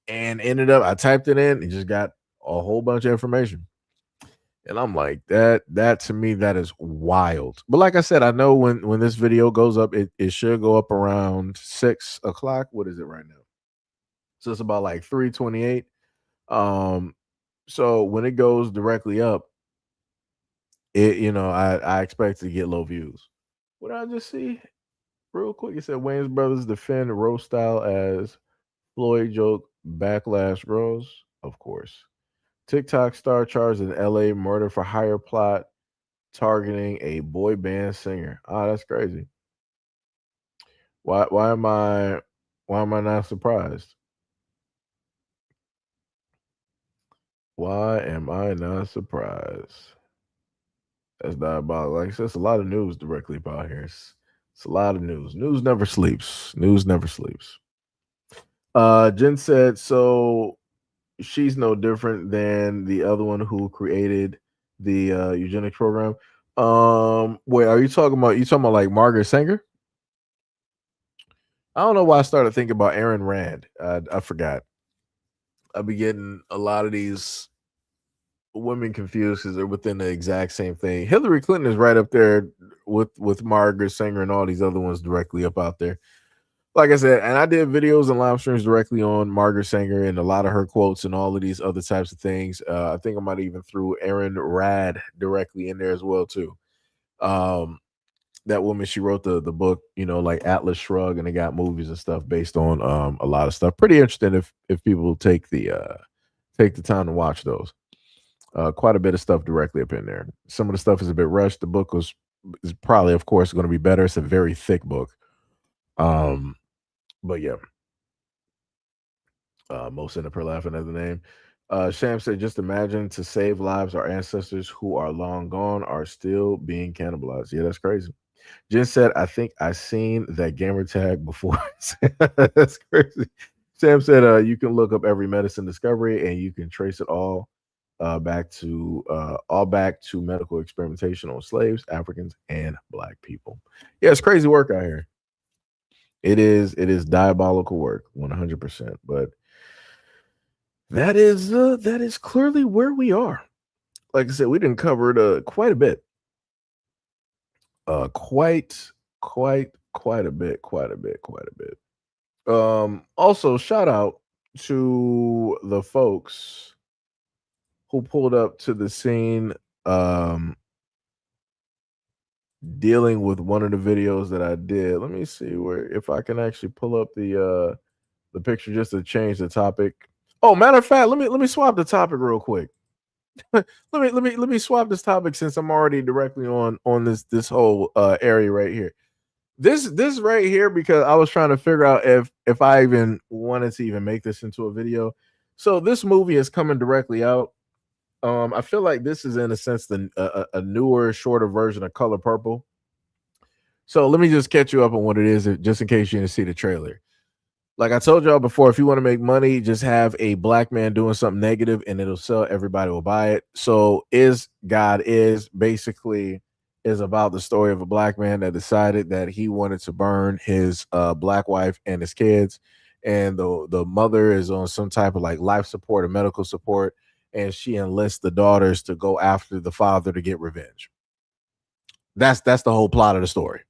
Speaker 1: And ended up, I typed it in and just got a whole bunch of information. And I'm like, that to me, that is wild. But like I said, I know when this video goes up, it should go up around 6 o'clock. What is it right now? So it's about like 3:28. So when it goes directly up, I expect to get low views. What did I just see? Real quick, it said Wayne's brothers defend roast style as Floyd joke backlash grows. Of course. TikTok star charged in LA murder for hire plot targeting a boy band singer. Oh, that's crazy. Why am I not surprised? Why am I not surprised? That's diabolical. Like I said, it's a lot of news directly about here. It's a lot of news. News never sleeps. News never sleeps. Jen said, so she's no different than the other one who created the eugenics program. Wait, are you talking about like Margaret Sanger? I don't know why I started thinking about Aaron Rand. I forgot. I'll be getting a lot of these women confused because they're within the exact same thing. Hillary Clinton is right up there with Margaret Sanger and all these other ones directly up out there. Like I said, and I did videos and live streams directly on Margaret Sanger and a lot of her quotes and all of these other types of things. I think I might even threw Aaron Rad directly in there as well too. That woman, she wrote the book, like Atlas Shrugged, and they got movies and stuff based on a lot of stuff. Pretty interesting if people take the time to watch those. Quite a bit of stuff directly up in there. Some of the stuff is a bit rushed. The book is probably, of course, going to be better. It's a very thick book. But yeah. Most in per laughing at the name. Sham said, just imagine to save lives, our ancestors who are long gone are still being cannibalized. Yeah, that's crazy. Jen said, I think I seen that gamer tag before. That's crazy. Sam said you can look up every medicine discovery and you can trace it all back to medical experimentation on slaves, Africans, and black people. Yeah, it's crazy work out here. It is diabolical work, 100%. But that is clearly where we are. Like I said, we didn't cover it quite a bit. Quite a bit. Also, shout out to the folks who pulled up to the scene dealing with one of the videos that I did. Let me see if I can actually pull up the picture just to change the topic. Oh, matter of fact, let me swap the topic real quick. let me swap this topic since I'm already directly on this whole area right here. This right here, because I was trying to figure out if I even wanted to even make this into a video. So this movie is coming directly out. I feel like this is in a sense a newer, shorter version of Color Purple. So let me just catch you up on what it is, just in case you didn't see the trailer. Like I told y'all before, if you want to make money, just have a black man doing something negative and it'll sell. Everybody will buy it. So God is basically about the story of a black man that decided that he wanted to burn his black wife and his kids. And the mother is on some type of like life support or medical support. And she enlists the daughters to go after the father to get revenge. That's the whole plot of the story.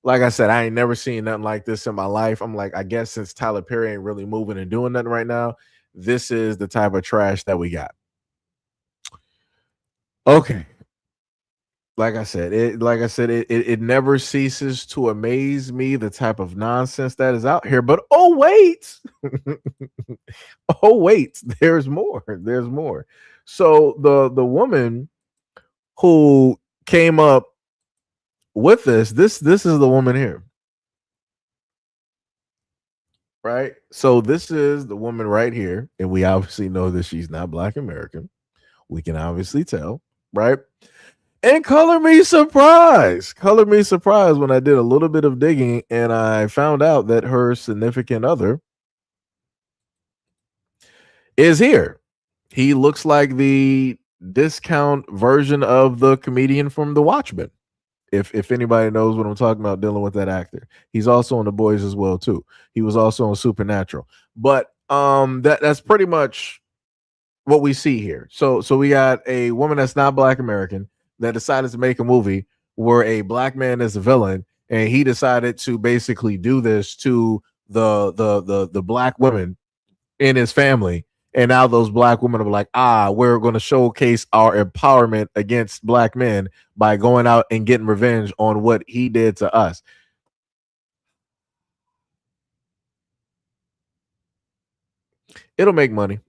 Speaker 1: Like I said, I ain't never seen nothing like this in my life. I'm like, I guess since Tyler Perry ain't really moving and doing nothing right now, this is the type of trash that we got. Okay. Like I said, it never ceases to amaze me the type of nonsense that is out here. But oh wait, there's more. There's more. So the woman who came up with this is the woman here, right? So this is the woman right here, and we obviously know that she's not Black American. We can obviously tell, right? And color me surprised when I did a little bit of digging and I found out that her significant other is here. He looks like the discount version of the comedian from The Watchmen. If anybody knows what I'm talking about dealing with that actor. He's also on The Boys as well too. He was also on Supernatural. But that's pretty much what we see here. So we got a woman that's not Black American that decided to make a movie where a black man is a villain, and he decided to basically do this to the black women in his family. And now those black women are like, we're going to showcase our empowerment against black men by going out and getting revenge on what he did to us. It'll make money.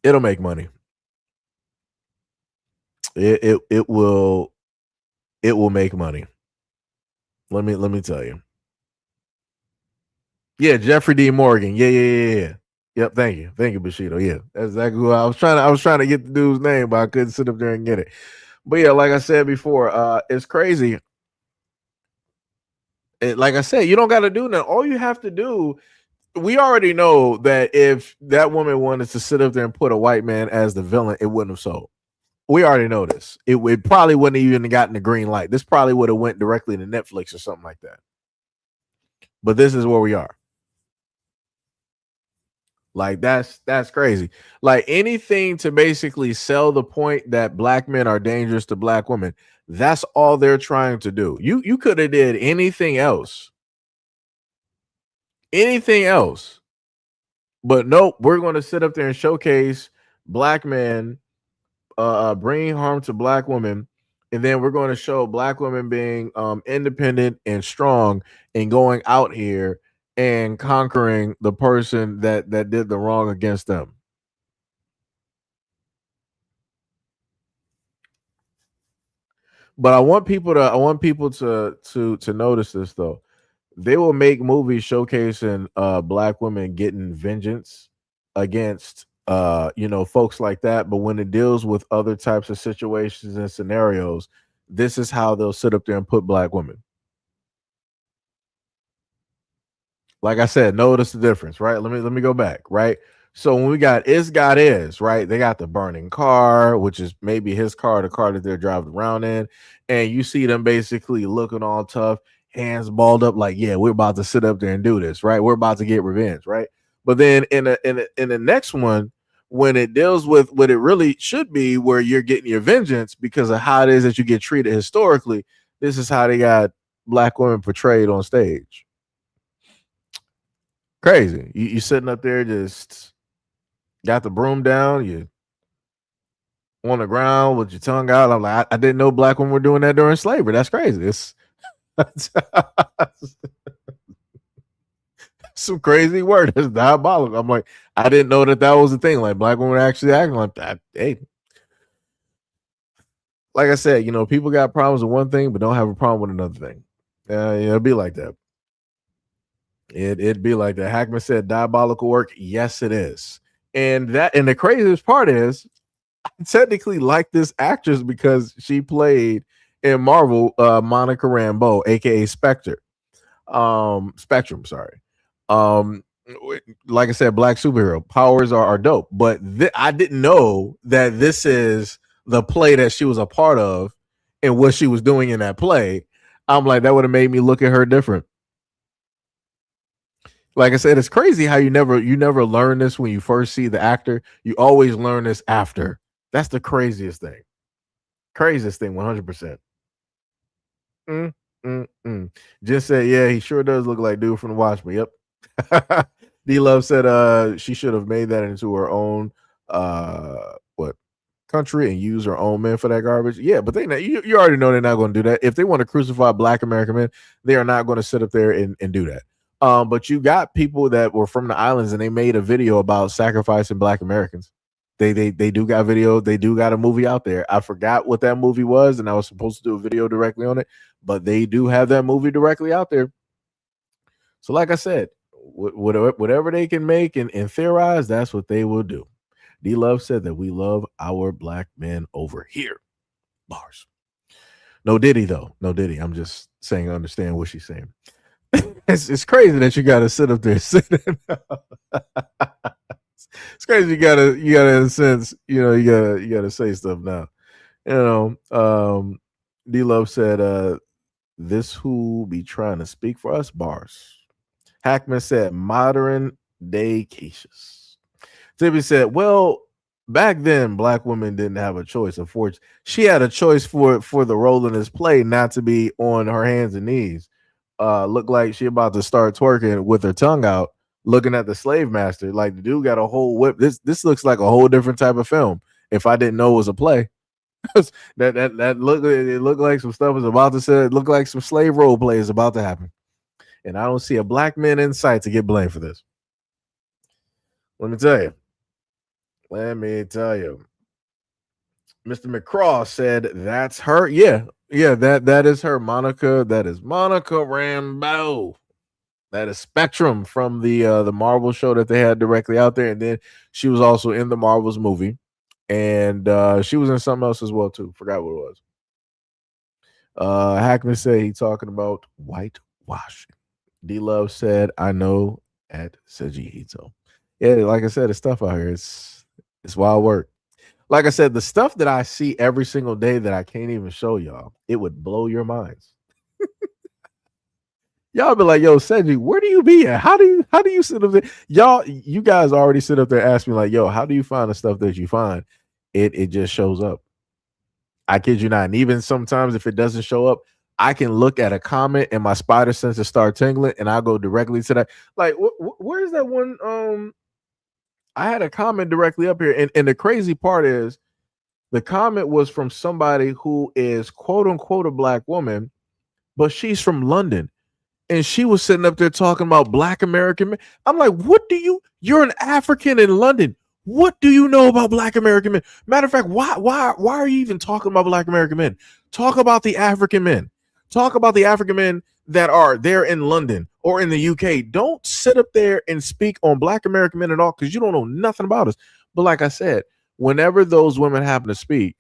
Speaker 1: It'll make money. It will make money. Let me tell you. Yeah, Jeffrey D. Morgan. Yeah. Yep, thank you, Bushido. Yeah, that's exactly who I was trying to get the dude's name, but I couldn't sit up there and get it. But yeah, like I said before, it's crazy. Like I said, you don't got to do that. All you have to do, we already know that if that woman wanted to sit up there and put a white man as the villain, it wouldn't have sold. We already know this. It probably wouldn't have even gotten the green light. This probably would have went directly to Netflix or something like that. But this is where we are. Like that's crazy. Like anything to basically sell the point that black men are dangerous to black women. That's all they're trying to do. You could have did anything else. But nope, we're going to sit up there and showcase black men bringing harm to black women, and then we're going to show black women being independent and strong and going out here and conquering the person that did the wrong against them. But I want people to notice this though. They will make movies showcasing black women getting vengeance against folks like that, but when it deals with other types of situations and scenarios, this is how they'll sit up there and put black women. Like I said, notice the difference, right? Let me go back, right? So when we got Is God Is, right? They got the burning car, which is maybe his car, the car that they're driving around in, and you see them basically looking all tough, hands balled up, like, yeah, we're about to sit up there and do this, right? We're about to get revenge, right? But then in the next one, when it deals with what it really should be, where you're getting your vengeance because of how it is that you get treated historically, this is how they got black women portrayed on stage. Crazy. You sitting up there, just got the broom down, you on the ground with your tongue out. I'm like, I didn't know black women were doing that during slavery. That's crazy. It's some crazy word. It's diabolical. I'm like, I didn't know that was a thing. Like black women actually acting like that. Hey, like I said, people got problems with one thing, but don't have a problem with another thing. It'd be like that. It'd be like that. Hackman said, diabolical work. Yes, it is. And the craziest part is, I technically like this actress because she played in Marvel Monica Rambeau, aka Spectrum. Sorry. Like I said, black superhero powers are dope, but I didn't know that this is the play that she was a part of and what she was doing in that play. I'm like, that would have made me look at her different. Like I said, it's crazy how you never learn this when you first see the actor. You always learn this after. That's the craziest thing. 100%. Just said, yeah, he sure does look like dude from the Watchmen. Yep. D Love said she should have made that into her own country and use her own men for that garbage. Yeah, but you already know they're not going to do that. If they want to crucify black American men, they are not going to sit up there and do that. But you got people that were from the islands and they made a video about sacrificing black Americans. They do got video. They do got a movie out there. I forgot what that movie was, and I was supposed to do a video directly on it, but they do have that movie directly out there. So like I said, whatever they can make and theorize, that's what they will do. D Love said that we love our black men over here. Bars. No Diddy though. No Diddy. I'm just saying I understand what she's saying. It's crazy that you gotta sit up there sitting. It's crazy you gotta in a sense, you gotta say stuff now. D Love said this who be trying to speak for us. Bars. Hackman said modern day cases. Tippy said, well, back then black women didn't have a choice. Unfortunately, she had a choice for the role in this play not to be on her hands and knees. Look like she about to start twerking with her tongue out, looking at the slave master. Like the dude got a whole whip. This looks like a whole different type of film. If I didn't know it was a play, that looked like some stuff was about to say. It looked like some slave role play is about to happen, and I don't see a black man in sight to get blamed for this. Let me tell you. Mr. McCraw said that's her. Yeah, that is her. Monica. That is Monica Rambeau. That is Spectrum from the Marvel show that they had directly out there, and then she was also in the Marvels movie, and she was in something else as well too. Forgot what it was. Hackman said he talking about whitewashing. D Love said I know at SEIJIHITO. Yeah, like I said, it's stuff out here. It's wild work. Like I said, the stuff that I see every single day that I can't even show y'all, it would blow your minds. Y'all be like, yo, Seji, where do you be at? How do you sit up there? You guys already sit up there asking me like, yo, how do you find the stuff that you find? It just shows up. I kid you not. And even sometimes if it doesn't show up, I can look at a comment and my spider senses start tingling and I'll go directly to that. Like, where's that one? I had a comment directly up here. And the crazy part is the comment was from somebody who is quote unquote a black woman, but she's from London. And she was sitting up there talking about black American men. I'm like, you're an African in London. What do you know about black American men? Matter of fact, why are you even talking about black American men? Talk about the African men. Talk about the African men that are there in London or in the UK. Don't sit up there and speak on black American men at all because you don't know nothing about us. But like I said, whenever those women happen to speak,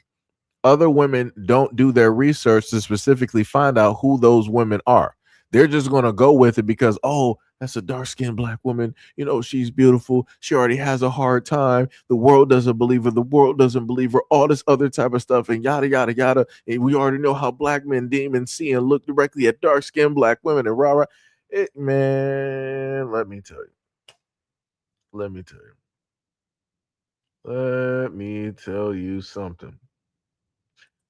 Speaker 1: other women don't do their research to specifically find out who those women are. They're just going to go with it because, oh, That's a dark-skinned black woman. You know, she's beautiful. She already has a hard time. The world doesn't believe her. The world doesn't believe her. All this other type of stuff and yada, yada, yada. And we already know how black men deem and see and look directly at dark-skinned black women and rah, rah. Man, let me tell you. Let me tell you. Let me tell you something.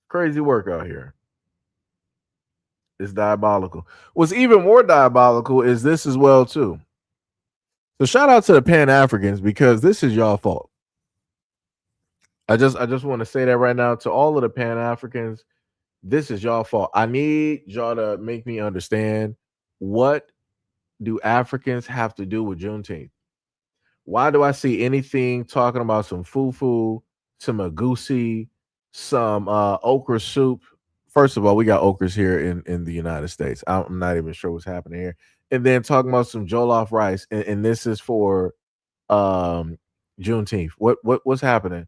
Speaker 1: Crazy work out here. It's diabolical. What's even more diabolical is this as well, too. So shout out to the Pan-Africans because this is y'all fault. I just want to say that right now to all of the Pan-Africans, this is y'all fault. I need y'all to make me understand, what do Africans have to do with Juneteenth? Why do I see anything talking about some fufu, some agusi, some okra soup? First of all, we got okras here in the United States. I'm not even sure what's happening here. And then talking about some jollof rice, and this is for Juneteenth. What's happening?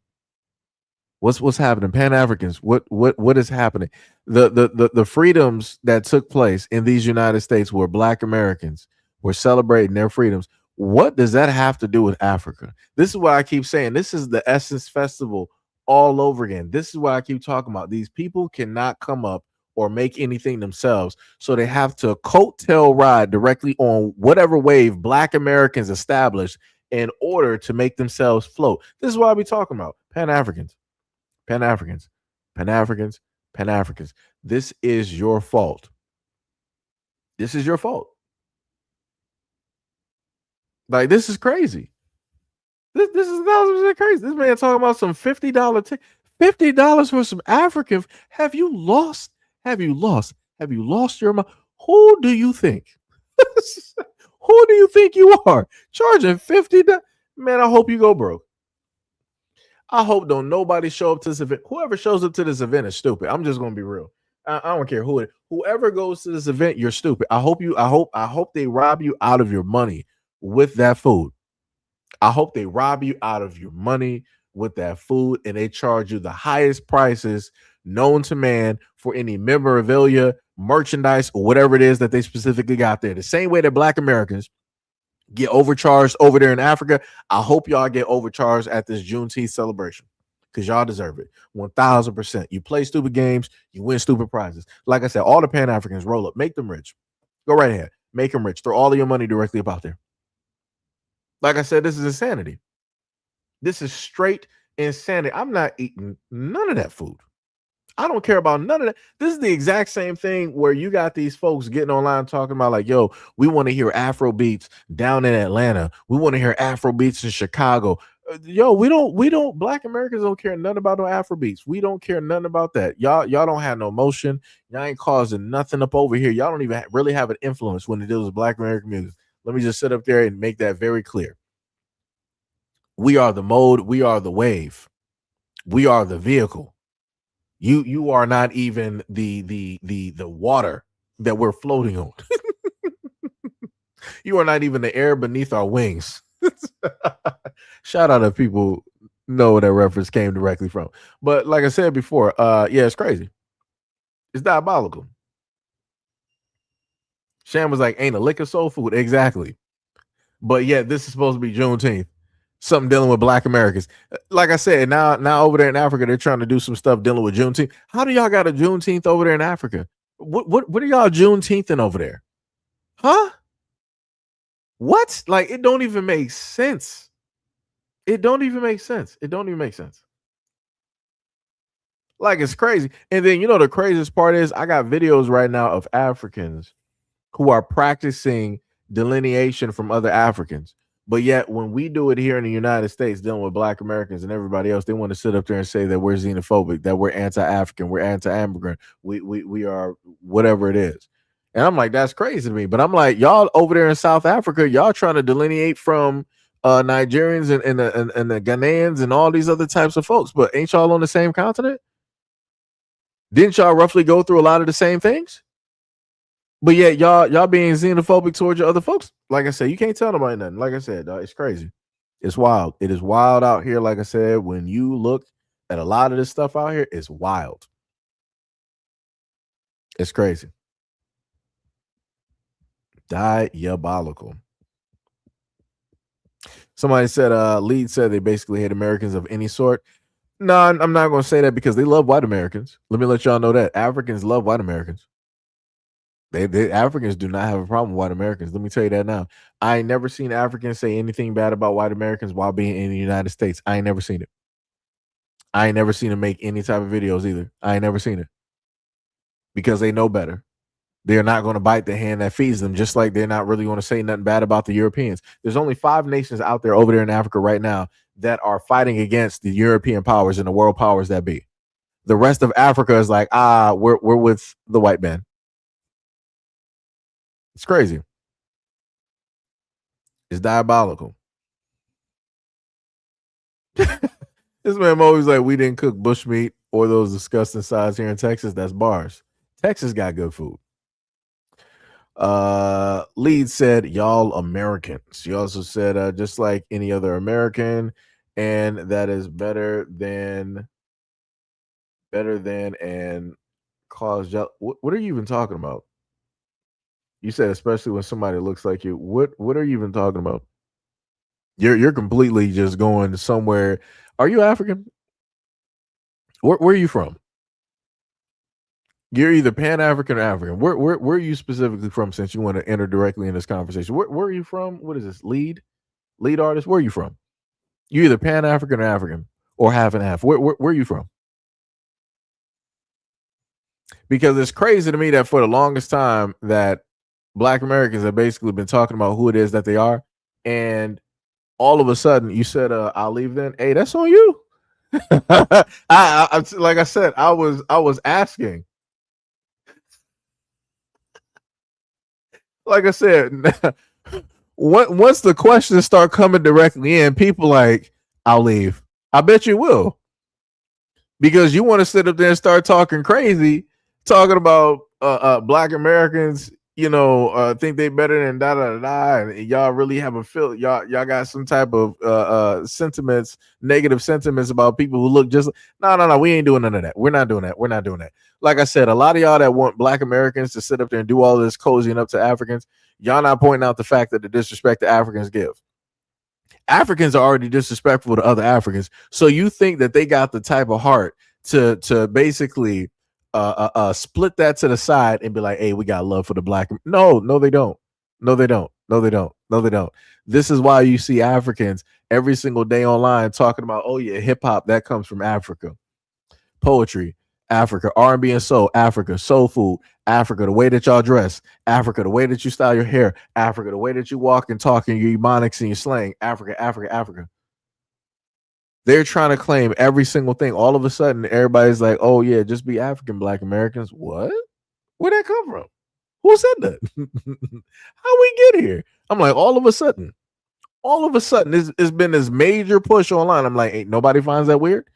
Speaker 1: What's happening? Pan-Africans, what is happening? The freedoms that took place in these United States where Black Americans were celebrating their freedoms. What does that have to do with Africa? This is what I keep saying. This is the Essence Festival all over again. This is what I keep talking about. These people cannot come up or make anything themselves, so they have to coattail ride directly on whatever wave Black Americans established in order to make themselves float. This is what I be talking about. Pan-Africans. Pan-Africans, Pan-Africans, Pan-Africans. This is your fault. This is your fault. Like, this is crazy. This is 1,000% crazy. This man talking about some $50 $50 for some African. Have you lost? Have you lost your mind? Who do you think? Who do you think you are? Charging $50? Man, I hope you go broke. I hope don't nobody show up to this event. Whoever shows up to this event is stupid. I'm just gonna be real. I don't care who it. Whoever goes to this event, you're stupid. I hope they rob you out of your money with that food. I hope they rob you out of your money with that food, and they charge you the highest prices known to man for any memorabilia, merchandise, or whatever it is that they specifically got there. The same way that Black Americans get overcharged over there in Africa, I hope y'all get overcharged at this Juneteenth celebration, because y'all deserve it. 1,000%. You play stupid games, you win stupid prizes. Like I said, all the Pan-Africans, roll up, make them rich. Go right ahead, make them rich. Throw all of your money directly up out there. Like I said, this is insanity. This is straight insanity. I'm not eating none of that food. I don't care about none of that. This is the exact same thing where you got these folks getting online talking about like, yo, we want to hear Afro beats down in Atlanta. We want to hear Afro beats in Chicago. Yo, we don't, Black Americans don't care nothing about no Afro beats. We don't care nothing about that. Y'all don't have no emotion. Y'all ain't causing nothing up over here. Y'all don't even really have an influence when it deals with Black American music. Let me just sit up there and make that very clear. We are the mode. We are the wave. We are the vehicle. You are not even the water that we're floating on. You are not even the air beneath our wings. Shout out if people know where that reference came directly from. But like I said before, yeah, it's crazy. It's diabolical. Shan was like, ain't a lick of soul food. Exactly. But yeah, this is supposed to be Juneteenth. Something dealing with Black Americans. Like I said, now over there in Africa, they're trying to do some stuff dealing with Juneteenth. How do y'all got a Juneteenth over there in Africa? What are y'all Juneteenthing over there? Huh? What? Like, it don't even make sense. It don't even make sense. It don't even make sense. Like, it's crazy. And then, you know, the craziest part is I got videos right now of Africans who are practicing delineation from other Africans. But yet, when we do it here in the United States, dealing with Black Americans and everybody else, they want to sit up there and say that we're xenophobic, that we're anti-African, we're anti-immigrant, we are whatever it is. And I'm like, that's crazy to me. But I'm like, y'all over there in South Africa, y'all trying to delineate from Nigerians and the Ghanaians and all these other types of folks. But ain't y'all on the same continent? Didn't y'all roughly go through a lot of the same things? But yeah, y'all being xenophobic towards your other folks. Like I said, you can't tell nobody nothing. Like I said, it's crazy. It's wild. It is wild out here. Like I said, when you look at a lot of this stuff out here, it's wild. It's crazy. Diabolical. Somebody said, Lead said they basically hate Americans of any sort. No, I'm not going to say that because they love white Americans. Let me let y'all know that Africans love white Americans. They Africans do not have a problem with white Americans. Let me tell you that now. I ain't never seen Africans say anything bad about white Americans while being in the United States. I ain't never seen it. I ain't never seen them make any type of videos either. I ain't never seen it because they know better. They're not going to bite the hand that feeds them, just like they're not really going to say nothing bad about the Europeans. There's only 5 nations out there over there in Africa right now that are fighting against the European powers and the world powers that be. The rest of Africa is like, we're with the white man. It's crazy. It's diabolical. This man always like, we didn't cook bushmeat or those disgusting sides here in Texas. That's bars. Texas got good food. Lead said, y'all Americans. She also said, just like any other American, and that is better than and cause what are you even talking about? You said especially when somebody looks like you. What are you even talking about? You're completely just going somewhere. Are you African? Where are you from? You're either Pan-African or African. Where are you specifically from, since you want to enter directly in this conversation? Where are you from? What is this? Lead artist? Where are you from? You're either Pan-African or African, or half and half. Where are you from? Because it's crazy to me that for the longest time that Black Americans have basically been talking about who it is that they are, and all of a sudden you said, I'll leave then. Hey, that's on you. I like I said, I was asking. Like I said, once the questions start coming directly in, people like, I'll leave. I bet you will. Because you want to sit up there and start talking crazy, talking about Black Americans, think they better than da da da, and y'all really have a feel, y'all got some type of sentiments, negative sentiments about people who look just no, we ain't doing none of that. We're not doing that. Like I said, a lot of y'all that want Black Americans to sit up there and do all this cozying up to Africans, y'all not pointing out the fact that the disrespect the Africans give. Africans are already disrespectful to other Africans, so you think that they got the type of heart to basically split that to the side and be like, hey, we got love for the Black. No, they don't. No, they don't. This is why you see Africans every single day online talking about, oh yeah, hip hop, that comes from Africa. Poetry, Africa. R&B and soul, Africa. Soul food, Africa. The way that y'all dress, Africa. The way that you style your hair, Africa. The way that you walk and talk and your ebonics and your slang, Africa. They're trying to claim every single thing. All of a sudden, everybody's like, oh yeah, just be African Black Americans. What? Where'd that come from? Who said that? How we get here? I'm like, all of a sudden, it's been this major push online. I'm like, ain't nobody finds that weird?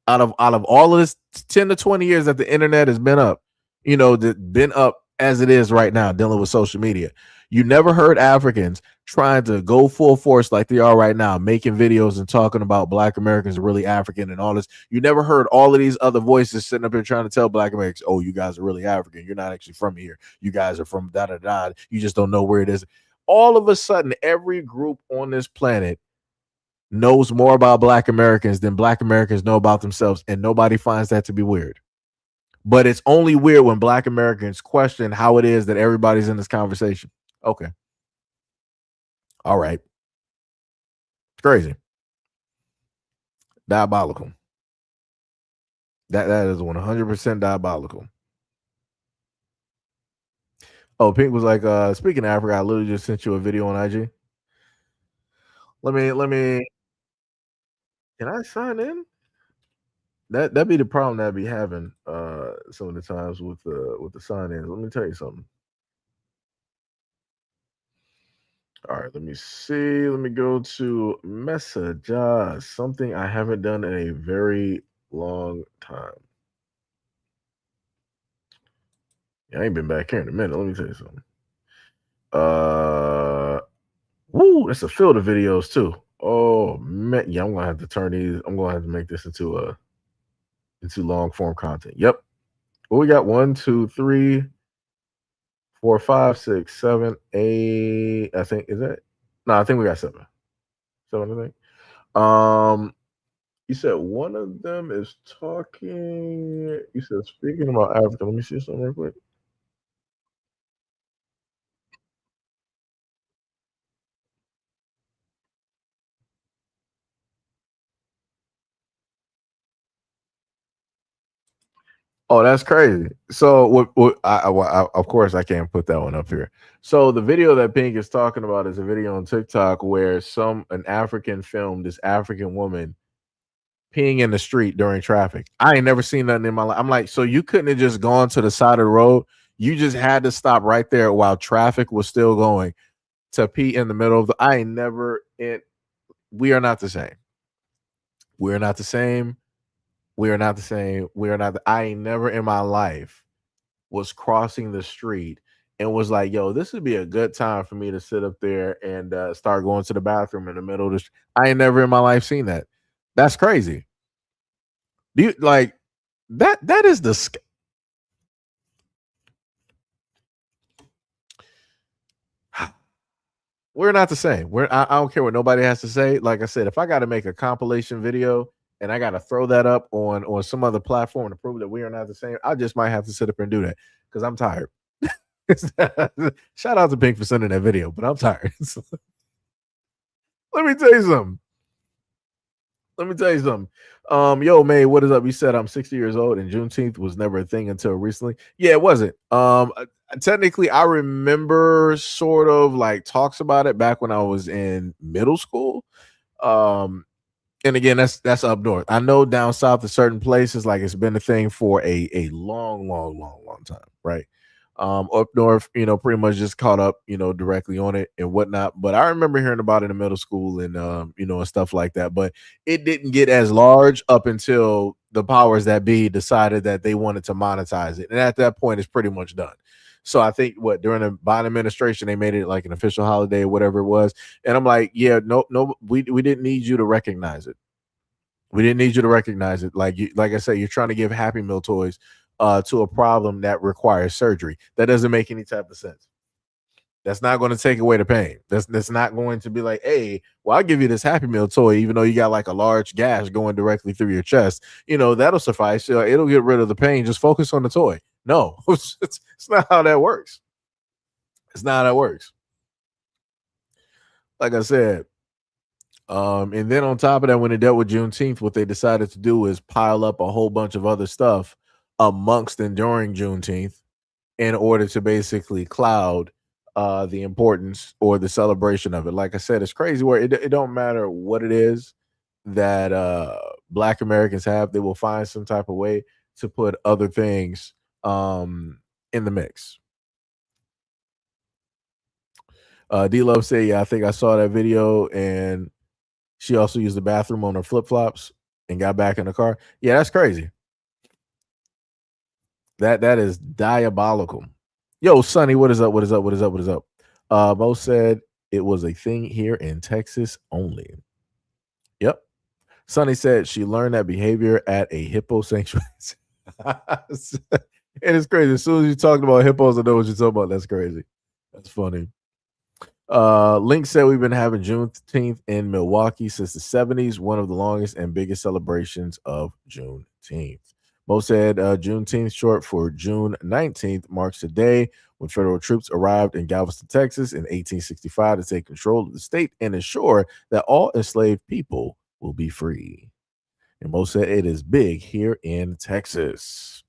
Speaker 1: Out of all of this 10 to 20 years that the internet has been up, been up as it is right now, dealing with social media. You never heard Africans trying to go full force like they are right now, making videos and talking about Black Americans are really African and all this. You never heard all of these other voices sitting up here trying to tell Black Americans, oh, you guys are really African. You're not actually from here. You guys are from da da da. You just don't know where it is. All of a sudden, every group on this planet knows more about Black Americans than Black Americans know about themselves, and nobody finds that to be weird. But it's only weird when Black Americans question how it is that everybody's in this conversation. Okay. All right. It's crazy. Diabolical. That is 100% diabolical. Oh, Pink was like, speaking of Africa, I literally just sent you a video on IG. Let me can I sign in? That'd be the problem that I'd be having some of the times with the sign-ins. Let me tell you something. All right, let me see. Let me go to messages. Something I haven't done in a very long time. Yeah, I ain't been back here in a minute. Let me tell you something. Woo, that's a field of videos too. Oh man, yeah, I'm gonna have to turn these. I'm gonna have to make this into long form content. Yep. Well, we got 1, 2, 3, 4, 5, 6, 7, 8. I think is that? No, I think we got 7. 7, I think. You said one of them is talking. You said speaking about Africa. Let me see something real quick. Oh, that's crazy. So, of course, I can't put that one up here. So, the video that Pink is talking about is a video on TikTok where an African filmed this African woman peeing in the street during traffic. I ain't never seen nothing in my life. I'm like, so you couldn't have just gone to the side of the road. You just had to stop right there while traffic was still going to pee in the middle of the. I ain't never. We are not the same. We are not the same. We are not the same. We are not. I ain't never in my life was crossing the street and was like, yo, this would be a good time for me to sit up there and start going to the bathroom in the middle of the street. I ain't never in my life seen that. That's crazy. Do you like that? That is the. We're not the same. I don't care what nobody has to say. Like I said, if I got to make a compilation video and I got to throw that up on some other platform to prove that we are not the same, I just might have to sit up and do that because I'm tired. Shout out to Pink for sending that video, but I'm tired. Let me tell you something. Yo, May, what is up? You said I'm 60 years old and Juneteenth was never a thing until recently. Yeah, it wasn't. Technically, I remember sort of like talks about it back when I was in middle school. And again, that's up north. I know down south at certain places, like it's been a thing for a long time, right? Up north, pretty much just caught up, directly on it and whatnot. But I remember hearing about it in middle school and and stuff like that. But it didn't get as large up until the powers that be decided that they wanted to monetize it. And at that point, it's pretty much done. So I think during the Biden administration, they made it like an official holiday or whatever it was. And I'm like, yeah, no, we didn't need you to recognize it. We didn't need you to recognize it. Like I said, you're trying to give Happy Meal toys to a problem that requires surgery. That doesn't make any type of sense. That's not going to take away the pain. That's not going to be like, hey, well, I'll give you this Happy Meal toy, even though you got like a large gash going directly through your chest. That'll suffice. It'll get rid of the pain. Just focus on the toy. No, it's not how that works. It's not how it works. Like I said, and then on top of that, when they dealt with Juneteenth, what they decided to do is pile up a whole bunch of other stuff amongst and during Juneteenth in order to basically cloud the importance or the celebration of it. Like I said, it's crazy where it don't matter what it is that Black Americans have, they will find some type of way to put other things in the mix. D Love say, yeah, I think I saw that video, and she also used the bathroom on her flip flops and got back in the car. Yeah, that's crazy. That is diabolical. Yo, Sonny, what is up? What is up? What is up? What is up? Mo said it was a thing here in Texas only. Yep. Sonny said she learned that behavior at a hippo sanctuary. It is crazy. As soon as you talked about hippos, I know what you're talking about. That's crazy. That's funny. Link said we've been having Juneteenth in Milwaukee since the 70s, one of the longest and biggest celebrations of Juneteenth. Mo said Juneteenth, short for June 19th, marks the day when federal troops arrived in Galveston, Texas in 1865 to take control of the state and ensure that all enslaved people will be free. And Mo said it is big here in Texas.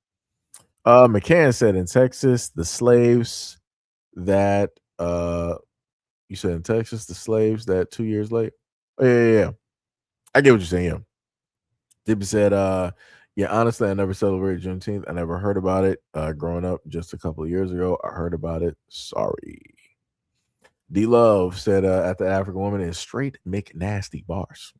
Speaker 1: McCann said in Texas, the slaves that you said in Texas, the slaves that 2 years late. Oh, yeah. I get what you're saying. Yeah. Dippy said, yeah, honestly, I never celebrated Juneteenth. I never heard about it growing up just a couple of years ago. I heard about it. Sorry. D Love said at the African woman in straight McNasty bars.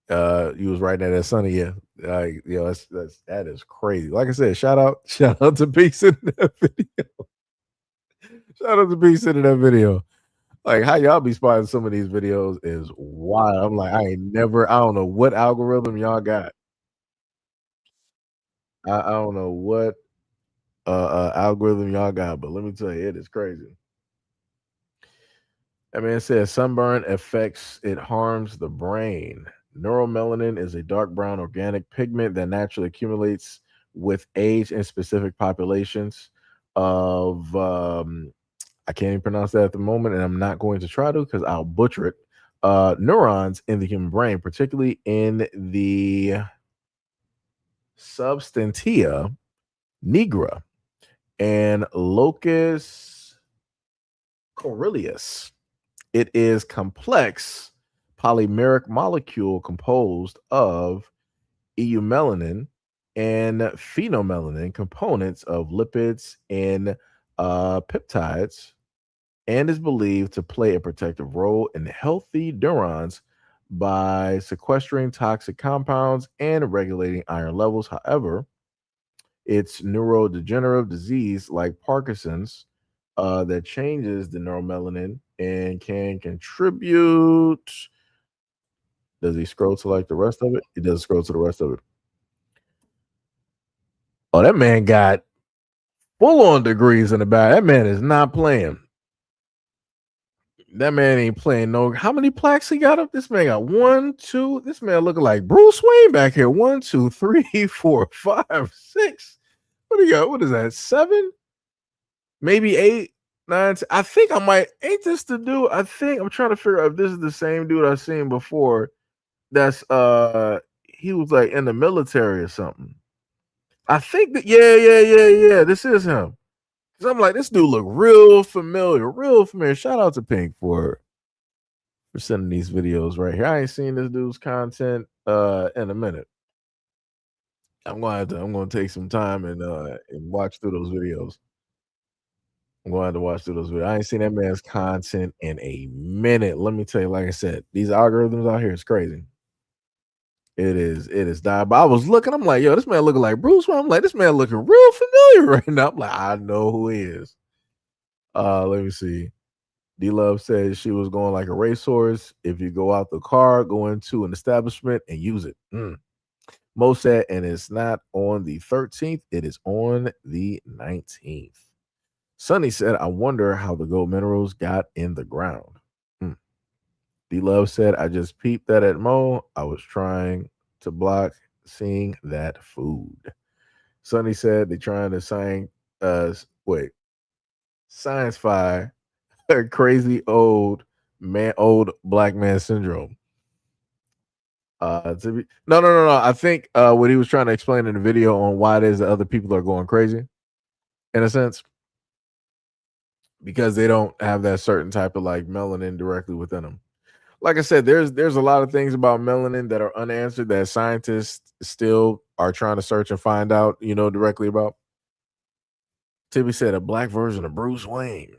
Speaker 1: You was writing that Sonny, yeah. That is crazy. Like I said, shout out to Peace in that video. Shout out to Peace in that video. Like how y'all be spotting some of these videos is wild. I'm like, I don't know what algorithm y'all got. I don't know what algorithm y'all got, but let me tell you, it is crazy. I mean, it says sunburn affects, it harms the brain. Neuromelanin is a dark brown organic pigment that naturally accumulates with age in specific populations of, I can't even pronounce that at the moment, and I'm not going to try to because I'll butcher it. Neurons in the human brain, particularly in the substantia nigra and locus coeruleus. It is complex polymeric molecule composed of eumelanin and phenomelanin components of lipids and peptides, and is believed to play a protective role in healthy neurons by sequestering toxic compounds and regulating iron levels. However, it's neurodegenerative disease like Parkinson's that changes the neuromelanin and can contribute. Does he scroll to like the rest of it? He doesn't scroll to the rest of it. Oh, that man got full on degrees in the back. That man is not playing. That man ain't playing no. How many plaques he got up? This man got 1, 2. This man looking like Bruce Wayne back here. 1, 2, 3, 4, 5, 6. What do you got? What is that? 7? Maybe 8, 9. I think I might. Ain't this the dude? I think I'm trying to figure out if this is the same dude I've seen before. That's he was like in the military or something. I think that yeah. This is him. Cause I'm like, this dude look real familiar. Shout out to Pink for sending these videos right here. I ain't seen this dude's content in a minute. I'm gonna take some time and watch through those videos. I'm going to have to watch through those videos. I ain't seen that man's content in a minute. Let me tell you, like I said, these algorithms out here is crazy. It is died. But I was looking, I'm like, yo, this man looking like Bruce Wayne. I'm like, this man looking real familiar right now. I'm like, I know who he is. Let me see. D Love says she was going like a racehorse. If you go out the car, go into an establishment and use it. Mo said, and it's not on the 13th, it is on the 19th. Sonny said, I wonder how the gold minerals got in the ground. D Love said, I just peeped that at Mo. I was trying to block seeing that food. Sonny said they're trying to science-fi crazy old black man syndrome. No. I think what he was trying to explain in the video on why it is that other people are going crazy, in a sense, because they don't have that certain type of like melanin directly within them. Like I said, there's a lot of things about melanin that are unanswered that scientists still are trying to search and find out, directly about. Tibby said a black version of Bruce Wayne.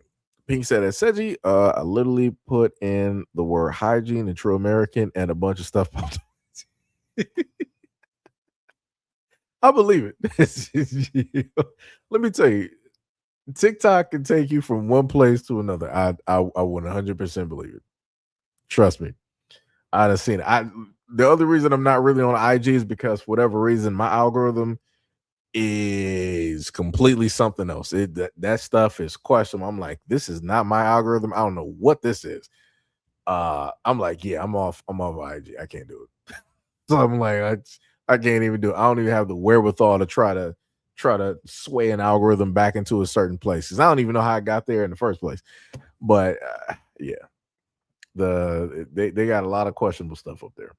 Speaker 1: Pink said at SEIJI, I literally put in the word hygiene and true American and a bunch of stuff. I believe it. Let me tell you, TikTok can take you from one place to another. I would 100% believe it. Trust me. I'd have seen it. The other reason I'm not really on IG is because for whatever reason, my algorithm is completely something else. That stuff is questionable. I'm like, this is not my algorithm. I don't know what this is. I'm like, yeah, I'm off IG. I can't do it. So I'm like, I can't even do it. I don't even have the wherewithal to try to sway an algorithm back into a certain place. Because I don't even know how I got there in the first place. But yeah. They got a lot of questionable stuff up there.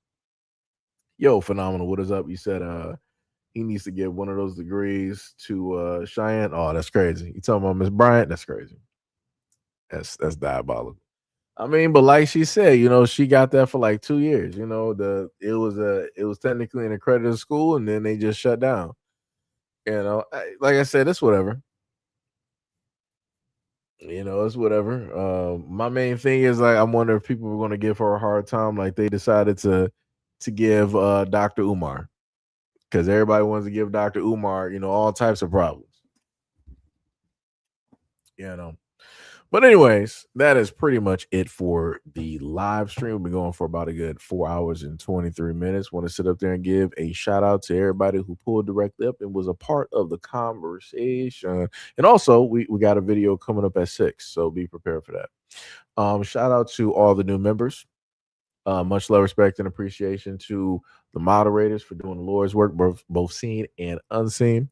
Speaker 1: Yo, Phenomenal, what is up? You said he needs to get one of those degrees to Cheyenne. Oh, that's crazy. You talking about Miss Bryant? That's crazy. That's diabolical. I mean, but like she said, she got that for like 2 years. It was technically an accredited school, and then they just shut down. Like I said, it's whatever. It's whatever. My main thing is like I wonder if people were going to give her a hard time, like they decided to give Dr. Umar, because everybody wants to give Dr. Umar, all types of problems. But anyways, that is pretty much it for the live stream. We've been going for about a good 4 hours and 23 minutes. Want to sit up there and give a shout out to everybody who pulled directly up and was a part of the conversation. And also, we got a video coming up at 6, so be prepared for that. Shout out to all the new members. Much love, respect, and appreciation to the moderators for doing the Lord's work, both seen and unseen,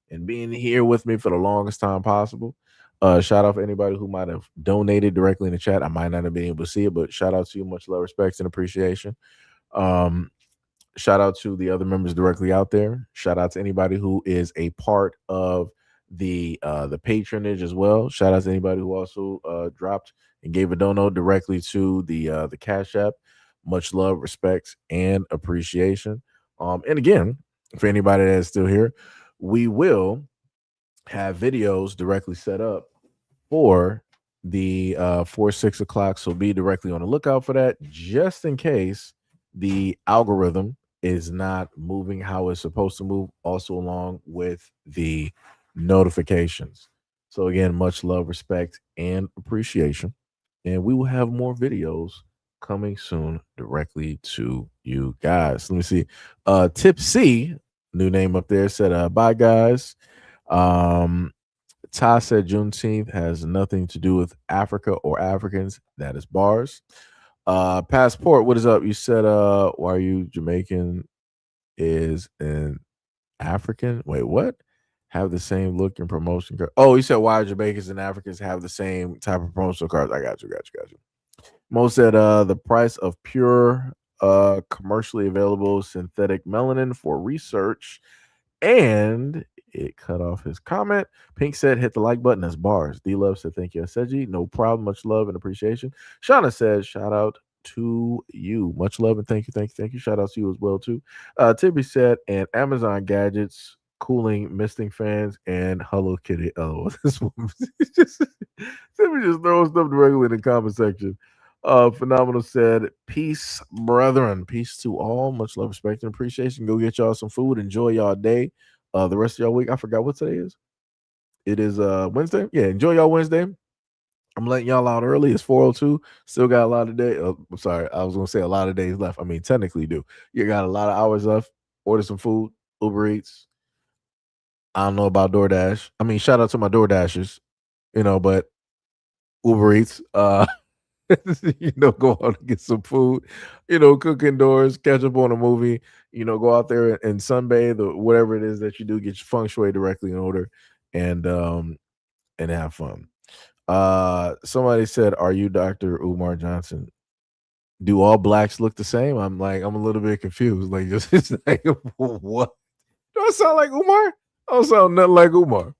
Speaker 1: and being here with me for the longest time possible. Shout out for anybody who might have donated directly in the chat. I might not have been able to see it, but shout out to you. Much love, respect, and appreciation. Shout out to the other members directly out there. Shout out to anybody who is a part of the patronage as well. Shout out to anybody who also dropped and gave a dono directly to the Cash App. Much love, respect, and appreciation. And again, for anybody that is still here, we will have videos directly set up for the 6 o'clock. So be directly on the lookout for that, just in case the algorithm is not moving how it's supposed to move, also along with the notifications. So again, much love, respect, and appreciation. And we will have more videos coming soon directly to you guys. Let me see. Tip C, new name up there, said bye guys. Ty said Juneteenth has nothing to do with Africa or Africans. That is bars. Passport, what is up? You said why are you Jamaican is an African? Wait, what? Have the same look and promotion card. Oh, you said why Jamaicans and Africans have the same type of promotional cards. I got you. Mo said the price of pure commercially available synthetic melanin for research, and it cut off his comment. Pink said hit the like button. That's bars. D Love said thank you, SEIJIHITO. No problem. Much love and appreciation. Shauna said shout out to you. Much love and thank you. Shout out to you as well too. Tibby said and Amazon gadgets cooling misting fans and Hello Kitty. Oh, this woman just Tibby just throwing stuff directly in the comment section. Phenomenal said peace, brethren. Peace to all. Much love, respect, and appreciation. Go get y'all some food. Enjoy y'all day. The rest of y'all week. I forgot what today is. It is Wednesday. Yeah, enjoy y'all Wednesday. I'm letting y'all out early. It's 4:02. Still got a lot of days. I'm sorry. I was gonna say a lot of days left. I mean, technically do. You got a lot of hours left. Order some food. Uber Eats. I don't know about DoorDash. I mean, shout out to my DoorDashers, but Uber Eats. Go out and get some food, cook indoors, catch up on a movie, go out there and sunbathe or whatever it is that you do, get your feng shui directly in order and have fun. Somebody said, are you Dr. Umar Johnson? Do all blacks look the same? I'm a little bit confused. Like, just like, what? Do I sound like Umar? I don't sound nothing like Umar.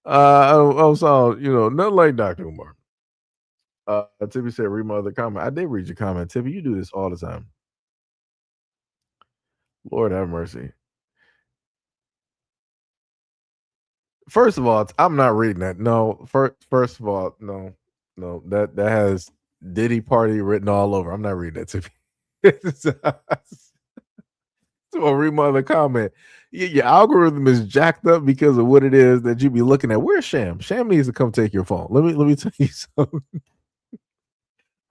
Speaker 1: I don't sound, nothing like Dr. Umar. Tippy said, read my other comment. I did read your comment. Tippy, you do this all the time. Lord have mercy. First of all, I'm not reading that. No, first of all, no. That has Diddy Party written all over. I'm not reading that, Tippy. So I'll read my other comment. Your algorithm is jacked up because of what it is that you be looking at. Where's Sham? Sham needs to come take your phone. Let me tell you something.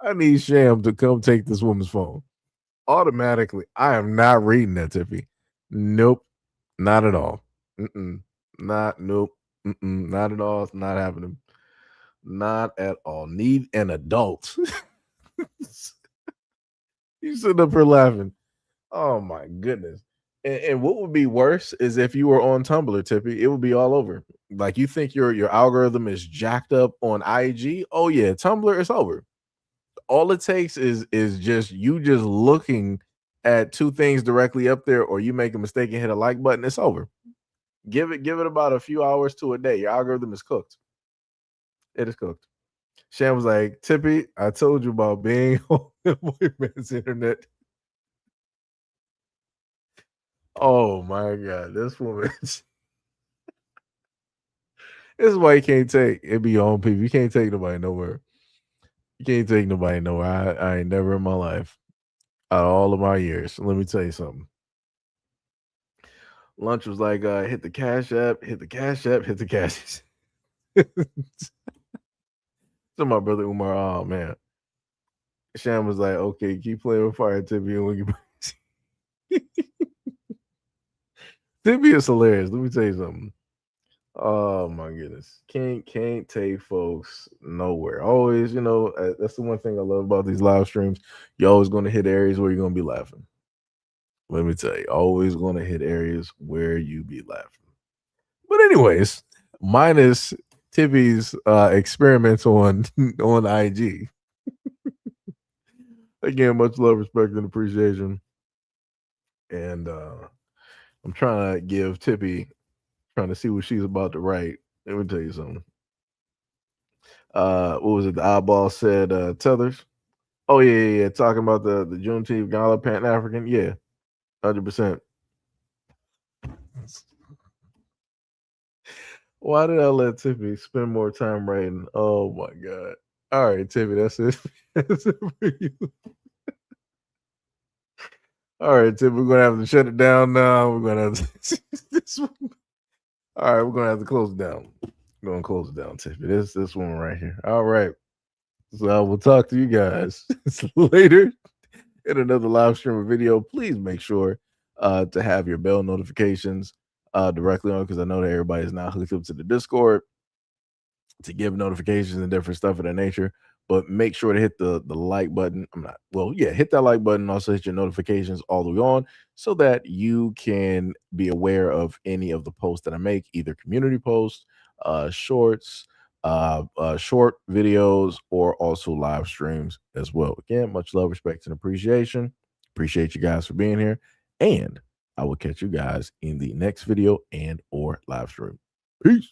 Speaker 1: I need Sham to come take this woman's phone. Automatically. I am not reading that, Tippy. Nope. Not at all. Nope. Not at all. It's not happening. Not at all. Need an adult. You sitting up here laughing. Oh my goodness. And what would be worse is if you were on Tumblr, Tippy, it would be all over. Like, you think your algorithm is jacked up on IG? Oh yeah, Tumblr is over. All it takes is just you just looking at two things directly up there, or you make a mistake and hit a like button. It's over. Give it about a few hours to a day. Your algorithm is cooked. It is cooked. Sham was like, Tippy, I told you about being on the white man's internet. Oh my God, this woman. This is why you can't take it. Be your own people. You can't take nobody nowhere. You can't take nobody nowhere. I ain't never in my life, out of all of my years. Let me tell you something. Lunch was like, hit the Cash App, hit the Cash App, hit the Cash. So my brother Umar, oh man. Sham was like, okay, keep playing with fire, Tippy. And when you Tippy is hilarious. Let me tell you something. Oh my goodness. Can't take folks nowhere. Always, that's the one thing I love about these live streams. You're always going to hit areas where you're going to be laughing. Let me tell you, always going to hit areas where you be laughing. But anyways, minus Tippy's experiments on IG. Again, much love, respect, and appreciation. And I'm trying to give Tippy, trying to see what she's about to write. Let me tell you something. What was it? The eyeball said tethers. Oh yeah. Talking about the Juneteenth Gala Pan African. Yeah, 100%. Why did I let Tippy spend more time writing? Oh my god. All right, Tippy, that's it. That's it for you. All right, Tippy, we're gonna have to shut it down now. We're gonna have to this one. All right, we're gonna have to close it down. We're gonna close it down, Tiffany. This one right here. All right. So I will talk to you guys later in another live stream or video. Please make sure to have your bell notifications directly on, because I know that everybody is now hooked up to the Discord to give notifications and different stuff of that nature. But make sure to hit the like button. Hit that like button. Also hit your notifications all the way on so that you can be aware of any of the posts that I make, either community posts, shorts, short videos, or also live streams as well. Again, much love, respect, and appreciation. Appreciate you guys for being here. And I will catch you guys in the next video and or live stream. Peace.